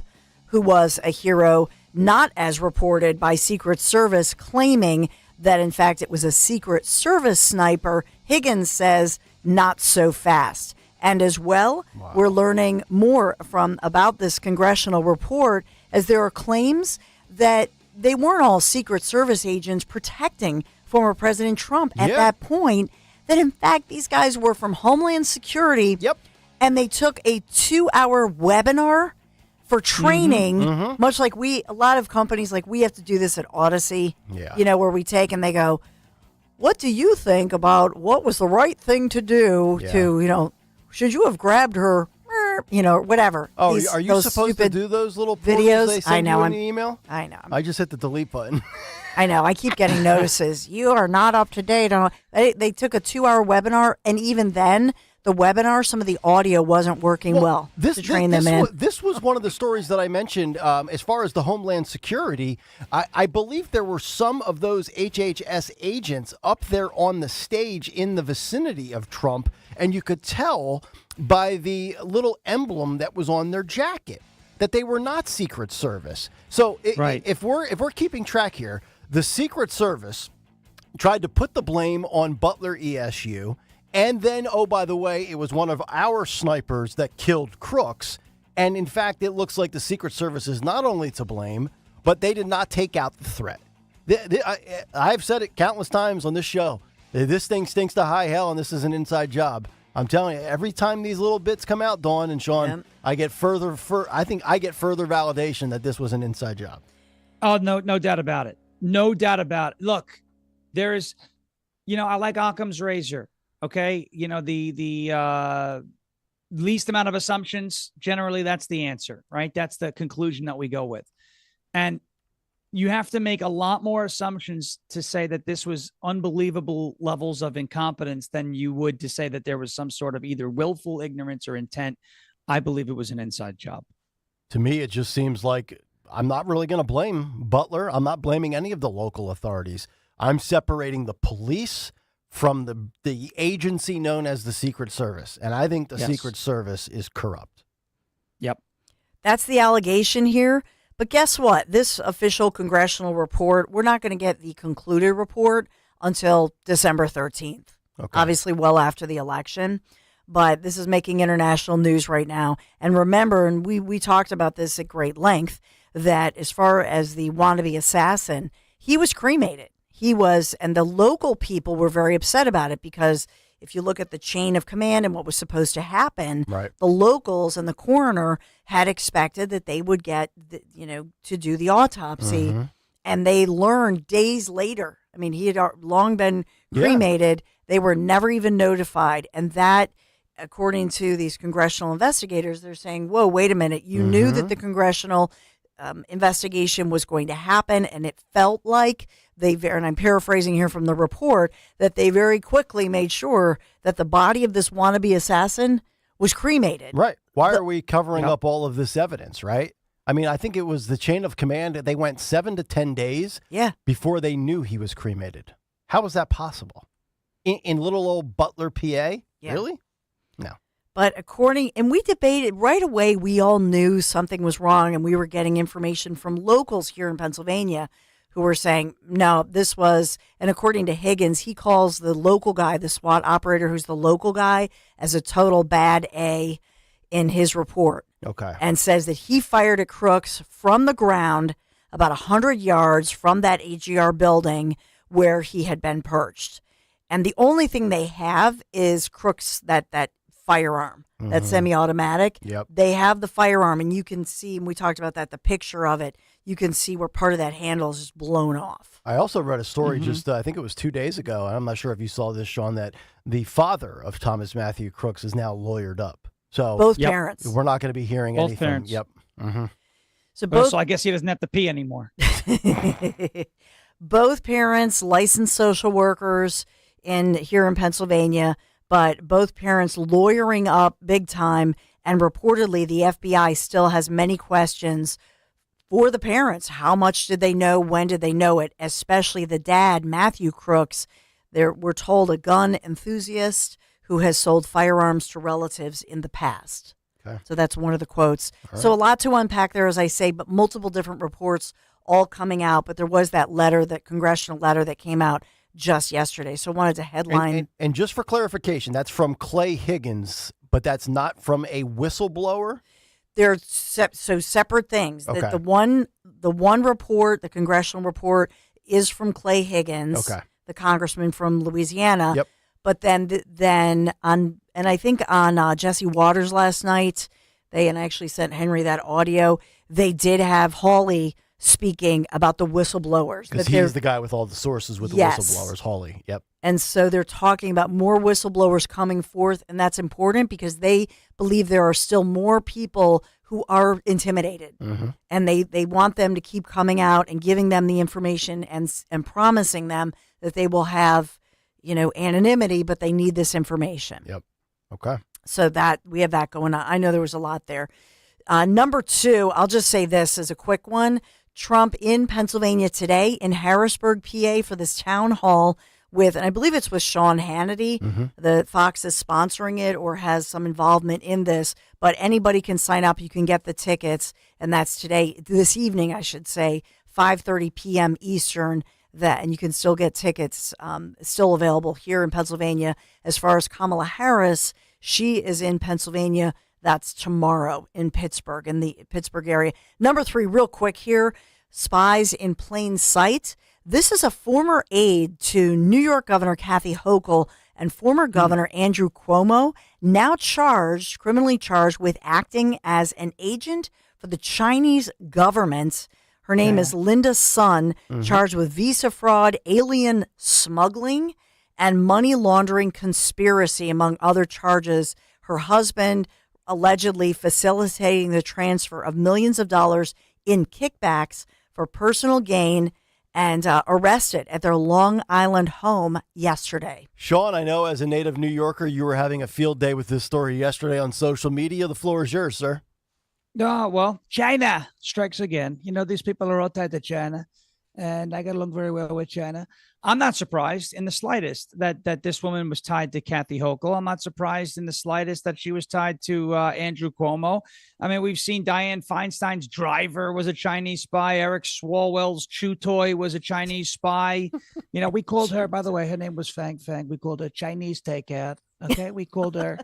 who was a hero, not as reported by Secret Service, claiming that in fact it was a Secret Service sniper. Higgins says not so fast. And as well, we're learning more about this congressional report, as there are claims that they weren't all Secret Service agents protecting former President Trump at that point, that in fact these guys were from Homeland Security. Yep. And they took a 2-hour webinar for training, much like a lot of companies, like we have to do this at Odyssey, where we take and they go, what do you think about what was the right thing to do to, should you have grabbed her, whatever. Oh, are you supposed to do those little videos? They send you in the email? I know. I just hit the delete button. I know. I keep getting notices. You are not up to date on. They took a 2-hour webinar, and even then, the webinar, some of the audio wasn't working well to train them in. This was one of the stories that I mentioned as far as the Homeland Security. I believe there were some of those HHS agents up there on the stage in the vicinity of Trump, and you could tell by the little emblem that was on their jacket that they were not Secret Service. So if we're keeping track here, the Secret Service tried to put the blame on Butler ESU. And then, oh, by the way, it was one of our snipers that killed Crooks. And in fact, it looks like the Secret Service is not only to blame, but they did not take out the threat. I've said it countless times on this show. This thing stinks to high hell, and this is an inside job. I'm telling you, every time these little bits come out, Dawn and Sean, I get I think I get further validation that this was an inside job. Oh, no doubt about it. No doubt about it. Look, there is, I like Occam's razor. Okay, the least amount of assumptions, generally that's the answer, right? That's the conclusion that we go with. And you have to make a lot more assumptions to say that this was unbelievable levels of incompetence than you would to say that there was some sort of either willful ignorance or intent. I believe it was an inside job. To me, it just seems like I'm not really going to blame Butler. I'm not blaming any of the local authorities. I'm separating the police from the agency known as the Secret Service. And I think the Secret Service is corrupt. Yep. That's the allegation here. But guess what? This official congressional report, we're not going to get the concluded report until December 13th. Okay. Obviously, well after the election. But this is making international news right now. And remember, and we talked about this at great length, that as far as the wannabe assassin, he was cremated. He was, and the local people were very upset about it because if you look at the chain of command and what was supposed to happen, the locals and the coroner had expected that they would get, to do the autopsy. Mm-hmm. And they learned days later. I mean, he had long been cremated. They were never even notified. And that, according to these congressional investigators, they're saying, whoa, wait a minute. You knew that the congressional investigation was going to happen, and it felt like and I'm paraphrasing here from the report, that they very quickly made sure that the body of this wannabe assassin was cremated. Right. Why are we covering up all of this evidence, right? I mean, I think it was the chain of command. They went 7 to 10 days before they knew he was cremated. How was that possible? In little old Butler, PA? Yeah. Really? No. But and we debated right away, we all knew something was wrong, and we were getting information from locals here in Pennsylvania who were saying, no, this was, and according to Higgins, he calls the local guy, the SWAT operator who's the local guy, as a total bad A in his report. Okay. And says that he fired at Crooks from the ground about 100 yards from that AGR building where he had been perched. And the only thing they have is Crooks, that firearm, that semi-automatic. Yep. They have the firearm, and you can see, and we talked about that, the picture of it, you can see where part of that handle is just blown off. I also read a story just, I think it was 2 days ago, and I'm not sure if you saw this, Sean, that the father of Thomas Matthew Crooks is now lawyered up. So both parents. We're not going to be hearing Both anything. parents. Yep. Mm-hmm. So I guess he doesn't have to pee anymore. Both parents, licensed social workers here in Pennsylvania, but both parents lawyering up big time. And reportedly, the FBI still has many questions for the parents. How much did they know? When did they know it? Especially the dad, Matthew Crooks. We're told a gun enthusiast who has sold firearms to relatives in the past. Okay. So that's one of the quotes. All So right. a lot to unpack there, as I say, but multiple different reports all coming out. But there was that congressional letter that came out just yesterday. So I wanted to headline. And just for clarification, that's from Clay Higgins, but that's not from a whistleblower? They're separate things. Okay. The one report, the congressional report, is from Clay Higgins, the congressman from Louisiana. Yep. But then I think on Jesse Waters last night, and I actually sent Henry that audio, they did have Hawley speaking about the whistleblowers. Because he's the guy with all the sources with the whistleblowers, Hawley. Yep. And so they're talking about more whistleblowers coming forth, and that's important because they believe there are still more people who are intimidated. Mm-hmm. And they want them to keep coming out and giving them the information and promising them that they will have, anonymity, but they need this information. Yep. Okay. So that we have that going on. I know there was a lot there. Number 2, I'll just say this as a quick one. Trump in Pennsylvania today in Harrisburg, PA for this town hall and I believe it's with Sean Hannity. Mm-hmm. The Fox is sponsoring it or has some involvement in this, but anybody can sign up. You can get the tickets, and that's this evening, I should say, 5:30 p.m. Eastern. And you can still get tickets, still available here in Pennsylvania. As far as Kamala Harris, she is in Pennsylvania. That's tomorrow in Pittsburgh, in the Pittsburgh area. Number 3, real quick here, spies in plain sight. This is a former aide to New York Governor Kathy Hochul and former Governor Andrew Cuomo, now criminally charged with acting as an agent for the Chinese government. Her name is Linda Sun, charged with visa fraud, alien smuggling, and money laundering conspiracy, among other charges. Her husband allegedly facilitating the transfer of millions of dollars in kickbacks for personal gain, and arrested at their Long Island home yesterday. Sean, I know as a native New Yorker, you were having a field day with this story yesterday on social media. The floor is yours, sir. Oh, well, China strikes again. These people are all tied to China. and I got along very well with China. I'm not surprised in the slightest that this woman was tied to Kathy Hochul. I'm not surprised in the slightest that she was tied to Andrew Cuomo. I mean, we've seen Dianne Feinstein's driver was a Chinese spy. Eric Swalwell's chew toy was a Chinese spy. We called her, by the way, her name was Fang Fang. We called her Chinese takeout. Okay, we called her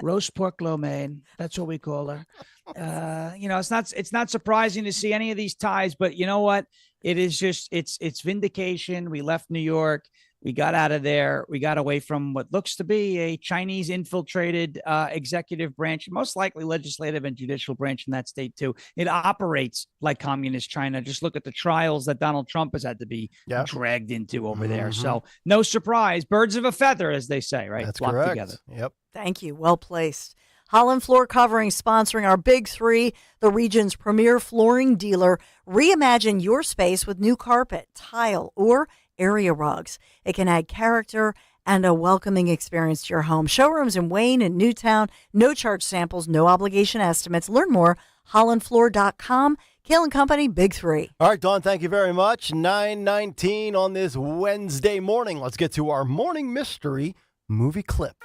roast pork lo mein. That's what we call her. It's not surprising to see any of these ties, but you know what? It is just it's vindication. We left New York. We got out of there. We got away from what looks to be a Chinese infiltrated executive branch, most likely legislative and judicial branch in that state too. It operates like communist China. Just look at the trials that Donald Trump has had to be dragged into over there. So no surprise, birds of a feather, as they say, right? That's Flock correct. together. Yep. Thank you. Well placed. Holland Floor Covering sponsoring our Big Three, the region's premier flooring dealer. Reimagine your space with new carpet, tile, or area rugs. It can add character and a welcoming experience to your home. Showrooms in Wayne and Newtown. No charge samples, no obligation estimates. Learn more, hollandfloor.com. Kayal & Company, Big Three. All right, Dawn, thank you very much. 9:19 on this Wednesday morning. Let's get to our morning mystery movie clip.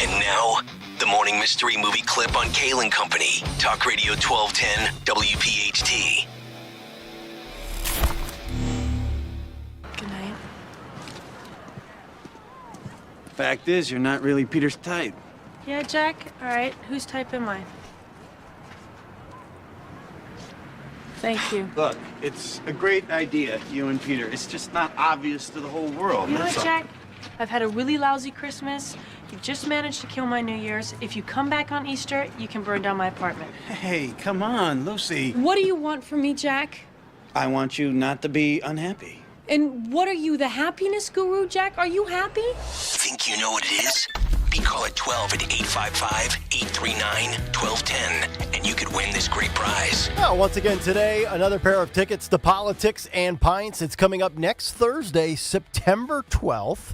And now, the Morning Mystery Movie Clip on Kayal & Company. Talk Radio 1210 WPHT. Good night. Fact is, you're not really Peter's type. Yeah, Jack? All right. Whose type am I? Thank you. Look, it's a great idea, you and Peter. It's just not obvious to the whole world. You know that's what, all. Jack? I've had a really lousy Christmas. You just managed to kill my New Year's. If you come back on Easter, you can burn down my apartment. Hey, come on, Lucy. What do you want from me, Jack? I want you not to be unhappy. And what are you, the happiness guru, Jack? Are you happy? Think you know what it is? Be call at 12 at 855-839-1210, and you could win this great prize. Well, once again today, another pair of tickets to Politics and Pints. It's coming up next Thursday, September 12th.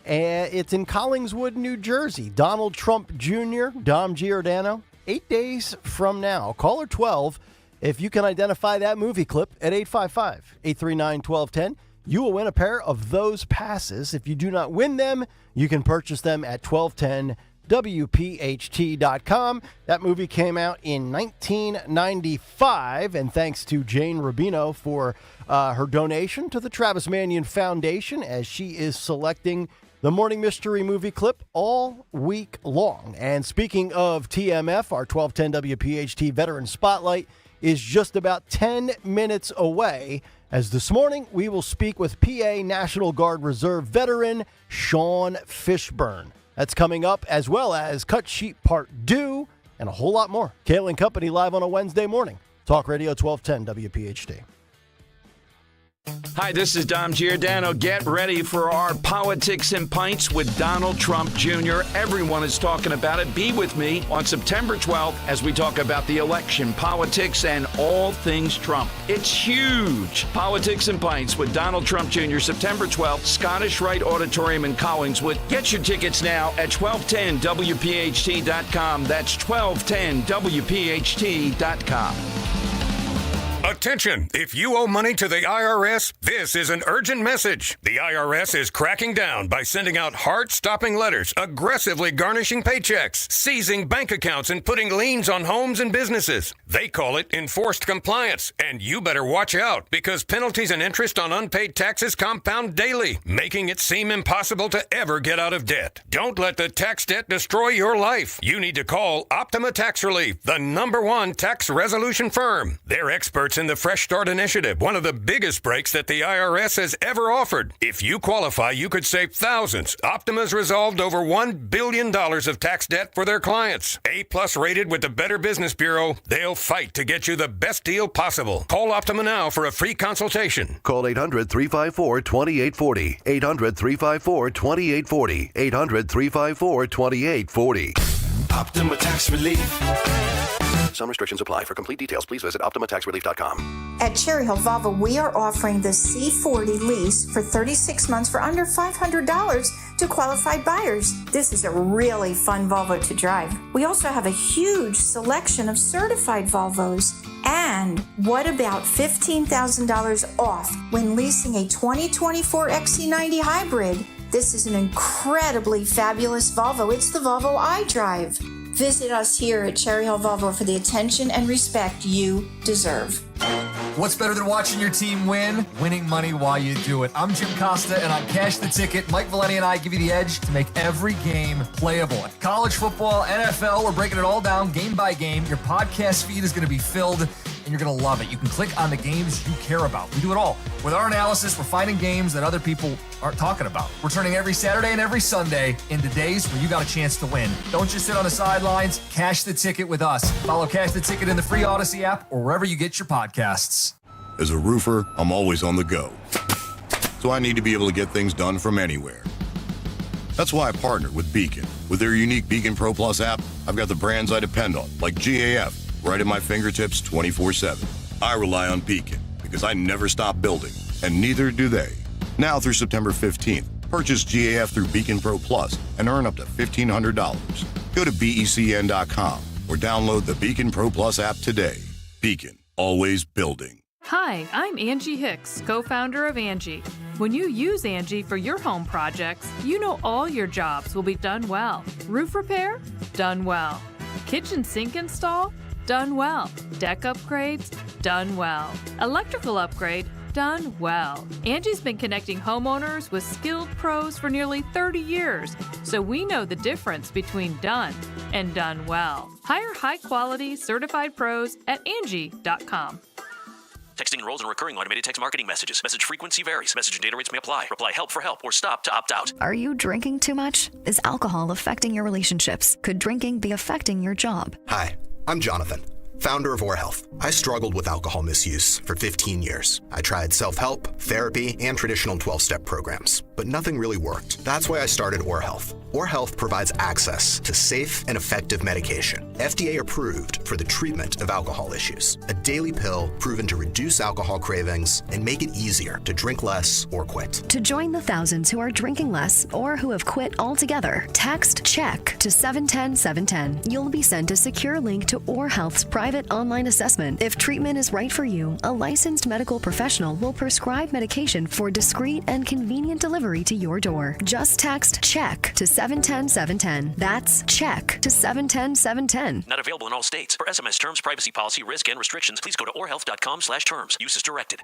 And it's in Collingswood, New Jersey. Donald Trump Jr., Dom Giordano, 8 days from now. Caller 12 if you can identify that movie clip at 855-839-1210. You will win a pair of those passes. If you do not win them, you can purchase them at 1210WPHT.com. That movie came out in 1995, and thanks to Jane Rubino for her donation to the Travis Manion Foundation as she is selecting the Morning Mystery Movie Clip all week long. And speaking of TMF, our 1210 WPHT Veteran Spotlight is just about 10 minutes away, as this morning we will speak with PA National Guard Reserve veteran Sean Fishburne. That's coming up, as well as Cut Sheet Part 2 and a whole lot more. Kayal & Company live on a Wednesday morning. Talk Radio 1210 WPHT. Hi, this is Dom Giordano. Get ready for our Politics and Pints with Donald Trump Jr. Everyone is talking about it. Be with me on September 12th as we talk about the election, politics, and all things Trump. It's huge. Politics and Pints with Donald Trump Jr. September 12th, Scottish Rite Auditorium in Collingswood. Get your tickets now at 1210WPHT.com. That's 1210WPHT.com. Attention! If you owe money to the IRS, this is an urgent message. The IRS is cracking down by sending out heart-stopping letters, aggressively garnishing paychecks, seizing bank accounts, and putting liens on homes and businesses. They call it enforced compliance, and you better watch out because penalties and interest on unpaid taxes compound daily, making it seem impossible to ever get out of debt. Don't let the tax debt destroy your life. You need to call Optima Tax Relief, the #1 tax resolution firm. They're experts in the Fresh Start Initiative, one of the biggest breaks that the IRS has ever offered. If you qualify, you could save thousands. Optima's resolved over $1 billion of tax debt for their clients. A+ rated with the Better Business Bureau, they'll fight to get you the best deal possible. Call Optima now for a free consultation. Call 800-354-2840. 800-354-2840. 800-354-2840. Optima Tax Relief. Some restrictions apply. For complete details, please visit OptimaTaxRelief.com. At Cherry Hill Volvo, we are offering the C40 lease for 36 months for under $500 to qualified buyers. This is a really fun Volvo to drive. We also have a huge selection of certified Volvos, and And what about $15,000 off when leasing a 2024 XC90 hybrid? This is an incredibly fabulous Volvo. It's the Volvo iDrive. Visit us here at Cherry Hill Volvo for the attention and respect you deserve. What's better than watching your team win? Winning money while you do it. I'm Jim Costa, and on Cash the Ticket, Mike Valeni and I give you the edge to make every game playable. College football, NFL, we're breaking it all down game by game. Your podcast feed is going to be filled, and you're going to love it. You can click on the games you care about. We do it all. With our analysis, we're finding games that other people aren't talking about. We're turning every Saturday and every Sunday into days where you got a chance to win. Don't just sit on the sidelines. Cash the Ticket with us. Follow Cash the Ticket in the free Odyssey app or wherever you get your podcasts. As a roofer, I'm always on the go. So I need to be able to get things done from anywhere. That's why I partnered with Beacon. With their unique Beacon Pro Plus app, I've got the brands I depend on, like GAF, right at my fingertips 24/7. I rely on Beacon because I never stop building, and neither do they. Now through September 15th, purchase GAF through Beacon Pro Plus and earn up to $1,500. Go to BECN.com or download the Beacon Pro Plus app today. Beacon, always building. Hi, I'm Angie Hicks, co-founder of Angie. When you use Angie for your home projects, you know all your jobs will be done well. Roof repair? Done well. Kitchen sink install? Done well. Deck upgrades? Done well. Electrical upgrade? Done well. Angie's been connecting homeowners with skilled pros for nearly 30 years, so we know the difference between done and done well. Hire high-quality, certified pros at Angie.com. Texting enrolls in recurring automated text marketing messages. Message frequency varies. Message and data rates may apply. Reply help for help or stop to opt out. Are you drinking too much? Is alcohol affecting your relationships? Could drinking be affecting your job? Hi, I'm Jonathan, founder of Or Health. I struggled with alcohol misuse for 15 years. I tried self-help, therapy, and traditional 12-step programs, but nothing really worked. That's why I started Or Health. Or Health provides access to safe and effective medication, FDA approved for the treatment of alcohol issues. A daily pill proven to reduce alcohol cravings and make it easier to drink less or quit. To join the thousands who are drinking less or who have quit altogether, text CHECK to 710-710. You'll be sent a secure link to Or Health's private online assessment. If treatment is right for you, a licensed medical professional will prescribe medication for discreet and convenient delivery to your door. Just text CHECK to 710-710. That's CHECK to 710-710. Not available in all states. For SMS terms, privacy policy, risk, and restrictions, please go to orhealth.com/terms. Use as directed.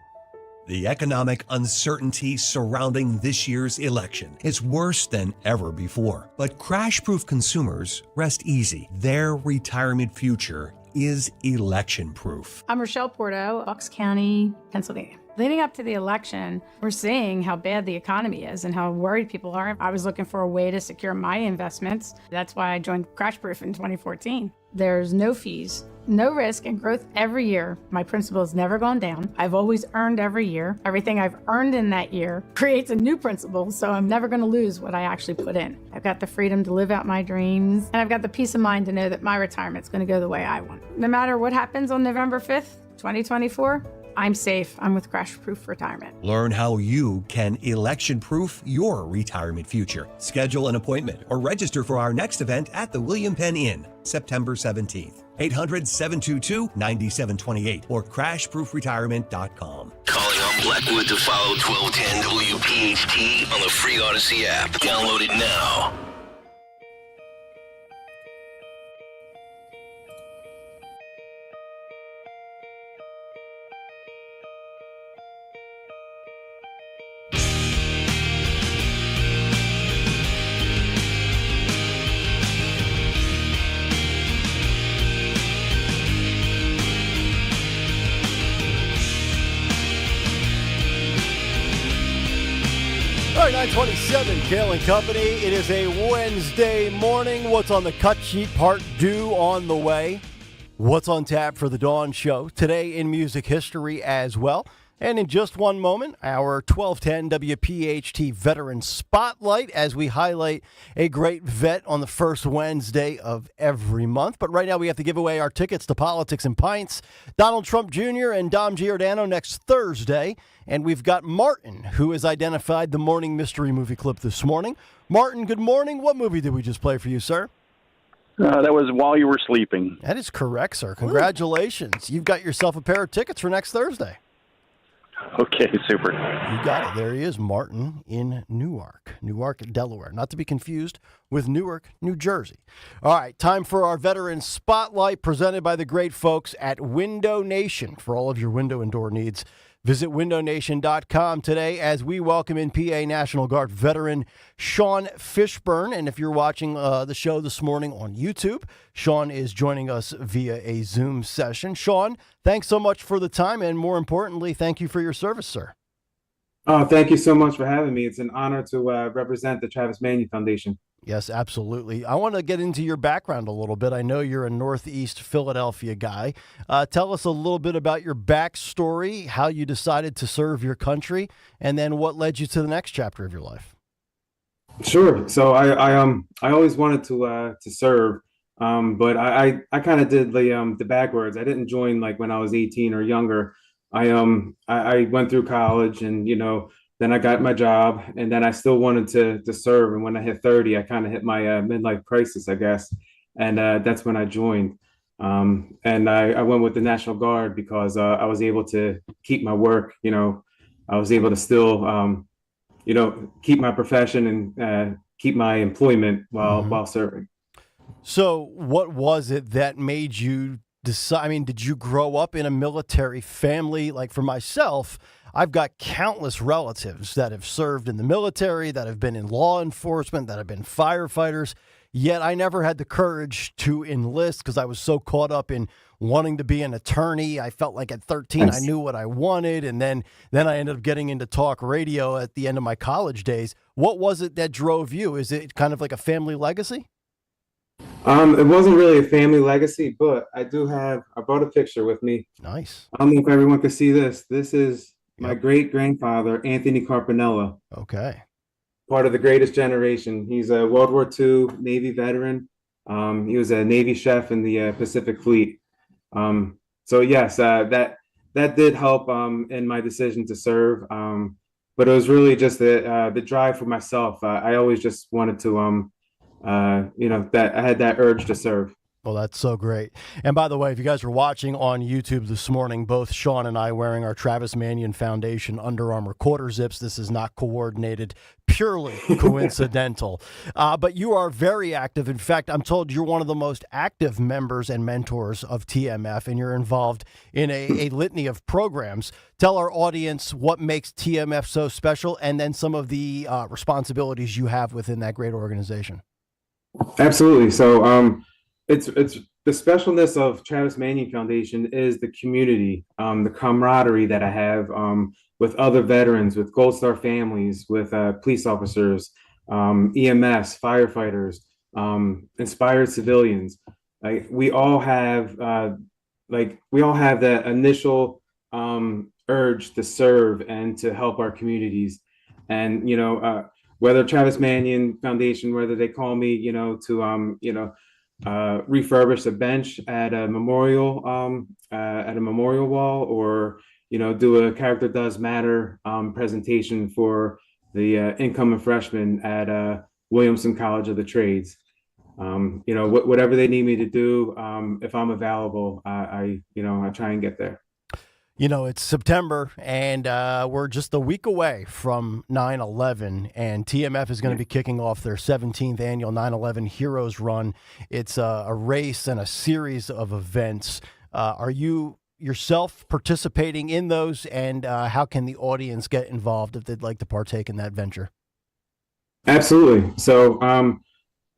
The economic uncertainty surrounding this year's election is worse than ever before. But crash-proof consumers rest easy. Their retirement future is election-proof. I'm Rochelle Porto, Bucks County, Pennsylvania. Leading up to the election, we're seeing how bad the economy is and how worried people are. I was looking for a way to secure my investments. That's why I joined Crashproof in 2014. There's no fees, no risk, and growth every year. My principal has never gone down. I've always earned every year. Everything I've earned in that year creates a new principal, so I'm never going to lose what I actually put in. I've got the freedom to live out my dreams, and I've got the peace of mind to know that my retirement's going to go the way I want. No matter what happens on November 5th, 2024, I'm safe. I'm with Crashproof Retirement. Learn how you can election-proof your retirement future. Schedule an appointment or register for our next event at the William Penn Inn, September 17th. 800-722-9728 or crashproofretirement.com. Calling on Blackwood to follow 1210 WPHT on the free Odyssey app. Download it now. All right, 927, Kayal and Company. It is a Wednesday morning. What's on the cut sheet? Part due on the way. What's on tap for the Dawn Show? Today in music history as well. And in just one moment, our 1210 WPHT Veteran Spotlight as we highlight a great vet on the first Wednesday of every month. But right now we have to give away our tickets to Politics and Pints, Donald Trump Jr. and Dom Giordano next Thursday. And we've got Martin, who has identified the morning mystery movie clip this morning. Martin, good morning. What movie did we just play for you, sir? That was while you were sleeping. That is correct, sir. Congratulations. You've got yourself a pair of tickets for next Thursday. Okay, super. You got it. There he is, Martin in Newark, Delaware. Not to be confused with Newark, New Jersey. All right, time for our Veteran Spotlight presented by the great folks at Window Nation. For all of your window and door needs, visit windownation.com today as we welcome in PA National Guard veteran Sean Fishburne. And if you're watching the show this morning on YouTube, Sean is joining us via a Zoom session. Sean, thanks so much for the time, and more importantly, thank you for your service, sir. Oh, thank you so much for having me. It's an honor to represent the Travis Manion Foundation. Yes, absolutely. I want to get into your background a little bit. I know you're a Northeast Philadelphia guy. Tell us a little bit about your backstory, how you decided to serve your country, and then what led you to the next chapter of your life. Sure. So I always wanted to serve, but I kind of did the backwards. I didn't join like when I was 18 or younger. I went through college, and then I got my job, and then I still wanted to serve. And when I hit 30, I kind of hit my midlife crisis, I guess, and that's when I joined. And I went with the National Guard because I was able to keep my work. I was able to still keep my profession and keep my employment while serving. So what was it that made you decide? I mean, did you grow up in a military family? Like for myself, I've got countless relatives that have served in the military, that have been in law enforcement, that have been firefighters, yet I never had the courage to enlist because I was so caught up in wanting to be an attorney. I felt like at 13, I knew what I wanted. And then I ended up getting into talk radio at the end of my college days. What was it that drove you? Is it kind of like a family legacy? It wasn't really a family legacy, but I brought a picture with me. Nice. I don't know if everyone can see this. This is my great-grandfather, Anthony Carpinello. Okay. Part of the greatest generation. He's a World War II Navy veteran. He was a Navy chef in the Pacific Fleet. So yes, that did help in my decision to serve. But it was really just the drive for myself. I always just wanted to, that I had that urge to serve. Well, that's so great. And by the way, if you guys are watching on YouTube this morning, both Sean and I wearing our Travis Manion Foundation Under Armour quarter zips. This is not coordinated, purely coincidental. But you are very active. In fact, I'm told you're one of the most active members and mentors of TMF, and you're involved in a litany of programs. Tell our audience what makes TMF so special, and then some of the responsibilities you have within that great organization. Absolutely. So, it's the specialness of Travis Manion Foundation is the community, the camaraderie that I have with other veterans, with Gold Star families, with police officers, EMS, firefighters, inspired civilians. Like we all have that initial urge to serve and to help our communities. And whether Travis Manion Foundation, whether they call me, to refurbish a bench at a memorial wall, or do a Character Does Matter presentation for the incoming freshmen at Williamson College of the Trades. Whatever they need me to do, if I'm available, I try and get there. It's September, and we're just a week away from 9/11, and TMF is going to be kicking off their 17th annual 9/11 Heroes Run. It's a race and a series of events. Are you yourself participating in those, and how can the audience get involved if they'd like to partake in that venture? Absolutely. So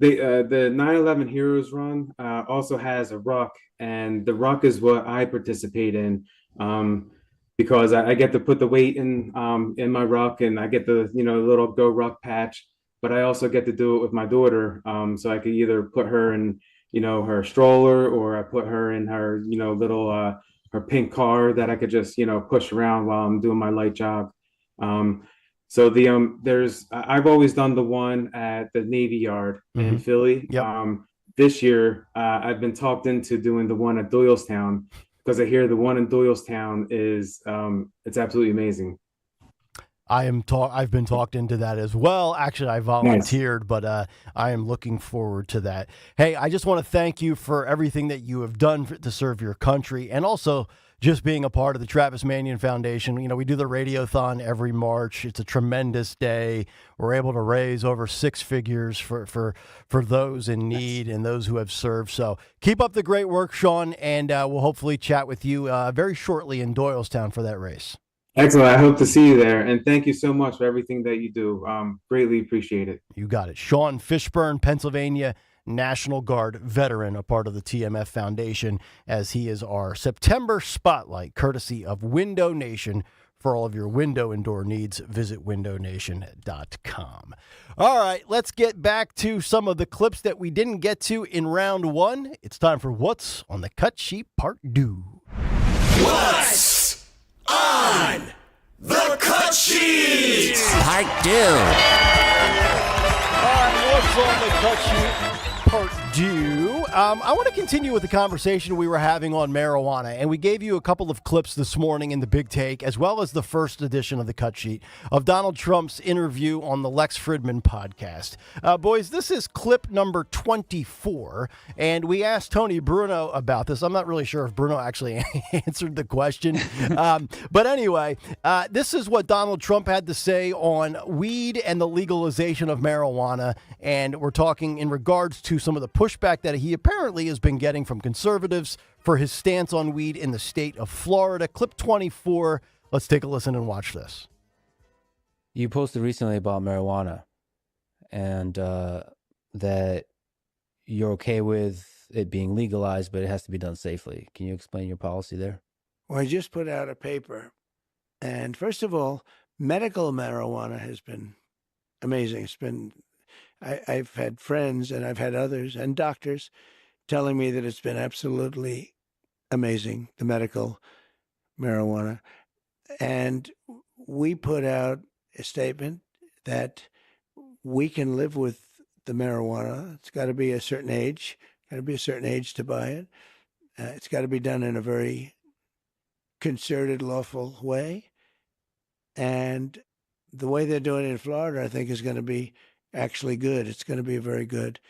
the 9/11 Heroes Run also has a ruck, and the ruck is what I participate in. Because I get to put the weight in my ruck, and I get the little Go Ruck patch, but I also get to do it with my daughter. So I could either put her in her stroller, or I put her in her little her pink car that I could just push around while I'm doing my light jog. So I've always done the one at the Navy Yard in Philly. Yep. This year I've been talked into doing the one at Doylestown, because I hear the one in Doylestown is it's absolutely amazing. I've been talked into that as well. Actually, I volunteered, but I am looking forward to that. Hey, I just want to thank you for everything that you have done to serve your country, and also just being a part of the Travis Manion Foundation. You know, we do the Radiothon every March. It's a tremendous day. We're able to raise over six figures for those in need and those who have served. So keep up the great work, Sean, and we'll hopefully chat with you very shortly in Doylestown for that race. Excellent. I hope to see you there. And thank you so much for everything that you do. Greatly appreciate it. You got it. Sean Fishburne, Pennsylvania National Guard veteran, a part of the TMF Foundation, as he is our September spotlight, courtesy of Window Nation. For all of your window and door needs, visit windownation.com. All right, let's get back to some of the clips that we didn't get to in round one. It's time for What's on the Cut Sheet Part 2. What's on the cut sheet? Part 2. All right, what's on the cut sheet? Part 2. I want to continue with the conversation we were having on marijuana, and we gave you a couple of clips this morning in the Big Take, as well as the first edition of the Cut Sheet of Donald Trump's interview on the Lex Fridman podcast. Boys, this is clip number 24, and we asked Tony Bruno about this. I'm not really sure if Bruno actually answered the question, but anyway, this is what Donald Trump had to say on weed and the legalization of marijuana, and we're talking in regards to some of the pushback that he apparently has been getting from conservatives for his stance on weed in the state of Florida. Clip 24. Let's take a listen and watch this. You posted recently about marijuana and that you're okay with it being legalized, but it has to be done safely. Can you explain your policy there? Well, I just put out a paper. And first of all, medical marijuana has been amazing. It's been I've had friends and I've had others and doctors telling me that it's been absolutely amazing, the medical marijuana. And we put out a statement that we can live with the marijuana. It's got to be a certain age, to buy it. It's got to be done in a very concerted, lawful way. And the way they're doing it in Florida, I think, is going to be actually good. It's going to be very good,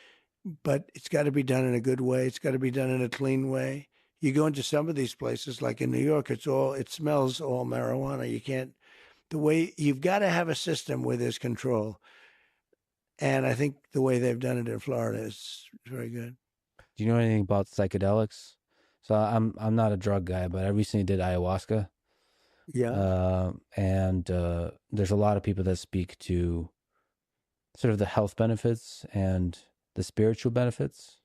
but it's got to be done in a good way. It's got to be done in a clean way. You go into some of these places, like in New York, it smells all marijuana. You've got to have a system where there's control. And I think the way they've done it in Florida is very good. Do you know anything about psychedelics? So I'm not a drug guy, but I recently did ayahuasca. Yeah. And there's a lot of people that speak to sort of the health benefits and the spiritual benefits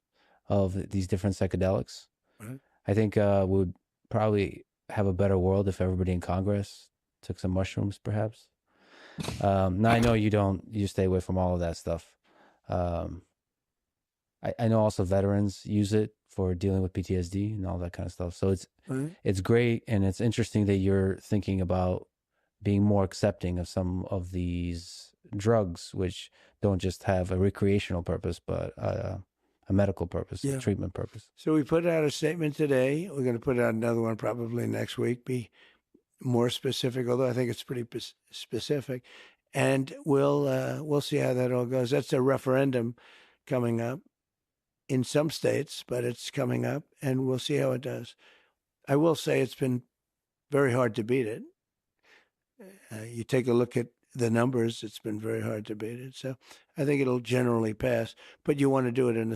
of these different psychedelics. Right. I think we would probably have a better world if everybody in Congress took some mushrooms, perhaps. Now, I know you stay away from all of that stuff. I know also veterans use it for dealing with PTSD and all that kind of stuff. So it's great, and it's interesting that you're thinking about being more accepting of some of these drugs, which don't just have a recreational purpose, but a medical purpose, a treatment purpose. So we put out a statement today. We're going to put out another one probably next week, be more specific, although I think it's pretty specific. And we'll see how that all goes. That's a referendum coming up in some states, but it's coming up, and we'll see how it does. I will say it's been very hard to beat it. You take a look at the numbers, it's been very hard to beat it. So I think it'll generally pass, but you want to do it in a...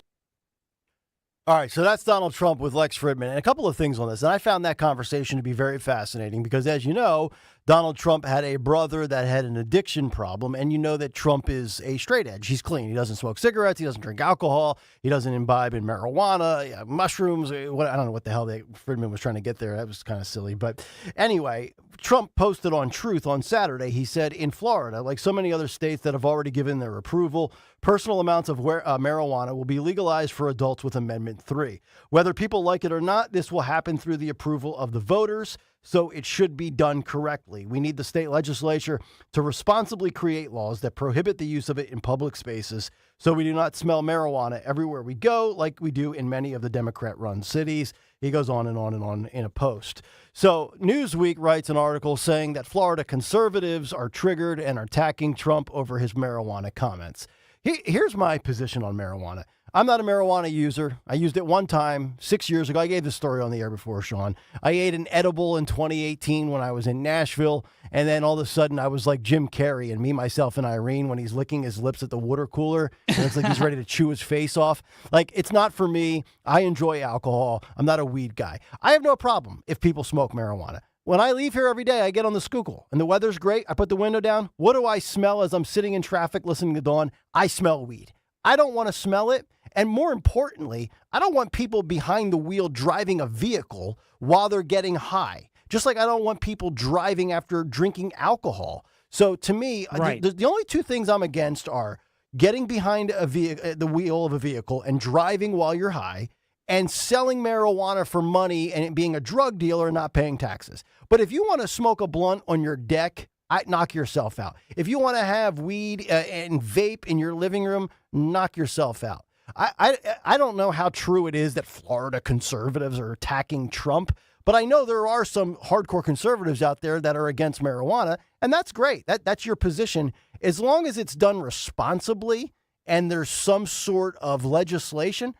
All right, so that's Donald Trump with Lex Fridman. And a couple of things on this. And I found that conversation to be very fascinating because, as you know, Donald Trump had a brother that had an addiction problem. And you know that Trump is a straight edge. He's clean. He doesn't smoke cigarettes. He doesn't drink alcohol. He doesn't imbibe in marijuana, mushrooms. I don't know what the hell Fridman was trying to get there. That was kind of silly. But anyway, Trump posted on Truth on Saturday. He said, in Florida, like so many other states that have already given their approval, personal amounts of marijuana will be legalized for adults with Amendment 3. Whether people like it or not, this will happen through the approval of the voters, so it should be done correctly. We need the state legislature to responsibly create laws that prohibit the use of it in public spaces so we do not smell marijuana everywhere we go like we do in many of the Democrat-run cities. He goes on and on and on in a post. So Newsweek writes an article saying that Florida conservatives are triggered and are attacking Trump over his marijuana comments. Here's my position on marijuana. I'm not a marijuana user. I used it one time 6 years ago. I gave this story on the air before, Sean. I ate an edible in 2018 when I was in Nashville, and then all of a sudden I was like Jim Carrey and Me, Myself, and Irene when he's licking his lips at the water cooler, and it's like he's ready to chew his face off. Like, it's not for me. I enjoy alcohol. I'm not a weed guy. I have no problem if people smoke marijuana. When I leave here every day, I get on the Schuylkill, and the weather's great. I put the window down. What do I smell as I'm sitting in traffic listening to Dawn? I smell weed. I don't want to smell it. And more importantly, I don't want people behind the wheel driving a vehicle while they're getting high. Just like I don't want people driving after drinking alcohol. So to me, the only two things I'm against are getting behind the wheel of a vehicle and driving while you're high, and selling marijuana for money and being a drug dealer and not paying taxes. But if you want to smoke a blunt on your deck, knock yourself out. If you want to have weed and vape in your living room, knock yourself out. I don't know how true it is that Florida conservatives are attacking Trump, but I know there are some hardcore conservatives out there that are against marijuana, and that's great. That's your position. As long as it's done responsibly and there's some sort of legislation,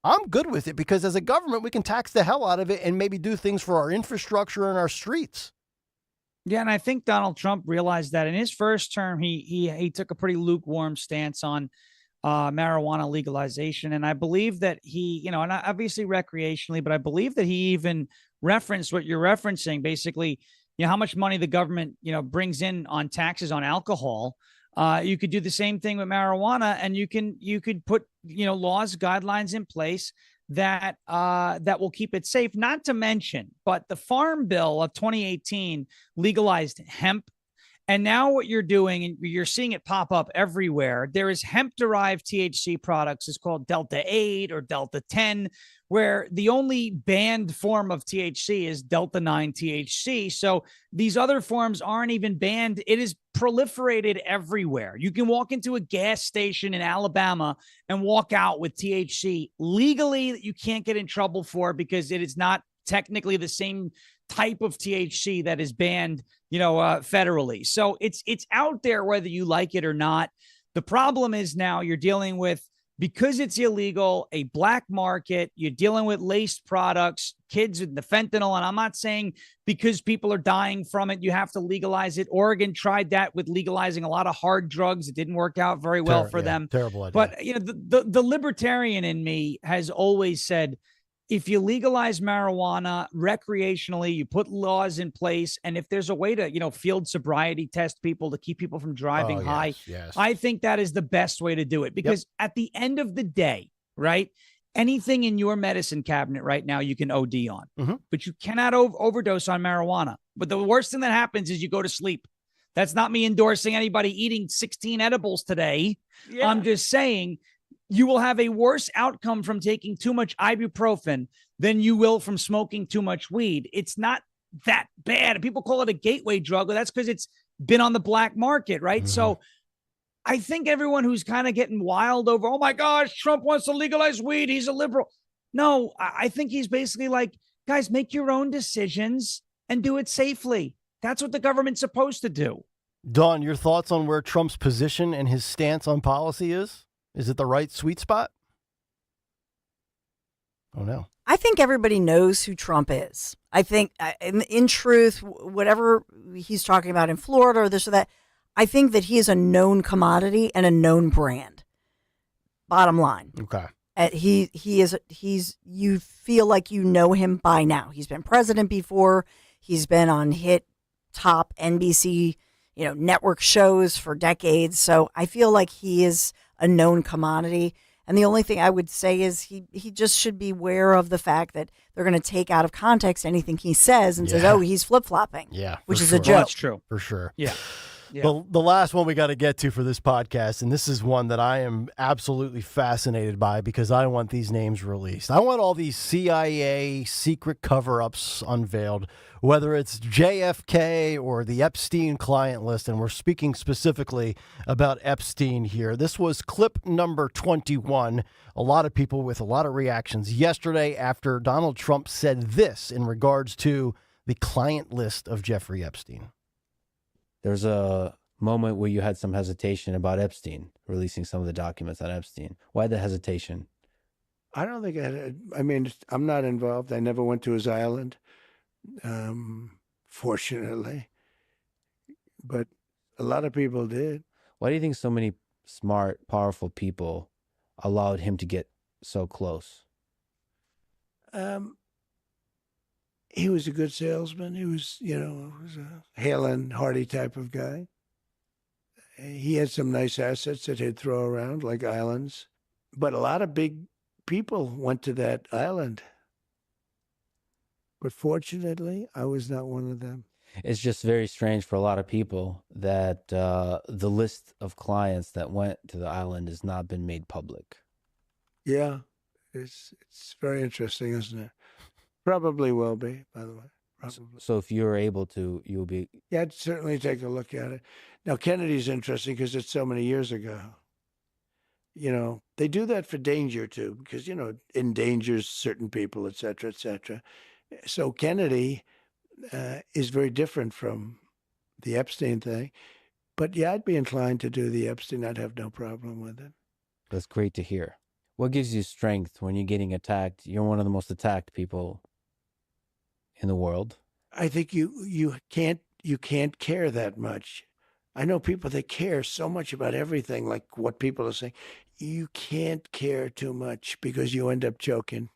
I'm good with it, because as a government, we can tax the hell out of it and maybe do things for our infrastructure and our streets. Yeah, and I think Donald Trump realized that in his first term, he took a pretty lukewarm stance on marijuana legalization. And I believe that he, and obviously recreationally, but I believe that he even referenced what you're referencing, basically, how much money the government, brings in on taxes on alcohol. You could do the same thing with marijuana, and you could put, laws, guidelines in place that will keep it safe. Not to mention, but the Farm Bill of 2018 legalized hemp. And now what you're doing, and you're seeing it pop up everywhere, there is hemp-derived THC products. It's called Delta 8 or Delta 10, where the only banned form of THC is Delta 9 THC. So these other forms aren't even banned. It is proliferated everywhere. You can walk into a gas station in Alabama and walk out with THC legally that you can't get in trouble for, because it is not technically the same type of THC that is banned, federally. So it's out there whether you like it or not. The problem is now you're dealing with, because it's illegal, a black market. You're dealing with laced products, kids with the fentanyl. And I'm not saying because people are dying from it, you have to legalize it. Oregon tried that with legalizing a lot of hard drugs. It didn't work out very well for them. Terrible idea. But the libertarian in me has always said, if you legalize marijuana recreationally, you put laws in place, and if there's a way to, field sobriety test people to keep people from driving high, I think that is the best way to do it. Because at the end of the day, right, anything in your medicine cabinet right now you can OD on, but you cannot overdose on marijuana. But the worst thing that happens is you go to sleep. That's not me endorsing anybody eating 16 edibles today. Yeah. I'm just saying, you will have a worse outcome from taking too much ibuprofen than you will from smoking too much weed. It's not that bad. People call it a gateway drug, but that's because it's been on the black market, right? Mm-hmm. So I think everyone who's kind of getting wild over, oh my gosh, Trump wants to legalize weed, he's a liberal. No, I think he's basically like, guys, make your own decisions and do it safely. That's what the government's supposed to do. Dawn, your thoughts on where Trump's position and his stance on policy is? Is it the right sweet spot? Oh, no. I think everybody knows who Trump is. I think, in truth, whatever he's talking about in Florida or this or that, I think that he is a known commodity and a known brand. Bottom line. Okay. You feel like you know him by now. He's been president before. He's been on hit top NBC, network shows for decades. So I feel like he is a known commodity. And the only thing I would say is he just should be aware of the fact that they're going to take out of context anything he says and says, oh, he's flip-flopping. Yeah. Which is a joke. That's true. For sure. Yeah. Yeah. The last one we got to get to for this podcast, and this is one that I am absolutely fascinated by because I want these names released. I want all these CIA secret cover-ups unveiled, whether it's JFK or the Epstein client list, and we're speaking specifically about Epstein here. This was clip number 21. A lot of people with a lot of reactions yesterday after Donald Trump said this in regards to the client list of Jeffrey Epstein. There's a moment where you had some hesitation about Epstein, releasing some of the documents on Epstein. Why the hesitation? I don't think I mean, I'm not involved. I never went to his island, fortunately. But a lot of people did. Why do you think so many smart, powerful people allowed him to get so close? He was a good salesman. He was, was a hale and hearty type of guy. He had some nice assets that he'd throw around, like islands. But a lot of big people went to that island. But fortunately, I was not one of them. It's just very strange for a lot of people that the list of clients that went to the island has not been made public. Yeah, it's very interesting, isn't it? Probably will be, by the way. Probably. So if you're able to, you'll be... Yeah, I'd certainly take a look at it. Now, Kennedy's interesting because it's so many years ago. They do that for danger, too, because, endangers certain people, et cetera, et cetera. So Kennedy is very different from the Epstein thing. But, yeah, I'd be inclined to do the Epstein. I'd have no problem with it. That's great to hear. What gives you strength when you're getting attacked? You're one of the most attacked people in the world. I think you can't care that much. I know people that care so much about everything, like what people are saying. You can't care too much because you end up choking.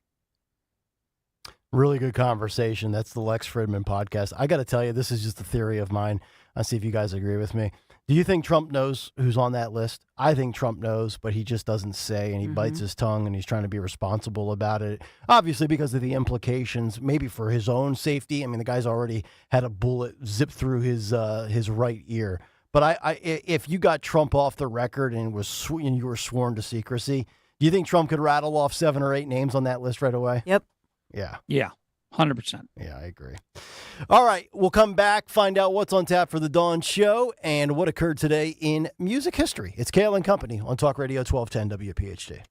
Really good conversation. That's the Lex Fridman podcast. I got to tell you, this is just a theory of mine. I'll see if you guys agree with me. Do you think Trump knows who's on that list? I think Trump knows, but he just doesn't say, and he bites his tongue, and he's trying to be responsible about it. Obviously, because of the implications, maybe for his own safety. I mean, the guy's already had a bullet zip through his right ear. But if you got Trump off the record and you were sworn to secrecy, do you think Trump could rattle off 7 or 8 names on that list right away? Yep. Yeah. Yeah. 100%. Yeah, I agree. All right, we'll come back, find out what's on tap for the Dawn Show and what occurred today in music history. It's Kayal and Company on Talk Radio 1210 WPHT.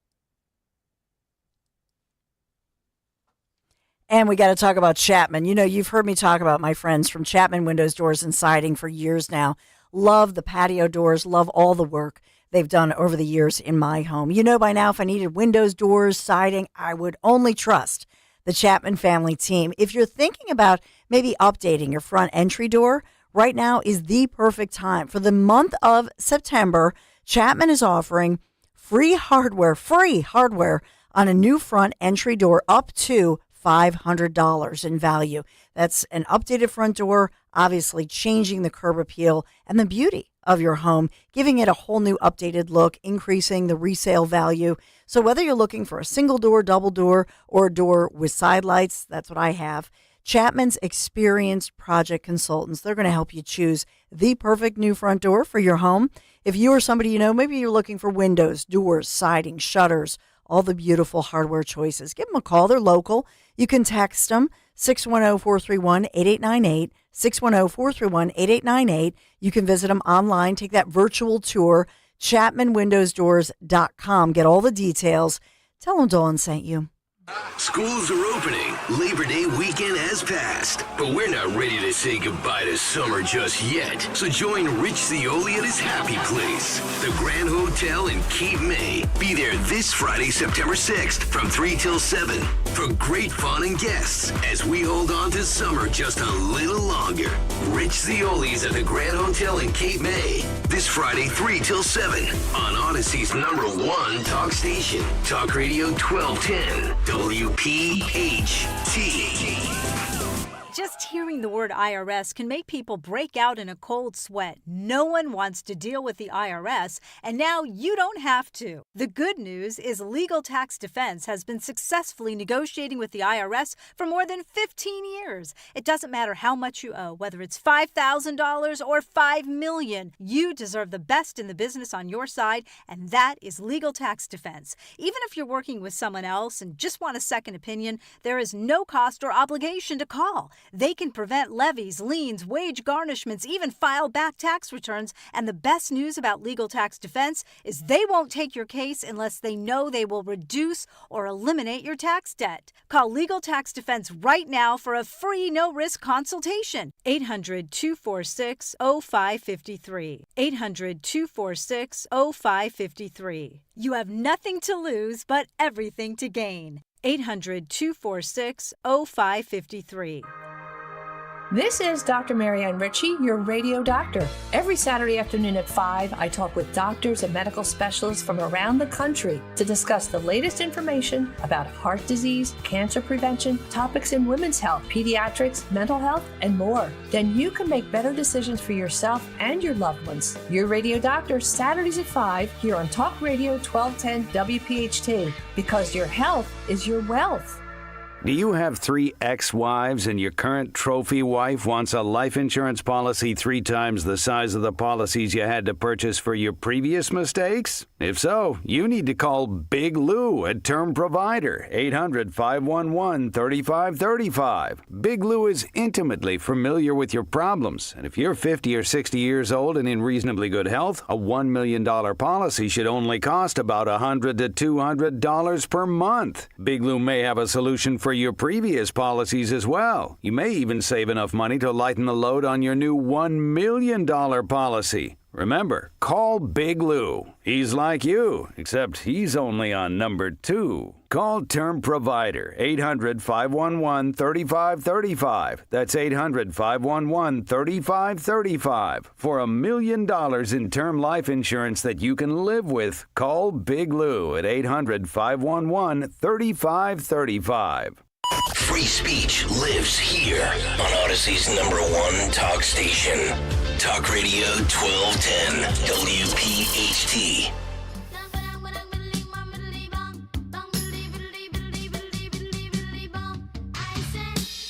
And we got to talk about Chapman. You've heard me talk about my friends from Chapman Windows, Doors, and Siding for years now. Love the patio doors, love all the work they've done over the years in my home. By now, if I needed windows, doors, siding, I would only trust the Chapman family team. If you're thinking about maybe updating your front entry door, right now is the perfect time. For the month of September, Chapman is offering free hardware on a new front entry door up to $500 in value. That's an updated front door, obviously changing the curb appeal and the beauty of your home, giving it a whole new updated look, increasing the resale value. So whether you're looking for a single door, double door, or a door with side lights, that's what I have. Chapman's experienced project consultants, they're going to help you choose the perfect new front door for your home. If you or somebody maybe you're looking for windows, doors, siding, shutters, all the beautiful hardware choices, give them a call. They're local. You can text them, 610-431-8898, 610-431-8898. You can visit them online, take that virtual tour, ChapmanWindowsDoors.com. Get all the details. Tell them Dawn sent you. Schools are opening. Labor Day weekend has passed. But we're not ready to say goodbye to summer just yet. So join Rich Scioli at his happy place, the Grand Hotel in Cape May. Be there this Friday, September 6th from 3 till 7 for great fun and guests as we hold on to summer just a little longer. Rich Scioli's at the Grand Hotel in Cape May this Friday, 3 till 7 on Odyssey's #1 talk station, Talk Radio 1210. WPHT. Just hearing the word IRS can make people break out in a cold sweat. No one wants to deal with the IRS, and now you don't have to. The good news is Legal Tax Defense has been successfully negotiating with the IRS for more than 15 years. It doesn't matter how much you owe, whether it's $5,000 or $5 million. You deserve the best in the business on your side, and that is Legal Tax Defense. Even if you're working with someone else and just want a second opinion, there is no cost or obligation to call. They can prevent levies, liens, wage garnishments, even file back tax returns. And the best news about Legal Tax Defense is they won't take your case unless they know they will reduce or eliminate your tax debt. Call Legal Tax Defense right now for a free no-risk consultation. 800-246-0553. 800-246-0553. You have nothing to lose but everything to gain. 800-246-0553. This is Dr. Marianne Ritchie, your radio doctor. Every Saturday afternoon at 5, I talk with doctors and medical specialists from around the country to discuss the latest information about heart disease, cancer prevention, topics in women's health, pediatrics, mental health, and more. Then you can make better decisions for yourself and your loved ones. Your radio doctor, Saturdays at 5, here on Talk Radio 1210 WPHT, because your health is your wealth. Do you have 3 ex-wives and your current trophy wife wants a life insurance policy 3 times the size of the policies you had to purchase for your previous mistakes? If so, you need to call Big Lou at Term Provider, 800-511-3535. Big Lou is intimately familiar with your problems, and if you're 50 or 60 years old and in reasonably good health, a $1 million policy should only cost about $100 to $200 per month. Big Lou may have a solution for your previous policies as well. You may even save enough money to lighten the load on your new $1 million policy. Remember, call Big Lou. He's like you, except he's only on number 2. Call Term Provider, 800-511-3535. That's 800-511-3535. For $1 million in term life insurance that you can live with, call Big Lou at 800-511-3535. Free speech lives here on Odyssey's #1 talk station. Talk Radio 1210 WPHT.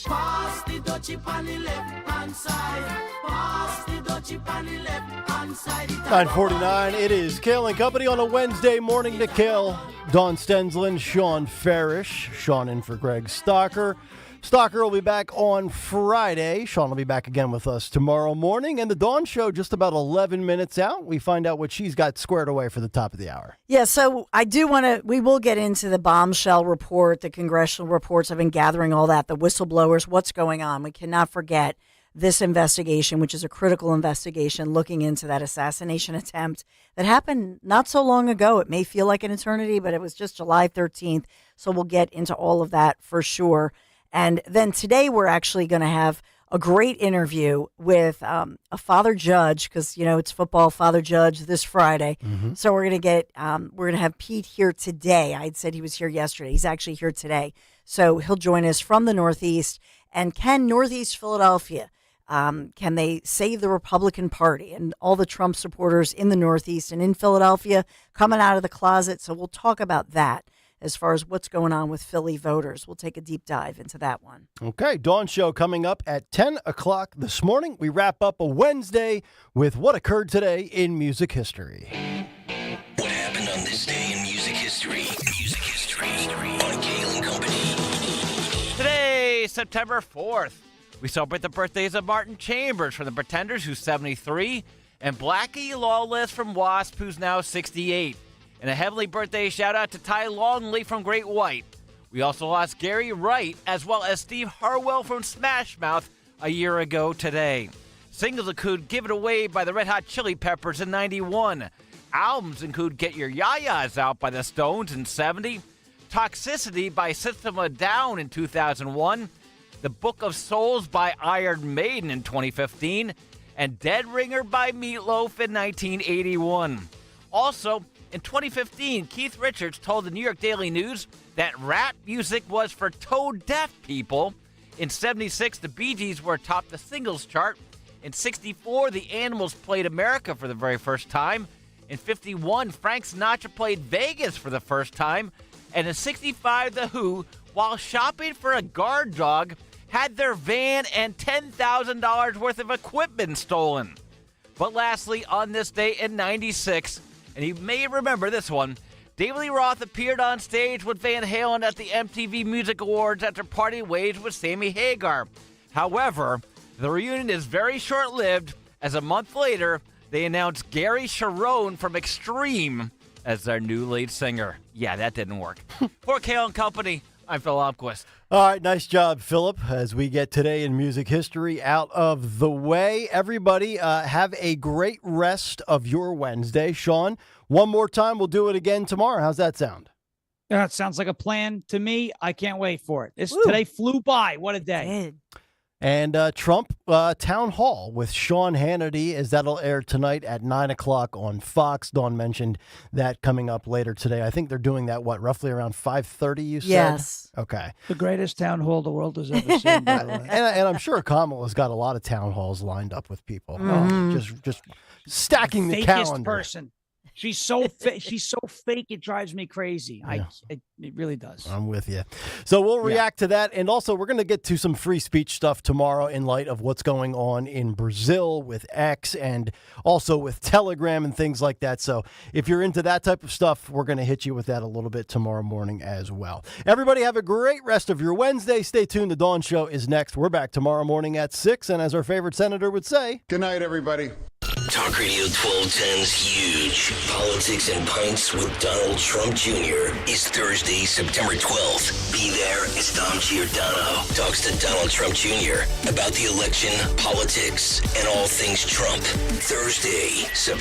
Pass the dutchie on the left hand side. Pass the dutchie on the left hand side. 9:49. It is Kayal and Company on a Wednesday morning. Nick Kayal, Dawn Stensland, Sean Farish. Sean in for Greg Stocker. Stocker will be back on Friday. Sean will be back again with us tomorrow morning. And the Dawn Show just about 11 minutes out. We find out what she's got squared away for the top of the hour. Yeah, so I do want to, we will get into the bombshell report, the congressional reports. I've been gathering all that, the whistleblowers, what's going on. We cannot forget this investigation, which is a critical investigation looking into that assassination attempt that happened not so long ago. It may feel like an eternity, but it was just July 13th. So we'll get into all of that for sure. And then today we're actually going to have a great interview with a father judge, because, you know, it's football father judge this Friday. Mm-hmm. So we're going to have Pete here today. I had said he was here yesterday. He's actually here today. So he'll join us from the Northeast. And can Northeast Philadelphia, can they save the Republican Party and all the Trump supporters in the Northeast and in Philadelphia coming out of the closet? So we'll talk about that. As far as what's going on with Philly voters, we'll take a deep dive into that one. Okay, Dawn Show coming up at 10 o'clock this morning. We wrap up a Wednesday with what occurred today in music history. What happened on this day in music history? Music history on Kayal and Company. Today, September 4th, we celebrate the birthdays of Martin Chambers from the Pretenders, who's 73, and Blackie Lawless from Wasp, who's now 68. And a heavenly birthday shout-out to Ty Longley from Great White. We also lost Gary Wright, as well as Steve Harwell from Smash Mouth a year ago today. Singles include Give It Away by the Red Hot Chili Peppers in 91. Albums include Get Your Yayas Out by the Stones in 70. Toxicity by System of a Down in 2001. The Book of Souls by Iron Maiden in 2015. And Dead Ringer by Meatloaf in 1981. Also, in 2015, Keith Richards told the New York Daily News that rap music was for toe-deaf people. In 76, the Bee Gees were atop the singles chart. In 64, the Animals played America for the very first time. In 51, Frank Sinatra played Vegas for the first time. And in 65, The Who, while shopping for a guard dog, had their van and $10,000 worth of equipment stolen. But lastly, on this day in 96, and you may remember this one, David Lee Roth appeared on stage with Van Halen at the MTV Music Awards after parting ways with Sammy Hagar. However, the reunion is very short-lived, as a month later, they announced Gary Cherone from Extreme as their new lead singer. Yeah, that didn't work. For Kayal and Company, I'm Phil Lomquist. All right, nice job, Philip, as we get today in music history out of the way. Everybody, have a great rest of your Wednesday. Sean, one more time, we'll do it again tomorrow. How's that sound? Yeah, it sounds like a plan to me. I can't wait for it. Today flew by. What a day. And Trump Town Hall with Sean Hannity, as that'll air tonight at 9 o'clock on Fox. Dawn mentioned that coming up later today. I think they're doing that, roughly around 5:30, you said? Yes. Okay. The greatest town hall the world has ever seen, by the way. And I'm sure Kamala's got a lot of town halls lined up with people. Just stacking the calendar. Person. She's so fake. It drives me crazy. Yeah. It really does. I'm with you. So we'll react to that. And also, we're going to get to some free speech stuff tomorrow in light of what's going on in Brazil with X and also with Telegram and things like that. So if you're into that type of stuff, we're going to hit you with that a little bit tomorrow morning as well. Everybody have a great rest of your Wednesday. Stay tuned. The Dawn Show is next. We're back tomorrow morning at 6. And as our favorite senator would say, good night, everybody. Talk Radio 1210's Huge Politics and Pints with Donald Trump Jr. is Thursday, September 12th. Be there as Dom Giordano talks to Donald Trump Jr. about the election, politics, and all things Trump. Thursday, September